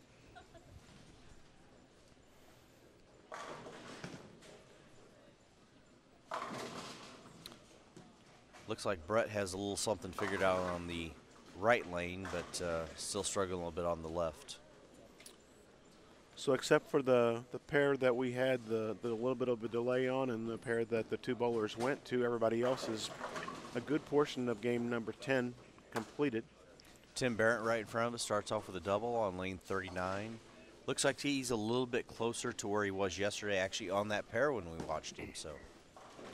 Speaker 1: Looks like Brett has a little something figured out on the right lane, but still struggling a little bit on the left.
Speaker 3: So except for the pair that we had the little bit of a delay on and the pair that the two bowlers went to, everybody else is a good portion of game number 10 completed.
Speaker 1: Tim Barrett right in front of us starts off with a double on lane 39. Looks like he's a little bit closer to where he was yesterday, actually on that pair when we watched him. So.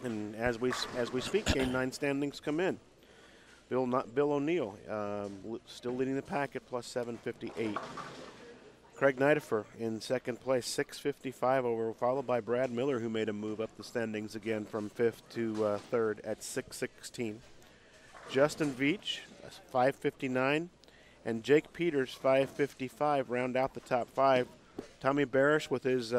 Speaker 3: And as we speak, game 9 standings come in. Bill O'Neill still leading the pack at plus 758. Craig Nidifer in second place, 655 over, followed by Brad Miller, who made a move up the standings again from 5th to 3rd at 616. Justin Veach, 559, and Jake Peters, 555, round out the top 5. Tommy Barish with his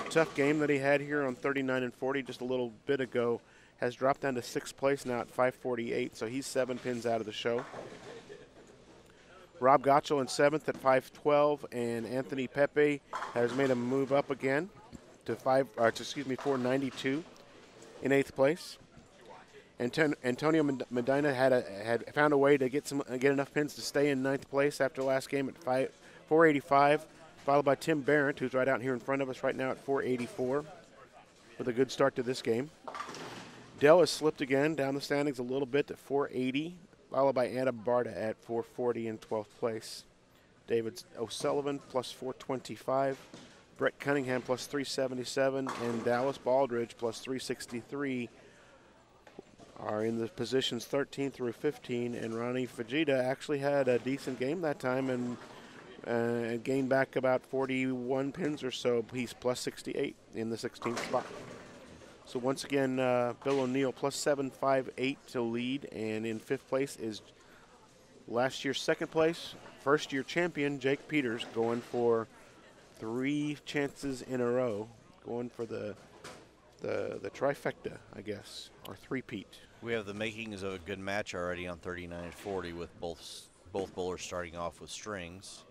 Speaker 3: tough game that he had here on 39 and 40 just a little bit ago has dropped down to 6th place now at 548, so he's 7 pins out of the show. Rob Gottschall in 7th at 512, and Anthony Pepe has made a move up again to 492 in 8th place. Antonio Medina had found a way to get enough pins to stay in 9th place after last game at 485. Followed by Tim Barrett, who's right out here in front of us right now at 484 with a good start to this game. Dell has slipped again down the standings a little bit to 480, followed by Anna Barta at 440 in 12th place. David O'Sullivan plus 425, Brett Cunningham plus 377, and Dallas Baldridge plus 363 are in the positions 13 through 15, and Ronnie Fajita actually had a decent game that time and gained back about 41 pins or so. He's plus 68 in the 16th spot. So once again, Bill O'Neill plus 758 to lead, and in 5th place is last year's 2nd place, first-year champion Jake Peters, going for 3 chances in a row, going for the trifecta, I guess, or three-peat.
Speaker 1: We have the makings of a good match already on 39 and 40 with both bowlers starting off with strings.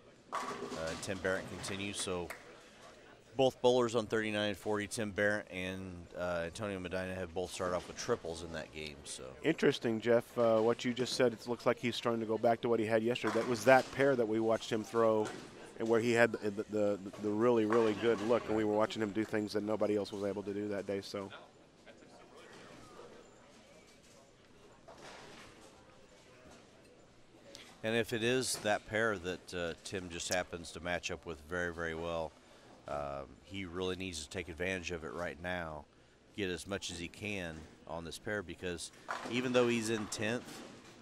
Speaker 1: Tim Barrett continues, so Both bowlers on 39 and 40, Tim Barrett and Antonio Medina, have both started off with triples in that game. So
Speaker 3: Interesting, Jeff, what you just said. It looks like he's trying to go back to what he had yesterday. That was that pair that we watched him throw, and where he had the really, really good look, and we were watching him do things that nobody else was able to do that day. So.
Speaker 1: And if it is that pair that Tim just happens to match up with very, very well, he really needs to take advantage of it right now, get as much as he can on this pair, because even though he's in 10th,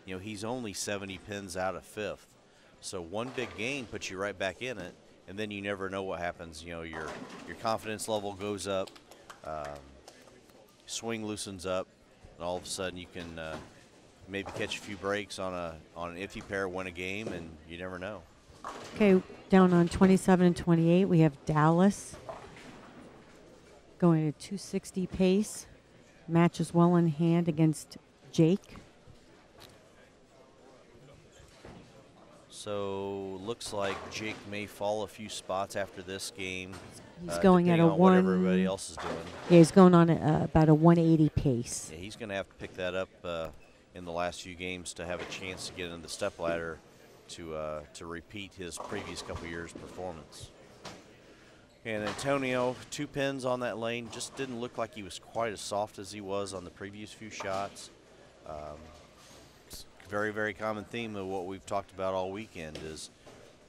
Speaker 1: he's only 70 pins out of 5th. So one big gain puts you right back in it, and then you never know what happens. Your confidence level goes up, swing loosens up, and all of a sudden you can maybe catch a few breaks on an iffy pair, win a game, and you never know.
Speaker 6: Okay, down on 27 and 28, we have Dallas going at 260 pace. Matches well in hand against Jake.
Speaker 1: So looks like Jake may fall a few spots after this game.
Speaker 6: He's going at a
Speaker 1: on what everybody else is doing.
Speaker 6: Yeah, he's going on about a 180 pace.
Speaker 1: Yeah, he's going to have to pick that up in the last few games to have a chance to get into the stepladder to repeat his previous couple years' performance. And Antonio, 2 pins on that lane, just didn't look like he was quite as soft as he was on the previous few shots. Very, very common theme of what we've talked about all weekend is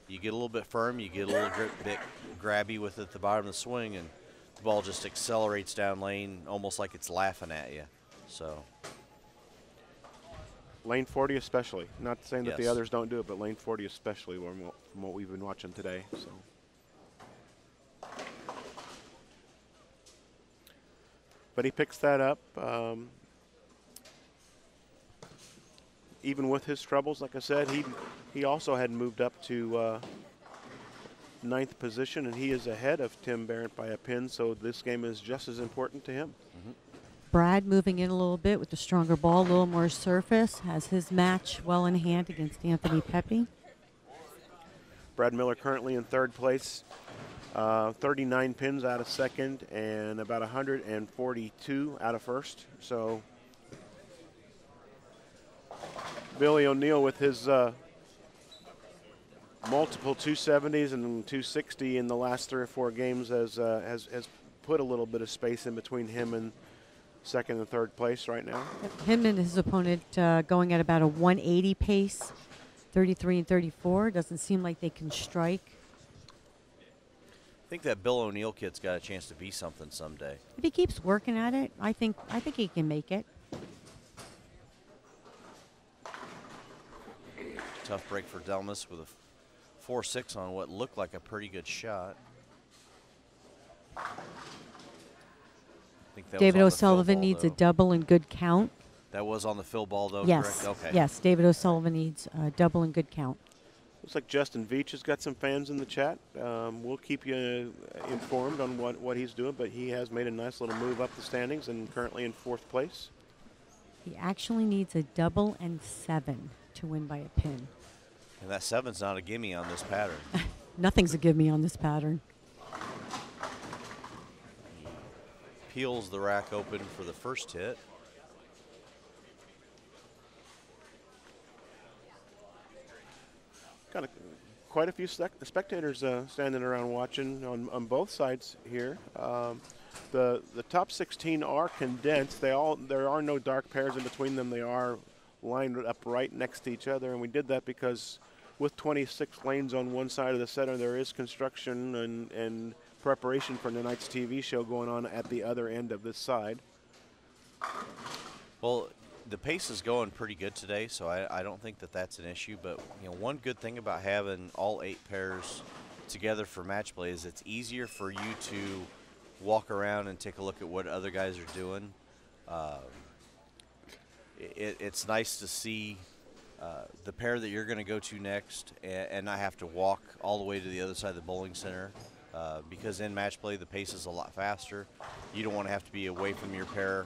Speaker 1: you get a little bit firm, you get a little bit grabby with it at the bottom of the swing, and the ball just accelerates down lane almost like it's laughing at you. So.
Speaker 3: Lane 40 especially. Not saying that the
Speaker 1: Yes.
Speaker 3: others don't do it, but lane 40 especially from what we've been watching today. So. But he picks that up. Even with his troubles, like I said, he also had moved up to 9th position, and he is ahead of Tim Barrett by a pin, so this game is just as important to him.
Speaker 1: Mm-hmm.
Speaker 6: Brad moving in a little bit with the stronger ball, a little more surface, has his match well in hand against Anthony Pepe.
Speaker 3: Brad Miller currently in 3rd place, 39 pins out of 2nd, and about 142 out of 1st. So Billy O'Neill with his multiple 270s and 260 in the last 3 or 4 games has put a little bit of space in between him and 2nd and 3rd place right now.
Speaker 6: Him and his opponent going at about a 180 pace, 33 and 34. Doesn't seem like they can strike.
Speaker 1: I think that Bill O'Neill kid's got a chance to be something someday.
Speaker 6: If he keeps working at it, I think he can make it.
Speaker 1: Tough break for Delmas with a 4-6 on what looked like a pretty good shot. I think that
Speaker 6: David
Speaker 1: was on the fill
Speaker 6: O'Sullivan
Speaker 1: ball,
Speaker 6: needs
Speaker 1: though.
Speaker 6: a double and good count.
Speaker 1: That was on the fill ball, though,
Speaker 6: Yes.
Speaker 1: correct? Okay.
Speaker 6: Yes, David O'Sullivan needs a double and good count.
Speaker 3: Looks like Justin Veach has got some fans in the chat. We'll keep you informed on what he's doing, but he has made a nice little move up the standings and currently in 4th place.
Speaker 6: He actually needs a double and 7 to win by a pin.
Speaker 1: And that 7's not a gimme on this pattern.
Speaker 6: Nothing's a give me on this pattern.
Speaker 1: Peels the rack open for the first hit.
Speaker 3: Got quite a few spectators standing around watching on both sides here. The top 16 are condensed. There are no dark pairs in between them. They are lined up right next to each other, and we did that because with 26 lanes on one side of the center, there is construction and preparation for tonight's TV show going on at the other end of this side.
Speaker 1: Well, the pace is going pretty good today, so I don't think that that's an issue. But one good thing about having all 8 pairs together for match play is it's easier for you to walk around and take a look at what other guys are doing. It's nice to see the pair that you're going to go to next and not have to walk all the way to the other side of the bowling center, because in match play the pace is a lot faster. You don't want to have to be away from your pair.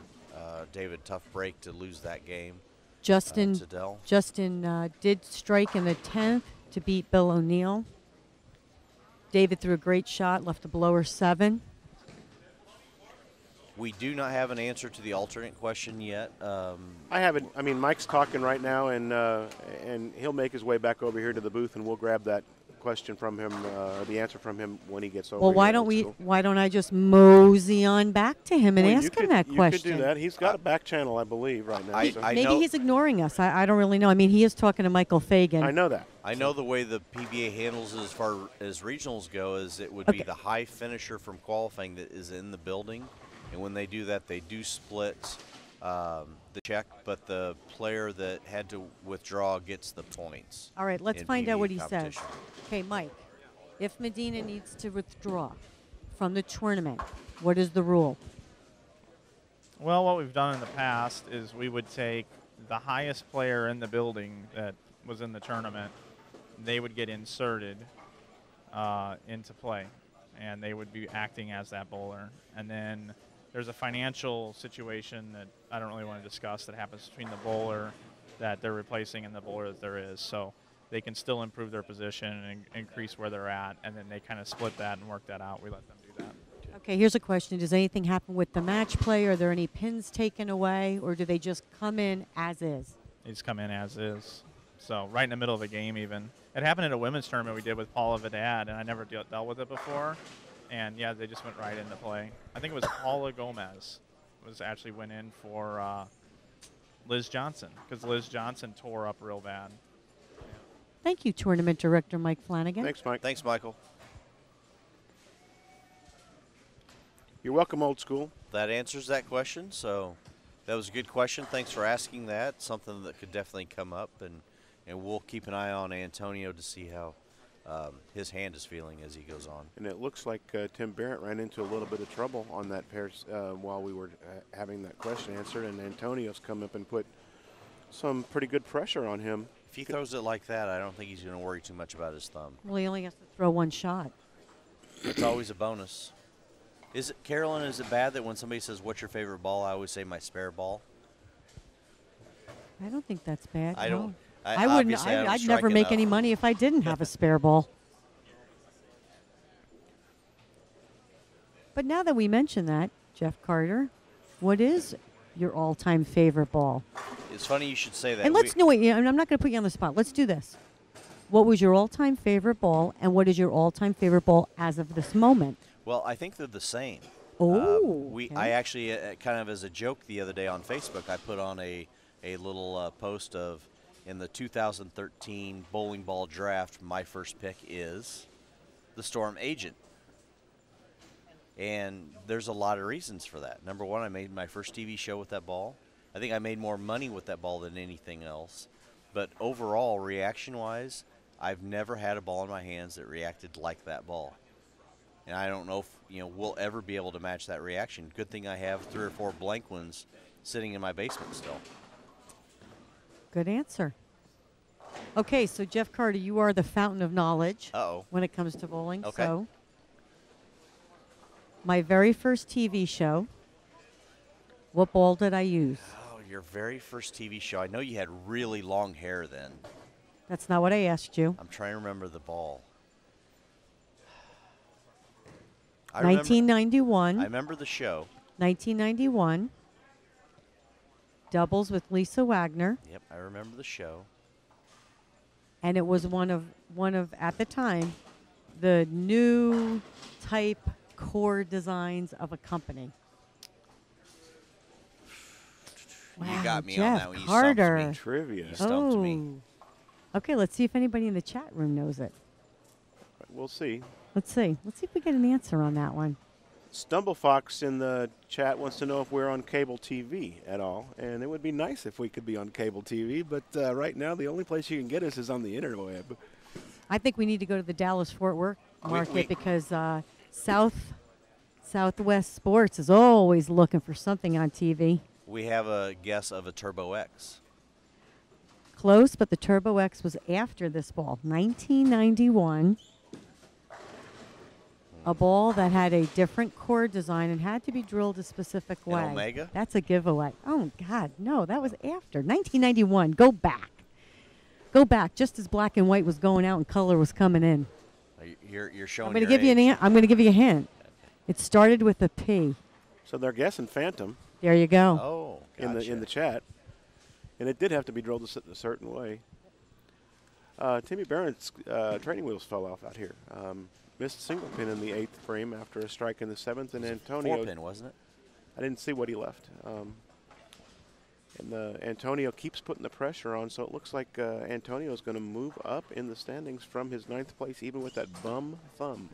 Speaker 1: David, tough break to lose that game.
Speaker 6: Justin
Speaker 1: Justin
Speaker 6: did strike in the 10th to beat Bill O'Neill. David threw a great shot, left a blower 7.
Speaker 1: We do not have an answer to the alternate question yet.
Speaker 3: I haven't. I mean, Mike's talking right now, and he'll make his way back over here to the booth, and we'll grab that question from him, the answer from him when he gets over.
Speaker 6: Well, why don't I just mosey on back to him and ask him that question?
Speaker 3: You could do that. He's got a back channel, I believe, right now.
Speaker 6: Maybe he's ignoring us. I don't really know. I mean, he is talking to Michael Fagan.
Speaker 3: I know that.
Speaker 1: I know the way the PBA handles it as far as regionals go is it would be the high finisher from qualifying that is in the building. And when they do that, they do split the check, but the player that had to withdraw gets the points.
Speaker 6: All right, let's find out what he says. Okay, Mike, if Medina needs to withdraw from the tournament, what is the rule?
Speaker 2: Well, what we've done in the past is we would take the highest player in the building that was in the tournament. They would get inserted into play, and they would be acting as that bowler. And then there's a financial situation that I don't really want to discuss that happens between the bowler that they're replacing and the bowler that there is. So they can still improve their position and increase where they're at, and then they kind of split that and work that out. We let them do that.
Speaker 6: Okay, here's a question. Does anything happen with the match play? Are there any pins taken away, or do they just come in as is?
Speaker 2: They just come in as is. So right in the middle of a game even. It happened at a women's tournament we did with Paula Vidad, and I never dealt with it before. And, yeah, they just went right into play. I think it was Paula Gomez actually went in for Liz Johnson because Liz Johnson tore up real bad.
Speaker 6: Thank you, Tournament Director Mike Flanagan.
Speaker 3: Thanks, Mike.
Speaker 1: Thanks, Michael.
Speaker 3: You're welcome, Old School.
Speaker 1: That answers that question. So that was a good question. Thanks for asking that. Something that could definitely come up, and we'll keep an eye on Antonio to see how his hand is feeling as he goes on.
Speaker 3: And it looks like Tim Barrett ran into a little bit of trouble on that pair while we were having that question answered, and Antonio's come up and put some pretty good pressure on him.
Speaker 1: If he throws it like that, I don't think he's going to worry too much about his thumb.
Speaker 6: Well, he only has to throw one shot.
Speaker 1: It's always a bonus. Carolyn, is it bad that when somebody says, what's your favorite ball, I always say my spare ball?
Speaker 6: I don't think that's bad.
Speaker 1: I don't.
Speaker 6: I wouldn't. I'd never make any money if I didn't have a spare ball. But now that we mention that, Jeff Carter, what is your all-time favorite ball?
Speaker 1: It's funny you should say that.
Speaker 6: And let's know it. I'm not going to put you on the spot. Let's do this. What was your all-time favorite ball, and what is your all-time favorite ball as of this moment?
Speaker 1: Well, I think they're the same.
Speaker 6: Oh.
Speaker 1: I actually, kind of as a joke the other day on Facebook, I put on a little post of, in the 2013 bowling ball draft, my first pick is the Storm Agent. And there's a lot of reasons for that. Number one, I made my first TV show with that ball. I think I made more money with that ball than anything else. But overall, reaction-wise, I've never had a ball in my hands that reacted like that ball. And I don't know if we'll ever be able to match that reaction. Good thing I have 3 or 4 blank ones sitting in my basement still.
Speaker 6: Good answer. Okay, so Jeff Carter, you are the fountain of knowledge when it comes to bowling.
Speaker 1: Okay.
Speaker 6: So, my very first TV show, what ball did I use?
Speaker 1: Oh, your very first TV show. I know you had really long hair then.
Speaker 6: That's not what I asked you.
Speaker 1: I'm trying to remember the ball.
Speaker 6: 1991.
Speaker 1: I remember the show.
Speaker 6: 1991. Doubles with Lisa Wagner.
Speaker 1: Yep, I remember the show.
Speaker 6: And it was one of at the time the new type core designs of a company.
Speaker 1: You got me
Speaker 6: Jeff
Speaker 1: on that one. You
Speaker 6: Carter.
Speaker 1: stumped me.
Speaker 3: Trivia.
Speaker 1: You stumped me.
Speaker 6: Okay, let's see if anybody in the chat room knows it.
Speaker 3: We'll see.
Speaker 6: Let's see. Let's see if we get an answer on that one.
Speaker 3: Stumblefox in the chat wants to know if we're on cable TV at all, and it would be nice if we could be on cable TV, but right now the only place you can get us is on the interweb.
Speaker 6: I think we need to go to the Dallas-Fort Worth market because Southwest Sports is always looking for something on TV.
Speaker 1: We have a guess of a Turbo X.
Speaker 6: Close, but the Turbo X was after this ball, 1991. A ball that had a different core design and had to be drilled a specific way.
Speaker 1: An Omega?
Speaker 6: That's a giveaway. Oh, God, no, that was after. 1991, go back. Go back, just as black and white was going out and color was coming in.
Speaker 1: You're showing.
Speaker 6: I'm going to
Speaker 1: your
Speaker 6: give you
Speaker 1: age.
Speaker 6: I'm going to give you a hint. It started with a P.
Speaker 3: So they're guessing Phantom.
Speaker 6: There you go.
Speaker 1: Oh,
Speaker 3: in the chat, and it did have to be drilled a certain way. Timmy Barron's training wheels fell off out here. Missed single pin in the 8th frame after a strike in the 7th, and Antonio.
Speaker 1: 4-pin, wasn't it?
Speaker 3: I didn't see what he left. And Antonio keeps putting the pressure on, so it looks like Antonio is going to move up in the standings from his 9th place, even with that bum thumb.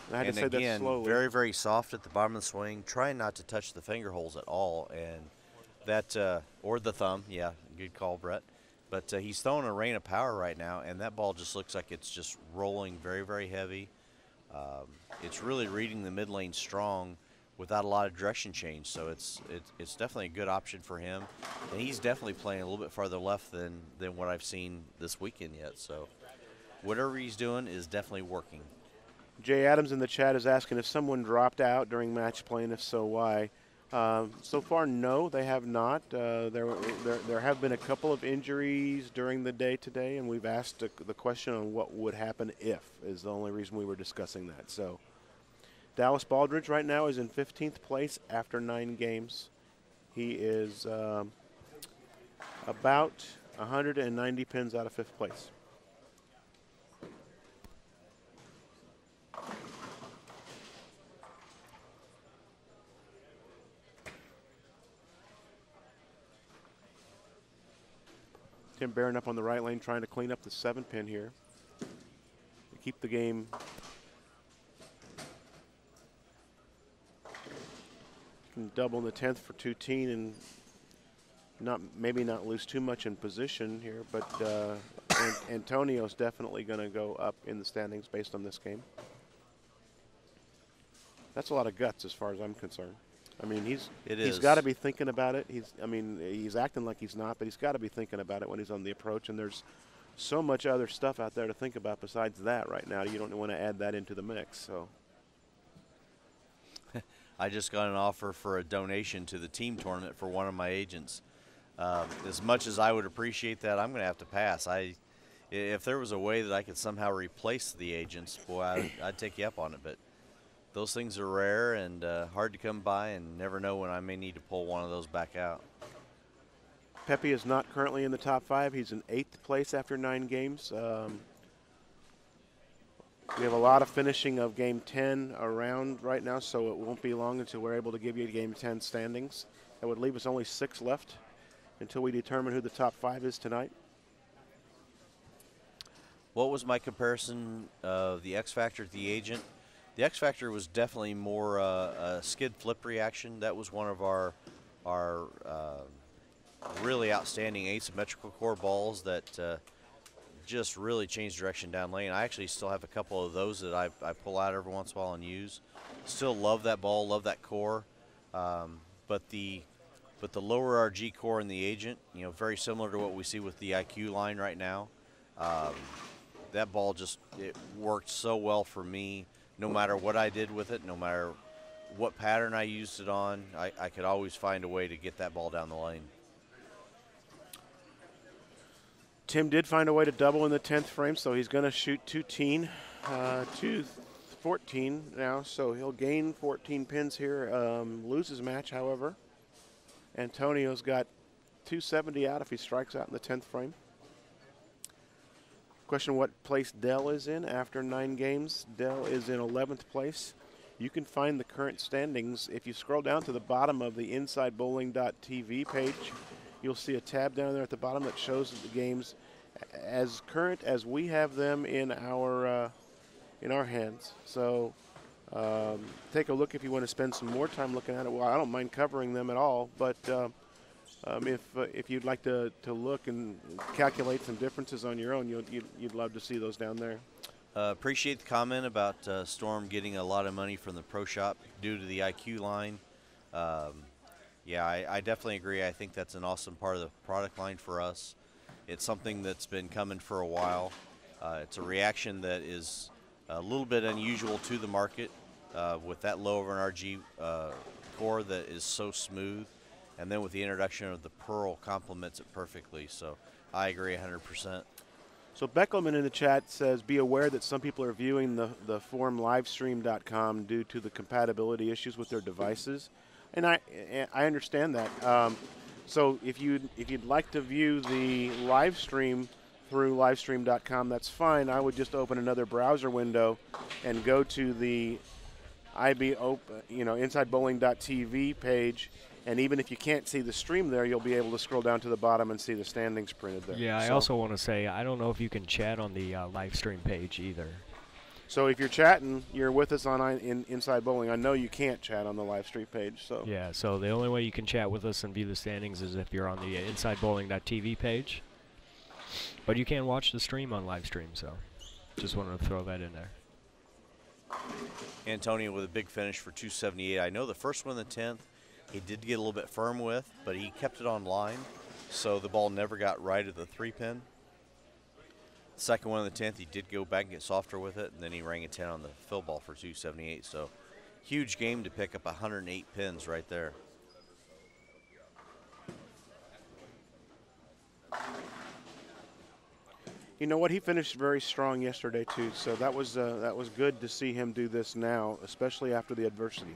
Speaker 3: And I had to say that
Speaker 1: again,
Speaker 3: slowly.
Speaker 1: very, very soft at the bottom of the swing, trying not to touch the finger holes at all, and that or the thumb. Yeah, good call, Brett. But he's throwing a rain of power right now, and that ball just looks like it's just rolling very, very heavy. It's really reading the mid lane strong without a lot of direction change, so it's definitely a good option for him. And he's definitely playing a little bit farther left than what I've seen this weekend yet. So whatever he's doing is definitely working.
Speaker 3: Jay Adams in the chat is asking if someone dropped out during match play, and if so, why? So far, no, they have not. There have been a couple of injuries during the day today, and we've asked the question on what would happen if is the only reason we were discussing that. So Dallas Baldridge right now is in 15th place after 9 games. He is about 190 pins out of 5th place. Tim Barron up on the right lane trying to clean up the 7-pin here to keep the game can double in the 10th for 2-teen and maybe not lose too much in position here, but Antonio's definitely going to go up in the standings based on this game. That's a lot of guts as far as I'm concerned. I mean, he's got to be thinking about it. He's acting like he's not, but he's got to be thinking about it when he's on the approach. And there's so much other stuff out there to think about besides that right now. You don't want to add that into the mix. So
Speaker 1: I just got an offer for a donation to the team tournament for one of my agents. As much as I would appreciate that, I'm going to have to pass. If there was a way that I could somehow replace the agents, boy, I'd take you up on it. But those things are rare and hard to come by, and never know when I may need to pull one of those back out.
Speaker 3: Pepe is not currently in the top 5. He's in 8th place after 9 games. We have a lot of finishing of Game 10 around right now, so it won't be long until we're able to give you Game 10 standings. That would leave us only 6 left until we determine who the top 5 is tonight.
Speaker 1: What was my comparison of the X Factor to the agent? The X Factor was definitely more a skid flip reaction. That was one of our really outstanding asymmetrical core balls that just really changed direction down lane. I actually still have a couple of those that I pull out every once in a while and use. Still love that ball, love that core, but the lower RG core in the agent, very similar to what we see with the IQ line right now. That ball it worked so well for me. No matter what I did with it, no matter what pattern I used it on, I could always find a way to get that ball down the lane.
Speaker 3: Tim did find a way to double in the 10th frame, so he's going to shoot 2-teen, 14 now, so he'll gain 14 pins here. Lose his match, however. Antonio's got 270 out if he strikes out in the 10th frame. Question what place Dell is in after 9 games. Dell is in 11th place. You can find the current standings. If you scroll down to the bottom of the InsideBowling.tv page, you'll see a tab down there at the bottom that shows the games as current as we have them in our hands. So take a look if you want to spend some more time looking at it. Well, I don't mind covering them at all, but if you'd like to look and calculate some differences on your own, you'd love to see those down there.
Speaker 1: Appreciate the comment about Storm getting a lot of money from the Pro Shop due to the IQ line. Yeah, I definitely agree. I think that's an awesome part of the product line for us. It's something that's been coming for a while. It's a reaction that is a little bit unusual to the market with that low of an RG core that is so smooth. And then with the introduction of the Pearl complements it perfectly. So I agree 100%.
Speaker 3: So Beckelman in the chat says, be aware that some people are viewing the form livestream.com due to the compatibility issues with their devices. And I understand that. So if you'd like to view the live stream through livestream.com, that's fine. I would just open another browser window and go to the InsideBowling.tv page. And even if you can't see the stream there, you'll be able to scroll down to the bottom and see the standings printed there.
Speaker 4: Yeah, I also want to say, I don't know if you can chat on the live stream page either.
Speaker 3: So if you're chatting, you're with us on Inside Bowling. I know you can't chat on the live stream page. So
Speaker 4: yeah, so the only way you can chat with us and view the standings is if you're on the InsideBowling.tv page. But you can watch the stream on live stream, so just wanted to throw that in there.
Speaker 1: Antonio with a big finish for 278. I know the first one in the 10th, he did get a little bit firm with, but he kept it on line, so the ball never got right at the 3-pin. The second one in the 10th, he did go back and get softer with it, and then he rang a 10 on the fill ball for 278. So huge game to pick up 108 pins right there.
Speaker 3: you know what? He finished very strong yesterday too. So that was good to see him do this now, especially after the adversity.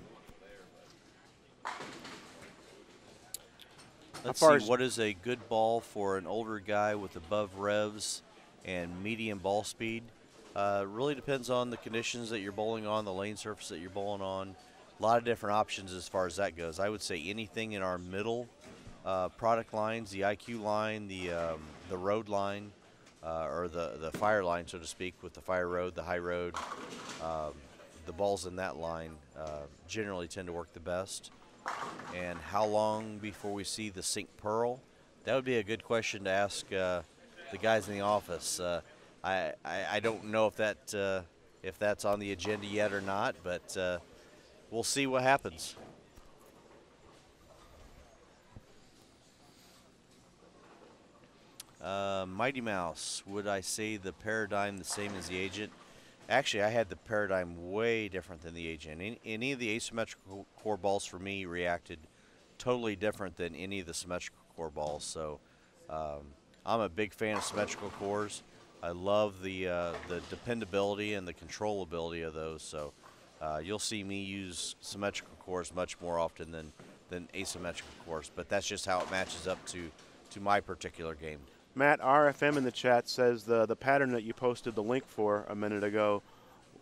Speaker 1: Let's see, what is a good ball for an older guy with above revs and medium ball speed? Really depends on the conditions that you're bowling on, the lane surface that you're bowling on. A lot of different options as far as that goes. I would say anything in our middle product lines, the IQ line, the road line, or the fire line, so to speak, with the fire road, the high road. The balls in that line generally tend to work the best. And how long before we see the sink pearl? That would be a good question to ask the guys in the office. I don't know if that's on the agenda yet or not, but we'll see what happens. Mighty Mouse, would I say the paradigm the same as the agent? Actually, I had the paradigm way different than the agent. Any of the asymmetrical core balls for me reacted totally different than any of the symmetrical core balls. So I'm a big fan of symmetrical cores. I love the dependability and the controllability of those. So you'll see me use symmetrical cores much more often than asymmetrical cores. But that's just how it matches up to my particular game.
Speaker 3: Matt, RFM in the chat says the pattern that you posted the link for a minute ago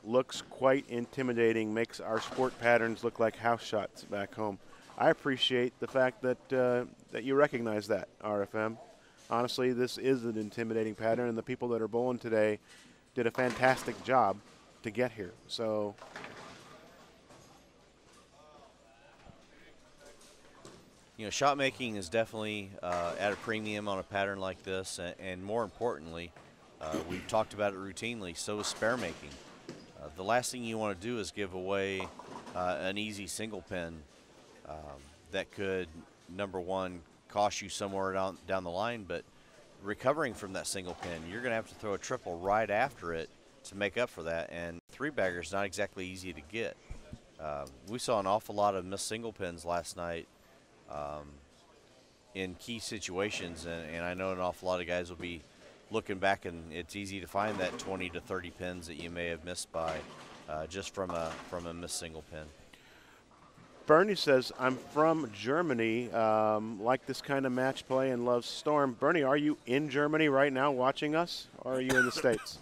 Speaker 3: looks quite intimidating, makes our sport patterns look like house shots back home. I appreciate the fact that that you recognize that, RFM. Honestly, this is an intimidating pattern, and the people that are bowling today did a fantastic job to get here. So
Speaker 1: you know, shot making is definitely at a premium on a pattern like this, and more importantly, we've talked about it routinely, so is spare making. The last thing you want to do is give away an easy single pin that could, number one, cost you somewhere down the line, but recovering from that single pin, you're going to have to throw a triple right after it to make up for that, and three-bagger is not exactly easy to get. We saw an awful lot of missed single pins last night in key situations, and I know an awful lot of guys will be looking back, and it's easy to find that 20 to 30 pins that you may have missed by just from a missed single pin.
Speaker 3: Bernie says, I'm from Germany, like this kind of match play and love Storm. Bernie, are you in Germany right now watching us, or are you in the States?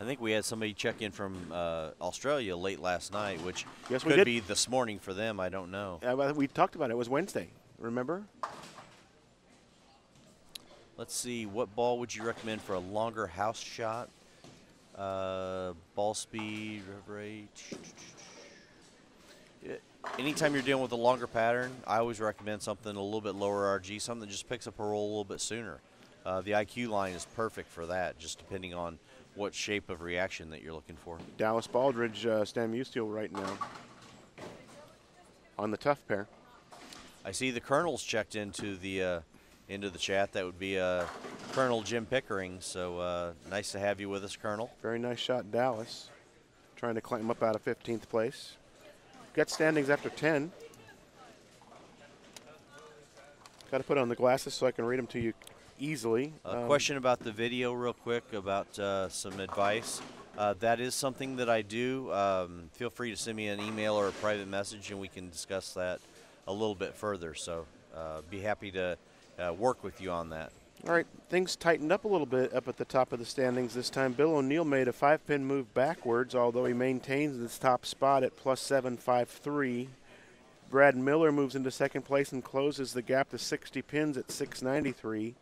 Speaker 1: I think we had somebody check in from Australia late last night, which
Speaker 3: yes,
Speaker 1: could be this morning for them. I don't know.
Speaker 3: We talked about it. It was Wednesday, remember?
Speaker 1: Let's see. What ball would you recommend for a longer house shot? Ball speed, rev rate. Anytime you're dealing with a longer pattern, I always recommend something a little bit lower RG, something that just picks up a roll a little bit sooner. The IQ line is perfect for that, just depending on what shape of reaction that you're looking for.
Speaker 3: Dallas Baldridge, Stan Musial right now on the tough pair.
Speaker 1: I see the Colonel's checked into the chat. That would be Colonel Jim Pickering. So nice to have you with us, Colonel.
Speaker 3: Very nice shot, Dallas. Trying to climb up out of 15th place. Got standings after 10. Got to put on the glasses so I can read them to you easily.
Speaker 1: A question about the video real quick about some advice. That is something that I do. Feel free to send me an email or a private message, and we can discuss that a little bit further. So be happy to work with you on that.
Speaker 3: All right, things tightened up a little bit up at the top of the standings this time. Bill O'Neill made a 5-pin move backwards, although he maintains this top spot at plus 753. Brad Miller moves into second place and closes the gap to 60 pins at 693.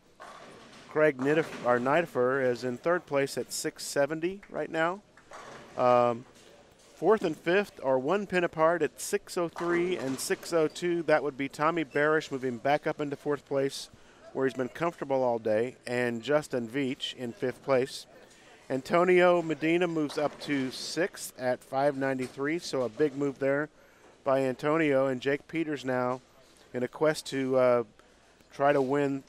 Speaker 3: Craig Nidifer is in third place at 670 right now. Fourth and fifth are 1 pin apart at 603 and 602. That would be Tommy Barish moving back up into fourth place, where he's been comfortable all day, and Justin Veach in fifth place. Antonio Medina moves up to sixth at 593, so a big move there by Antonio. And Jake Peters now in a quest to try to win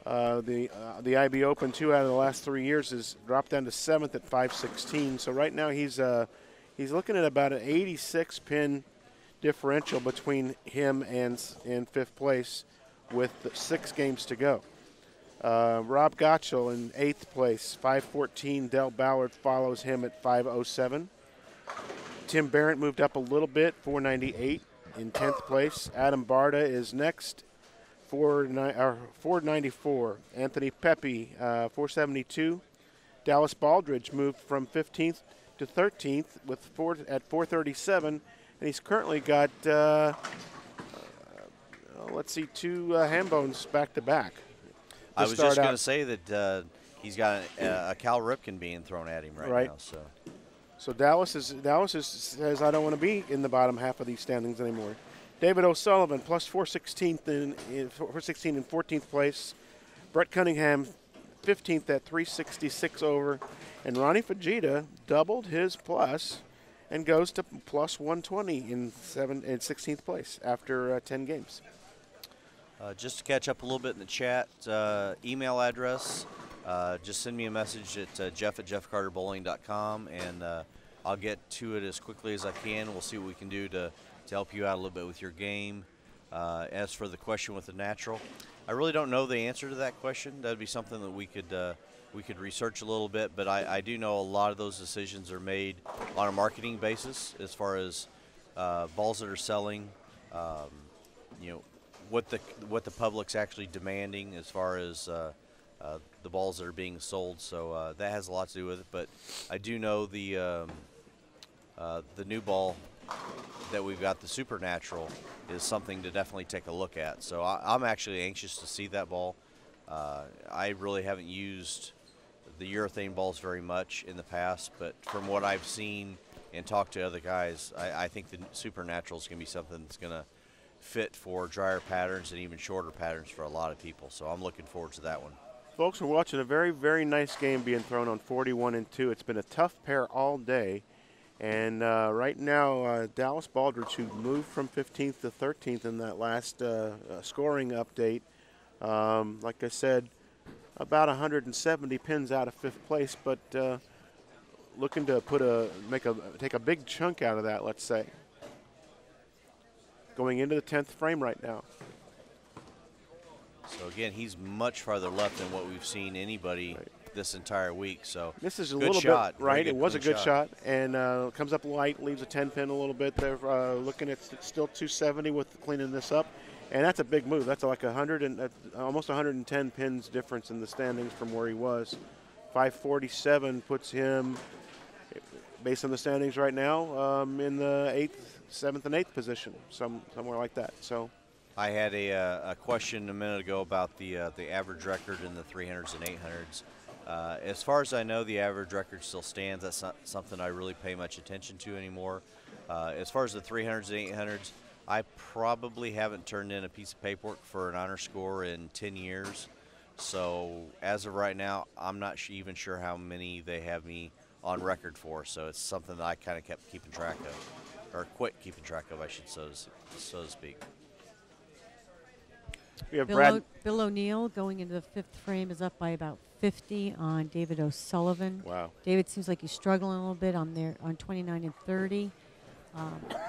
Speaker 3: the IB Open 2 out of the last 3 years has dropped down to seventh at 516. So right now he's looking at about an 86 pin differential between him and fifth place, with 6 games to go. Rob Gottschall in 8th place, 514. Del Ballard follows him at 507. Tim Barrett moved up a little bit, 498 in 10th place. Adam Barta is next, 494. Anthony Pepe, 472. Dallas Baldridge moved from 15th to 13th at 437, and he's currently got let's see, 2 ham bones back-to-back.
Speaker 1: I was just going to say that he's got a Cal Ripken being thrown at him right now.
Speaker 3: So Dallas says, I don't want to be in the bottom half of these standings anymore. David O'Sullivan plus 416 in 14th place. Brett Cunningham 15th at 366 over. And Ronnie Fujita doubled his plus and goes to plus 120 in 16th place after 10 games.
Speaker 1: Just to catch up a little bit in the chat, email address, just send me a message at jeff@jeffcarterbowling.com, and I'll get to it as quickly as I can. We'll see what we can do to help you out a little bit with your game. As for the question with the natural, I really don't know the answer to that question. That would be something that we could research a little bit, but I do know a lot of those decisions are made on a marketing basis as far as balls that are selling, what the public's actually demanding as far as the balls that are being sold. So that has a lot to do with it. But I do know the new ball that we've got, the Supernatural, is something to definitely take a look at. So I'm actually anxious to see that ball. I really haven't used the urethane balls very much in the past, but from what I've seen and talked to other guys, I think the Supernatural is going to be something that's going to fit for drier patterns and even shorter patterns for a lot of people. So I'm looking forward to that one.
Speaker 3: Folks, we're watching a very, very nice game being thrown on 41 and 2. It's been a tough pair all day. And right now, Dallas Baldridge, who moved from 15th to 13th in that last scoring update, like I said, about 170 pins out of 5th place, but looking to take a big chunk out of that, let's say. Going into the 10th frame right now.
Speaker 1: So again, he's much farther left than what we've seen anybody this entire week. So
Speaker 3: this is a
Speaker 1: good
Speaker 3: little
Speaker 1: shot,
Speaker 3: bit right. It was a good shot, and comes up light, leaves a 10 pin a little bit there. Looking at still 270 with cleaning this up, and that's a big move. That's like almost 110 pins difference in the standings from where he was. 547 puts him, based on the standings right now, in the 7th and 8th position, somewhere like that. So,
Speaker 1: I had a question a minute ago about the average record in the 300s and 800s. As far as I know, the average record still stands. That's not something I really pay much attention to anymore. As far as the 300s and 800s, I probably haven't turned in a piece of paperwork for an honor score in 10 years. So as of right now, I'm not even sure how many they have me on record for. So it's something that I kind of kept keeping track of. Or quit keeping track of, I should so to speak.
Speaker 3: We have
Speaker 6: Bill O'Neill going into the 5th frame is up by about 50 on David O'Sullivan.
Speaker 3: Wow.
Speaker 6: David seems like he's struggling a little bit on 29 and 30.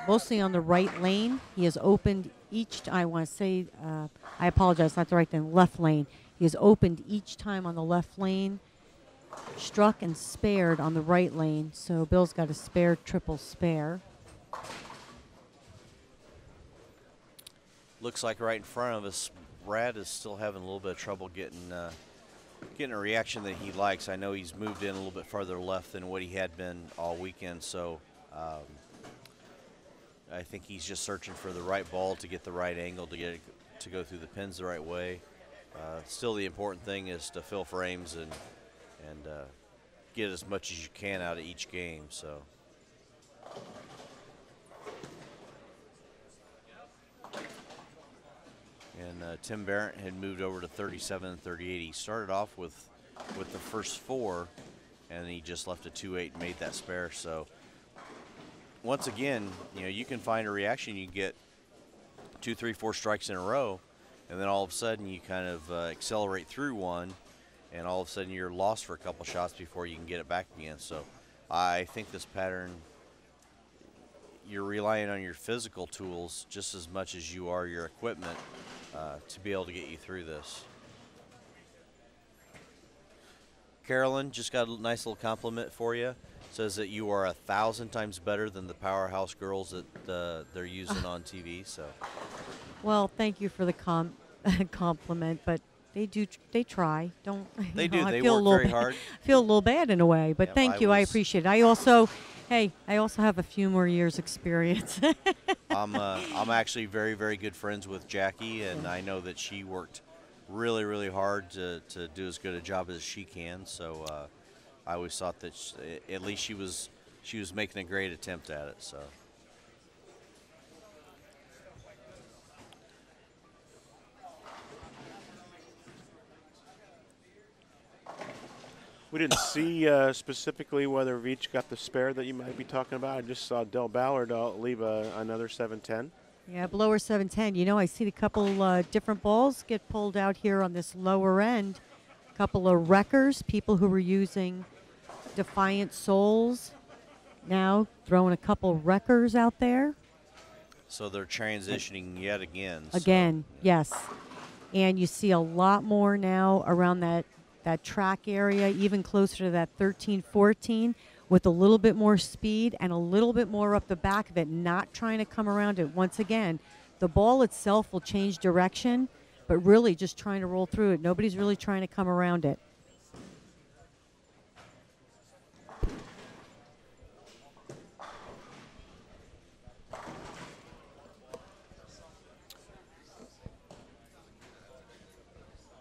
Speaker 6: Mostly on the right lane. He has opened I want to say, I apologize, not the right lane, left lane. He He has opened each time on the left lane, struck and spared on the right lane. So Bill's got a spare, triple spare.
Speaker 1: Looks like right in front of us, Brad is still having a little bit of trouble getting a reaction that he likes. I know he's moved in a little bit farther left than what he had been all weekend, so I think he's just searching for the right ball to get the right angle to get it to go through the pins the right way. Still, the important thing is to fill frames and get as much as you can out of each game. So. And Tim Barrett had moved over to 37 and 38. He started off with the first 4, and he just left a 2-8 and made that spare. So once again, you can find a reaction. You get 2, 3, 4 strikes in a row, and then all of a sudden you kind of accelerate through one, and all of a sudden you're lost for a couple shots before you can get it back again. So I think this pattern, you're relying on your physical tools just as much as you are your equipment to be able to get you through this. Carolyn just got a nice little compliment for you. Says that you are 1,000 times better than the powerhouse girls that they're using on TV. So,
Speaker 6: well, thank you for the compliment, but they try. Don't
Speaker 1: they do?
Speaker 6: I
Speaker 1: They
Speaker 6: feel
Speaker 1: work very hard.
Speaker 6: I feel a little bad in a way, but thank you. I appreciate it. I also have a few more years experience.
Speaker 1: I'm actually very, very good friends with Jackie, and I know that she worked really, really hard to do as good a job as she can. So I always thought that at least she was making a great attempt at it. So.
Speaker 3: We didn't see specifically whether Veach got the spare that you might be talking about. I just saw Del Ballard leave another 7-10.
Speaker 6: Yeah, blower 7-10. I see a couple different balls get pulled out here on this lower end. A couple of wreckers, people who were using Defiant Souls, now throwing a couple wreckers out there.
Speaker 1: So they're transitioning yet again.
Speaker 6: Again, so, yeah. Yes. And you see a lot more now around that track area, even closer to that 13-14, with a little bit more speed and a little bit more up the back of it, not trying to come around it. Once again, the ball itself will change direction, but really just trying to roll through it. Nobody's really trying to come around it.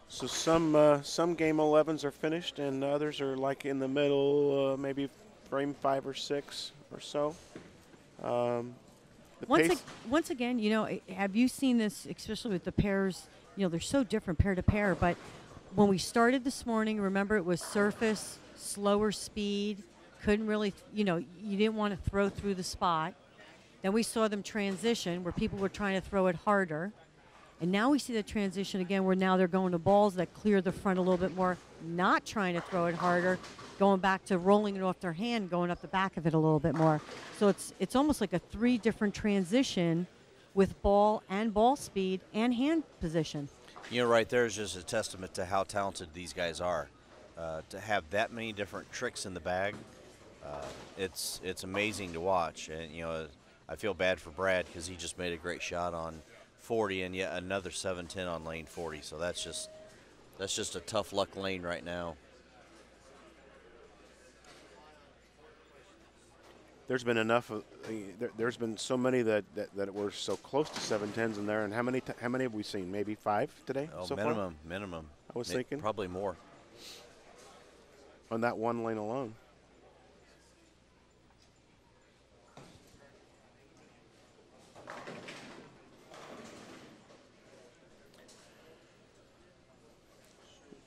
Speaker 3: So some game 11s are finished, and others are like in the middle, maybe frame 5 or 6 or so.
Speaker 6: Once again, have you seen this, especially with the pairs? They're so different pair to pair. But when we started this morning, remember it was surface, slower speed, couldn't really, you didn't want to throw through the spot. Then we saw them transition where people were trying to throw it harder. And now we see the transition again where now they're going to balls that clear the front a little bit more, not trying to throw it harder, going back to rolling it off their hand, going up the back of it a little bit more. So it's almost like a 3 different transition with ball and ball speed and hand position.
Speaker 1: Right there is just a testament to how talented these guys are. To have that many different tricks in the bag, it's amazing to watch. And, I feel bad for Brad because he just made a great shot on 40 and yet another 7-10 on lane 40. So that's just a tough luck lane right now.
Speaker 3: There's been enough of there's been so many that were so close to 7-10s in there. And how many have we seen? Maybe 5 today?
Speaker 1: Oh,
Speaker 3: so
Speaker 1: minimum.
Speaker 3: Far? I was thinking
Speaker 1: probably more
Speaker 3: on that one lane alone.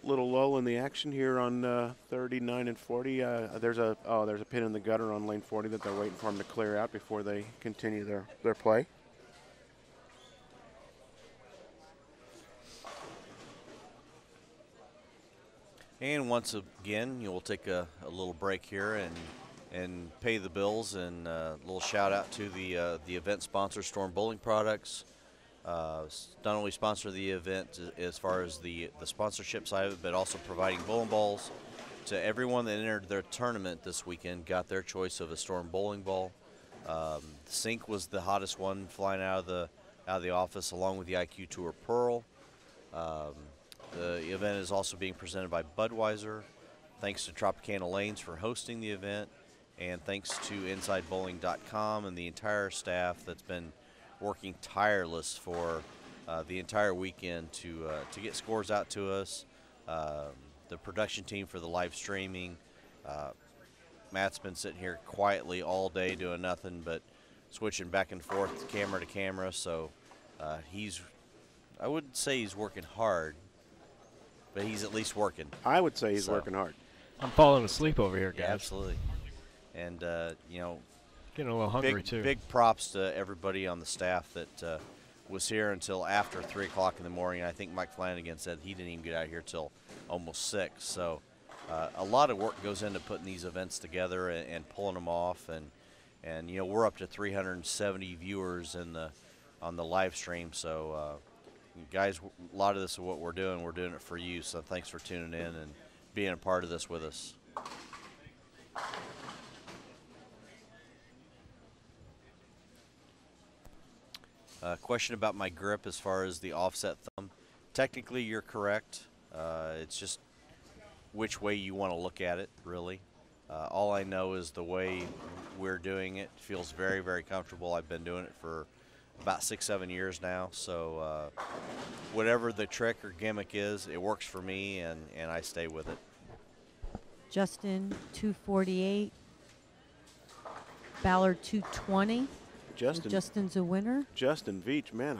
Speaker 3: Little lull in the action here on 39 and 40. There's a pin in the gutter on lane 40 that they're waiting for them to clear out before they continue their play.
Speaker 1: And once again, we'll take a little break here and pay the bills, and a little shout out to the event sponsor, Storm Bowling Products. not only sponsor the event as far as the sponsorship side of it, but also providing bowling balls to everyone that entered their tournament this weekend. Got their choice of a Storm bowling ball. Sync was the hottest one flying out of the office, along with the IQ Tour Pearl. The event is also being presented by Budweiser. Thanks to Tropicana Lanes for hosting the event, and thanks to InsideBowling.com and the entire staff that's been working tireless for the entire weekend to get scores out to us. The production team for the live streaming. Matt's been sitting here quietly all day doing nothing but switching back and forth camera to camera, so I wouldn't say he's working hard, but he's at least working.
Speaker 3: I would say he's working hard.
Speaker 4: I'm falling asleep over here, guys.
Speaker 1: Yeah, absolutely. And, you know,
Speaker 4: getting a little hungry, too.
Speaker 1: Big props to everybody on the staff that was here until after 3 o'clock in the morning. I think Mike Flanagan said he didn't even get out here till almost 6. So a lot of work goes into putting these events together and pulling them off. And you know, we're up to 370 viewers on the live stream. So, guys, a lot of this is what we're doing it for you. So thanks for tuning in and being a part of this with us. Question about my grip as far as the offset thumb. Technically, you're correct. It's just which way you want to look at it, really. All I know is the way we're doing it feels very, very comfortable. I've been doing it for about 6-7 years now. So whatever the trick or gimmick is, it works for me, and I stay with it.
Speaker 6: Justin, 248. Ballard, 220. Justin's a winner.
Speaker 3: Justin Veach, man,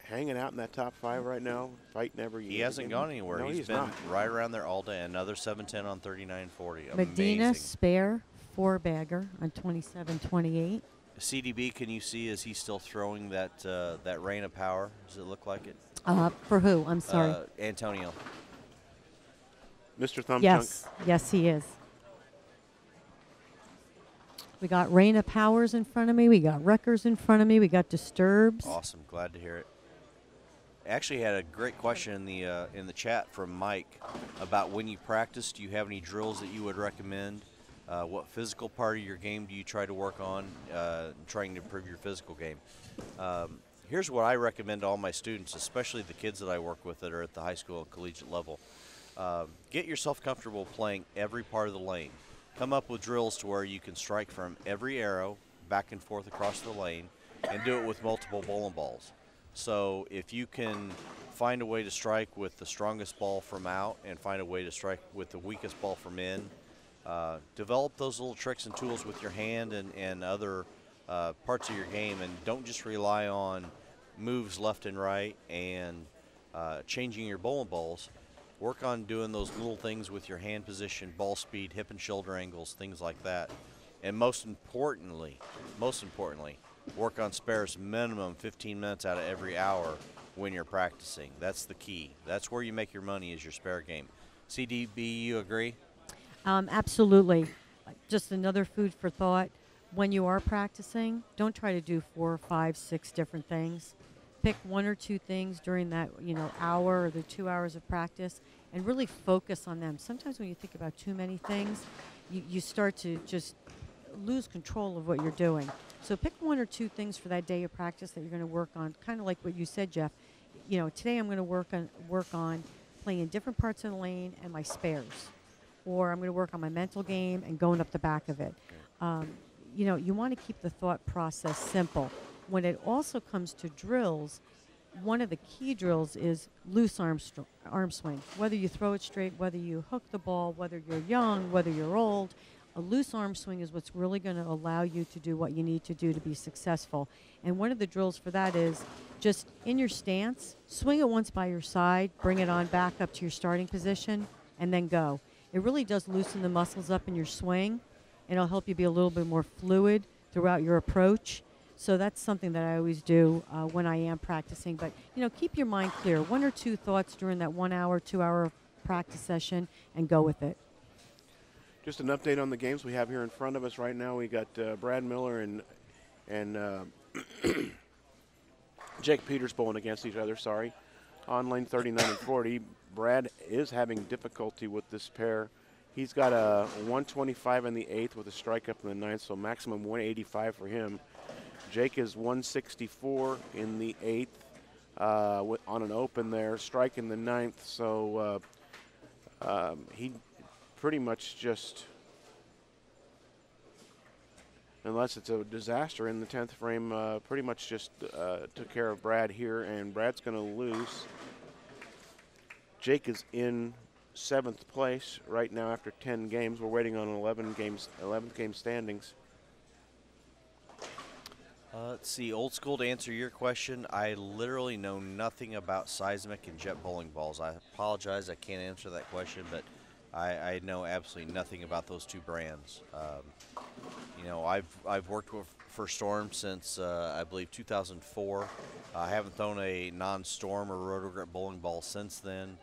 Speaker 3: hanging out in that top 5 right now, fighting every year.
Speaker 1: He hasn't gone anywhere.
Speaker 3: No,
Speaker 1: he's been
Speaker 3: not.
Speaker 1: right around there all day. Another 710 on 39.40.
Speaker 6: Medina
Speaker 1: Amazing.
Speaker 6: Spare, 4-bagger on 27.28.
Speaker 1: CDB, can you see, is he still throwing that that rain of power? Does it look like it?
Speaker 6: For who? I'm sorry.
Speaker 1: Antonio.
Speaker 3: Mr. Thumb
Speaker 6: Yes.
Speaker 3: Chunk.
Speaker 6: Yes, he is. We got Raina Powers in front of me. We got Wreckers in front of me. We got Disturbs.
Speaker 1: Awesome. Glad to hear it. Actually had a great question in the chat from Mike about when you practice. Do you have any drills that you would recommend? What physical part of your game do you try to work on, trying to improve your physical game? Here's what I recommend to all my students, especially the kids that I work with that are at the high school and collegiate level. Get yourself comfortable playing every part of the lane. Come up with drills to where you can strike from every arrow back and forth across the lane and do it with multiple bowling balls. So if you can find a way to strike with the strongest ball from out and find a way to strike with the weakest ball from in, develop those little tricks and tools with your hand and other parts of your game, and don't just rely on moves left and right and changing your bowling balls. Work on doing those little things with your hand position, ball speed, hip and shoulder angles, things like that. And most importantly, work on spares minimum 15 minutes out of every hour when you're practicing. That's the key. That's where you make your money, is your spare game. CDB, you agree?
Speaker 6: Absolutely. Just another food for thought. When you are practicing, don't try to do 4, 5, 6 different things. Pick 1 or 2 things during that hour or the 2 hours of practice and really focus on them. Sometimes when you think about too many things, you start to just lose control of what you're doing. So pick 1 or 2 things for that day of practice that you're going to work on, kind of like what you said, Jeff. Today I'm going to work on playing different parts of the lane and my spares. Or I'm going to work on my mental game and going up the back of it. You want to keep the thought process simple. When it also comes to drills, one of the key drills is loose arm swing. Whether you throw it straight, whether you hook the ball, whether you're young, whether you're old, a loose arm swing is what's really going to allow you to do what you need to do to be successful. And one of the drills for that is just in your stance, swing it once by your side, bring it on back up to your starting position, and then go. It really does loosen the muscles up in your swing, and it'll help you be a little bit more fluid throughout your approach. So that's something that I always do when I am practicing. But, keep your mind clear. 1 or 2 thoughts during that 1 hour, 2 hour practice session and go with it.
Speaker 3: Just an update on the games we have here in front of us right now. We got Brad Miller and Jake Peters bowling against each other, sorry. On lane 39 and 40, Brad is having difficulty with this pair. He's got a 125 in the 8th with a strike up in the 9th, so maximum 185 for him. Jake is 164 in the 8th on an open there, strike in the 9th, so he pretty much just, unless it's a disaster in the 10th frame, pretty much just took care of Brad here, and Brad's going to lose. Jake is in 7th place right now after 10 games. We're waiting on 11th game standings.
Speaker 1: Let's see, old school, to answer your question, I literally know nothing about seismic and jet bowling balls. I apologize, I can't answer that question, but I know absolutely nothing about those two brands. You know, I've worked for Storm since I believe 2004. I haven't thrown a non-Storm or rotogrip bowling ball since then.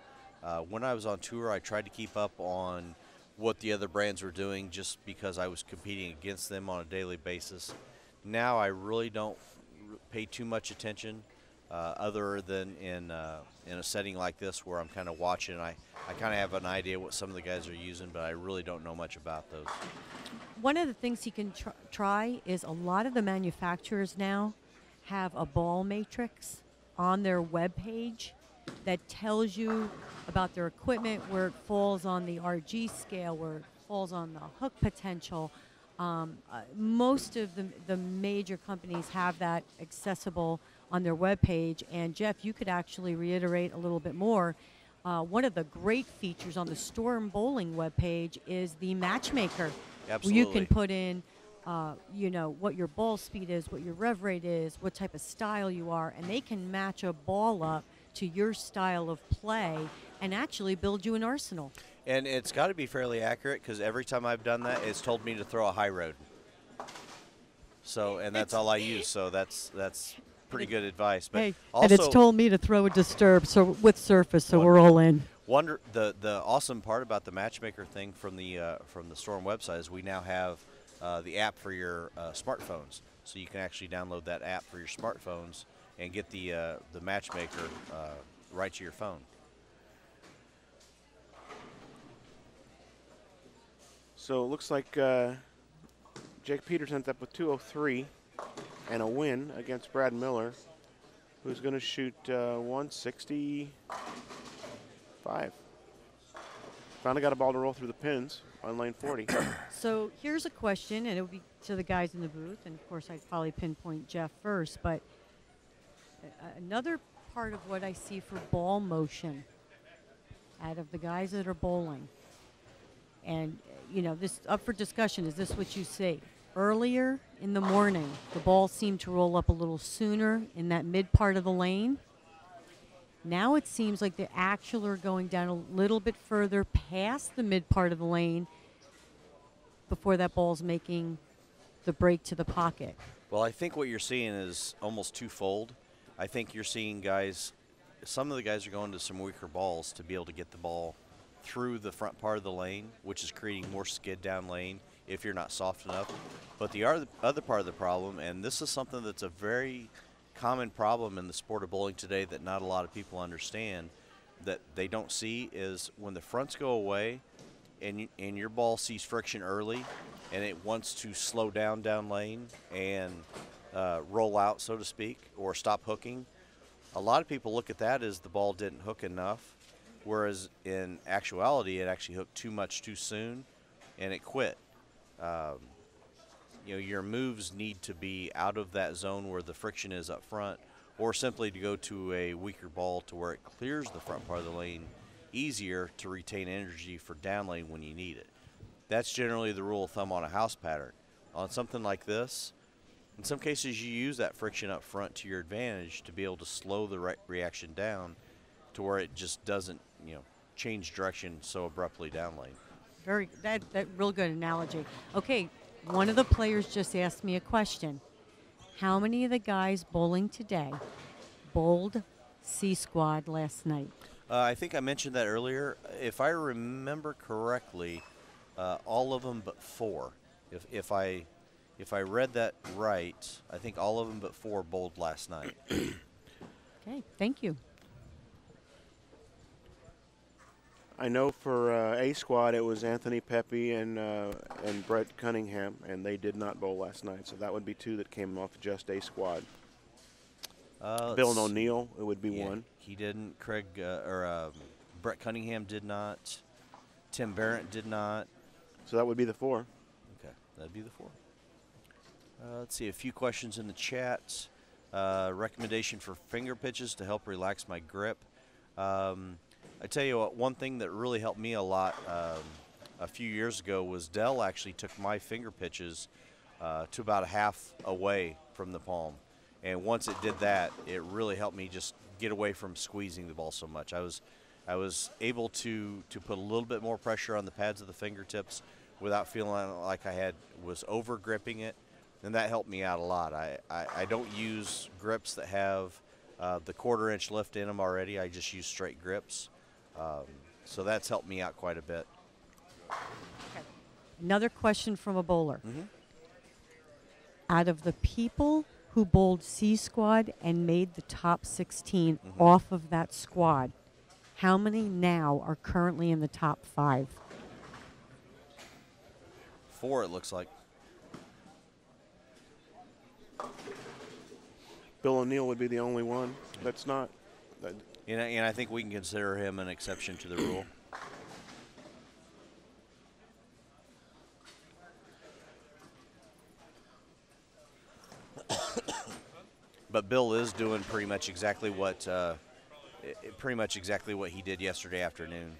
Speaker 1: When I was on tour, I tried to keep up on what the other brands were doing just because I was competing against them on a daily basis. Now I really don't pay too much attention other than in a setting like this where I'm kind of watching. I kind of have an idea what some of the guys are using, but I really don't know much about those.
Speaker 6: One of the things he can try is a lot of the manufacturers now have a ball matrix on their web page that tells you about their equipment, where it falls on the RG scale, where it falls on the hook potential. Most of the major companies have that accessible on their web page. And Jeff, you could actually reiterate a little bit more. One of the great features on the Storm Bowling webpage is the matchmaker.
Speaker 1: Absolutely.
Speaker 6: Where you can put in, you know, what your ball speed is, what your rev rate is, what type of style you are, and they can match a ball up to your style of play and actually build you an arsenal.
Speaker 1: And it's got to be fairly accurate because every time I've done that, it's told me to throw a high road. So, and that's all I use. So that's pretty good advice. But
Speaker 6: hey,
Speaker 1: also,
Speaker 6: and it's told me to throw a disturb with surface, so we're all in.
Speaker 1: The awesome part about the matchmaker thing from the Storm website is we now have the app for your smartphones, so you can actually download that app for your smartphones and get the matchmaker right to your phone.
Speaker 3: So it looks like Jake Peters ends up with 203 and a win against Brad Miller, who's going to shoot 165. Finally got a ball to roll through the pins on lane 40.
Speaker 6: So here's a question, and it would be to the guys in the booth, and of course I'd probably pinpoint Jeff first, but another part of what I see for ball motion out of the guys that are bowling, and you know, this up for discussion, is this what you see? Earlier in the morning, the ball seemed to roll up a little sooner in that mid part of the lane. Now it seems like the actual are going down a little bit further past the mid part of the lane before that ball's making the break to the pocket.
Speaker 1: Well, I think what you're seeing is almost twofold. I think you're seeing guys, some of the guys are going to some weaker balls to be able to get the ball through the front part of the lane, which is creating more skid down lane if you're not soft enough. But the other part of the problem, and this is something that's a very common problem in the sport of bowling today that not a lot of people understand, that they don't see, is when the fronts go away and your ball sees friction early and it wants to slow down lane and roll out, so to speak, or stop hooking. A lot of people look at that as the ball didn't hook enough, whereas in actuality it actually hooked too much too soon and it quit. You know, your moves need to be out of that zone where the friction is up front, or simply to go to a weaker ball to where it clears the front part of the lane easier to retain energy for down lane when you need it. That's generally the rule of thumb on a house pattern. On something like this, in some cases you use that friction up front to your advantage to be able to slow the reaction down to where it just doesn't, you know, change direction so abruptly down lane.
Speaker 6: That real good analogy. Okay, one of the players just asked me a question. How many of the guys bowling today bowled C Squad last night?
Speaker 1: I think I mentioned that earlier. If I remember correctly, all of them but 4. If I read that right, I think all of them but 4 bowled last night.
Speaker 6: Okay, thank you.
Speaker 3: I know for A squad it was Anthony Pepe and Brett Cunningham, and they did not bowl last night. So that would be 2 that came off just A squad. Bill and O'Neill, it would be 1.
Speaker 1: He didn't. Craig Brett Cunningham did not. Tim Barrett did not.
Speaker 3: So that would be the 4.
Speaker 1: Okay, that'd be the 4. Let's see, a few questions in the chat. Recommendation for finger pitches to help relax my grip. I tell you what, one thing that really helped me a lot a few years ago was Dell actually took my finger pitches to about a half away from the palm. And once it did that, it really helped me just get away from squeezing the ball so much. I was able to put a little bit more pressure on the pads of the fingertips without feeling like was over gripping it, and that helped me out a lot. I don't use grips that have the 1/4 inch lift in them already. I just use straight grips. So that's helped me out quite a bit.
Speaker 6: Okay. Another question from a bowler.
Speaker 1: Mm-hmm.
Speaker 6: Out of the people who bowled C squad and made the top 16 off of that squad, how many now are currently in the top 5?
Speaker 1: 4, it looks like.
Speaker 3: Bill O'Neill would be the only one that's not.
Speaker 1: And I think we can consider him an exception to the rule. But Bill is doing pretty much exactly what he did yesterday afternoon.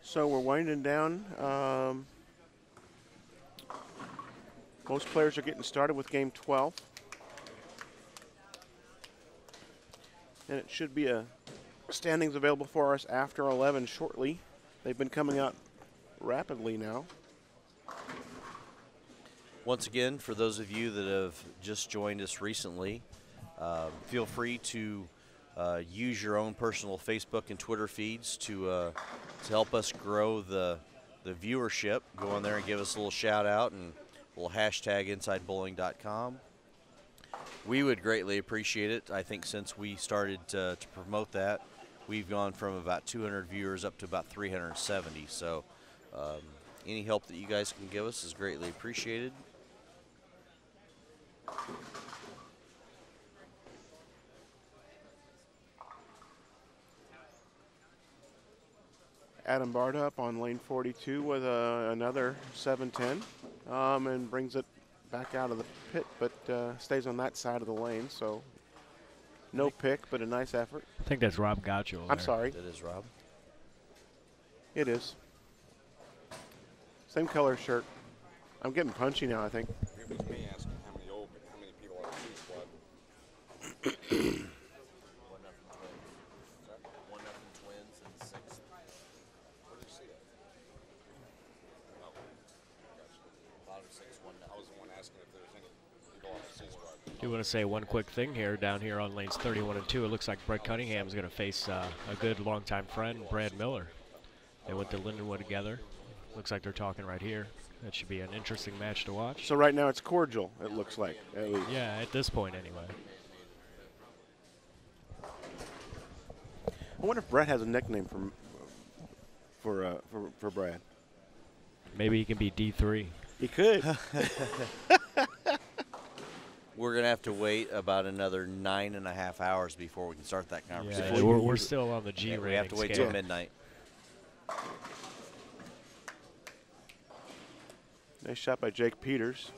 Speaker 3: So we're winding down. Most players are getting started with game 12. And it should be a standings available for us after 11 shortly. They've been coming out rapidly now.
Speaker 1: Once again, for those of you that have just joined us recently, feel free to use your own personal Facebook and Twitter feeds to help us grow the viewership. Go on there and give us a little shout out and a little hashtag InsideBowling.com. We would greatly appreciate it. I think since we started to promote that, we've gone from about 200 viewers up to about 370. So any help that you guys can give us is greatly appreciated.
Speaker 3: Adam Barta up on lane 42 with another 710 and brings it back out of the pit, but stays on that side of the lane, so no pick, but a nice effort.
Speaker 4: I think that's Rob Gaucho.
Speaker 3: I'm sorry.
Speaker 1: That is Rob.
Speaker 3: It is. Same color shirt. I'm getting punchy now, I think.
Speaker 5: It was me asking how many people are in C squad.
Speaker 4: I do want to say one quick thing here down here on lanes 31 and 2. It looks like Brett Cunningham is going to face a good longtime friend, Brad Miller. They went to Lindenwood together. Looks like they're talking right here. That should be an interesting match to watch.
Speaker 3: So right now it's cordial, it looks like, at least.
Speaker 4: Yeah, at this point anyway.
Speaker 3: I wonder if Brett has a nickname for Brad.
Speaker 4: Maybe he can be D3.
Speaker 3: He could.
Speaker 1: We're going to have to wait about another 9.5 hours before we can start that conversation.
Speaker 4: Yeah, we're still on the G rating.
Speaker 1: We have to wait
Speaker 4: scale.
Speaker 1: till midnight.
Speaker 3: Nice shot by Jake Peters.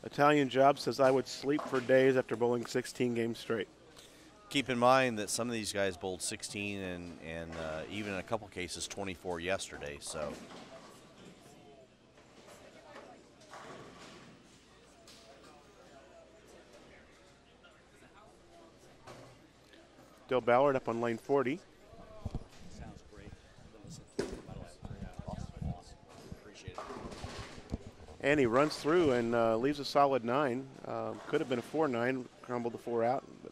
Speaker 3: Italian Job says, I would sleep for days after bowling 16 games straight.
Speaker 1: Keep in mind that some of these guys bowled 16 and even in a couple cases 24 yesterday. So
Speaker 3: Dill Ballard up on lane 40.
Speaker 1: sounds great. Appreciate it.
Speaker 3: And he runs through and leaves a solid 9. Could have been a 4-9, crumbled the 4 out. But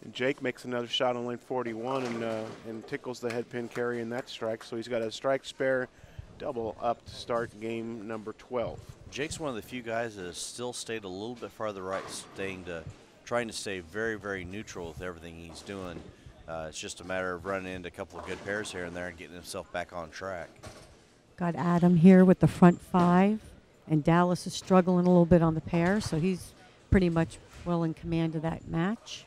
Speaker 3: and Jake makes another shot on lane 41 and tickles the head pin carry in that strike. So he's got a strike spare double up to start game number 12.
Speaker 1: Jake's one of the few guys that has still stayed a little bit farther right, trying to stay very, very neutral with everything he's doing. It's just a matter of running into a couple of good pairs here and there and getting himself back on track.
Speaker 6: Got Adam here with the front 5, and Dallas is struggling a little bit on the pair, so he's pretty much well in command of that match.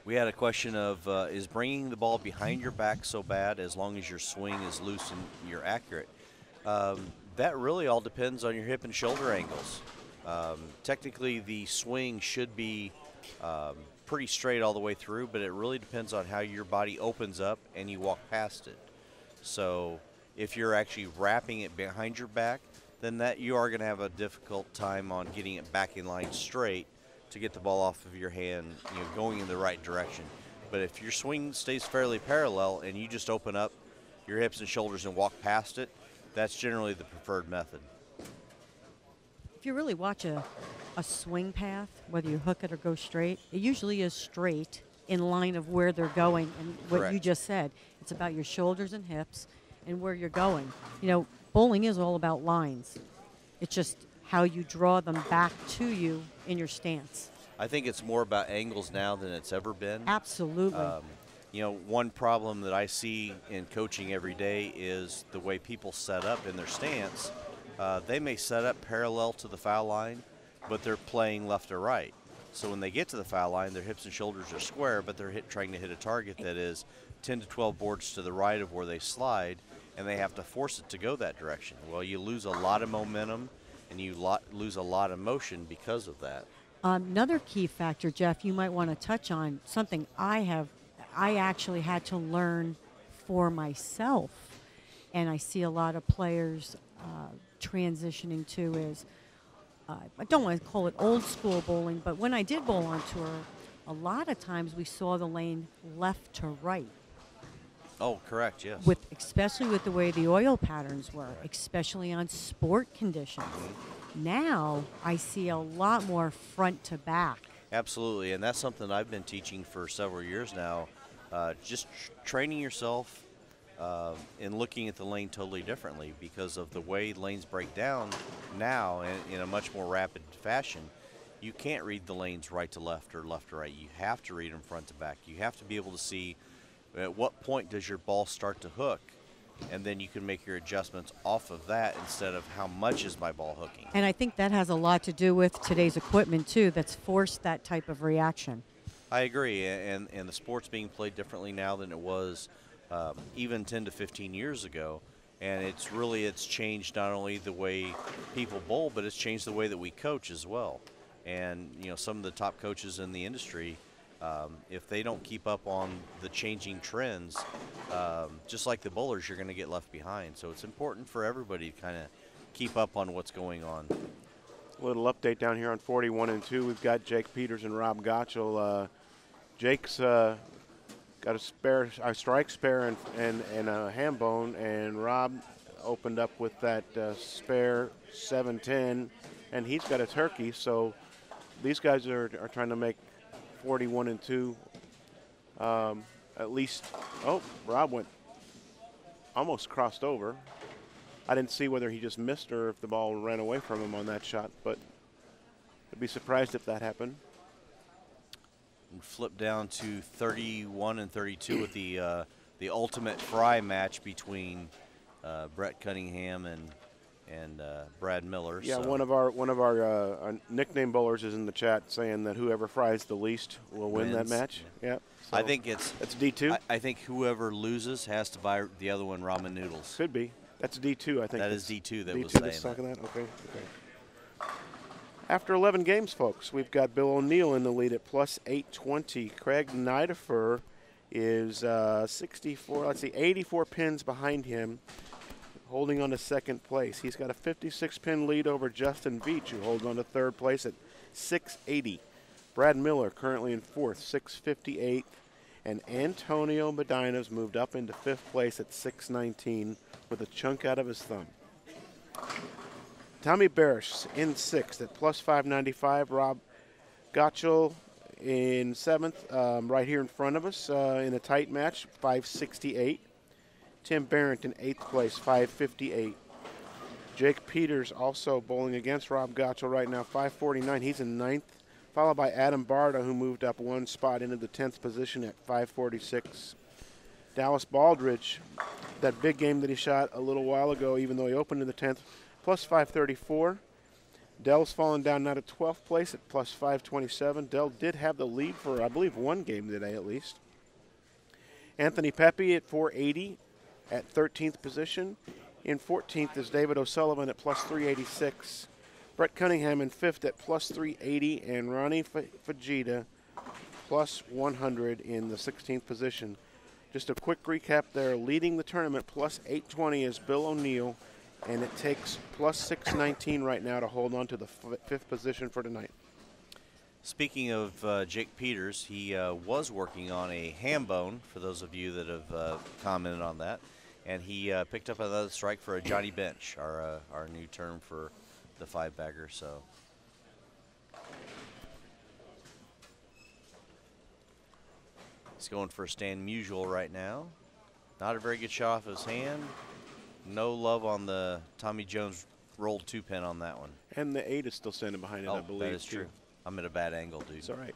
Speaker 1: We had a question of, is bringing the ball behind your back so bad as long as your swing is loose and you're accurate? That really all depends on your hip and shoulder angles. Technically, the swing should be pretty straight all the way through, but it really depends on how your body opens up and you walk past it. So if you're actually wrapping it behind your back, then that you are going to have a difficult time on getting it back in line straight to get the ball off of your hand, going in the right direction. But if your swing stays fairly parallel and you just open up your hips and shoulders and walk past it, that's generally the preferred method.
Speaker 6: If you really watch a swing path, whether you hook it or go straight, it usually is straight in line of where they're going. And what
Speaker 1: Correct.
Speaker 6: you just said, it's about your shoulders and hips and where you're going. Bowling is all about lines. It's just how you draw them back to you in your stance.
Speaker 1: I think it's more about angles now than it's ever been.
Speaker 6: Absolutely.
Speaker 1: One problem that I see in coaching every day is the way people set up in their stance. They may set up parallel to the foul line, but they're playing left or right. So when they get to the foul line, their hips and shoulders are square, but they're trying to hit a target that is 10 to 12 boards to the right of where they slide, and they have to force it to go that direction. Well, you lose a lot of momentum, and you lose a lot of motion because of that.
Speaker 6: Another key factor, Jeff, you might want to touch on, something I actually had to learn for myself, and I see a lot of players transitioning to is, I don't want to call it old school bowling, but when I did bowl on tour, a lot of times we saw the lane left to right.
Speaker 1: Oh, correct, yes.
Speaker 6: Especially with the way the oil patterns were, especially on sport conditions. Now I see a lot more front to back.
Speaker 1: Absolutely, and that's something I've been teaching for several years now. Just training yourself and looking at the lane totally differently because of the way lanes break down now in a much more rapid fashion. You can't read the lanes right to left or left to right. You have to read them front to back. You have to be able to see at what point does your ball start to hook, and then you can make your adjustments off of that instead of how much is my ball hooking.
Speaker 6: And I think that has a lot to do with today's equipment, too, that's forced that type of reaction.
Speaker 1: I agree, and the sport's being played differently now than it was even 10 to 15 years ago. And it's changed not only the way people bowl, but it's changed the way that we coach as well. And, some of the top coaches in the industry, if they don't keep up on the changing trends, just like the bowlers, you're going to get left behind. So it's important for everybody to kind of keep up on what's going on.
Speaker 3: A little update down here on 41 and 2. We've got Jake Peters and Rob Gottschall. Jake's got a strike spare and a ham bone, and Rob opened up with that spare 7-10, and he's got a turkey. So these guys are trying to make 41 and 2 at least. Oh, Rob almost crossed over. I didn't see whether he just missed or if the ball ran away from him on that shot, but I'd be surprised if that happened.
Speaker 1: And flip down to 31 and 32 with the ultimate fry match between Brett Cunningham and Brad Miller.
Speaker 3: Yeah,
Speaker 1: so
Speaker 3: one of our nickname bowlers is in the chat saying that whoever fries the least will win that match. Yeah, so
Speaker 1: I think that's
Speaker 3: D2.
Speaker 1: I think whoever loses has to buy the other one ramen noodles.
Speaker 3: Could be. That's D2, I think.
Speaker 1: That is D2 that
Speaker 3: D2
Speaker 1: was saying
Speaker 3: that's
Speaker 1: that.
Speaker 3: talking that. Okay. After 11 games, folks, we've got Bill O'Neill in the lead at plus 820. Craig Nidifer is 84 pins behind him, holding on to second place. He's got a 56-pin lead over Justin Veach, who holds on to third place at 680. Brad Miller currently in fourth, 658. And Antonio Medina's moved up into 5th place at 619 with a chunk out of his thumb. Tommy Barish in 6th at plus 595. Rob Gottschall in 7th, right here in front of us in a tight match, 568. Tim Barrington, 8th place, 558. Jake Peters also bowling against Rob Gottschall right now, 549. He's in 9th, followed by Adam Barda, who moved up 1 spot into the 10th position at 546. Dallas Baldridge, that big game that he shot a little while ago, even though he opened in the 10th, plus 534. Dell's fallen down now to 12th place at plus 527. Dell did have the lead for, I believe, 1 game today at least. Anthony Pepe at 480 at 13th position. In 14th is David O'Sullivan at plus 386. Brett Cunningham in 5th at plus 380. And Ronnie Fajita plus 100 in the 16th position. Just a quick recap there. Leading the tournament plus 820 is Bill O'Neill. And it takes plus 619 right now to hold on to the 5th position for tonight.
Speaker 1: Speaking of Jake Peters, he was working on a ham bone, for those of you that have commented on that. And he picked up another strike for a Johnny Bench, our new term for the 5-bagger. So he's going for a Stan Musial right now. Not a very good shot off his hand. No love on the Tommy Jones rolled 2-pin on that one.
Speaker 3: And the 8 is still standing behind it, I believe.
Speaker 1: That is true. I'm at a bad angle, dude.
Speaker 3: It's all right.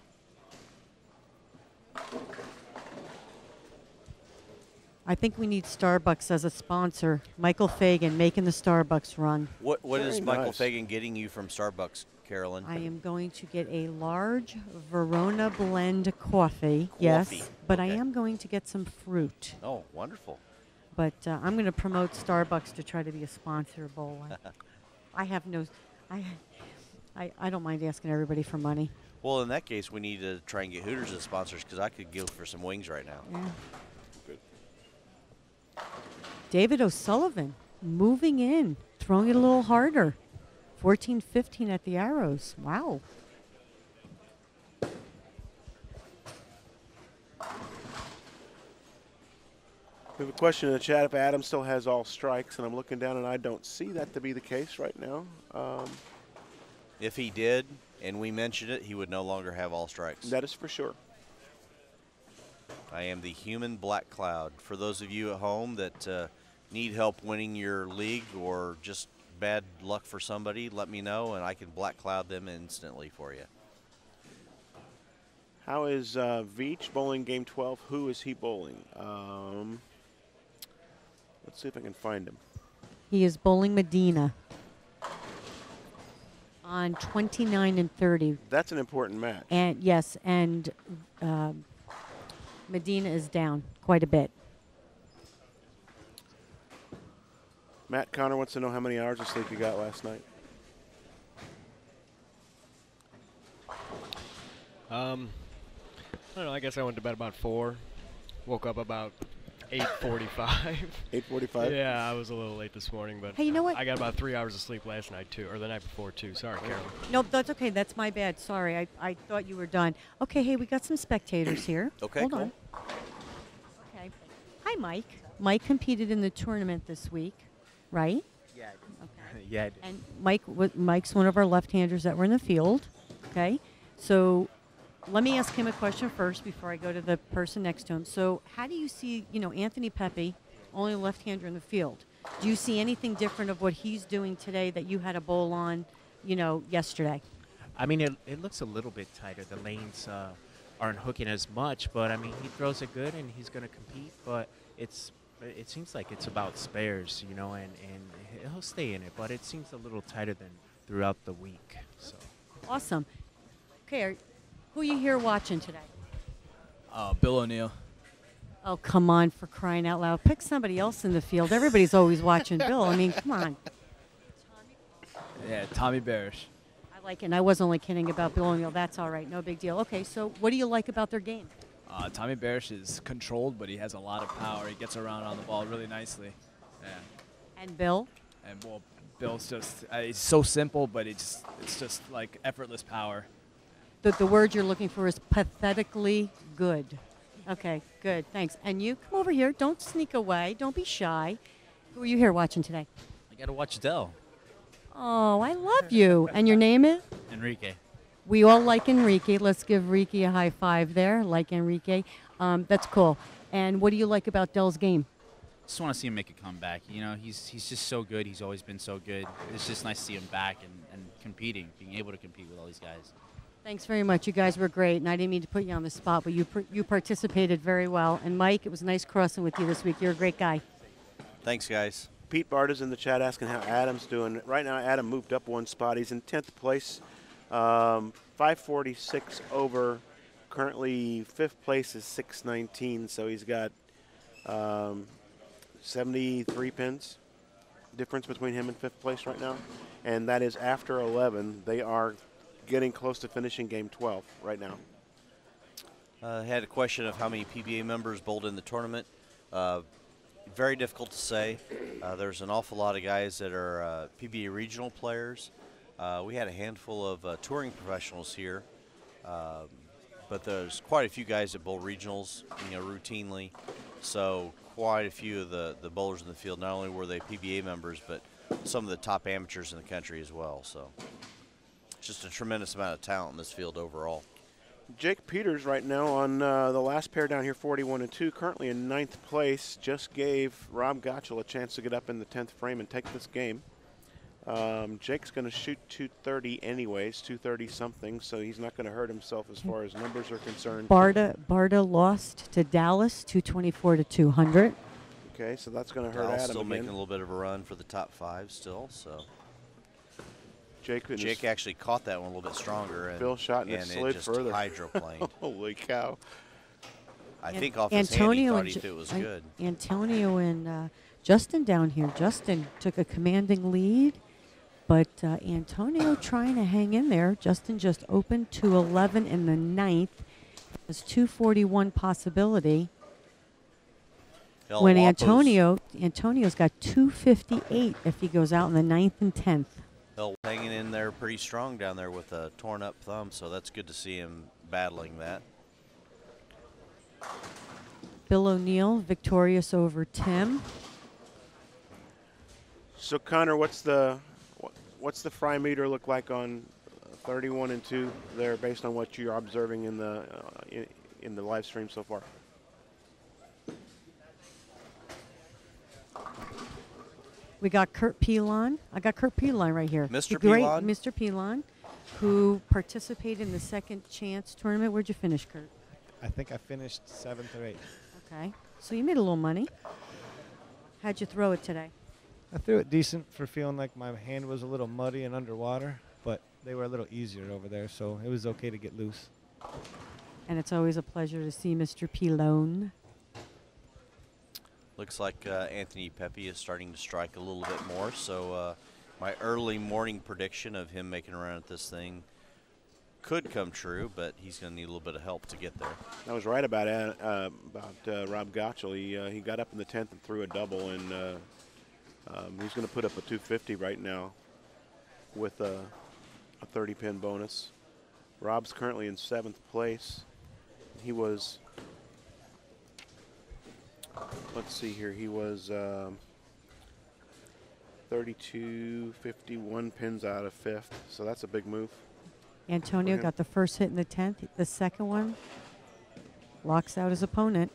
Speaker 6: I think we need Starbucks as a sponsor. Michael Fagan making the Starbucks run.
Speaker 1: What is
Speaker 3: Very
Speaker 1: Michael
Speaker 3: nice.
Speaker 1: Fagan getting you from Starbucks, Carolyn?
Speaker 6: I am going to get a large Verona blend coffee. Yes, but I
Speaker 1: Okay.
Speaker 6: am going to get some fruit.
Speaker 1: Oh, wonderful.
Speaker 6: But I'm going to promote Starbucks to try to be a sponsor of Bowl. I have no, I don't mind asking everybody for money.
Speaker 1: Well, in that case, we need to try and get Hooters as sponsors because I could go for some wings right now.
Speaker 6: Yeah.
Speaker 3: Good.
Speaker 6: David O'Sullivan moving in, throwing it a little harder. 14-15 at the arrows. Wow.
Speaker 3: We have a question in the chat if Adam still has all strikes, and I'm looking down and I don't see that to be the case right now.
Speaker 1: If he did, and we mentioned it, he would no longer have all strikes.
Speaker 3: That is for sure.
Speaker 1: I am the human black cloud. For those of you at home that need help winning your league or just bad luck for somebody, let me know, and I can black cloud them instantly for you.
Speaker 3: How is Veach bowling game 12? Who is he bowling? Let's see if I can find him.
Speaker 6: He is bowling Medina on 29 and 30.
Speaker 3: That's an important match.
Speaker 6: And yes, and Medina is down quite a bit.
Speaker 3: Matt Connor wants to know how many hours of sleep you got last night.
Speaker 4: I don't know. I guess I went to bed about 4. Woke up about 8:45.
Speaker 3: 8:45?
Speaker 4: Yeah, I was a little late this morning, but
Speaker 6: Hey, you know what?
Speaker 4: I got about 3 hours of sleep last night, too, or the night before, too. Sorry, Carol.
Speaker 6: Nope, that's okay. That's my bad. Sorry. I thought you were done. Okay, hey, we got some spectators here.
Speaker 1: Okay,
Speaker 6: Hold
Speaker 1: cool.
Speaker 6: on. Okay. Hi, Mike. Mike competed in the tournament this week, right?
Speaker 7: Yeah.
Speaker 6: Okay.
Speaker 7: Yeah, I did.
Speaker 6: And Mike's one of our left-handers that were in the field. Okay. So let me ask him a question first before I go to the person next to him. So how do you see, Anthony Pepe, only left-hander in the field? Do you see anything different of what he's doing today that you had a bowl on, yesterday?
Speaker 12: I mean, it looks a little bit tighter. The lanes aren't hooking as much, but I mean, he throws it good and he's going to compete. But it seems like it's about spares, and he'll stay in it. But it seems a little tighter than throughout the week. So
Speaker 6: Awesome. Okay, who are you here watching today?
Speaker 13: Bill O'Neill.
Speaker 6: Oh, come on, for crying out loud. Pick somebody else in the field. Everybody's always watching Bill. I mean, come on.
Speaker 13: Yeah, Tommy Barish.
Speaker 6: I like it. And I was only kidding about Bill O'Neill. That's all right. No big deal. Okay, so what do you like about their game?
Speaker 13: Tommy Barish is controlled, but he has a lot of power. He gets around on the ball really nicely. Yeah.
Speaker 6: And Bill?
Speaker 13: And, well, Bill's just he's so simple, but it's just like effortless power.
Speaker 6: The word you're looking for is pathetically good. Okay, good. Thanks. And you come over here. Don't sneak away. Don't be shy. Who are you here watching today?
Speaker 14: I got to watch Dell.
Speaker 6: Oh, I love you. And your name is?
Speaker 14: Enrique.
Speaker 6: We all like Enrique. Let's give Ricky a high five there. Like Enrique. That's cool. And what do you like about Dell's game?
Speaker 14: Just want to see him make a comeback. You know, he's just so good. He's always been so good. It's just nice to see him back and competing, being able to compete with all these guys.
Speaker 6: Thanks very much. You guys were great, and I didn't mean to put you on the spot, but you participated very well. And Mike, it was nice crossing with you this week. You're a great guy.
Speaker 1: Thanks, guys.
Speaker 3: Pete Barta's in the chat asking how Adam's doing. Right now, Adam moved up one spot. He's in 10th place, 546 over. Currently, 5th place is 619, so he's got 73 pins difference between him and 5th place right now, and that is after 11. They are getting close to finishing game 12 right now.
Speaker 1: Had a question of how many PBA members bowled in the tournament. Very difficult to say. There's an awful lot of guys that are PBA regional players. We had a handful of touring professionals here, but there's quite a few guys that bowl regionals, routinely. So quite a few of the bowlers in the field, not only were they PBA members, but some of the top amateurs in the country as well. So just a tremendous amount of talent in this field overall.
Speaker 3: Jake Peters right now on the last pair down here, 41-2, currently in 9th place. Just gave Rob Gottschall a chance to get up in the 10th frame and take this game. Jake's going to shoot 230 anyways, 230 something, so he's not going to hurt himself as far as numbers are concerned.
Speaker 6: Barta lost to Dallas, 224-200.
Speaker 3: Okay, so that's going to hurt
Speaker 1: Dallas
Speaker 3: Adam
Speaker 1: still
Speaker 3: again.
Speaker 1: making a little bit of a run for the top 5 still, so.
Speaker 3: Jake
Speaker 1: actually caught that one a little bit stronger. And
Speaker 3: Bill shot and it slid
Speaker 1: just
Speaker 3: further.
Speaker 1: hydroplaned.
Speaker 3: Holy cow.
Speaker 1: I think off his hand he thought it was good.
Speaker 6: Antonio and Justin down here. Justin took a commanding lead, but Antonio trying to hang in there. Justin just opened 211 in the 9th. There's 241 possibility. When Antonio's got 258 if he goes out in the 9th and 10th.
Speaker 1: Hanging in there pretty strong down there with a torn up thumb, so that's good to see him battling that.
Speaker 6: Bill O'Neill victorious over Tim.
Speaker 3: So Connor, what's the fry meter look like on 31-2 there, based on what you're observing in the live stream so far?
Speaker 6: We got Kurt Pilon. I got Kurt Pilon right here.
Speaker 1: Mr.
Speaker 6: Pilon? Mr. Pilon, who participated in the Second Chance tournament. Where'd you finish, Kurt?
Speaker 15: I think I finished 7th or 8th.
Speaker 6: Okay. So you made a little money. How'd you throw it today?
Speaker 15: I threw it decent for feeling like my hand was a little muddy and underwater, but they were a little easier over there, so it was okay to get loose.
Speaker 6: And it's always a pleasure to see Mr. Pilon.
Speaker 1: Looks like Anthony Pepe is starting to strike a little bit more, so my early morning prediction of him making a run at this thing could come true, but he's going to need a little bit of help to get there.
Speaker 3: I was right about Rob Gottschall. He got up in the 10th and threw a double, and he's going to put up a 250 right now with a 30-pin bonus. Rob's currently in 7th place. He was, let's see here, he was 32.51 pins out of 5th, so that's a big move.
Speaker 6: Antonio got the first hit in the 10th. The second one locks out his opponent.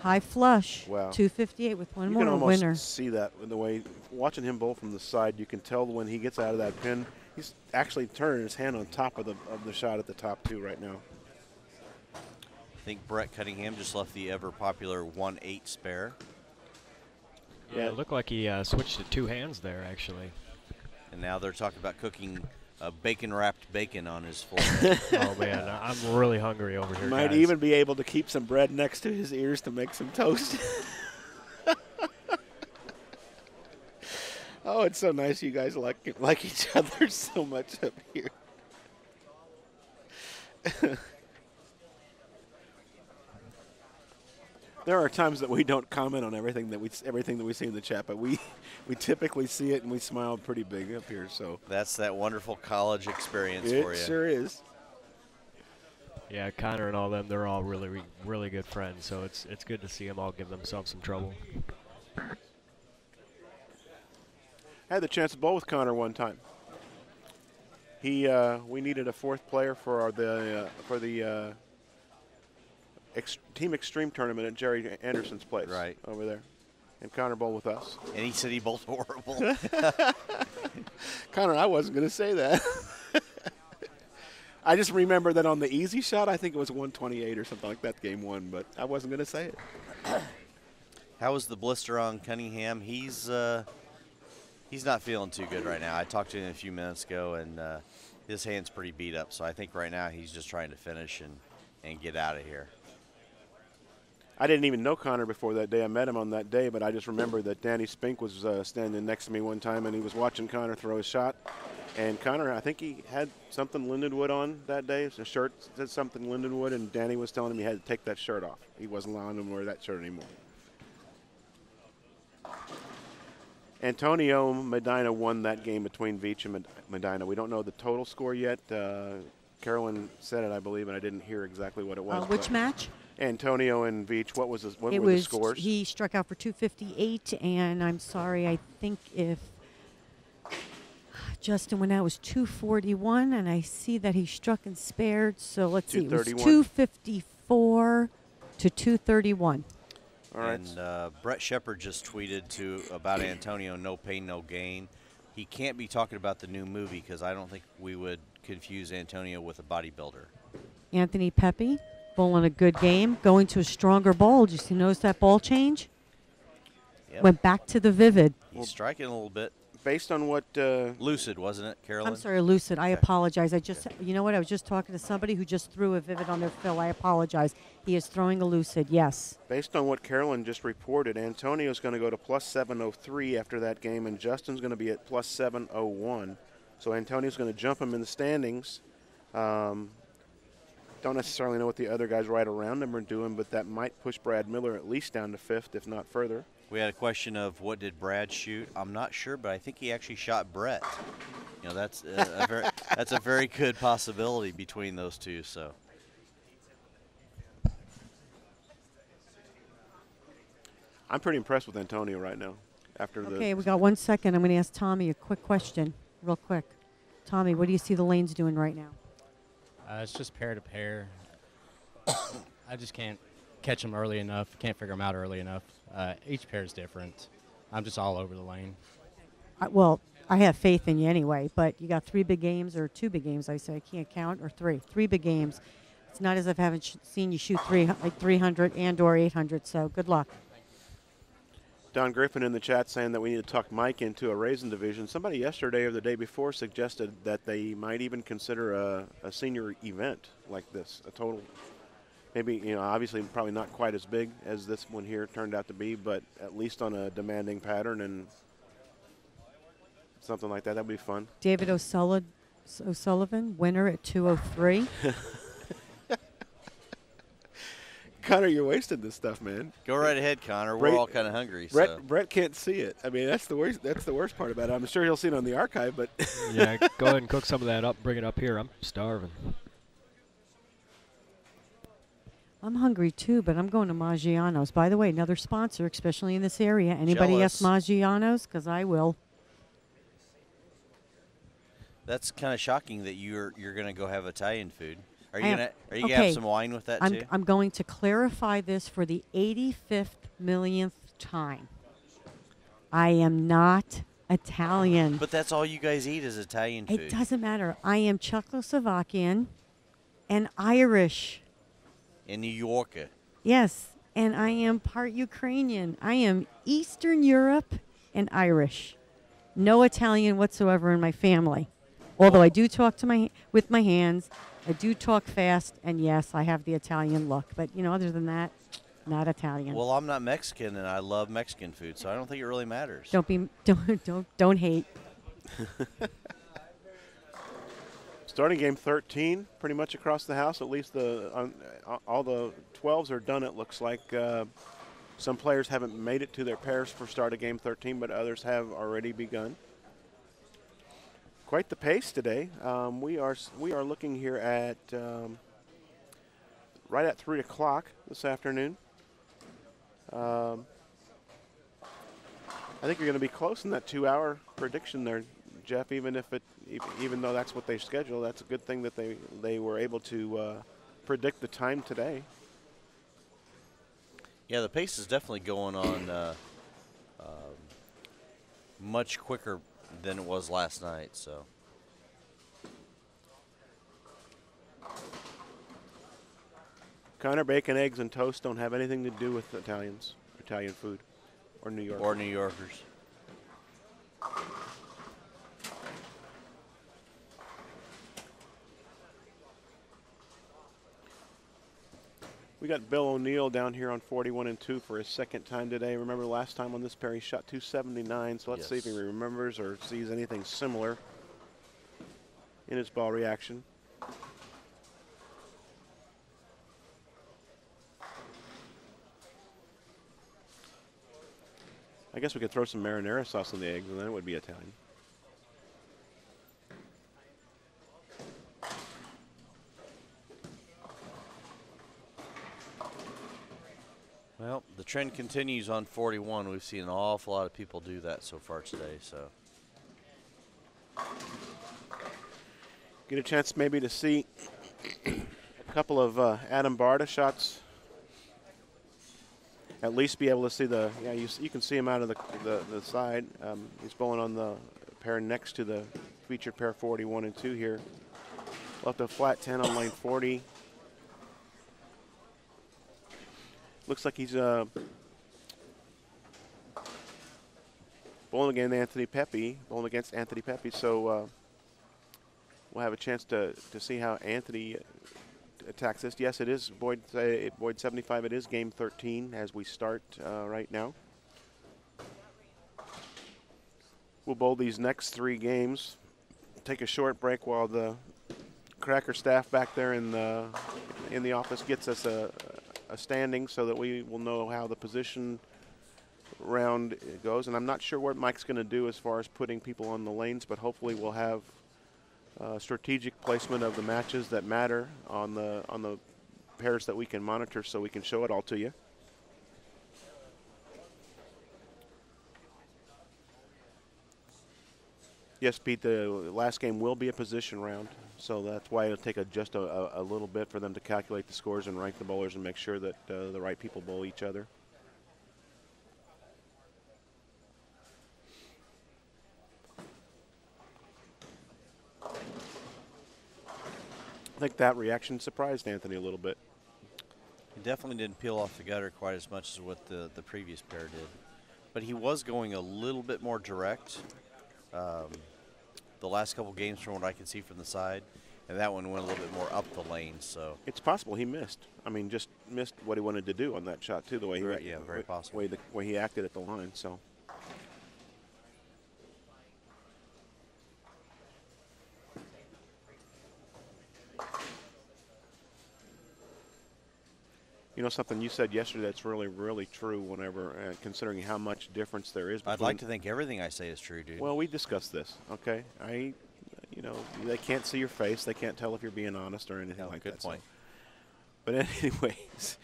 Speaker 6: High flush,
Speaker 3: wow.
Speaker 6: 258 with one more
Speaker 3: You can
Speaker 6: winner.
Speaker 3: almost see that in the way, watching him bowl from the side, you can tell when he gets out of that pin, he's actually turning his hand on top of the shot at the top two right now.
Speaker 1: I think Brett Cunningham just left the ever-popular 1-8 spare.
Speaker 4: Yeah, it looked like he switched to 2 hands there, actually.
Speaker 1: And now they're talking about cooking bacon-wrapped bacon on his forehead.
Speaker 4: Oh, man, I'm really hungry over here,
Speaker 3: Might
Speaker 4: guys.
Speaker 3: even be able to keep some bread next to his ears to make some toast. Oh, it's so nice you guys like each other so much up here. There are times that we don't comment on everything that we see in the chat, but we typically see it and we smile pretty big up here. So
Speaker 1: that's that wonderful college experience for you.
Speaker 3: It sure is.
Speaker 4: Yeah, Connor and all them, they're all really good friends. So it's good to see them all give themselves some trouble.
Speaker 3: Had the chance to bowl with Connor one time. We needed a fourth player for the Team Extreme tournament at Jerry Anderson's place,
Speaker 1: right
Speaker 3: over there, and Connor bowled with us.
Speaker 1: And he said he bowled horrible.
Speaker 3: Connor, I wasn't going to say that. I just remember that on the easy shot, I think it was 128 or something like that, game one, but I wasn't going to say it.
Speaker 1: How was the blister on Cunningham? He's not feeling too good right now. I talked to him a few minutes ago, and his hand's pretty beat up. So I think right now he's just trying to finish and get out of here.
Speaker 3: I didn't even know Connor before that day. I met him on that day, but I just remember that Danny Spink was standing next to me one time, and he was watching Connor throw his shot. And Connor, I think he had something Lindenwood on that day. A shirt said something Lindenwood, and Danny was telling him he had to take that shirt off. He wasn't allowing him to wear that shirt anymore. Antonio Medina won that game between Veach and Medina. We don't know the total score yet. Carolyn said it, I believe, and I didn't hear exactly what it was.
Speaker 6: Which match?
Speaker 3: Antonio and Veach. What were
Speaker 6: It
Speaker 3: the scores?
Speaker 6: He struck out for 258, and I'm sorry, I think if Justin went out was 241, and I see that he struck and spared. So let's see, it was 254 to 231.
Speaker 3: All right.
Speaker 1: And Brett Shepard just tweeted about Antonio, no pain, no gain. He can't be talking about the new movie because I don't think we would confuse Antonio with a bodybuilder.
Speaker 6: Anthony Pepe bowling a good game, going to a stronger bowl. Did you notice that ball change?
Speaker 1: Yep.
Speaker 6: Went back to the vivid.
Speaker 1: He's striking a little bit.
Speaker 3: Based on what
Speaker 1: Lucid, wasn't it, Carolyn?
Speaker 6: I'm sorry, lucid. I apologize. You know what? I was just talking to somebody who just threw a vivid on their fill. I apologize. He is throwing a lucid. Yes.
Speaker 3: Based on what Carolyn just reported, Antonio's going to go to plus 703 after that game, and Justin's going to be at plus 701. So Antonio's going to jump him in the standings. Don't necessarily know what the other guys right around him are doing, but that might push Brad Miller at least down to fifth, if not further.
Speaker 1: We had a question of what did Brad shoot. I'm not sure, but I think he actually shot Brett. You know, that's that's a very good possibility between those two. So.
Speaker 3: I'm pretty impressed with Antonio right now.
Speaker 6: Okay, we got 1 second. I'm going to ask Tommy a quick question, real quick. Tommy, what do you see the lanes doing right now?
Speaker 16: It's just pair to pair. I just can't catch them early enough. Can't figure them out early enough. Each pair is different. I'm just all over the lane.
Speaker 6: Well, I have faith in you anyway, but you got 3 big games, or 2 big games, I say. I can't count, or 3. 3 big games. It's not as if I haven't seen you shoot 300 and or 800, so good luck.
Speaker 3: Don Griffin in the chat saying that we need to talk Mike into a Raisin division. Somebody yesterday or the day before suggested that they might even consider a senior event like this, a total. Maybe, you know, obviously probably not quite as big as this one here turned out to be, but at least on a demanding pattern and something like that. That would be fun.
Speaker 6: David O'Sullivan, winner at 203.
Speaker 3: Connor, you're wasting this stuff, man.
Speaker 1: Go right ahead, Connor. We're all kind of hungry.
Speaker 3: Brett can't see it. I mean, that's the worst. That's the worst part about it. I'm sure he'll see it on the archive, but
Speaker 4: yeah, go ahead and cook some of that up. Bring it up here. I'm starving.
Speaker 6: I'm hungry too, but I'm going to Maggiano's. By the way, another sponsor, especially in this area. Anybody ask Maggiano's? Because I will.
Speaker 1: That's kind of shocking that you're going to go have Italian food. Are you gonna have some wine with that too?
Speaker 6: I'm going to clarify this for the 85th millionth time. I am not Italian.
Speaker 1: But that's all you guys eat is Italian food.
Speaker 6: It doesn't matter. I am Czechoslovakian and Irish.
Speaker 1: In New York.
Speaker 6: Yes, and I am part Ukrainian. I am Eastern Europe and Irish. No Italian whatsoever in my family. Although I do talk with my hands. I do talk fast, and yes, I have the Italian look. But, you know, other than that, not Italian.
Speaker 1: Well, I'm not Mexican, and I love Mexican food, so I don't think it really matters.
Speaker 6: Don't hate.
Speaker 3: Starting game 13, pretty much across the house. At least all the 12s are done, it looks like. Some players haven't made it to their pairs for start of game 13, but others have already begun. Quite the pace today. We are looking here at right at 3 o'clock this afternoon. I think you're going to be close in that 2-hour prediction there, Jeff. Even though that's what they scheduled, that's a good thing that they were able to predict the time today.
Speaker 1: Yeah, the pace is definitely going on much quicker than it was last night. So.
Speaker 3: Connor, bacon, eggs, and toast don't have anything to do with Italian food, or New York.
Speaker 1: Or New Yorkers.
Speaker 3: We got Bill O'Neill down here on 41-2 for his second time today. Remember last time on this pair he shot 279, so let's see if he remembers or sees anything similar in his ball reaction. I guess we could throw some marinara sauce on the eggs and then it would be Italian.
Speaker 1: Well, the trend continues on 41. We've seen an awful lot of people do that so far today. So
Speaker 3: get a chance maybe to see a couple of Adam Barta shots. At least be able to see you can see him out of the side. He's bowling on the pair next to the featured pair 41-2 here. Left a flat 10 on lane 40. Looks like he's bowling against Anthony Pepe. So we'll have a chance to see how Anthony attacks this. Yes, it is Boyd 75. It is game 13 as we start right now. We'll bowl these next 3 games. Take a short break while the Cracker staff back there in the office gets us a standing so that we will know how the position round goes. And I'm not sure what Mike's going to do as far as putting people on the lanes, but hopefully we'll have strategic placement of the matches that matter on the pairs that we can monitor so we can show it all to you. Yes, Pete, the last game will be a position round, so that's why it'll take just a little bit for them to calculate the scores and rank the bowlers and make sure that the right people bowl each other. I think that reaction surprised Anthony a little bit.
Speaker 1: He definitely didn't peel off the gutter quite as much as what the previous pair did. But he was going a little bit more direct the last couple games from what I can see from the side. And that one went a little bit more up the lane. So
Speaker 3: it's possible he missed. I mean, just missed what he wanted to do on that shot, too, the way
Speaker 1: very possible.
Speaker 3: The way he acted at the line. So. You know something you said yesterday that's really, really true whenever, considering how much difference there is.
Speaker 1: I'd like to think everything I say is true, dude.
Speaker 3: Well, we discussed this, okay? They can't see your face. They can't tell if you're being honest or anything like that.
Speaker 1: Good point.
Speaker 3: So. But anyways,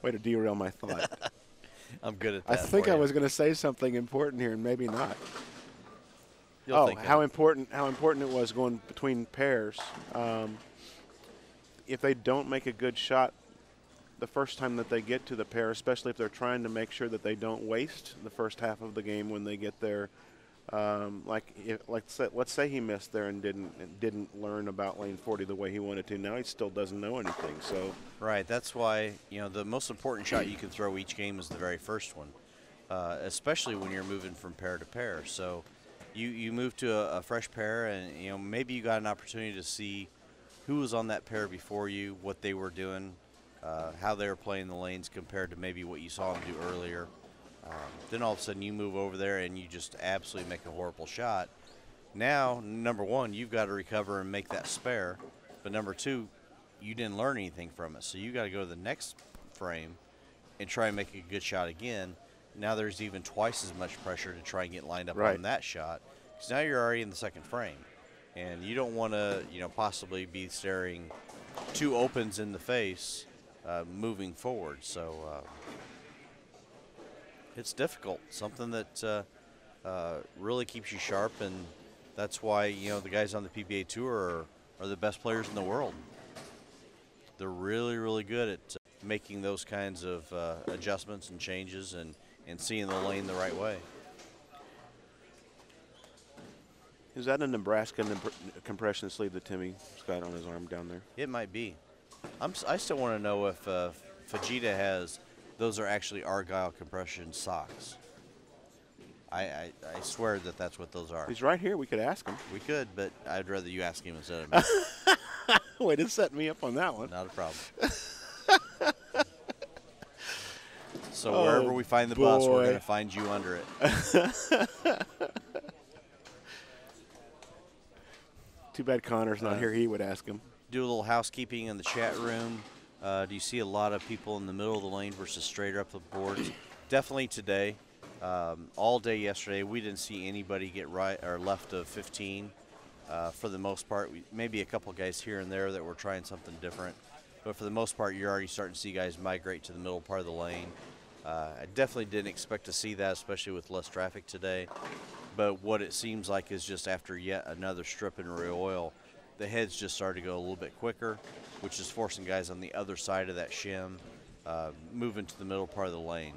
Speaker 3: way to derail my thought.
Speaker 1: I'm good at that.
Speaker 3: I think I was going to say something important here, and maybe not. How important it was going between pairs. If they don't make a good shot the first time that they get to the pair, especially if they're trying to make sure that they don't waste the first half of the game when they get there. Let's say he missed there and didn't learn about lane 40 the way he wanted to. Now he still doesn't know anything. So
Speaker 1: right, that's why the most important shot you can throw each game is the very first one, especially when you're moving from pair to pair. So you move to a fresh pair, and maybe you got an opportunity to see who was on that pair before you, what they were doing. How they were playing the lanes compared to maybe what you saw them do earlier. Then all of a sudden you move over there and you just absolutely make a horrible shot. Now, number one, you've got to recover and make that spare. But number two, you didn't learn anything from it. So you got to go to the next frame and try and make a good shot again. Now there's even twice as much pressure to try and get lined up on that shot. Because now you're already in the second frame. And you don't want to, possibly be staring 2 opens in the face moving forward. So it's difficult, something that really keeps you sharp, and that's why the guys on the PBA Tour are the best players in the world. They're really, really good at making those kinds of adjustments and changes and seeing the lane the right way.
Speaker 3: Is that a Nebraska compression sleeve that Timmy's got on his arm down there?
Speaker 1: It might be. I still want to know if Fajita has, those are actually Argyle compression socks. I swear that that's what those are.
Speaker 3: He's right here. We could ask him.
Speaker 1: We could, but I'd rather you ask him instead of me.
Speaker 3: Way to set me up on that one.
Speaker 1: Not a problem. So wherever we find the bus, we're going to find you under it.
Speaker 3: Too bad Connor's not here. He would ask him.
Speaker 1: Do a little housekeeping in the chat room. Do you see a lot of people in the middle of the lane versus straighter up the boards? Definitely today. All day yesterday, we didn't see anybody get right or left of 15. For the most part, maybe a couple guys here and there that were trying something different. But for the most part, you're already starting to see guys migrate to the middle part of the lane. I definitely didn't expect to see that, especially with less traffic today. But what it seems like is just after yet another strip in oil, the heads just started to go a little bit quicker, which is forcing guys on the other side of that shim moving to the middle part of the lane.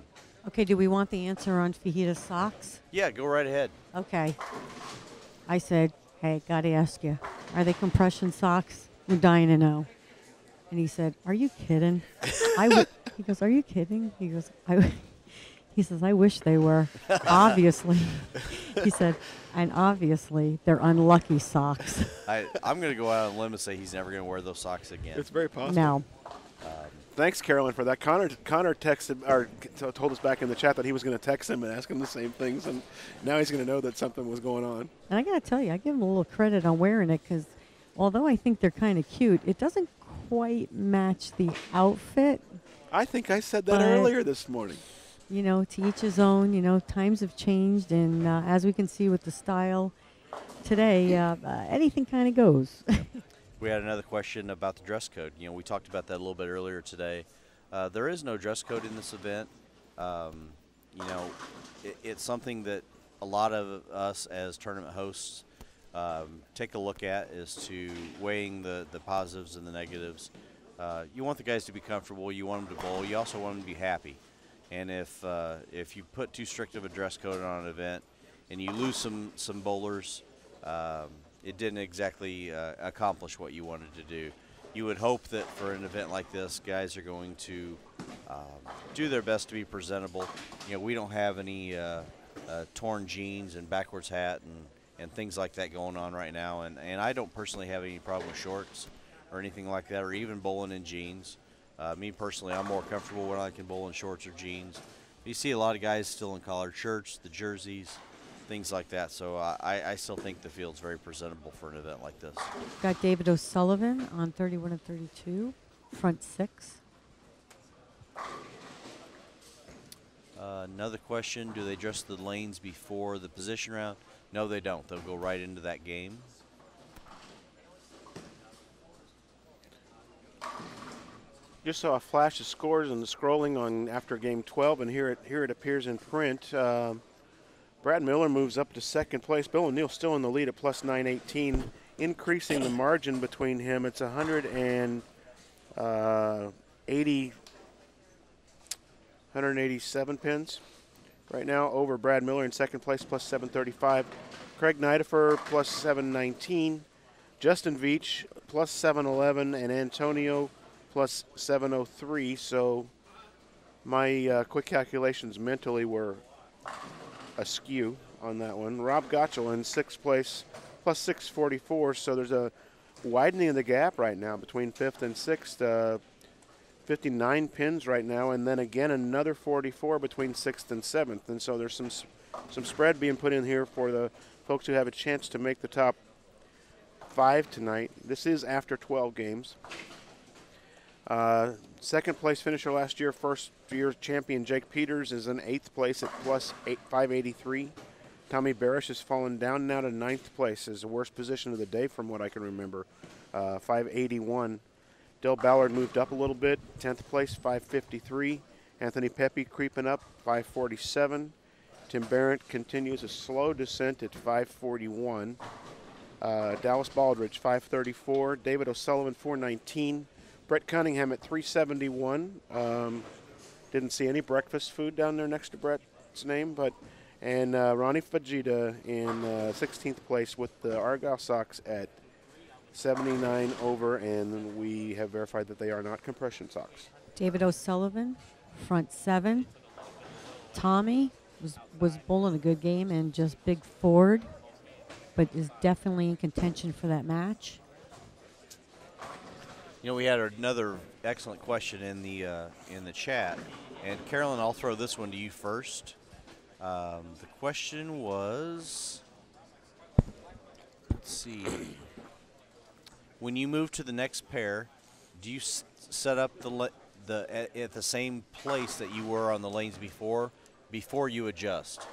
Speaker 6: Okay, do we want the answer on Fajita's socks?
Speaker 1: Yeah, go right ahead.
Speaker 6: Okay. I said, hey, got to ask you, are they compression socks? We're dying to know. And he said, are you kidding? He goes, are you kidding? He goes, he says, I wish they were. Obviously. He said, and obviously they're unlucky socks.
Speaker 1: I'm going to go out on a limb and say he's never going to wear those socks again.
Speaker 3: It's very possible.
Speaker 6: No.
Speaker 3: Thanks, Carolyn, for that. Connor texted or told us back in the chat that he was going to text him and ask him the same things, and now he's going to know that something was going on.
Speaker 6: And I got to tell you, I give him a little credit on wearing it because although I think they're kind of cute, it doesn't quite match the outfit.
Speaker 3: I think I said that earlier this morning.
Speaker 6: You know, to each his own. You know, times have changed, and as we can see with the style today, anything kind of goes.
Speaker 1: We had another question about the dress code. You know, we talked about that a little bit earlier today. There is no dress code in this event. You know, it's something that a lot of us as tournament hosts take a look at, is to weighing the positives and the negatives. You want the guys to be comfortable. You want them to bowl. You also want them to be happy. And if you put too strict of a dress code on an event and you lose some bowlers, it didn't exactly accomplish what you wanted to do. You would hope that for an event like this, guys are going to do their best to be presentable. You know, we don't have any torn jeans and backwards hat and things like that going on right now. And I don't personally have any problem with shorts or anything like that, or even bowling in jeans. Me personally, I'm more comfortable when I can bowl in shorts or jeans. You see a lot of guys still in collared shirts, the jerseys, things like that. So I still think the field's very presentable for an event like this.
Speaker 6: Got David O'Sullivan on 31 and 32, front six.
Speaker 1: Another question, do they dress the lanes before the position round? No, they don't. They'll go right into that game.
Speaker 3: Just saw a flash of scores and the scrolling on after game 12, and here it appears in print. Brad Miller moves up to second place. Bill O'Neill still in the lead at plus 918, increasing the margin between him. It's 187 pins right now over Brad Miller in second place, plus 735. Craig Nidifer plus 719. Justin Veach plus 711, and Antonio plus 703. So my quick calculations mentally were askew on that one. Rob Gottschall in sixth place plus 644. So there's a widening of the gap right now between fifth and sixth. 59 pins right now, and then again another 44 between sixth and seventh. And so there's some spread being put in here for the folks who have a chance to make the top 5 tonight. This is after 12 games. Second place finisher last year, first year champion Jake Peters is in 8th place at plus 583. Tommy Barish has fallen down now to 9th place, is the worst position of the day from what I can remember, 581. Del Ballard moved up a little bit, 10th place, 553. Anthony Pepe creeping up, 547. Tim Barrett continues a slow descent at 541. Dallas Baldridge, 534. David O'Sullivan, 419. Brett Cunningham at 371. Didn't see any breakfast food down there next to Brett's name, and Ronnie Fajita in 16th place with the Argyle socks at 79 over, and we have verified that they are not compression socks.
Speaker 6: David O'Sullivan, front 7. Tommy was bowling a good game and just big forward, but is definitely in contention for that match.
Speaker 1: You know, we had another excellent question in the chat, and Carolyn, I'll throw this one to you first. The question was, let's see, when you move to the next pair, do you set up at the same place that you were on the lanes before you adjust?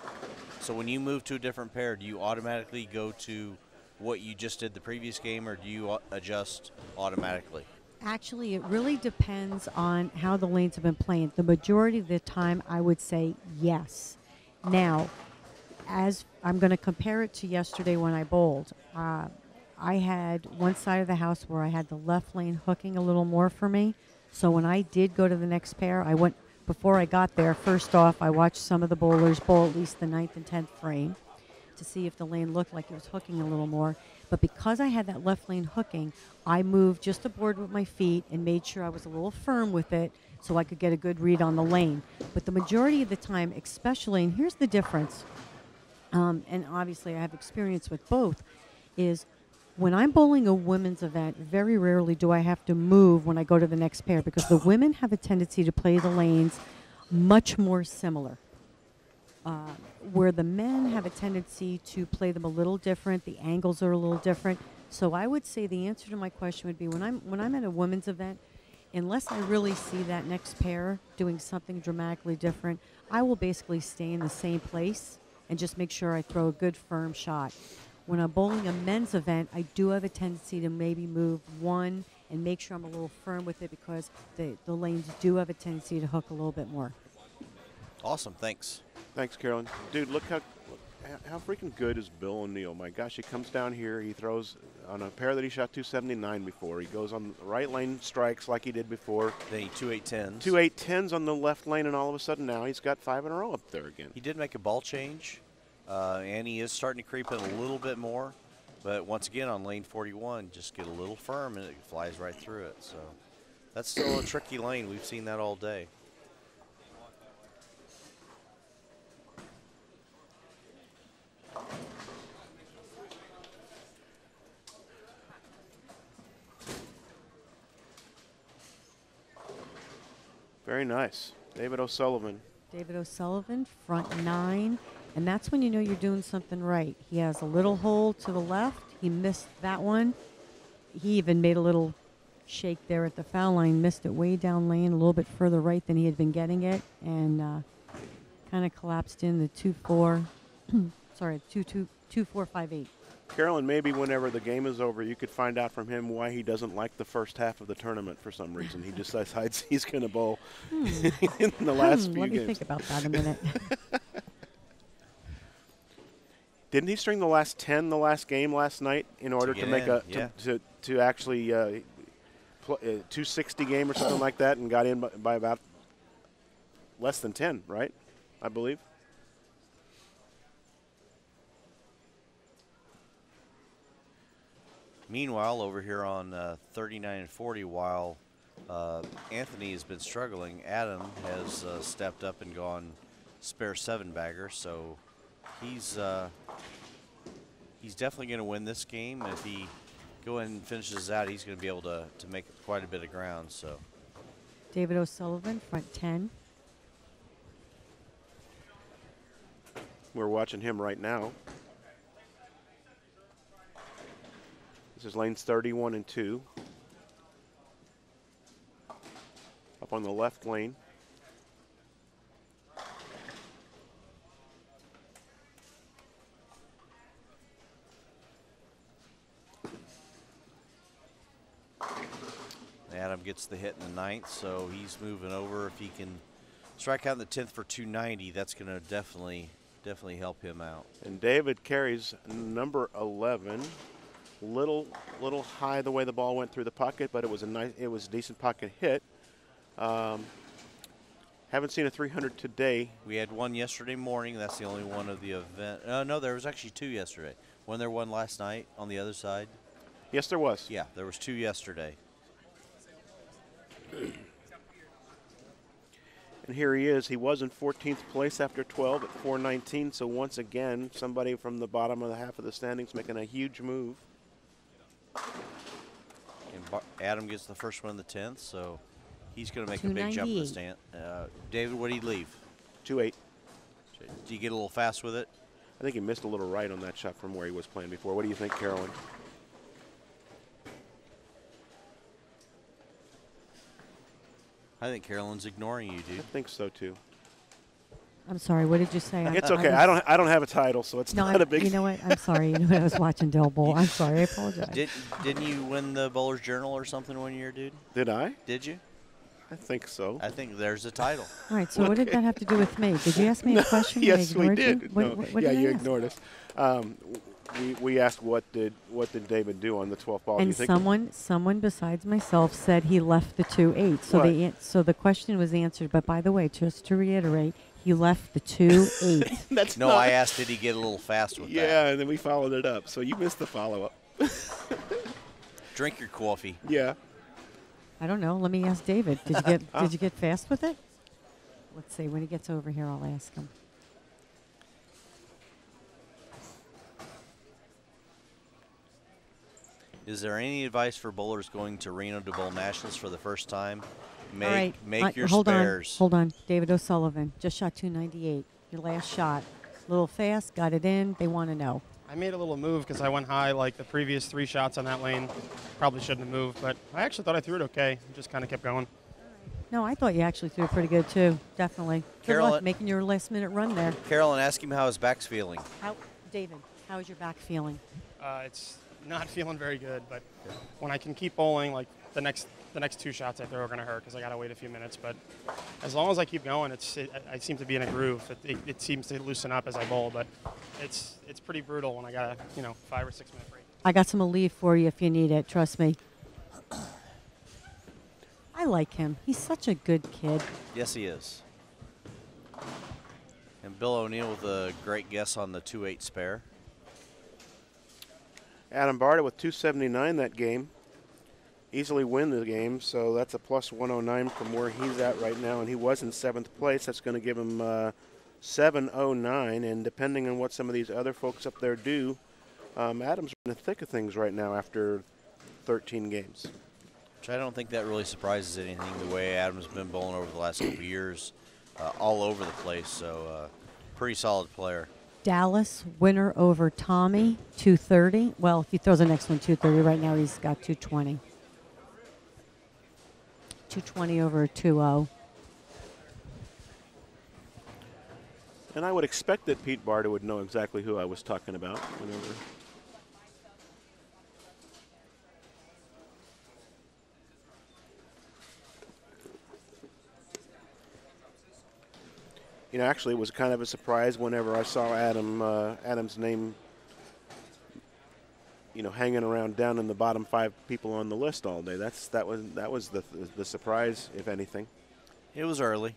Speaker 1: So when you move to a different pair, do you automatically go to what you just did the previous game, or do you adjust automatically?
Speaker 6: Actually, it really depends on how the lanes have been playing. The majority of the time, I would say yes. Now, as I'm going to compare it to yesterday when I bowled, I had one side of the house where I had the left lane hooking a little more for me. So when I did go to the next pair, before I got there, first off, I watched some of the bowlers bowl at least the 9th and 10th frame to see if the lane looked like it was hooking a little more. But because I had that left lane hooking, I moved just aboard with my feet and made sure I was a little firm with it so I could get a good read on the lane. But the majority of the time, especially, and here's the difference, and obviously I have experience with both, is when I'm bowling a women's event, very rarely do I have to move when I go to the next pair, because the women have a tendency to play the lanes much more similar. Where the men have a tendency to play them a little different, the angles are a little different. So I would say the answer to my question would be when I'm at a women's event, unless I really see that next pair doing something dramatically different, I will basically stay in the same place and just make sure I throw a good firm shot. When I'm bowling a men's event, I do have a tendency to maybe move one and make sure I'm a little firm with it, because the lanes do have a tendency to hook a little bit more.
Speaker 1: Awesome, thanks.
Speaker 3: Thanks, Carolyn. Dude, look how freaking good is Bill O'Neill. My gosh, he comes down here, he throws on a pair that he shot 279 before. He goes on the right lane, strikes like he did before.
Speaker 1: Then he 2-8-10s.
Speaker 3: 2-8-10s on the left lane, and all of a sudden now he's got 5 in a row up there again.
Speaker 1: He did make a ball change, and he is starting to creep in a little bit more. But once again, on lane 41, just get a little firm and it flies right through it. So that's still a tricky lane. We've seen that all day.
Speaker 3: Very nice. David O'Sullivan.
Speaker 6: David O'Sullivan, front 9. And that's when you know you're doing something right. He has a little hole to the left. He missed that one. He even made a little shake there at the foul line, missed it way down lane, a little bit further right than he had been getting it, and kind of collapsed in the 2-4, sorry, 2-4-5-8.
Speaker 3: Carolyn, maybe whenever the game is over, you could find out from him why he doesn't like the first half of the tournament for some reason. He just decides he's going to bowl in the last few games.
Speaker 6: Let me think about that a minute.
Speaker 3: Didn't he string the last 10 the last game last night in order to make to actually 260 game or something like that, and got in by about less than 10, right? I believe.
Speaker 1: Meanwhile, over here on 39 and 40, while Anthony has been struggling, Adam has stepped up and gone spare 7-bagger. So he's definitely going to win this game. If he go in and finishes out, he's going to be able to make quite a bit of ground. So
Speaker 6: David O'Sullivan, front 10.
Speaker 3: We're watching him right now. This is lanes 31 and 2. Up on the left lane.
Speaker 1: Adam gets the hit in the 9th, so he's moving over. If he can strike out in the 10th for 290, that's going to definitely help him out.
Speaker 3: And David carries number 11. Little high the way the ball went through the pocket, but it was a decent pocket hit. Haven't seen a 300 today.
Speaker 1: We had one yesterday morning. That's the only one of the event. No, there was actually 2 yesterday. Wasn't there one last night on the other side?
Speaker 3: Yes, there was.
Speaker 1: Yeah, there was 2 yesterday.
Speaker 3: And here he is. He was in 14th place after 12 at 419. So once again, somebody from the bottom of the half of the standings making a huge move.
Speaker 1: And Adam gets the first one in the 10th, so he's going to make a big jump in the stand. David, what did he leave?
Speaker 3: 2-8.
Speaker 1: Did you get a little fast with it?
Speaker 3: I think he missed a little right on that shot from where he was playing before. What do you think, Carolyn?
Speaker 1: I think Carolyn's ignoring you, dude.
Speaker 3: I think so too.
Speaker 6: I'm sorry. What did you say?
Speaker 3: It's okay. I don't have a title, so it's not a big.
Speaker 6: You know what? I'm sorry. You know what? I was watching Del Bowl. I'm sorry. I apologize.
Speaker 1: Didn't you win the Bowler's Journal or something one year, dude?
Speaker 3: Did I?
Speaker 1: Did you?
Speaker 3: I think so.
Speaker 1: I think there's a title.
Speaker 6: All right. So what did that have to do with me? Did you ask me a question?
Speaker 3: Yes, we did.
Speaker 6: You? What
Speaker 3: yeah,
Speaker 6: did I
Speaker 3: you
Speaker 6: ask?
Speaker 3: ignored us. We asked what did David do on the 12th ball?
Speaker 6: And
Speaker 3: do you think
Speaker 6: someone besides myself said he left the 2-8. So so the question was answered. But by the way, just to reiterate, he left the 2-8.
Speaker 3: That's
Speaker 1: no. I asked, did he get a little fast with that?
Speaker 3: Yeah, and then we followed it up. So you missed the follow-up.
Speaker 1: Drink your coffee.
Speaker 3: Yeah.
Speaker 6: I don't know. Let me ask David. Did you get fast with it? Let's see. When he gets over here, I'll ask him.
Speaker 1: Is there any advice for bowlers going to Reno to bowl nationals for the first time? Make your
Speaker 6: hold
Speaker 1: spares.
Speaker 6: Hold on. David O'Sullivan just shot 298. Your last shot. A little fast. Got it in. They want to know.
Speaker 17: I made a little move because I went high like the previous 3 shots on that lane. Probably shouldn't have moved, but I actually thought I threw it okay. Just kind of kept going.
Speaker 6: No, I thought you actually threw it pretty good too. Definitely. Good luck making your last-minute run there.
Speaker 1: Carolyn, ask him how his back's feeling.
Speaker 6: David, how is your back feeling?
Speaker 17: It's not feeling very good, but when I can keep bowling, like the next 2 shots I throw are going to hurt because I got to wait a few minutes. But as long as I keep going, I seem to be in a groove. It seems to loosen up as I bowl, but it's pretty brutal when I got a 5 or 6 minute break.
Speaker 6: I got some Aleve for you if you need it. Trust me. I like him. He's such a good kid.
Speaker 1: Yes, he is. And Bill O'Neill with a great guess on the 2-8 spare.
Speaker 3: Adam Barta with 279 that game. Easily win the game, so that's a plus 109 from where he's at right now, and he was in 7th place. That's going to give him 709, and depending on what some of these other folks up there do, Adam's in the thick of things right now after 13 games.
Speaker 1: Which I don't think that really surprises anything, the way Adam's been bowling over the last couple of years, all over the place, so pretty solid player.
Speaker 6: Dallas winner over Tommy, 230. Well, if he throws the next one, 230. Right now he's got 220. 220 over 2-0.
Speaker 3: And I would expect that Pete Barta would know exactly who I was talking about whenever. You know, actually, it was kind of a surprise whenever I saw Adam's name, hanging around down in the bottom 5 people on the list all day. That was the surprise, if anything.
Speaker 1: It was early.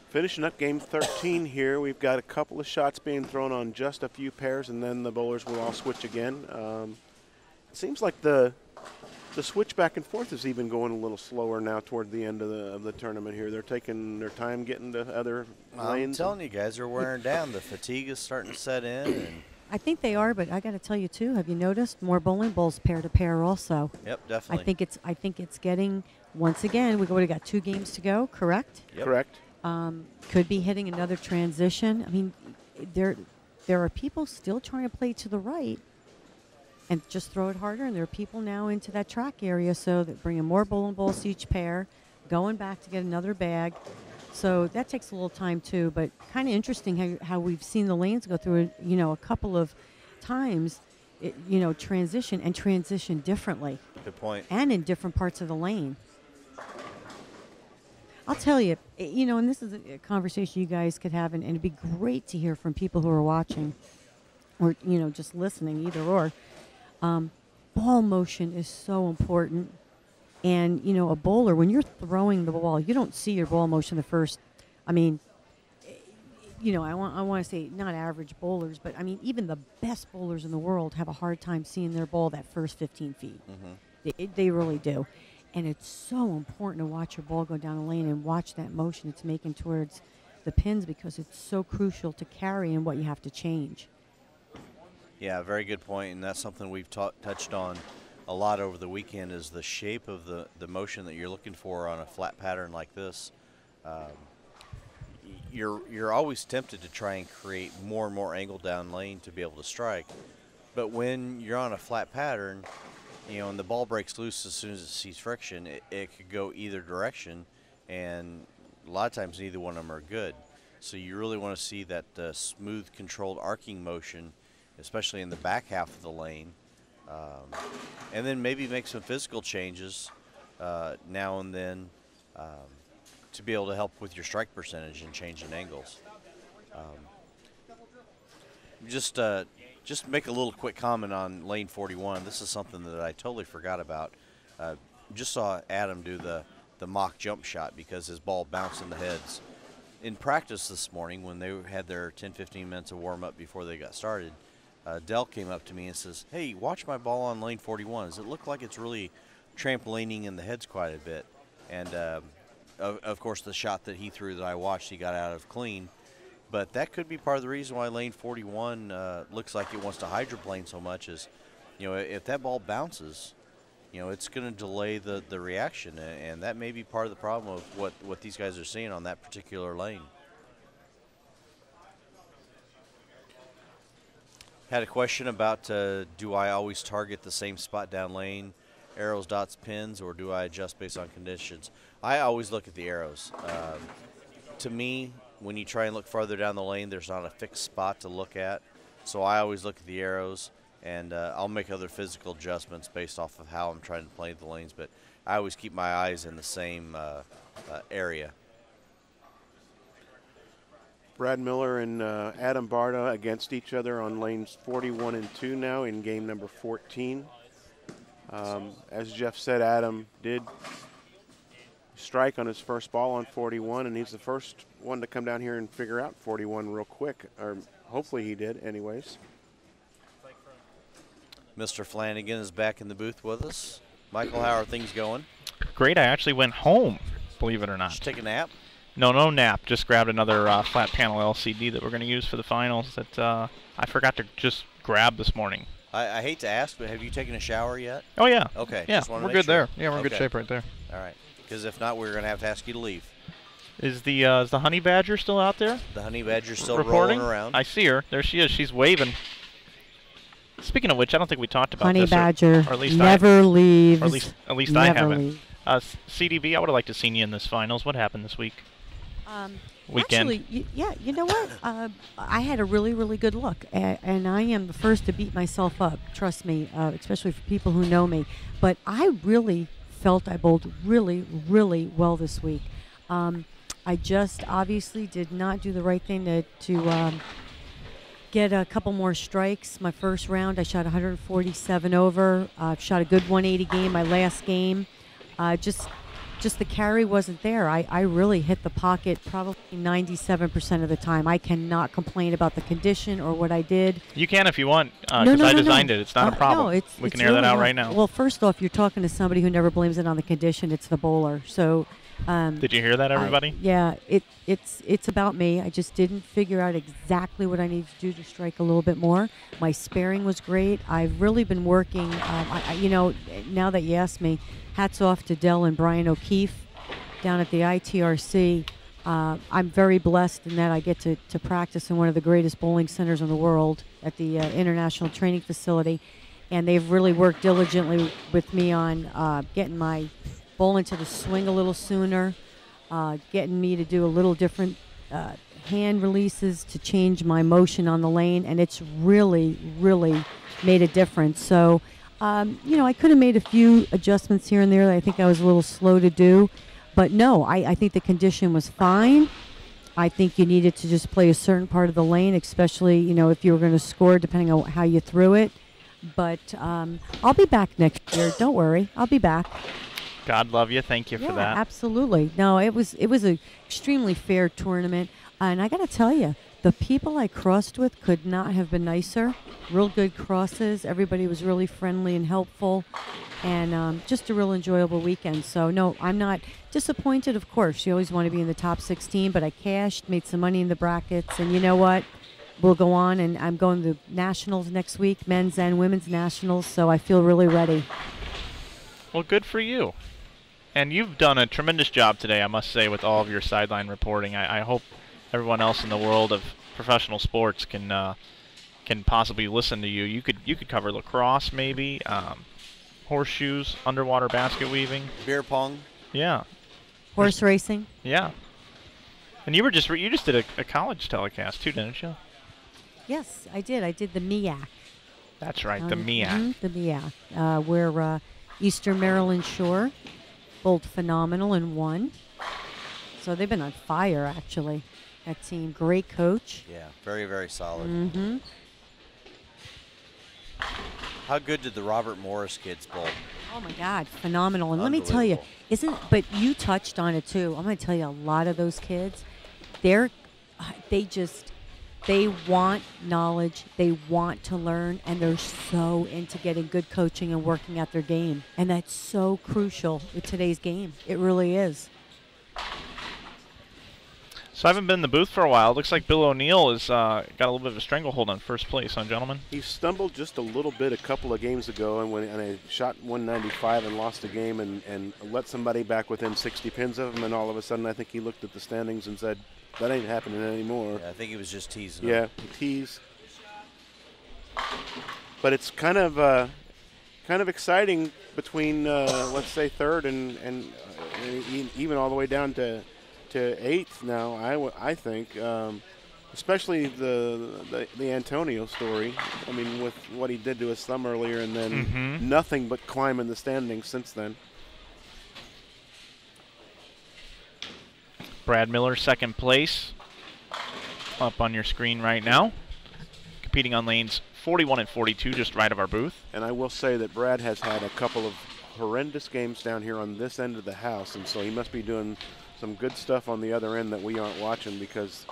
Speaker 3: Finishing up game 13 here, we've got a couple of shots being thrown on just a few pairs, and then the bowlers will all switch again. It seems like the switch back and forth is even going a little slower now toward the end of the tournament here. They're taking their time getting to other lanes.
Speaker 1: I'm telling you guys, they're wearing down. The fatigue is starting to set in. And
Speaker 6: I think they are, but I got to tell you too. Have you noticed more bowling balls pair to pair also?
Speaker 1: Yep, definitely.
Speaker 6: I think it's getting, once again. We've already got 2 games to go. Correct.
Speaker 1: Yep.
Speaker 3: Correct.
Speaker 6: Could be hitting another transition. I mean, there are people still trying to play to the right and just throw it harder, and there are people now into that track area, so they're bringing more bowling balls to each pair, going back to get another bag. So that takes a little time too, but kind of interesting how we've seen the lanes go through, a couple of times, transition differently.
Speaker 1: Good point.
Speaker 6: And in different parts of the lane. I'll tell you, and this is a conversation you guys could have, and it'd be great to hear from people who are watching or, just listening, either or. Ball motion is so important. And, a bowler, when you're throwing the ball, you don't see your ball motion the first. I mean, I want to say not average bowlers, but, even the best bowlers in the world have a hard time seeing their ball that first 15 feet.
Speaker 1: Mm-hmm.
Speaker 6: They really do. And it's so important to watch your ball go down the lane and watch that motion it's making towards the pins, because it's so crucial to carry and what you have to change.
Speaker 1: Yeah, very good point, and that's something we've touched on a lot over the weekend, is the shape of the motion that you're looking for on a flat pattern like this. You're always tempted to try and create more and more angle down lane to be able to strike, but when you're on a flat pattern, and the ball breaks loose as soon as it sees friction, it could go either direction, and a lot of times neither one of them are good. So you really want to see that smooth, controlled arcing motion, especially in the back half of the lane. And then maybe make some physical changes now and then to be able to help with your strike percentage and changing angles. Just make a little quick comment on lane 41. This is something that I totally forgot about. Just saw Adam do the mock jump shot because his ball bounced in the heads. In practice this morning, when they had their 10-15 minutes of warm-up before they got started, Dell came up to me and says, "Hey, watch my ball on lane 41. Does it look like it's really trampolining in the heads quite a bit?" And of course, the shot that he threw that I watched, he got out of clean. But that could be part of the reason why lane 41 looks like it wants to hydroplane so much. Is, if that ball bounces, it's going to delay the reaction, and that may be part of the problem of what these guys are seeing on that particular lane. Had a question about do I always target the same spot down lane, arrows, dots, pins, or do I adjust based on conditions? I always look at the arrows. To me, when you try and look farther down the lane, there's not a fixed spot to look at. So I always look at the arrows, and I'll make other physical adjustments based off of how I'm trying to play the lanes, but I always keep my eyes in the same area.
Speaker 3: Brad Miller and Adam Barta against each other on lanes 41 and 2 now in game number 14. As Jeff said, Adam did strike on his first ball on 41, and he's the first one to come down here and figure out 41 real quick, or hopefully he did anyways.
Speaker 1: Mr. Flanagan is back in the booth with us. Michael, how are things going?
Speaker 9: Great. I actually went home, believe it or not.
Speaker 1: Did you take a nap?
Speaker 9: No nap. Just grabbed another flat panel LCD that we're going to use for the finals that I forgot to just grab this morning.
Speaker 1: I hate to ask, but have you taken a shower yet?
Speaker 9: Oh, yeah.
Speaker 1: Okay.
Speaker 9: Yeah,
Speaker 1: just
Speaker 9: we're good there. Yeah, we're in good shape right there.
Speaker 1: All right. Because if not, we're going to have to ask you to leave.
Speaker 9: Is the honey badger still out there?
Speaker 1: The honey badger's still
Speaker 9: reporting?
Speaker 1: rolling around.
Speaker 9: I see her. There she is. She's waving. Speaking of which, I don't think we talked about
Speaker 6: honey
Speaker 9: this.
Speaker 6: Badger
Speaker 9: or at least
Speaker 6: never leaves.
Speaker 9: Or at least I haven't. CDB, I would have liked to seen you in this finals. What happened this week? Weekend.
Speaker 6: Actually, you know what? I had a really, really good look, and I am the first to beat myself up. Trust me, especially for people who know me. But I really felt I bowled really, really well this week. I just obviously did not do the right thing to get a couple more strikes. My first round, I shot 147 over. Shot a good 180 game. My last game, just the carry wasn't there. I really hit the pocket probably 97% of the time. I cannot complain about the condition or what I did.
Speaker 9: You can if you want, because I designed it. It's not a problem.
Speaker 6: No,
Speaker 9: we can air that out right now.
Speaker 6: Well, first off, you're talking to somebody who never blames it on the condition. It's the bowler. So.
Speaker 9: Did you hear that, everybody?
Speaker 6: Yeah, it's about me. I just didn't figure out exactly what I needed to do to strike a little bit more. My sparing was great. I've really been working. Now that you asked me, hats off to Dell and Brian O'Keefe down at the ITRC. I'm very blessed in that I get to practice in one of the greatest bowling centers in the world at the International Training Facility, and they've really worked diligently with me on getting my bowling to the swing a little sooner. getting me to do a little different hand releases to change my motion on the lane, and it's really, really made a difference. So, you know, I could have made a few adjustments here and there that I think I was a little slow to do, but no, I think the condition was fine. I think you needed to just play a certain part of the lane, especially, you know, if you were going to score, depending on how you threw it. But I'll be back next year. Don't worry. I'll be back.
Speaker 9: God love you. Thank you for that.
Speaker 6: Absolutely. No, it was an extremely fair tournament. And I got to tell you, the people I crossed with could not have been nicer. Real good crosses. Everybody was really friendly and helpful. And just a real enjoyable weekend. So, no, I'm not disappointed, of course. You always want to be in the top 16, but I cashed, made some money in the brackets. And you know what? We'll go on, and I'm going to nationals next week, men's and women's nationals, so I feel really ready.
Speaker 9: Well, good for you. And you've done a tremendous job today, I must say, with all of your sideline reporting. I hope everyone else in the world of professional sports can possibly listen to you. You could cover lacrosse, maybe, horseshoes, underwater basket weaving,
Speaker 1: beer pong.
Speaker 6: Yeah. Horse racing.
Speaker 9: Yeah. And you just did a college telecast too, didn't you?
Speaker 6: Yes, I did. I did the MEAC.
Speaker 9: That's right, the MEAC.
Speaker 6: The MEAC, where Eastern Maryland Shore bowled phenomenal and won. So they've been on fire, actually. That team, great coach.
Speaker 1: Yeah, very, very solid.
Speaker 6: Mm-hmm.
Speaker 1: How good did the Robert Morris kids bowl?
Speaker 6: Oh my God, phenomenal! And let me tell you, but you touched on it too. I'm going to tell you, a lot of those kids, they want knowledge, they want to learn, and they're so into getting good coaching and working at their game. And that's so crucial with today's game. It really is.
Speaker 9: So I haven't been in the booth for a while. It looks like Bill O'Neill has got a little bit of a stranglehold on first place, huh, gentlemen?
Speaker 3: He stumbled just a little bit a couple of games ago, and I shot 195 and lost the game and let somebody back within 60 pins of him, and all of a sudden I think he looked at the standings and said, that ain't happening anymore.
Speaker 1: Yeah, I think he was just teasing.
Speaker 3: Yeah, he teased. But it's kind of exciting between let's say third and even all the way down to eighth now. I think, especially the Antonio story. I mean, with what he did to his thumb earlier, and then nothing but climbing the standings since then.
Speaker 9: Brad Miller, second place, up on your screen right now, competing on lanes 41 and 42, just right of our booth.
Speaker 3: And I will say that Brad has had a couple of horrendous games down here on this end of the house, and so he must be doing some good stuff on the other end that we aren't watching, because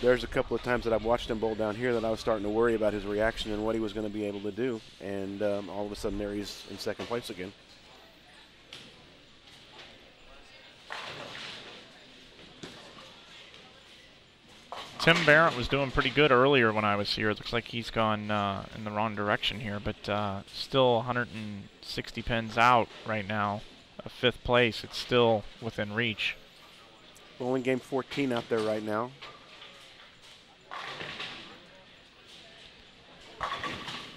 Speaker 3: there's a couple of times that I've watched him bowl down here that I was starting to worry about his reaction and what he was going to be able to do, and all of a sudden there he's in second place again.
Speaker 9: Tim Barrett was doing pretty good earlier when I was here. It looks like he's gone in the wrong direction here, but still 160 pins out right now of fifth place. It's still within reach.
Speaker 3: Bowling game 14 out there right now.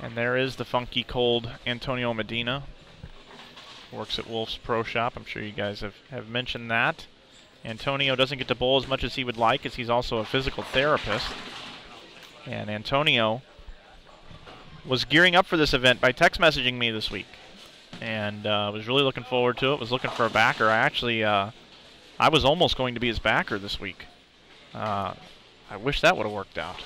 Speaker 9: And there is the funky cold Antonio Medina. Works at Wolf's Pro Shop. I'm sure you guys have mentioned that. Antonio doesn't get to bowl as much as he would like, as he's also a physical therapist. And Antonio was gearing up for this event by text messaging me this week, and was really looking forward to it. Was looking for a backer. I was almost going to be his backer this week. I wish that would have worked out.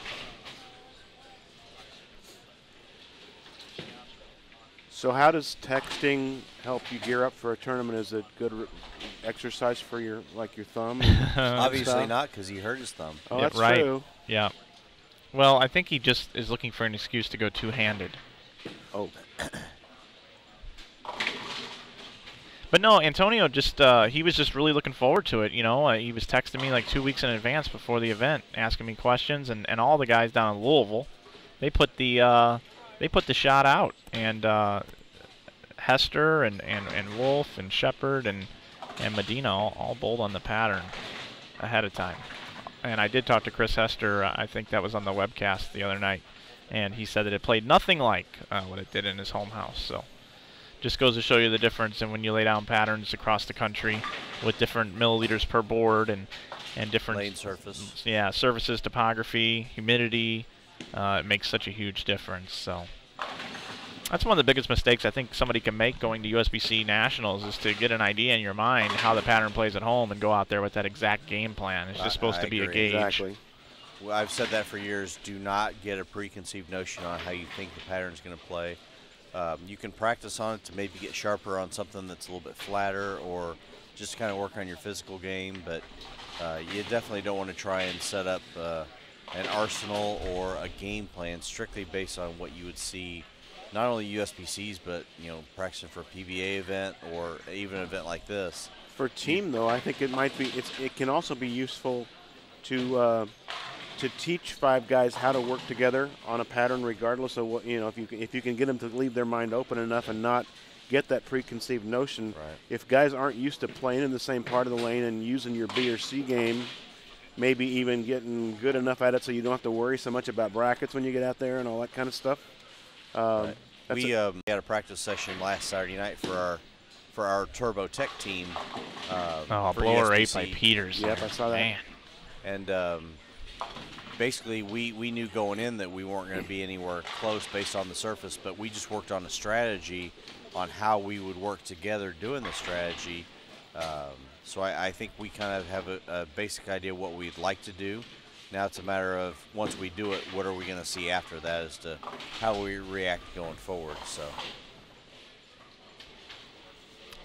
Speaker 3: So how does texting help you gear up for a tournament? Is it good exercise for your thumb?
Speaker 1: Obviously not, because he hurt his thumb.
Speaker 3: Oh,
Speaker 9: yeah,
Speaker 3: that's
Speaker 9: right.
Speaker 3: true.
Speaker 9: Yeah. Well, I think he just is looking for an excuse to go two-handed.
Speaker 3: Oh.
Speaker 9: But no, Antonio just he was just really looking forward to it. You know, he was texting me like 2 weeks in advance before the event, asking me questions, and all the guys down in Louisville, they put the shot out, and Hester and Wolf and Shepard and Medina all bowled on the pattern ahead of time. And I did talk to Chris Hester. I think that was on the webcast the other night, and he said that it played nothing like what it did in his home house. So just goes to show you the difference in when you lay down patterns across the country with different milliliters per board and different
Speaker 1: lane surface.
Speaker 9: Yeah, surfaces, topography, humidity. It makes such a huge difference. So that's one of the biggest mistakes I think somebody can make going to USBC Nationals is to get an idea in your mind how the pattern plays at home and go out there with that exact game plan. It's just supposed to be a gauge.
Speaker 3: Exactly.
Speaker 1: Well, I've said that for years. Do not get a preconceived notion on how you think the pattern's going to play. You can practice on it to maybe get sharper on something that's a little bit flatter or just kind of work on your physical game, but you definitely don't want to try and set up an arsenal or a game plan strictly based on what you would see not only USBCs, but practicing for a PBA event or even an event like this.
Speaker 3: For team, though, I think it might be. It can also be useful to teach 5 guys how to work together on a pattern, regardless of what if you can get them to leave their mind open enough and not get that preconceived notion.
Speaker 1: Right.
Speaker 3: If guys aren't used to playing in the same part of the lane and using your B or C game, maybe even getting good enough at it so you don't have to worry so much about brackets when you get out there and all that kind of stuff.
Speaker 1: Right. We had a practice session last Saturday night for our Turbo Tech team.
Speaker 9: Blower 8 by Peters.
Speaker 3: Yep, I saw that.
Speaker 9: Man.
Speaker 1: And basically, we knew going in that we weren't going to be anywhere close based on the surface, but we just worked on a strategy on how we would work together doing the strategy. So I think we kind of have a basic idea of what we'd like to do. Now it's a matter of, once we do it, what are we going to see after that as to how we react going forward. So.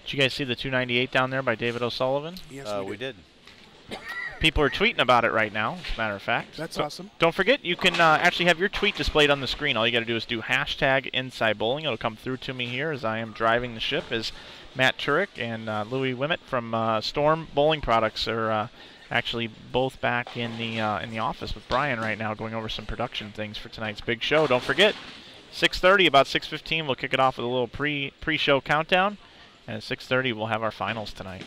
Speaker 9: Did you guys see the 298 down there by David O'Sullivan?
Speaker 3: Yes,
Speaker 1: we did.
Speaker 9: People are tweeting about it right now, as a matter of fact.
Speaker 3: That's awesome.
Speaker 9: Don't forget, you can actually have your tweet displayed on the screen. All you got to do is do hashtag InsideBowling. It'll come through to me here as I am driving the ship, as Matt Turek and Louis Wimett from Storm Bowling Products are actually both back in the office with Brian right now, going over some production things for tonight's big show. Don't forget, 6:30, about 6:15, we'll kick it off with a little pre-show countdown, and at 6:30 we'll have our finals tonight.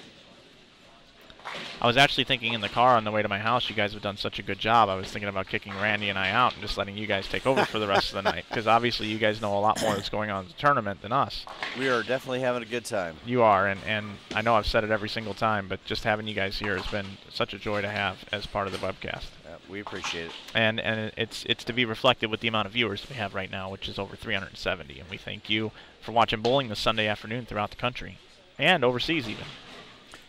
Speaker 9: I was actually thinking in the car on the way to my house, you guys have done such a good job. I was thinking about kicking Randy and I out and just letting you guys take over for the rest of the night, because obviously you guys know a lot more that's going on in the tournament than us.
Speaker 1: We are definitely having a good time.
Speaker 9: You are, and I know I've said it every single time, but just having you guys here has been such a joy to have as part of the webcast.
Speaker 1: We appreciate it.
Speaker 9: And it's to be reflected with the amount of viewers we have right now, which is over 370, and we thank you for watching bowling this Sunday afternoon throughout the country and overseas even.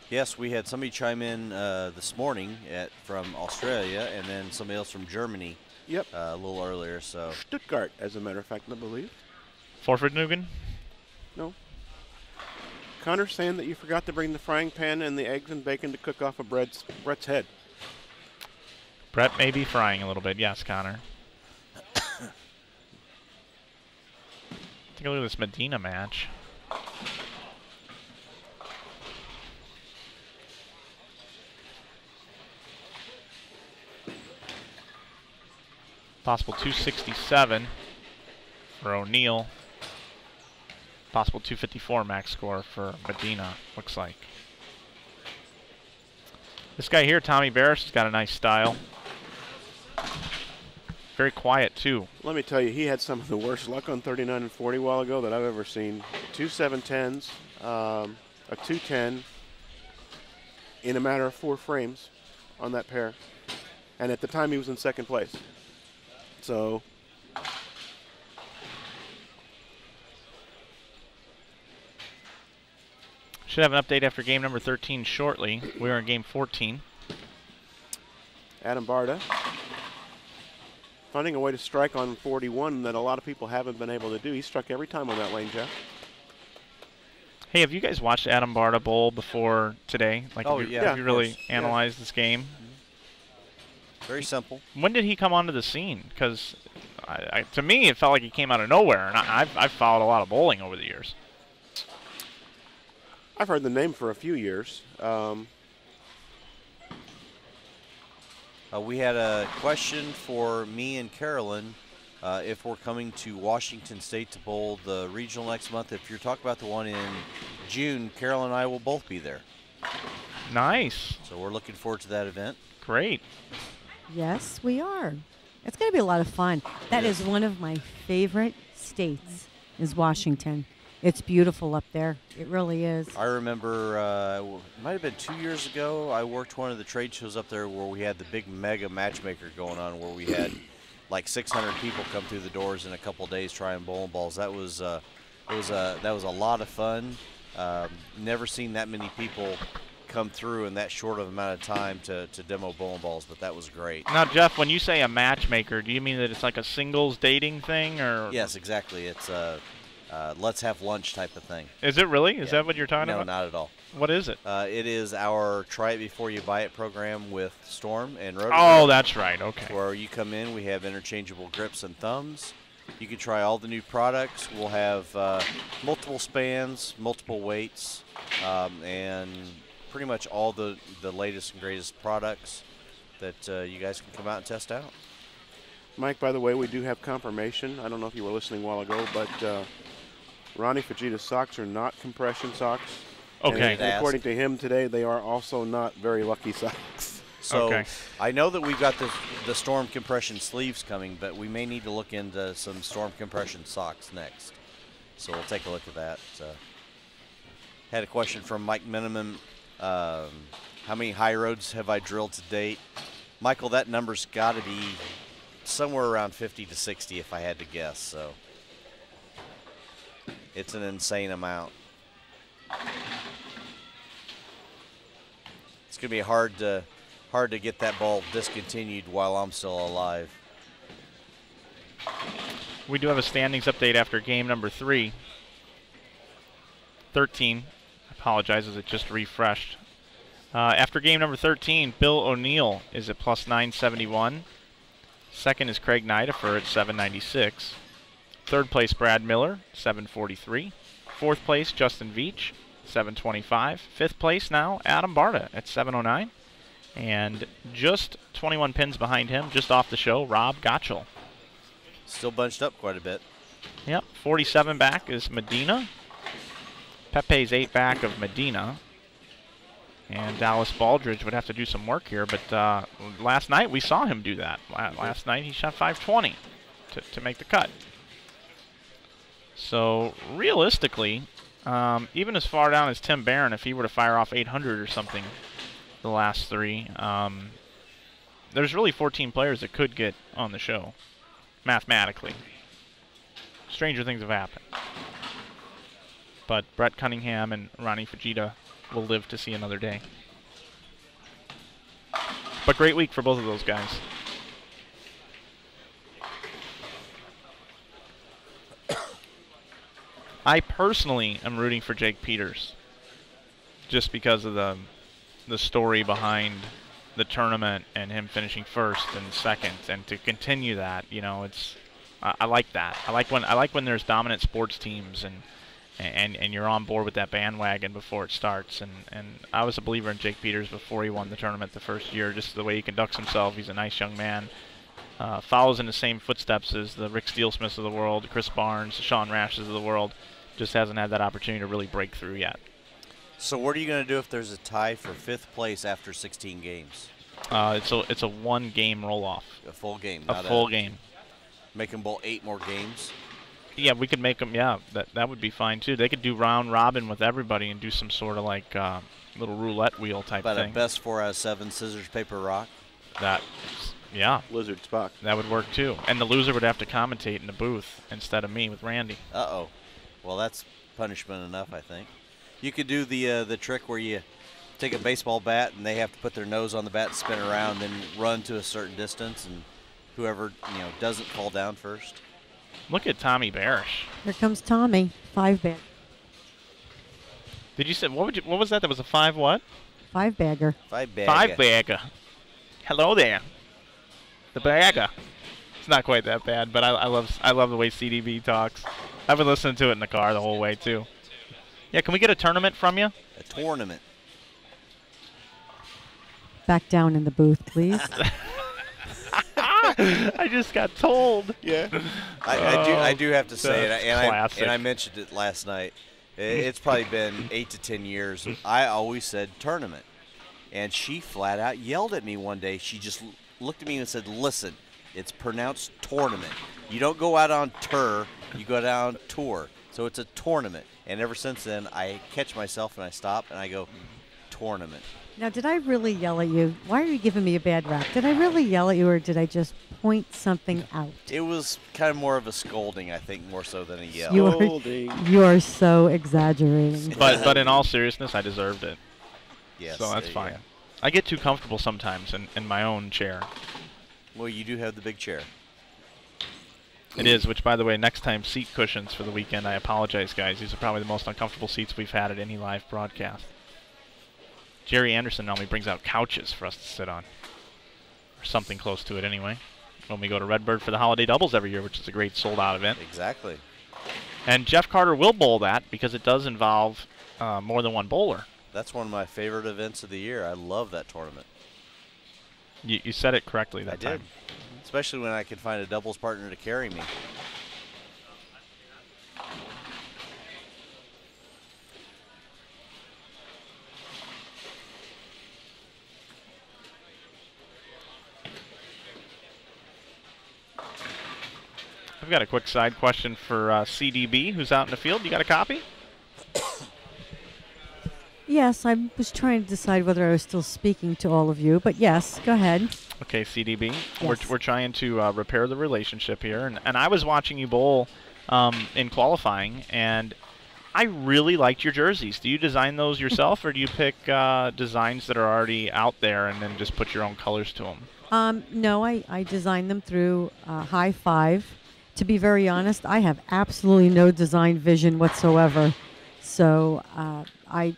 Speaker 1: Yes, we had somebody chime in this morning from Australia, and then somebody else from Germany.
Speaker 3: Yep.
Speaker 1: A little earlier. So
Speaker 3: Stuttgart, as a matter of fact, I believe.
Speaker 9: Forfordnugen?
Speaker 3: No. Connor's saying that you forgot to bring the frying pan and the eggs and bacon to cook off of Brett's head.
Speaker 9: Brett may be frying a little bit. Yes, Connor. Take a look at this Medina match. Possible 267 for O'Neill. Possible 254 max score for Medina, looks like. This guy here, Tommy Barish, has got a nice style. Very quiet, too.
Speaker 3: Let me tell you, he had some of the worst luck on 39 and 40 a while ago that I've ever seen. 2 7-10s, a 210 in a matter of 4 frames on that pair. And at the time, he was in second place. So
Speaker 9: should have an update after game number 13 shortly. We're in game 14.
Speaker 3: Adam Barda finding a way to strike on 41 that a lot of people haven't been able to do. He struck every time on that lane, Jeff.
Speaker 9: Hey, have you guys watched Adam Barda bowl before today? Like,
Speaker 1: oh,
Speaker 9: have you really analyzed this game?
Speaker 1: Very simple.
Speaker 9: When did he come onto the scene? Because to me, it felt like he came out of nowhere, and I've followed a lot of bowling over the years.
Speaker 3: I've heard the name for a few years.
Speaker 1: We had a question for me and Carolyn if we're coming to Washington State to bowl the regional next month. If you're talking about the one in June, Carolyn and I will both be there.
Speaker 9: Nice.
Speaker 1: So we're looking forward to that event.
Speaker 9: Great.
Speaker 6: Yes, we are. It's going to be a lot of fun. That is one of my favorite states, is Washington. It's beautiful up there. It really is.
Speaker 1: I remember, it might have been 2 years ago, I worked one of the trade shows up there where we had the big mega matchmaker going on, where we had like 600 people come through the doors in a couple days trying bowling balls. That was that was a lot of fun. Never seen that many people come through in that short of amount of time to demo bowling balls, but that was great.
Speaker 9: Now, Jeff, when you say a matchmaker, do you mean that it's like a singles dating thing, or?
Speaker 1: Yes, exactly. It's a let's have lunch type of thing.
Speaker 9: Is it really? Is that what you're talking about?
Speaker 1: No, not at all.
Speaker 9: What is it?
Speaker 1: It is our try it before you buy it program with Storm and Rotary.
Speaker 9: Oh, that's right. Okay.
Speaker 1: Where you come in, we have interchangeable grips and thumbs. You can try all the new products. We'll have multiple spans, multiple weights, and pretty much all the latest and greatest products that you guys can come out and test out.
Speaker 3: Mike, by the way, we do have confirmation. I don't know if you were listening a while ago, but Ronnie Fujita's socks are not compression socks.
Speaker 9: Okay.
Speaker 3: And according to him today, they are also not very lucky socks.
Speaker 1: So
Speaker 9: Okay.
Speaker 1: I know that we've got the Storm compression sleeves coming, but we may need to look into some Storm compression socks next. So we'll take a look at that. Had a question from Mike Miniman. How many high roads have I drilled to date? Michael, that number's got to be somewhere around 50 to 60 if I had to guess. So it's an insane amount. It's going to be hard to get that ball discontinued while I'm still alive.
Speaker 9: We do have a standings update after game number 13. I apologize as it just refreshed. After game number 13, Bill O'Neill is at plus 971. Second is Craig Nidifer at 796. Third place, Brad Miller, 743. Fourth place, Justin Veach, 725. Fifth place now, Adam Barta at 709. And just 21 pins behind him, just off the show, Rob Gottschall.
Speaker 1: Still bunched up quite a bit.
Speaker 9: Yep, 47 back is Medina. Pepe's 8 back of Medina. And Dallas Baldridge would have to do some work here, but last night we saw him do that. Last night he shot 520 to make the cut. So realistically, even as far down as Tim Barron, if he were to fire off 800 or something the last three, there's really 14 players that could get on the show, mathematically. Stranger things have happened. But Brett Cunningham and Ronnie Fujita will live to see another day. But great week for both of those guys. I personally am rooting for Jake Peters just because of the story behind the tournament and him finishing first and second, and to continue that, you know, it's I like that. I like when there's dominant sports teams and you're on board with that bandwagon before it starts. And I was a believer in Jake Peters before he won the tournament the first year, just the way he conducts himself. He's a nice young man. Follows in the same footsteps as the Rick Steelsmiths of the world, Chris Barnes, the Sean Rashes of the world. Just hasn't had that opportunity to really break through yet.
Speaker 1: So what are you going to do if there's a tie for 5th place after 16 games?
Speaker 9: It's a one-game roll-off.
Speaker 1: A full game.
Speaker 9: A full game.
Speaker 1: Make them bowl 8 more games?
Speaker 9: Yeah, we could make them, yeah, that would be fine too. They could do round robin with everybody and do some sort of like little roulette wheel type
Speaker 1: About
Speaker 9: thing.
Speaker 1: a best 4 out of 7 scissors, paper, rock?
Speaker 9: Yeah.
Speaker 3: Lizard Spock.
Speaker 9: That would work too. And the loser would have to commentate in the booth instead of me with Randy.
Speaker 1: Uh-oh. Well, that's punishment enough, I think. You could do the trick where you take a baseball bat and they have to put their nose on the bat and spin around, then run to a certain distance, and whoever doesn't fall down first.
Speaker 9: Look at Tommy Barish.
Speaker 6: Here comes Tommy, 5-bag.
Speaker 9: Did you say what was that? That was a 5 what?
Speaker 6: 5-bagger.
Speaker 9: 5-bagger. Hello there. The bagger. It's not quite that bad, but I love the way CDB talks. I've been listening to it in the car the whole way too. Yeah, can we get a tournament from you?
Speaker 1: A tournament.
Speaker 6: Back down in the booth, please.
Speaker 9: I just got told.
Speaker 1: Yeah. I do have to say it,
Speaker 9: and
Speaker 1: I mentioned it last night. It's probably been 8 to 10 years. I always said tournament. And she flat out yelled at me one day. She just looked at me and said, listen, it's pronounced tournament. You don't go out on tour, you go down tour. So it's a tournament. And ever since then, I catch myself and I stop and I go, tournament.
Speaker 6: Now, did I really yell at you? Why are you giving me a bad rap? Did I really yell at you, or did I just point something out?
Speaker 1: It was kind of more of a scolding, I think, more so than a yell.
Speaker 6: You are so exaggerating.
Speaker 9: But in all seriousness, I deserved it.
Speaker 1: Yes.
Speaker 9: So that's fine. I get too comfortable sometimes in my own chair.
Speaker 1: Well, you do have the big chair.
Speaker 9: It is, which, by the way, next time, seat cushions for the weekend. I apologize, guys. These are probably the most uncomfortable seats we've had at any live broadcast. Jerry Anderson normally brings out couches for us to sit on. Or something close to it, anyway. When we go to Redbird for the holiday doubles every year, which is a great sold-out event.
Speaker 1: Exactly.
Speaker 9: And Jeff Carter will bowl that because it does involve more than one bowler.
Speaker 1: That's one of my favorite events of the year. I love that tournament.
Speaker 9: You said it correctly that time.
Speaker 1: I did. Especially when I can find a doubles partner to carry me.
Speaker 9: I've got a quick side question for CDB, who's out in the field. You got a copy?
Speaker 6: Yes, I was trying to decide whether I was still speaking to all of you, but yes, go ahead.
Speaker 9: Okay, CDB.
Speaker 6: Yes.
Speaker 9: We're trying to repair the relationship here, and I was watching you bowl in qualifying, and I really liked your jerseys. Do you design those yourself, or do you pick designs that are already out there and then just put your own colors to them?
Speaker 6: No, I designed them through High Five. To be very honest, I have absolutely no design vision whatsoever. So I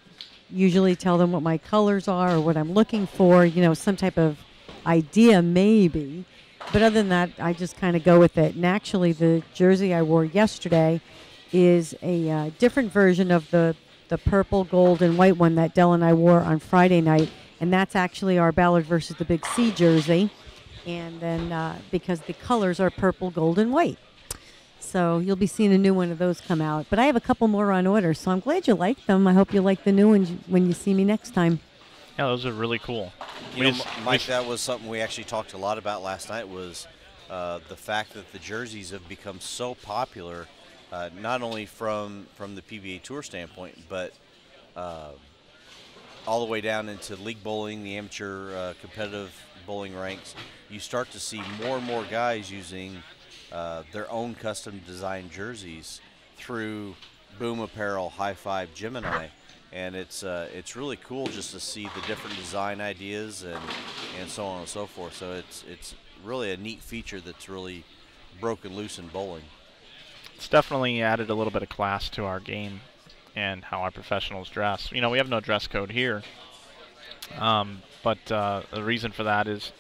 Speaker 6: usually tell them what my colors are or what I'm looking for, you know, some type of idea maybe. But other than that, I just kind of go with it. And actually, the jersey I wore yesterday is a different version of the purple, gold, and white one that Dell and I wore on Friday night. And that's actually our Ballard versus the Big C jersey. And then because the colors are purple, gold, and white. So you'll be seeing a new one of those come out. But I have a couple more on order, so I'm glad you like them. I hope you like the new ones when you see me next time.
Speaker 9: Yeah, those are really cool.
Speaker 1: You know, Mike, that was something we actually talked a lot about last night, was the fact that the jerseys have become so popular, not only from the PBA Tour standpoint, but all the way down into league bowling, the amateur competitive bowling ranks. You start to see more and more guys using their own custom designed jerseys through Boom Apparel, High Five, Gemini, and it's really cool just to see the different design ideas and so on and so forth. So it's really a neat feature that's really broken loose in bowling.
Speaker 9: It's definitely added a little bit of class to our game and how our professionals dress. You know, we have no dress code here, but the reason for that is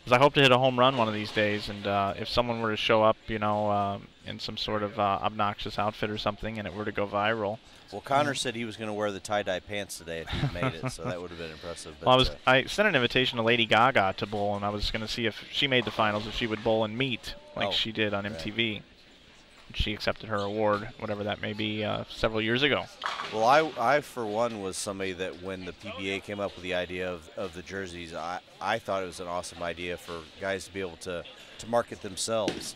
Speaker 9: I hope to hit a home run one of these days, and if someone were to show up, you know, in some sort of obnoxious outfit or something, and it were to go viral.
Speaker 1: Well, Connor said he was going to wear the tie-dye pants today if he made it, so that would have been impressive. But,
Speaker 9: well, I sent an invitation to Lady Gaga to bowl, and I was going to see if she made the finals, if she would bowl and meet like she did on MTV. She accepted her award, whatever that may be, several years ago.
Speaker 1: Well, I for one, was somebody that when the PBA came up with the idea of the jerseys, I thought it was an awesome idea for guys to be able to market themselves.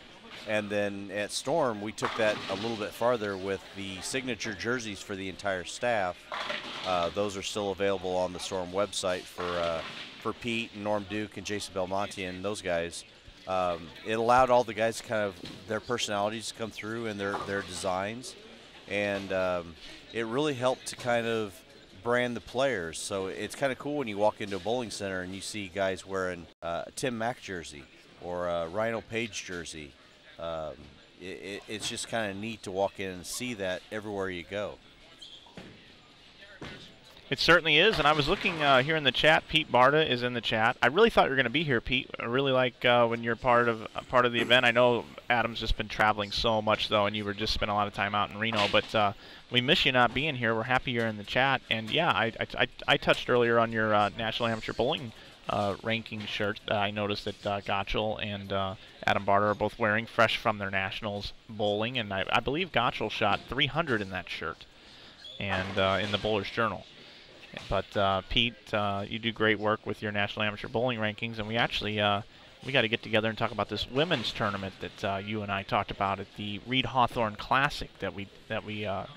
Speaker 1: And then at Storm, we took that a little bit farther with the signature jerseys for the entire staff. Those are still available on the Storm website for Pete and Norm Duke and Jason Belmonte and those guys. It allowed all the guys kind of their personalities to come through and their designs, and it really helped to kind of brand the players. So it's kind of cool when you walk into a bowling center and you see guys wearing a Tim Mack jersey or a Rhino Page jersey. It's just kind of neat to walk in and see that everywhere you go.
Speaker 9: It certainly is, and I was looking here in the chat. Pete Barta is in the chat. I really thought you were going to be here, Pete. I really like when you're part of the event. I know Adam's just been traveling so much, though, and you were just spending a lot of time out in Reno. But we miss you not being here. We're happy you're in the chat. And, yeah, I touched earlier on your National Amateur Bowling ranking shirt. I noticed that Gottschall and Adam Barta are both wearing, fresh from their Nationals bowling. And I believe Gottschall shot 300 in that shirt and in the Bowler's Journal. But Pete, you do great work with your National Amateur Bowling rankings, and we actually we got to get together and talk about this women's tournament that you and I talked about at the Reed Hawthorne Classic that we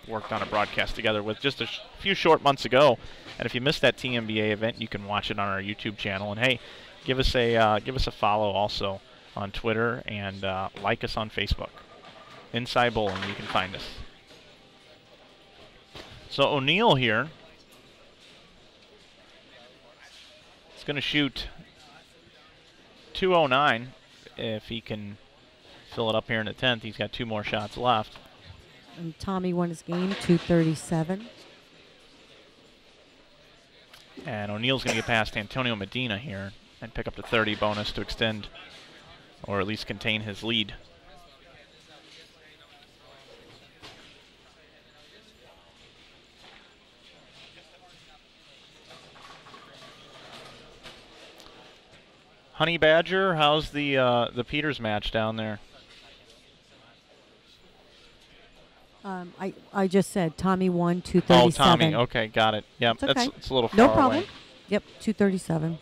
Speaker 9: worked on a broadcast together with just a few short months ago. And if you missed that TMBA event, you can watch it on our YouTube channel. And hey, give us a follow also on Twitter and like us on Facebook. Inside Bowling, you can find us. So O'Neill here is going to shoot 209 if he can fill it up here in the 10th. He's got 2 more shots left.
Speaker 6: And Tommy won his game, 237.
Speaker 9: And O'Neill's going to get past Antonio Medina here and pick up the 30 bonus to extend or at least contain his lead. Honey Badger, how's the Peters match down there?
Speaker 6: I just said Tommy won 237.
Speaker 9: Oh, Tommy. Okay, got it. Yep,
Speaker 6: Okay.
Speaker 9: it's a little far
Speaker 6: No problem.
Speaker 9: away.
Speaker 6: Yep, 237.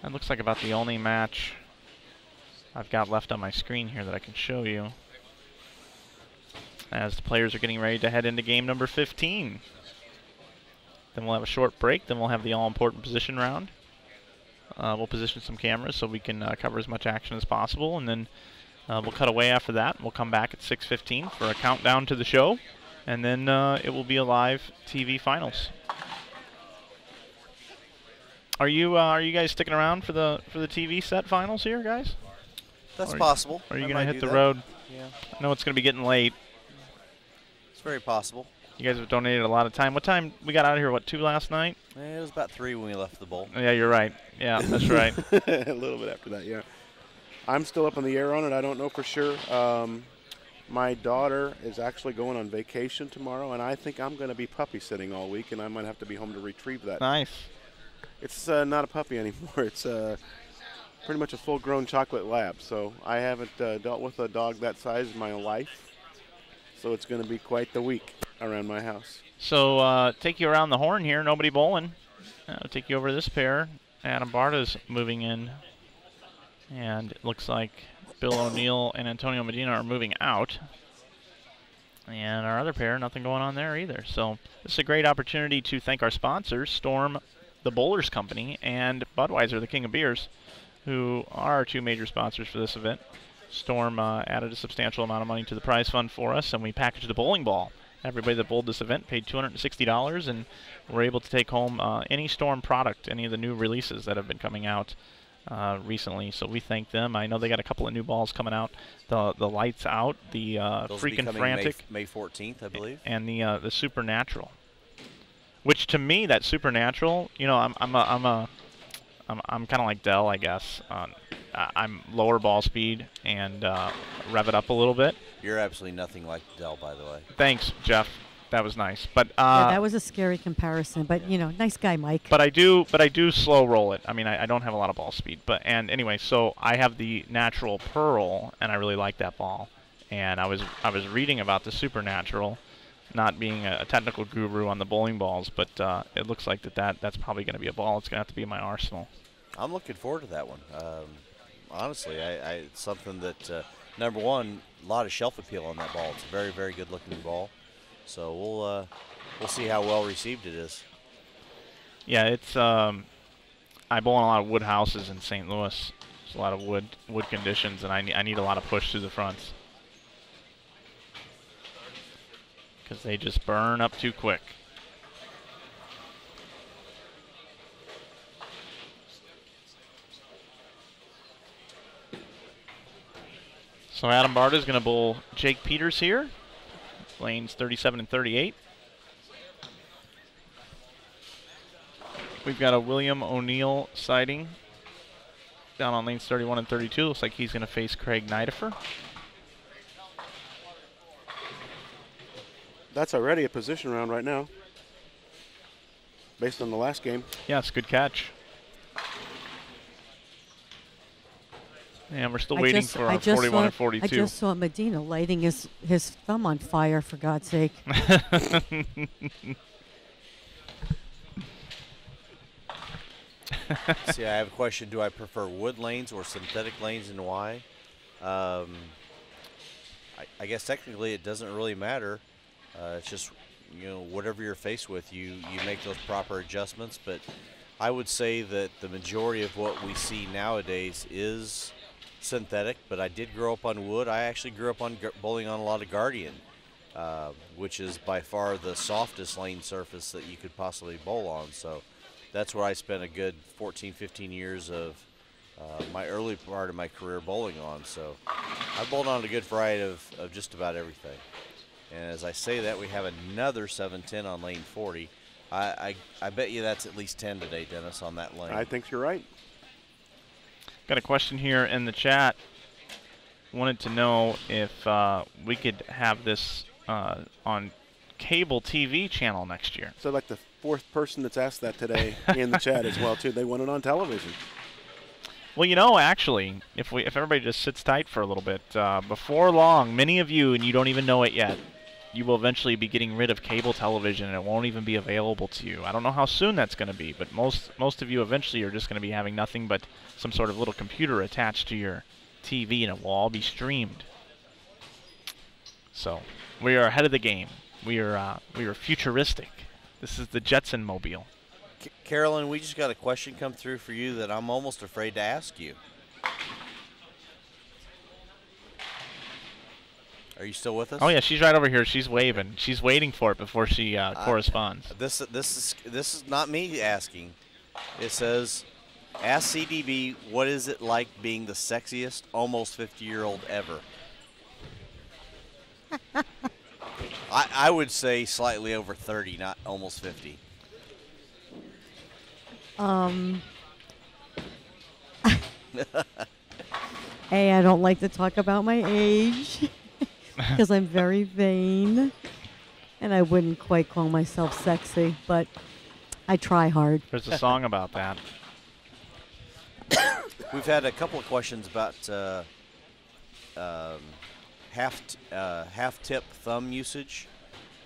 Speaker 9: That looks like about the only match I've got left on my screen here that I can show you as the players are getting ready to head into game number 15. Then we'll have a short break. Then we'll have the all-important position round. We'll position some cameras so we can cover as much action as possible, and then we'll cut away after that. We'll come back at 6:15 for a countdown to the show, and then it will be a live TV finals. Are you guys sticking around for the TV set finals here, guys?
Speaker 1: That's possible.
Speaker 9: Are you
Speaker 1: I
Speaker 9: going
Speaker 1: might
Speaker 9: to hit
Speaker 1: do
Speaker 9: the
Speaker 1: that.
Speaker 9: road?
Speaker 1: Yeah.
Speaker 9: I know it's going to be getting late.
Speaker 1: It's very possible.
Speaker 9: You guys have donated a lot of time. What time we got out of here? What, 2 last night?
Speaker 1: It was about 3 when we left the bowl.
Speaker 9: Yeah, you're right. Yeah, that's right.
Speaker 3: A little bit after that, yeah. I'm still up in the air on it. I don't know for sure. My daughter is actually going on vacation tomorrow, and I think I'm going to be puppy sitting all week, and I might have to be home to retrieve that.
Speaker 9: Nice.
Speaker 3: It's not a puppy anymore. It's pretty much a full-grown chocolate lab. So I haven't dealt with a dog that size in my life. So it's going to be quite the week around my house.
Speaker 9: So take you around the horn here. Nobody bowling. I'll take you over to this pair. Adam Barta's moving in. And it looks like Bill O'Neill and Antonio Medina are moving out. And our other pair, nothing going on there either. So this is a great opportunity to thank our sponsors, Storm, the Bowlers Company, and Budweiser, the King of Beers, who are our 2 major sponsors for this event. Storm added a substantial amount of money to the prize fund for us, and we packaged the bowling ball. Everybody that bowled this event paid $260, and were able to take home any Storm product, any of the new releases that have been coming out recently. So we thank them. I know they got a couple of new balls coming out. The Lights Out, the
Speaker 1: Those will be
Speaker 9: Freaking
Speaker 1: coming
Speaker 9: Frantic,
Speaker 1: May 14th, I believe.
Speaker 9: and the Supernatural. Which to me, that Supernatural, you know, I'm kind of like Dell, I guess. I'm lower ball speed and rev it up a little bit.
Speaker 1: You're absolutely nothing like Dell, by the way.
Speaker 9: Thanks, Jeff. That was nice. But
Speaker 6: Yeah, that was a scary comparison, but you know, nice guy, Mike.
Speaker 9: But I do slow roll it. I mean, I don't have a lot of ball speed. And anyway, so I have the Natural Pearl, and I really like that ball. And I was reading about the Supernatural, not being a technical guru on the bowling balls, but it looks like that's probably going to be a ball. It's going to have to be in my arsenal.
Speaker 1: I'm looking forward to that one. Honestly, it's something that, number one, a lot of shelf appeal on that ball. It's a very, very good-looking ball. So we'll see how well received it is.
Speaker 9: Yeah, it's I bowl in a lot of wood houses in St. Louis. There's a lot of wood conditions, and I need a lot of push through the fronts because they just burn up too quick. So Adam Barta is going to bowl Jake Peters here. Lanes 37 and 38. We've got a William O'Neill sighting down on lanes 31 and 32. Looks like he's going to face Craig Nidifer.
Speaker 3: That's already a position round right now, based on the last game.
Speaker 9: Yeah, it's a good catch. And we're still waiting for our 41 and 42.
Speaker 6: I just saw Medina lighting his thumb on fire, for God's sake.
Speaker 1: See, I have a question. Do I prefer wood lanes or synthetic lanes, and why? I guess technically it doesn't really matter. It's just, you know, whatever you're faced with, you make those proper adjustments. But I would say that the majority of what we see nowadays is synthetic, but I did grow up on wood. I actually grew up on bowling on a lot of Guardian, which is by far the softest lane surface that you could possibly bowl on. So that's where I spent a good 14, 15 years of my early part of my career bowling on. So I bowled on a good variety of just about everything. And as I say that, we have another 710 on lane 40. I bet you that's at least 10 today, Dennis, on that lane.
Speaker 3: I think you're right.
Speaker 9: Got a question here in the chat. Wanted to know if we could have this on cable TV channel next year.
Speaker 3: So like the fourth person that's asked that today in the chat as well too. They want it on television.
Speaker 9: Well, you know, actually, if everybody just sits tight for a little bit, before long, many of you, and you don't even know it yet, you will eventually be getting rid of cable television, and it won't even be available to you. I don't know how soon that's going to be, but most of you eventually are just going to be having nothing but some sort of little computer attached to your TV, and it will all be streamed. So we are ahead of the game. We are futuristic. This is the Jetson Mobile.
Speaker 1: Carolyn, we just got a question come through for you that I'm almost afraid to ask you. Are you still with us?
Speaker 9: Oh yeah, she's right over here. She's waving. She's waiting for it before she corresponds.
Speaker 1: This is not me asking. It says, ask CDB, what is it like being the sexiest almost 50-year-old ever? I would say slightly over 30, not almost 50.
Speaker 6: Hey, I don't like to talk about my age because I'm very vain, and I wouldn't quite call myself sexy, but I try hard.
Speaker 9: There's a song about that.
Speaker 1: We've had a couple of questions about half tip thumb usage.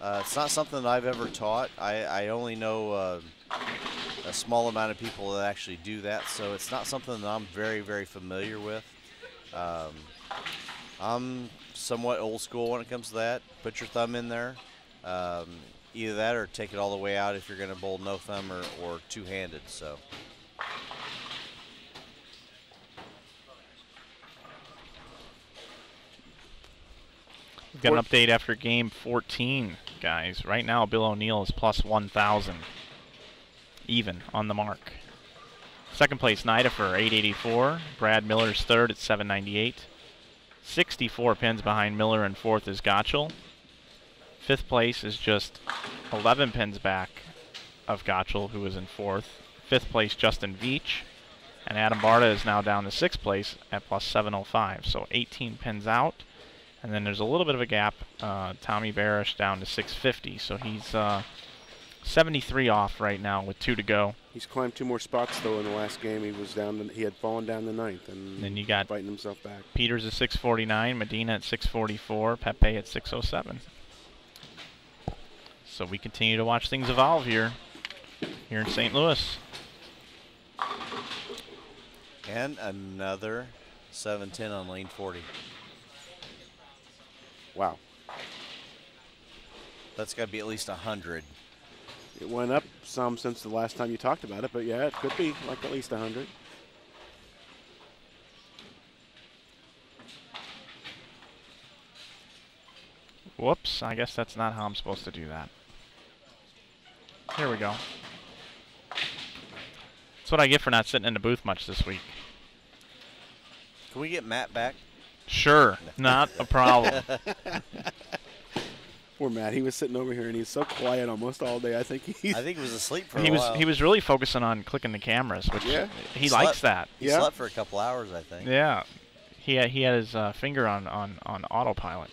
Speaker 1: It's not something that I've ever taught. I only know a small amount of people that actually do that, so it's not something that I'm very, very familiar with. I'm somewhat old school when it comes to that. Put your thumb in there. Either that or take it all the way out if you're going to bowl no thumb or two-handed. So.
Speaker 9: We've got an update after game 14, guys. Right now, Bill O'Neill is plus 1,000, even on the mark. Second place, Nidifer, 884. Brad Miller's third at 798. 64 pins behind Miller, and fourth is Gottschall. Fifth place is just 11 pins back of Gottschall, who is in fourth. Fifth place, Justin Veach. And Adam Barta is now down to sixth place at plus 705. So 18 pins out. And then there's a little bit of a gap. Tommy Barish down to 650. So he's 73 off right now with 2 to go.
Speaker 3: He's climbed 2 more spots though in the last game. He had fallen down the 9th, and
Speaker 9: then you got
Speaker 3: fighting himself back.
Speaker 9: Peters at 649, Medina at 644, Pepe at 607. So we continue to watch things evolve here in St. Louis.
Speaker 1: And another 710 on lane 40.
Speaker 3: Wow.
Speaker 1: That's got to be at least 100.
Speaker 3: It went up some since the last time you talked about it, but yeah, it could be like at least 100.
Speaker 9: Whoops, I guess that's not how I'm supposed to do that. Here we go. That's what I get for not sitting in the booth much this week.
Speaker 1: Can we get Matt back?
Speaker 9: Sure, not a problem.
Speaker 3: Poor Matt, he was sitting over here and he's so quiet almost all day. I think he
Speaker 1: was asleep for a while.
Speaker 9: He was really focusing on clicking the cameras, which he likes that.
Speaker 1: He slept for a couple hours, I think.
Speaker 9: Yeah, he had his finger on autopilot.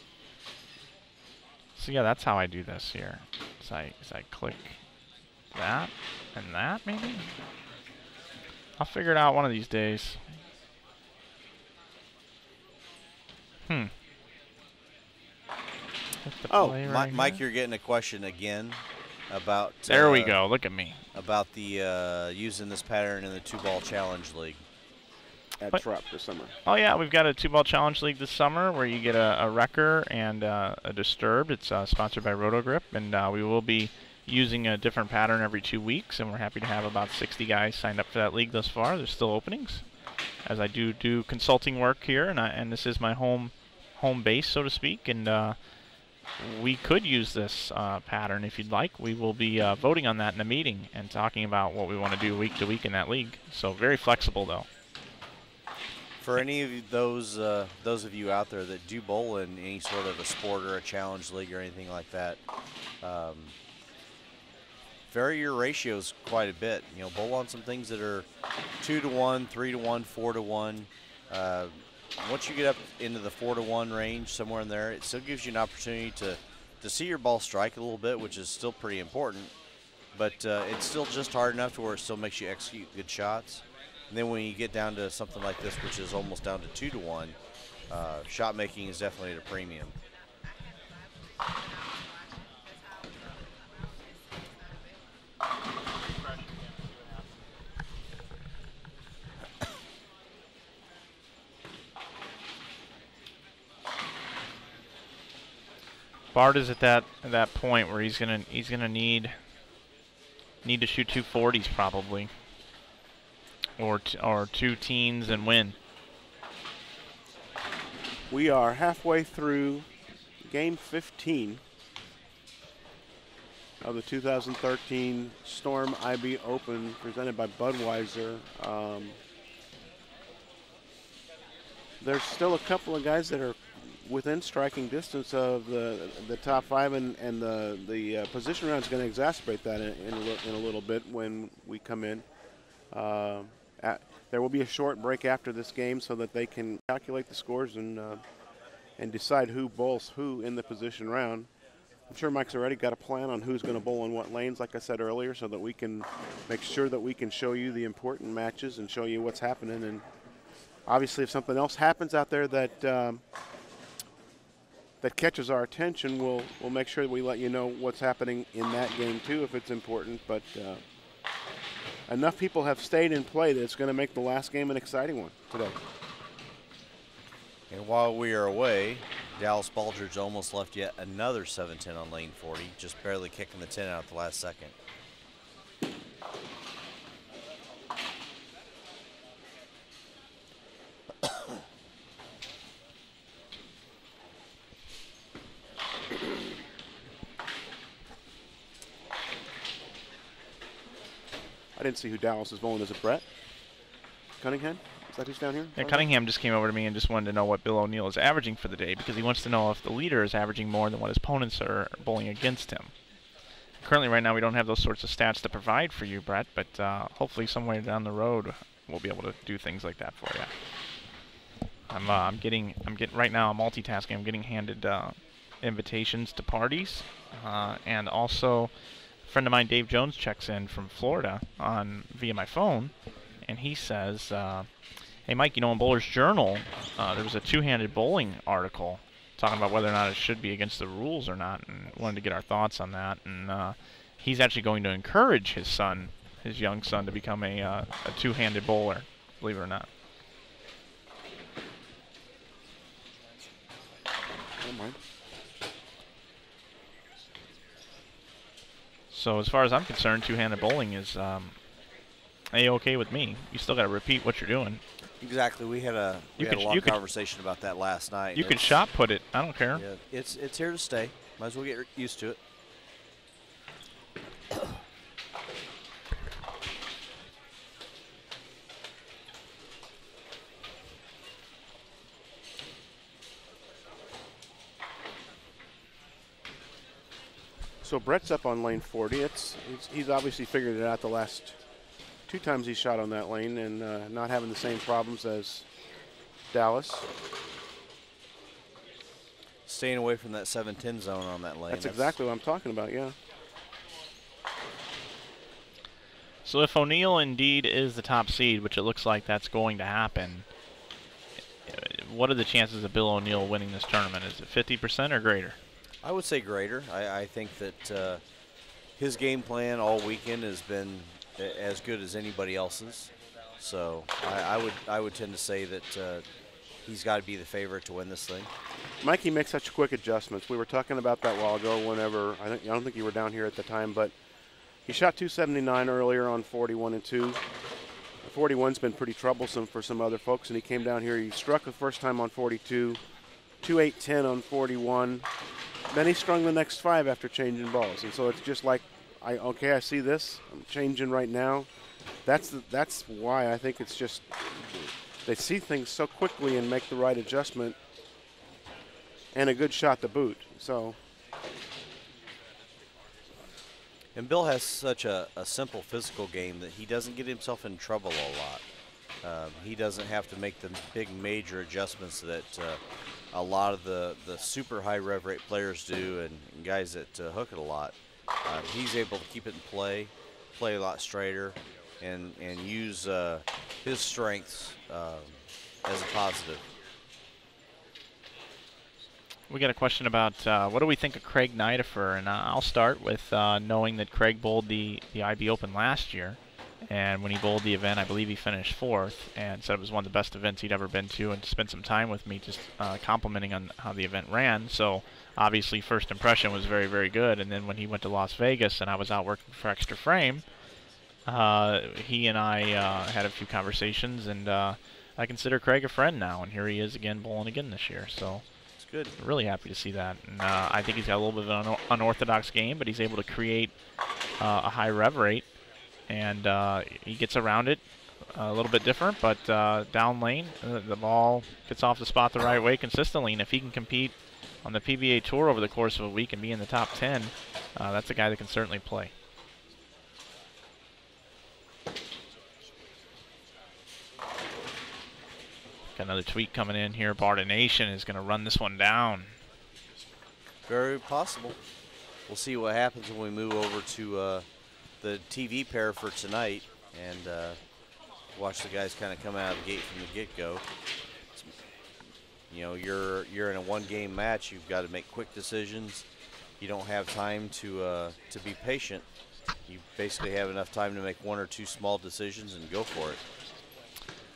Speaker 9: So yeah, that's how I do this here. So I click that and that maybe. I'll figure it out one of these days.
Speaker 1: Oh, Mike, you're getting a question again about.
Speaker 9: There we go. Look at me.
Speaker 1: about the using this pattern in the 2-ball challenge league?
Speaker 3: At Trop this summer.
Speaker 9: Oh yeah, we've got a 2-ball challenge league this summer where you get a wrecker and a disturbed. It's sponsored by Rotogrip, and we will be using a different pattern every 2 weeks, and we're happy to have about 60 guys signed up for that league thus far. There's still openings, as I do consulting work here, and this is my home base, so to speak, and we could use this pattern if you'd like. We will be voting on that in a meeting and talking about what we want to do week to week in that league. So very flexible, though.
Speaker 1: For any of those of you out there that do bowl in any sort of a sport or a challenge league or anything like that, vary your ratios quite a bit. You know, bowl on some things that are 2-to-1, 3-to-1, 4-to-1. Once you get up into the 4-to-1 range, somewhere in there, it still gives you an opportunity to see your ball strike a little bit, which is still pretty important. But it's still just hard enough to where it still makes you execute good shots. And then when you get down to something like this, which is almost down to 2-to-1, shot making is definitely at a premium.
Speaker 9: Bard is at that point where he's gonna need to shoot 240s probably, or 2 teens and win.
Speaker 3: We are halfway through game 15 of the 2013 Storm IB Open presented by Budweiser. There's still a couple of guys that are within striking distance of the top 5, and the position round is going to exacerbate that in a little bit when we come in. There will be a short break after this game so that they can calculate the scores and decide who bowls who in the position round. I'm sure Mike's already got a plan on who's going to bowl in what lanes, like I said earlier, so that we can make sure that we can show you the important matches and show you what's happening. And obviously, if something else happens out there that that catches our attention, we'll make sure that we let you know what's happening in that game too, if it's important. But enough people have stayed in play that it's going to make the last game an exciting one today.
Speaker 1: And while we are away, Dallas Baldridge almost left yet another 7-10 on lane 40, just barely kicking the 10 out at the last second.
Speaker 3: I didn't see who Dallas is bowling. Is it Brett Cunningham? Is that who's down here?
Speaker 9: Yeah, Cunningham just came over to me and just wanted to know what Bill O'Neill is averaging for the day, because he wants to know if the leader is averaging more than what his opponents are bowling against him. Currently, right now, we don't have those sorts of stats to provide for you, Brett, but hopefully somewhere down the road we'll be able to do things like that for you. I'm getting right now. I'm multitasking. I'm getting handed invitations to parties, and also a friend of mine, Dave Jones, checks in from Florida via my phone, and he says, "Hey, Mike, you know, in Bowler's Journal, there was a two-handed bowling article talking about whether or not it should be against the rules or not, and wanted to get our thoughts on that. And he's actually going to encourage his son, his young son, to become a two-handed bowler, believe it or not." So as far as I'm concerned, two-handed bowling is A-okay with me. You still got to repeat what you're doing.
Speaker 1: Exactly. We had a long conversation about that last night.
Speaker 9: You could shot put it. I don't care.
Speaker 1: Yeah, it's here to stay. Might as well get used to it.
Speaker 3: So Brett's up on lane 40. He's obviously figured it out the last 2 times he shot on that lane, and not having the same problems as Dallas.
Speaker 1: Staying away from that 7-10 zone on that lane.
Speaker 3: That's exactly what I'm talking about, yeah.
Speaker 9: So if O'Neill indeed is the top seed, which it looks like that's going to happen, what are the chances of Bill O'Neill winning this tournament? Is it 50% or greater?
Speaker 1: I would say greater. I think that his game plan all weekend has been as good as anybody else's. So I would tend to say that he's got to be the favorite to win this thing.
Speaker 3: Mikey makes such quick adjustments. We were talking about that a while ago. I don't think you were down here at the time, but he shot 279 earlier on 41 and 2. 41's been pretty troublesome for some other folks, and he came down here. He struck the first time on 42, 2-8-10 on 41. Then he strung the next 5 after changing balls, and so it's just like, I see this. I'm changing right now. That's why I think it's just they see things so quickly and make the right adjustment, and a good shot to boot. So.
Speaker 1: And Bill has such a simple physical game that he doesn't get himself in trouble a lot. He doesn't have to make the big major adjustments that a lot of the super high rev rate players do, and guys that hook it a lot. He's able to keep it in play a lot straighter, and use his strengths as a positive.
Speaker 9: We got a question about what do we think of Craig Nidifer, and I'll start with knowing that Craig bowled the IB Open last year, and when he bowled the event, I believe he finished 4th, and said it was one of the best events he'd ever been to, and spent some time with me just complimenting on how the event ran. So obviously first impression was very, very good, and then when he went to Las Vegas and I was out working for Extra Frame, he and I had a few conversations, and I consider Craig a friend now, and here he is again bowling again this year. So
Speaker 1: good.
Speaker 9: Really happy to see that. And I think he's got a little bit of an unorthodox game, but he's able to create a high rev rate, and he gets around it a little bit different, but down lane, the ball gets off the spot the right way consistently, and if he can compete on the PBA Tour over the course of a week and be in the top 10, that's a guy that can certainly play. Got another tweet coming in here. Barda Nation is going to run this one down.
Speaker 1: Very possible. We'll see what happens when we move over to the TV pair for tonight, and watch the guys kind of come out of the gate from the get-go. You know, you're in a one-game match. You've got to make quick decisions. You don't have time to be patient. You basically have enough time to make 1 or 2 small decisions and go for it.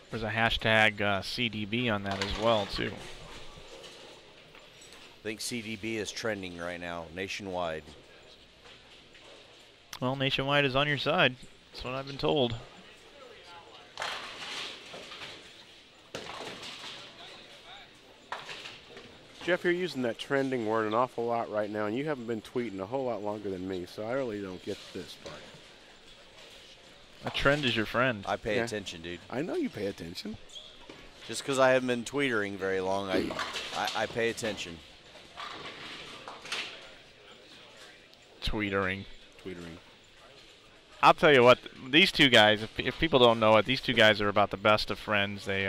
Speaker 9: There's a hashtag CDB on that as well, too.
Speaker 1: I think CDB is trending right now nationwide.
Speaker 9: Well, Nationwide is on your side. That's what I've been told.
Speaker 3: Jeff, you're using that trending word an awful lot right now, and you haven't been tweeting a whole lot longer than me, so I really don't get this part.
Speaker 9: A trend is your friend.
Speaker 1: I pay attention, dude.
Speaker 3: I know you pay attention.
Speaker 1: Just because I haven't been tweetering very long, I pay attention.
Speaker 9: Tweetering. I'll tell you what, these two guys, if people don't know it, these two guys are about the best of friends. They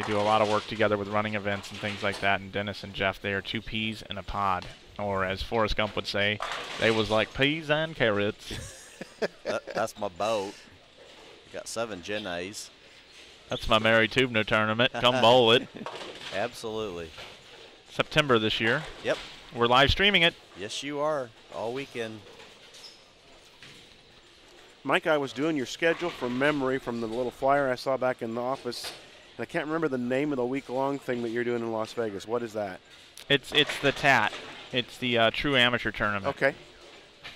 Speaker 9: do a lot of work together with running events and things like that, and Dennis and Jeff, they are 2 peas in a pod. Or as Forrest Gump would say, they was like peas and carrots.
Speaker 1: That's my boat. Got 7 Gen A's.
Speaker 9: That's my Mary Tubner tournament. Come bowl it.
Speaker 1: Absolutely.
Speaker 9: September this year.
Speaker 1: Yep.
Speaker 9: We're live streaming it.
Speaker 1: Yes, you are. All weekend.
Speaker 3: Mike, I was doing your schedule from memory from the little flyer I saw back in the office, and I can't remember the name of the week-long thing that you're doing in Las Vegas. What is that?
Speaker 9: It's the TAT. It's the True Amateur Tournament.
Speaker 3: Okay.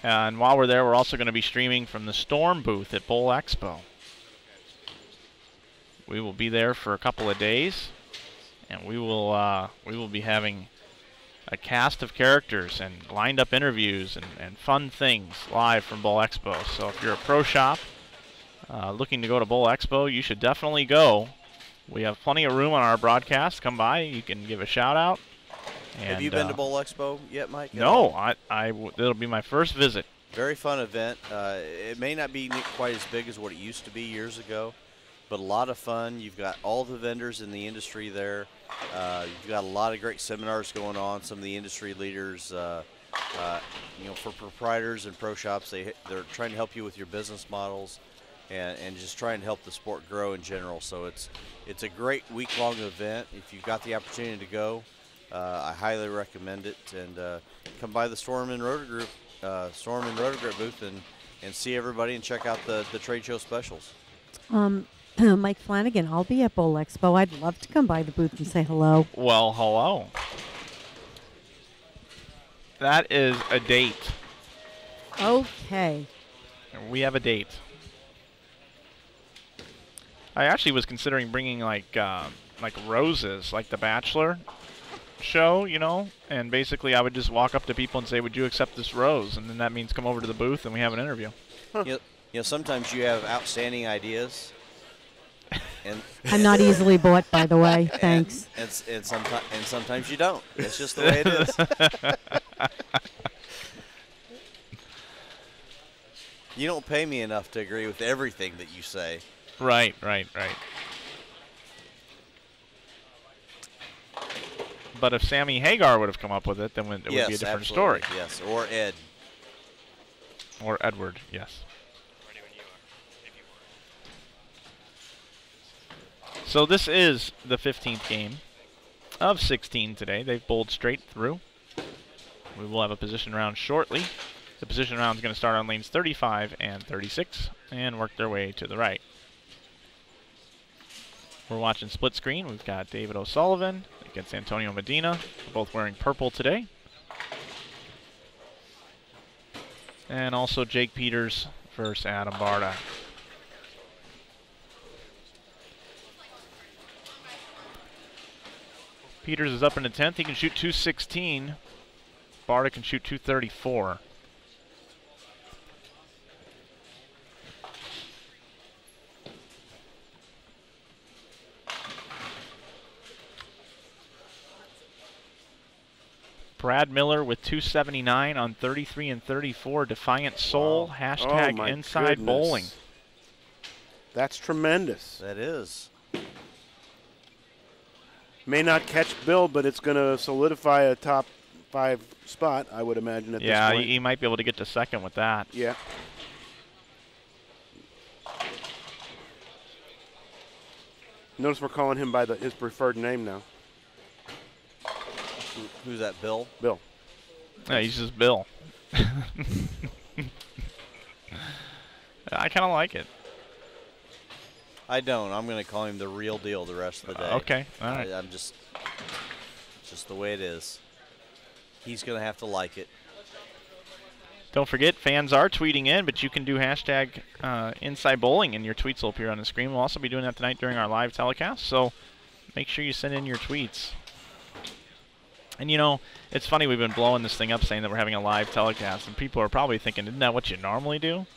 Speaker 9: And while we're there, we're also going to be streaming from the Storm booth at Bowl Expo. We will be there for a couple of days, and we will be having a cast of characters and lined up interviews and fun things live from Bowl Expo. So if you're a pro shop looking to go to Bowl Expo, you should definitely go. We have plenty of room on our broadcast. Come by. You can give a shout out.
Speaker 1: Have you been to Bowl Expo yet, Mike?
Speaker 9: No, it'll be my first visit.
Speaker 1: Very fun event. It may not be quite as big as what it used to be years ago, but a lot of fun. You've got all the vendors in the industry there. You've got a lot of great seminars going on. Some of the industry leaders, for proprietors and pro shops, they're trying to help you with your business models and just trying to help the sport grow in general. So it's a great week-long event. If you've got the opportunity to go, I highly recommend it. And come by the Storm and Rotor Group booth and see everybody and check out the trade show specials.
Speaker 6: Mike Flanagan, I'll be at Bowl Expo. I'd love to come by the booth and say hello.
Speaker 9: Well, hello. That is a date.
Speaker 6: Okay.
Speaker 9: We have a date. I actually was considering bringing like roses, like the Bachelor show, you know, and basically I would just walk up to people and say, "Would you accept this rose?" And then that means come over to the booth and we have an interview.
Speaker 1: You know, sometimes you have outstanding ideas. And
Speaker 6: I'm not easily bought, by the way. Thanks.
Speaker 1: And sometimes you don't. It's just the way it is. You don't pay me enough to agree with everything that you say.
Speaker 9: Right. But if Sammy Hagar would have come up with it, then it would be a different story.
Speaker 1: Yes, or Ed.
Speaker 9: Or Edward, yes. So this is the 15th game of 16 today. They've bowled straight through. We will have a position round shortly. The position round is going to start on lanes 35 and 36 and work their way to the right. We're watching split screen. We've got David O'Sullivan against Antonio Medina. They're both wearing purple today. And also Jake Peters versus Adam Barta. Peters is up in the 10th. He can shoot 216. Barta can shoot 234. Brad Miller with 279 on 33 and 34. Defiant Soul.
Speaker 3: Wow.
Speaker 9: Hashtag
Speaker 3: Oh
Speaker 9: Inside Bowling.
Speaker 3: That's tremendous.
Speaker 1: That is.
Speaker 3: May not catch Bill, but it's going to solidify a top 5 spot, I would imagine, at this point.
Speaker 9: Yeah, he might be able to get to second with that.
Speaker 3: Yeah. Notice we're calling him by his preferred name now.
Speaker 1: Who's that, Bill?
Speaker 3: Bill.
Speaker 9: Yeah, he's just Bill. I kind of like it.
Speaker 1: I don't. I'm going to call him the real deal the rest of the day.
Speaker 9: Okay, all right.
Speaker 1: I'm just the way it is. He's going to have to like it.
Speaker 9: Don't forget, fans are tweeting in, but you can do hashtag Inside Bowling, and your tweets will appear on the screen. We'll also be doing that tonight during our live telecast, so make sure you send in your tweets. And, you know, it's funny, we've been blowing this thing up saying that we're having a live telecast, and people are probably thinking, isn't that what you normally do?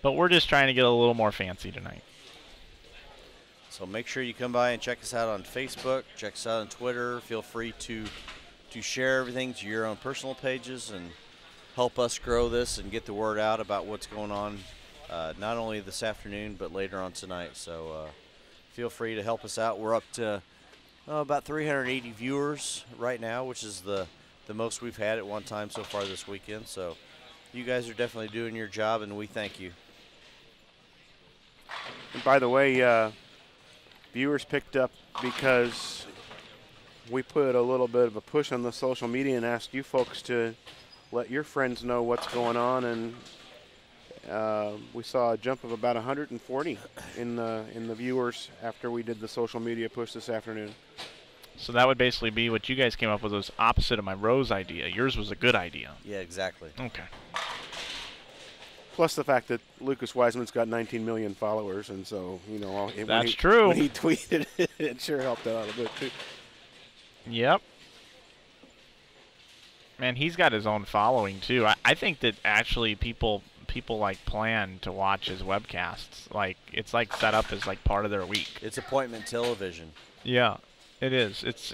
Speaker 9: But we're just trying to get a little more fancy tonight.
Speaker 1: So make sure you come by and check us out on Facebook, check us out on Twitter. Feel free to share everything to your own personal pages and help us grow this and get the word out about what's going on, not only this afternoon but later on tonight. So feel free to help us out. We're up to about 380 viewers right now, which is the most we've had at one time so far this weekend. So you guys are definitely doing your job, and we thank you.
Speaker 3: And by the way, viewers picked up because we put a little bit of a push on the social media and asked you folks to let your friends know what's going on, and we saw a jump of about 140 in the viewers after we did the social media push this afternoon.
Speaker 9: So that would basically be what you guys came up with, was opposite of my rose idea. Yours was a good idea.
Speaker 1: Yeah, exactly.
Speaker 9: Okay.
Speaker 3: Plus the fact that Lucas Wiseman's got 19 million followers, and so, you know,
Speaker 9: that's true.
Speaker 3: When he tweeted it, it sure helped out a bit too.
Speaker 9: Yep. Man, he's got his own following too. I think that actually people like plan to watch his webcasts. Like, it's like set up as like part of their week.
Speaker 1: It's appointment television.
Speaker 9: Yeah, it is. It's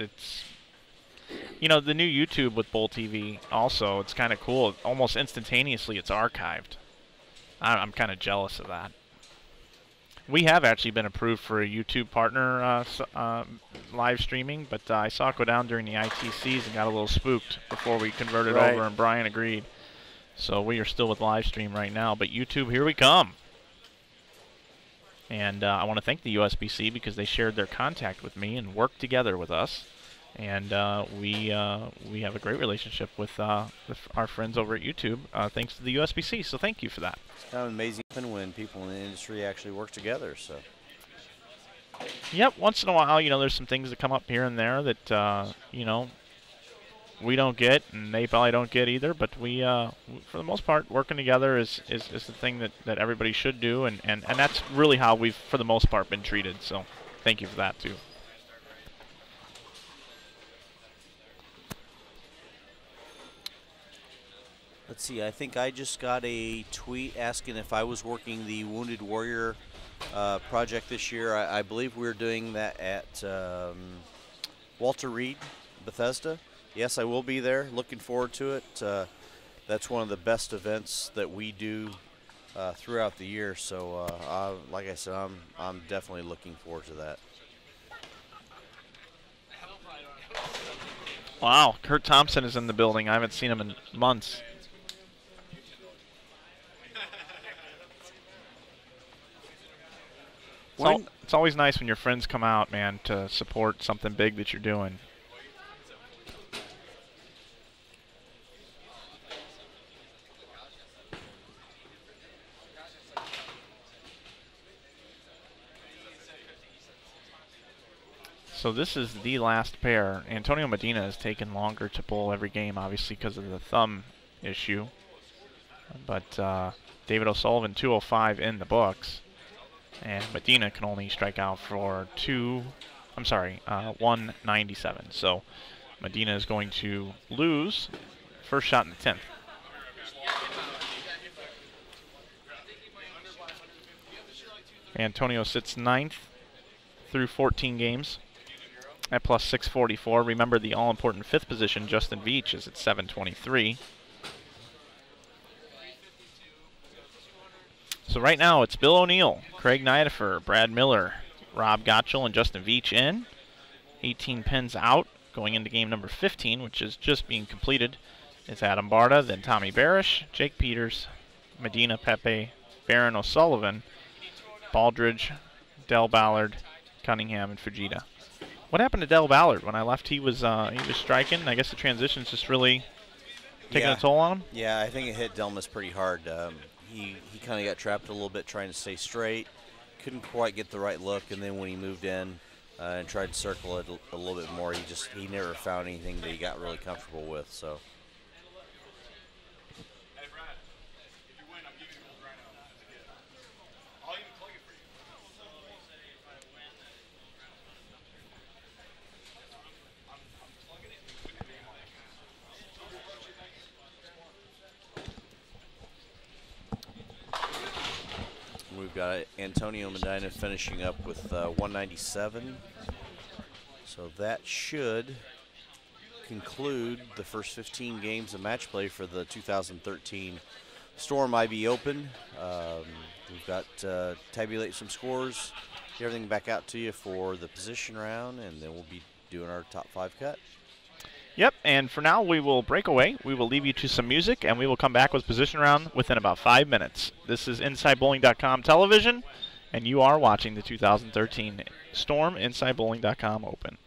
Speaker 9: you know, the new YouTube with Bowl TV also, it's kind of cool. Almost instantaneously it's archived. I'm kind of jealous of that. We have actually been approved for a YouTube partner live streaming, but I saw it go down during the ITCs and got a little spooked before we converted over, and Brian agreed. So we are still with live stream right now, but YouTube, here we come. And I want to thank the USBC because they shared their contact with me and worked together with us. And we have a great relationship with our friends over at YouTube, thanks to the USBC. So thank you for that.
Speaker 1: It's kind of amazing when people in the industry actually work together. So.
Speaker 9: Yep. Once in a while, you know, there's some things that come up here and there that you know, we don't get, and they probably don't get either. But we, for the most part, working together is the thing that everybody should do, and that's really how we've, for the most part, been treated. So thank you for that too.
Speaker 1: Let's see, I think I just got a tweet asking if I was working the Wounded Warrior project this year. I believe we're doing that at Walter Reed, Bethesda. Yes, I will be there. Looking forward to it. That's one of the best events that we do throughout the year. So, like I said, I'm definitely looking forward to that.
Speaker 9: Wow, Kurt Thompson is in the building. I haven't seen him in months. It's always nice when your friends come out, man, to support something big that you're doing. So this is the last pair. Antonio Medina has taken longer to bowl every game, obviously, because of the thumb issue. But David O'Sullivan, 205 in the books. And Medina can only strike out for 197. So Medina is going to lose first shot in the 10th. Antonio sits 9th through 14 games at plus 644. Remember, the all-important 5th position, Justin Veach, is at 723. So right now it's Bill O'Neill, Craig Nidifer, Brad Miller, Rob Gottschall, and Justin Veach in. 18 pins out. Going into game number 15, which is just being completed, is Adam Barta, then Tommy Barish, Jake Peters, Medina, Pepe, Barron, O'Sullivan, Baldridge, Del Ballard, Cunningham, and Fujita. What happened to Del Ballard? When I left, he was striking. I guess the transition's just really taking a toll on him?
Speaker 1: Yeah, I think it hit Delmas pretty hard. He kind of got trapped a little bit trying to stay straight. Couldn't quite get the right look, and then when he moved in and tried to circle it a little bit more, he never found anything that he got really comfortable with. So. We've got Antonio Medina finishing up with 197. So that should conclude the first 15 games of match play for the 2013 Storm IB Open. We've got tabulate some scores, get everything back out to you for the position round, and then we'll be doing our top 5 cut.
Speaker 9: Yep, and for now we will break away. We will leave you to some music, and we will come back with position round within about 5 minutes. This is InsideBowling.com television, and you are watching the 2013 Storm InsideBowling.com Open.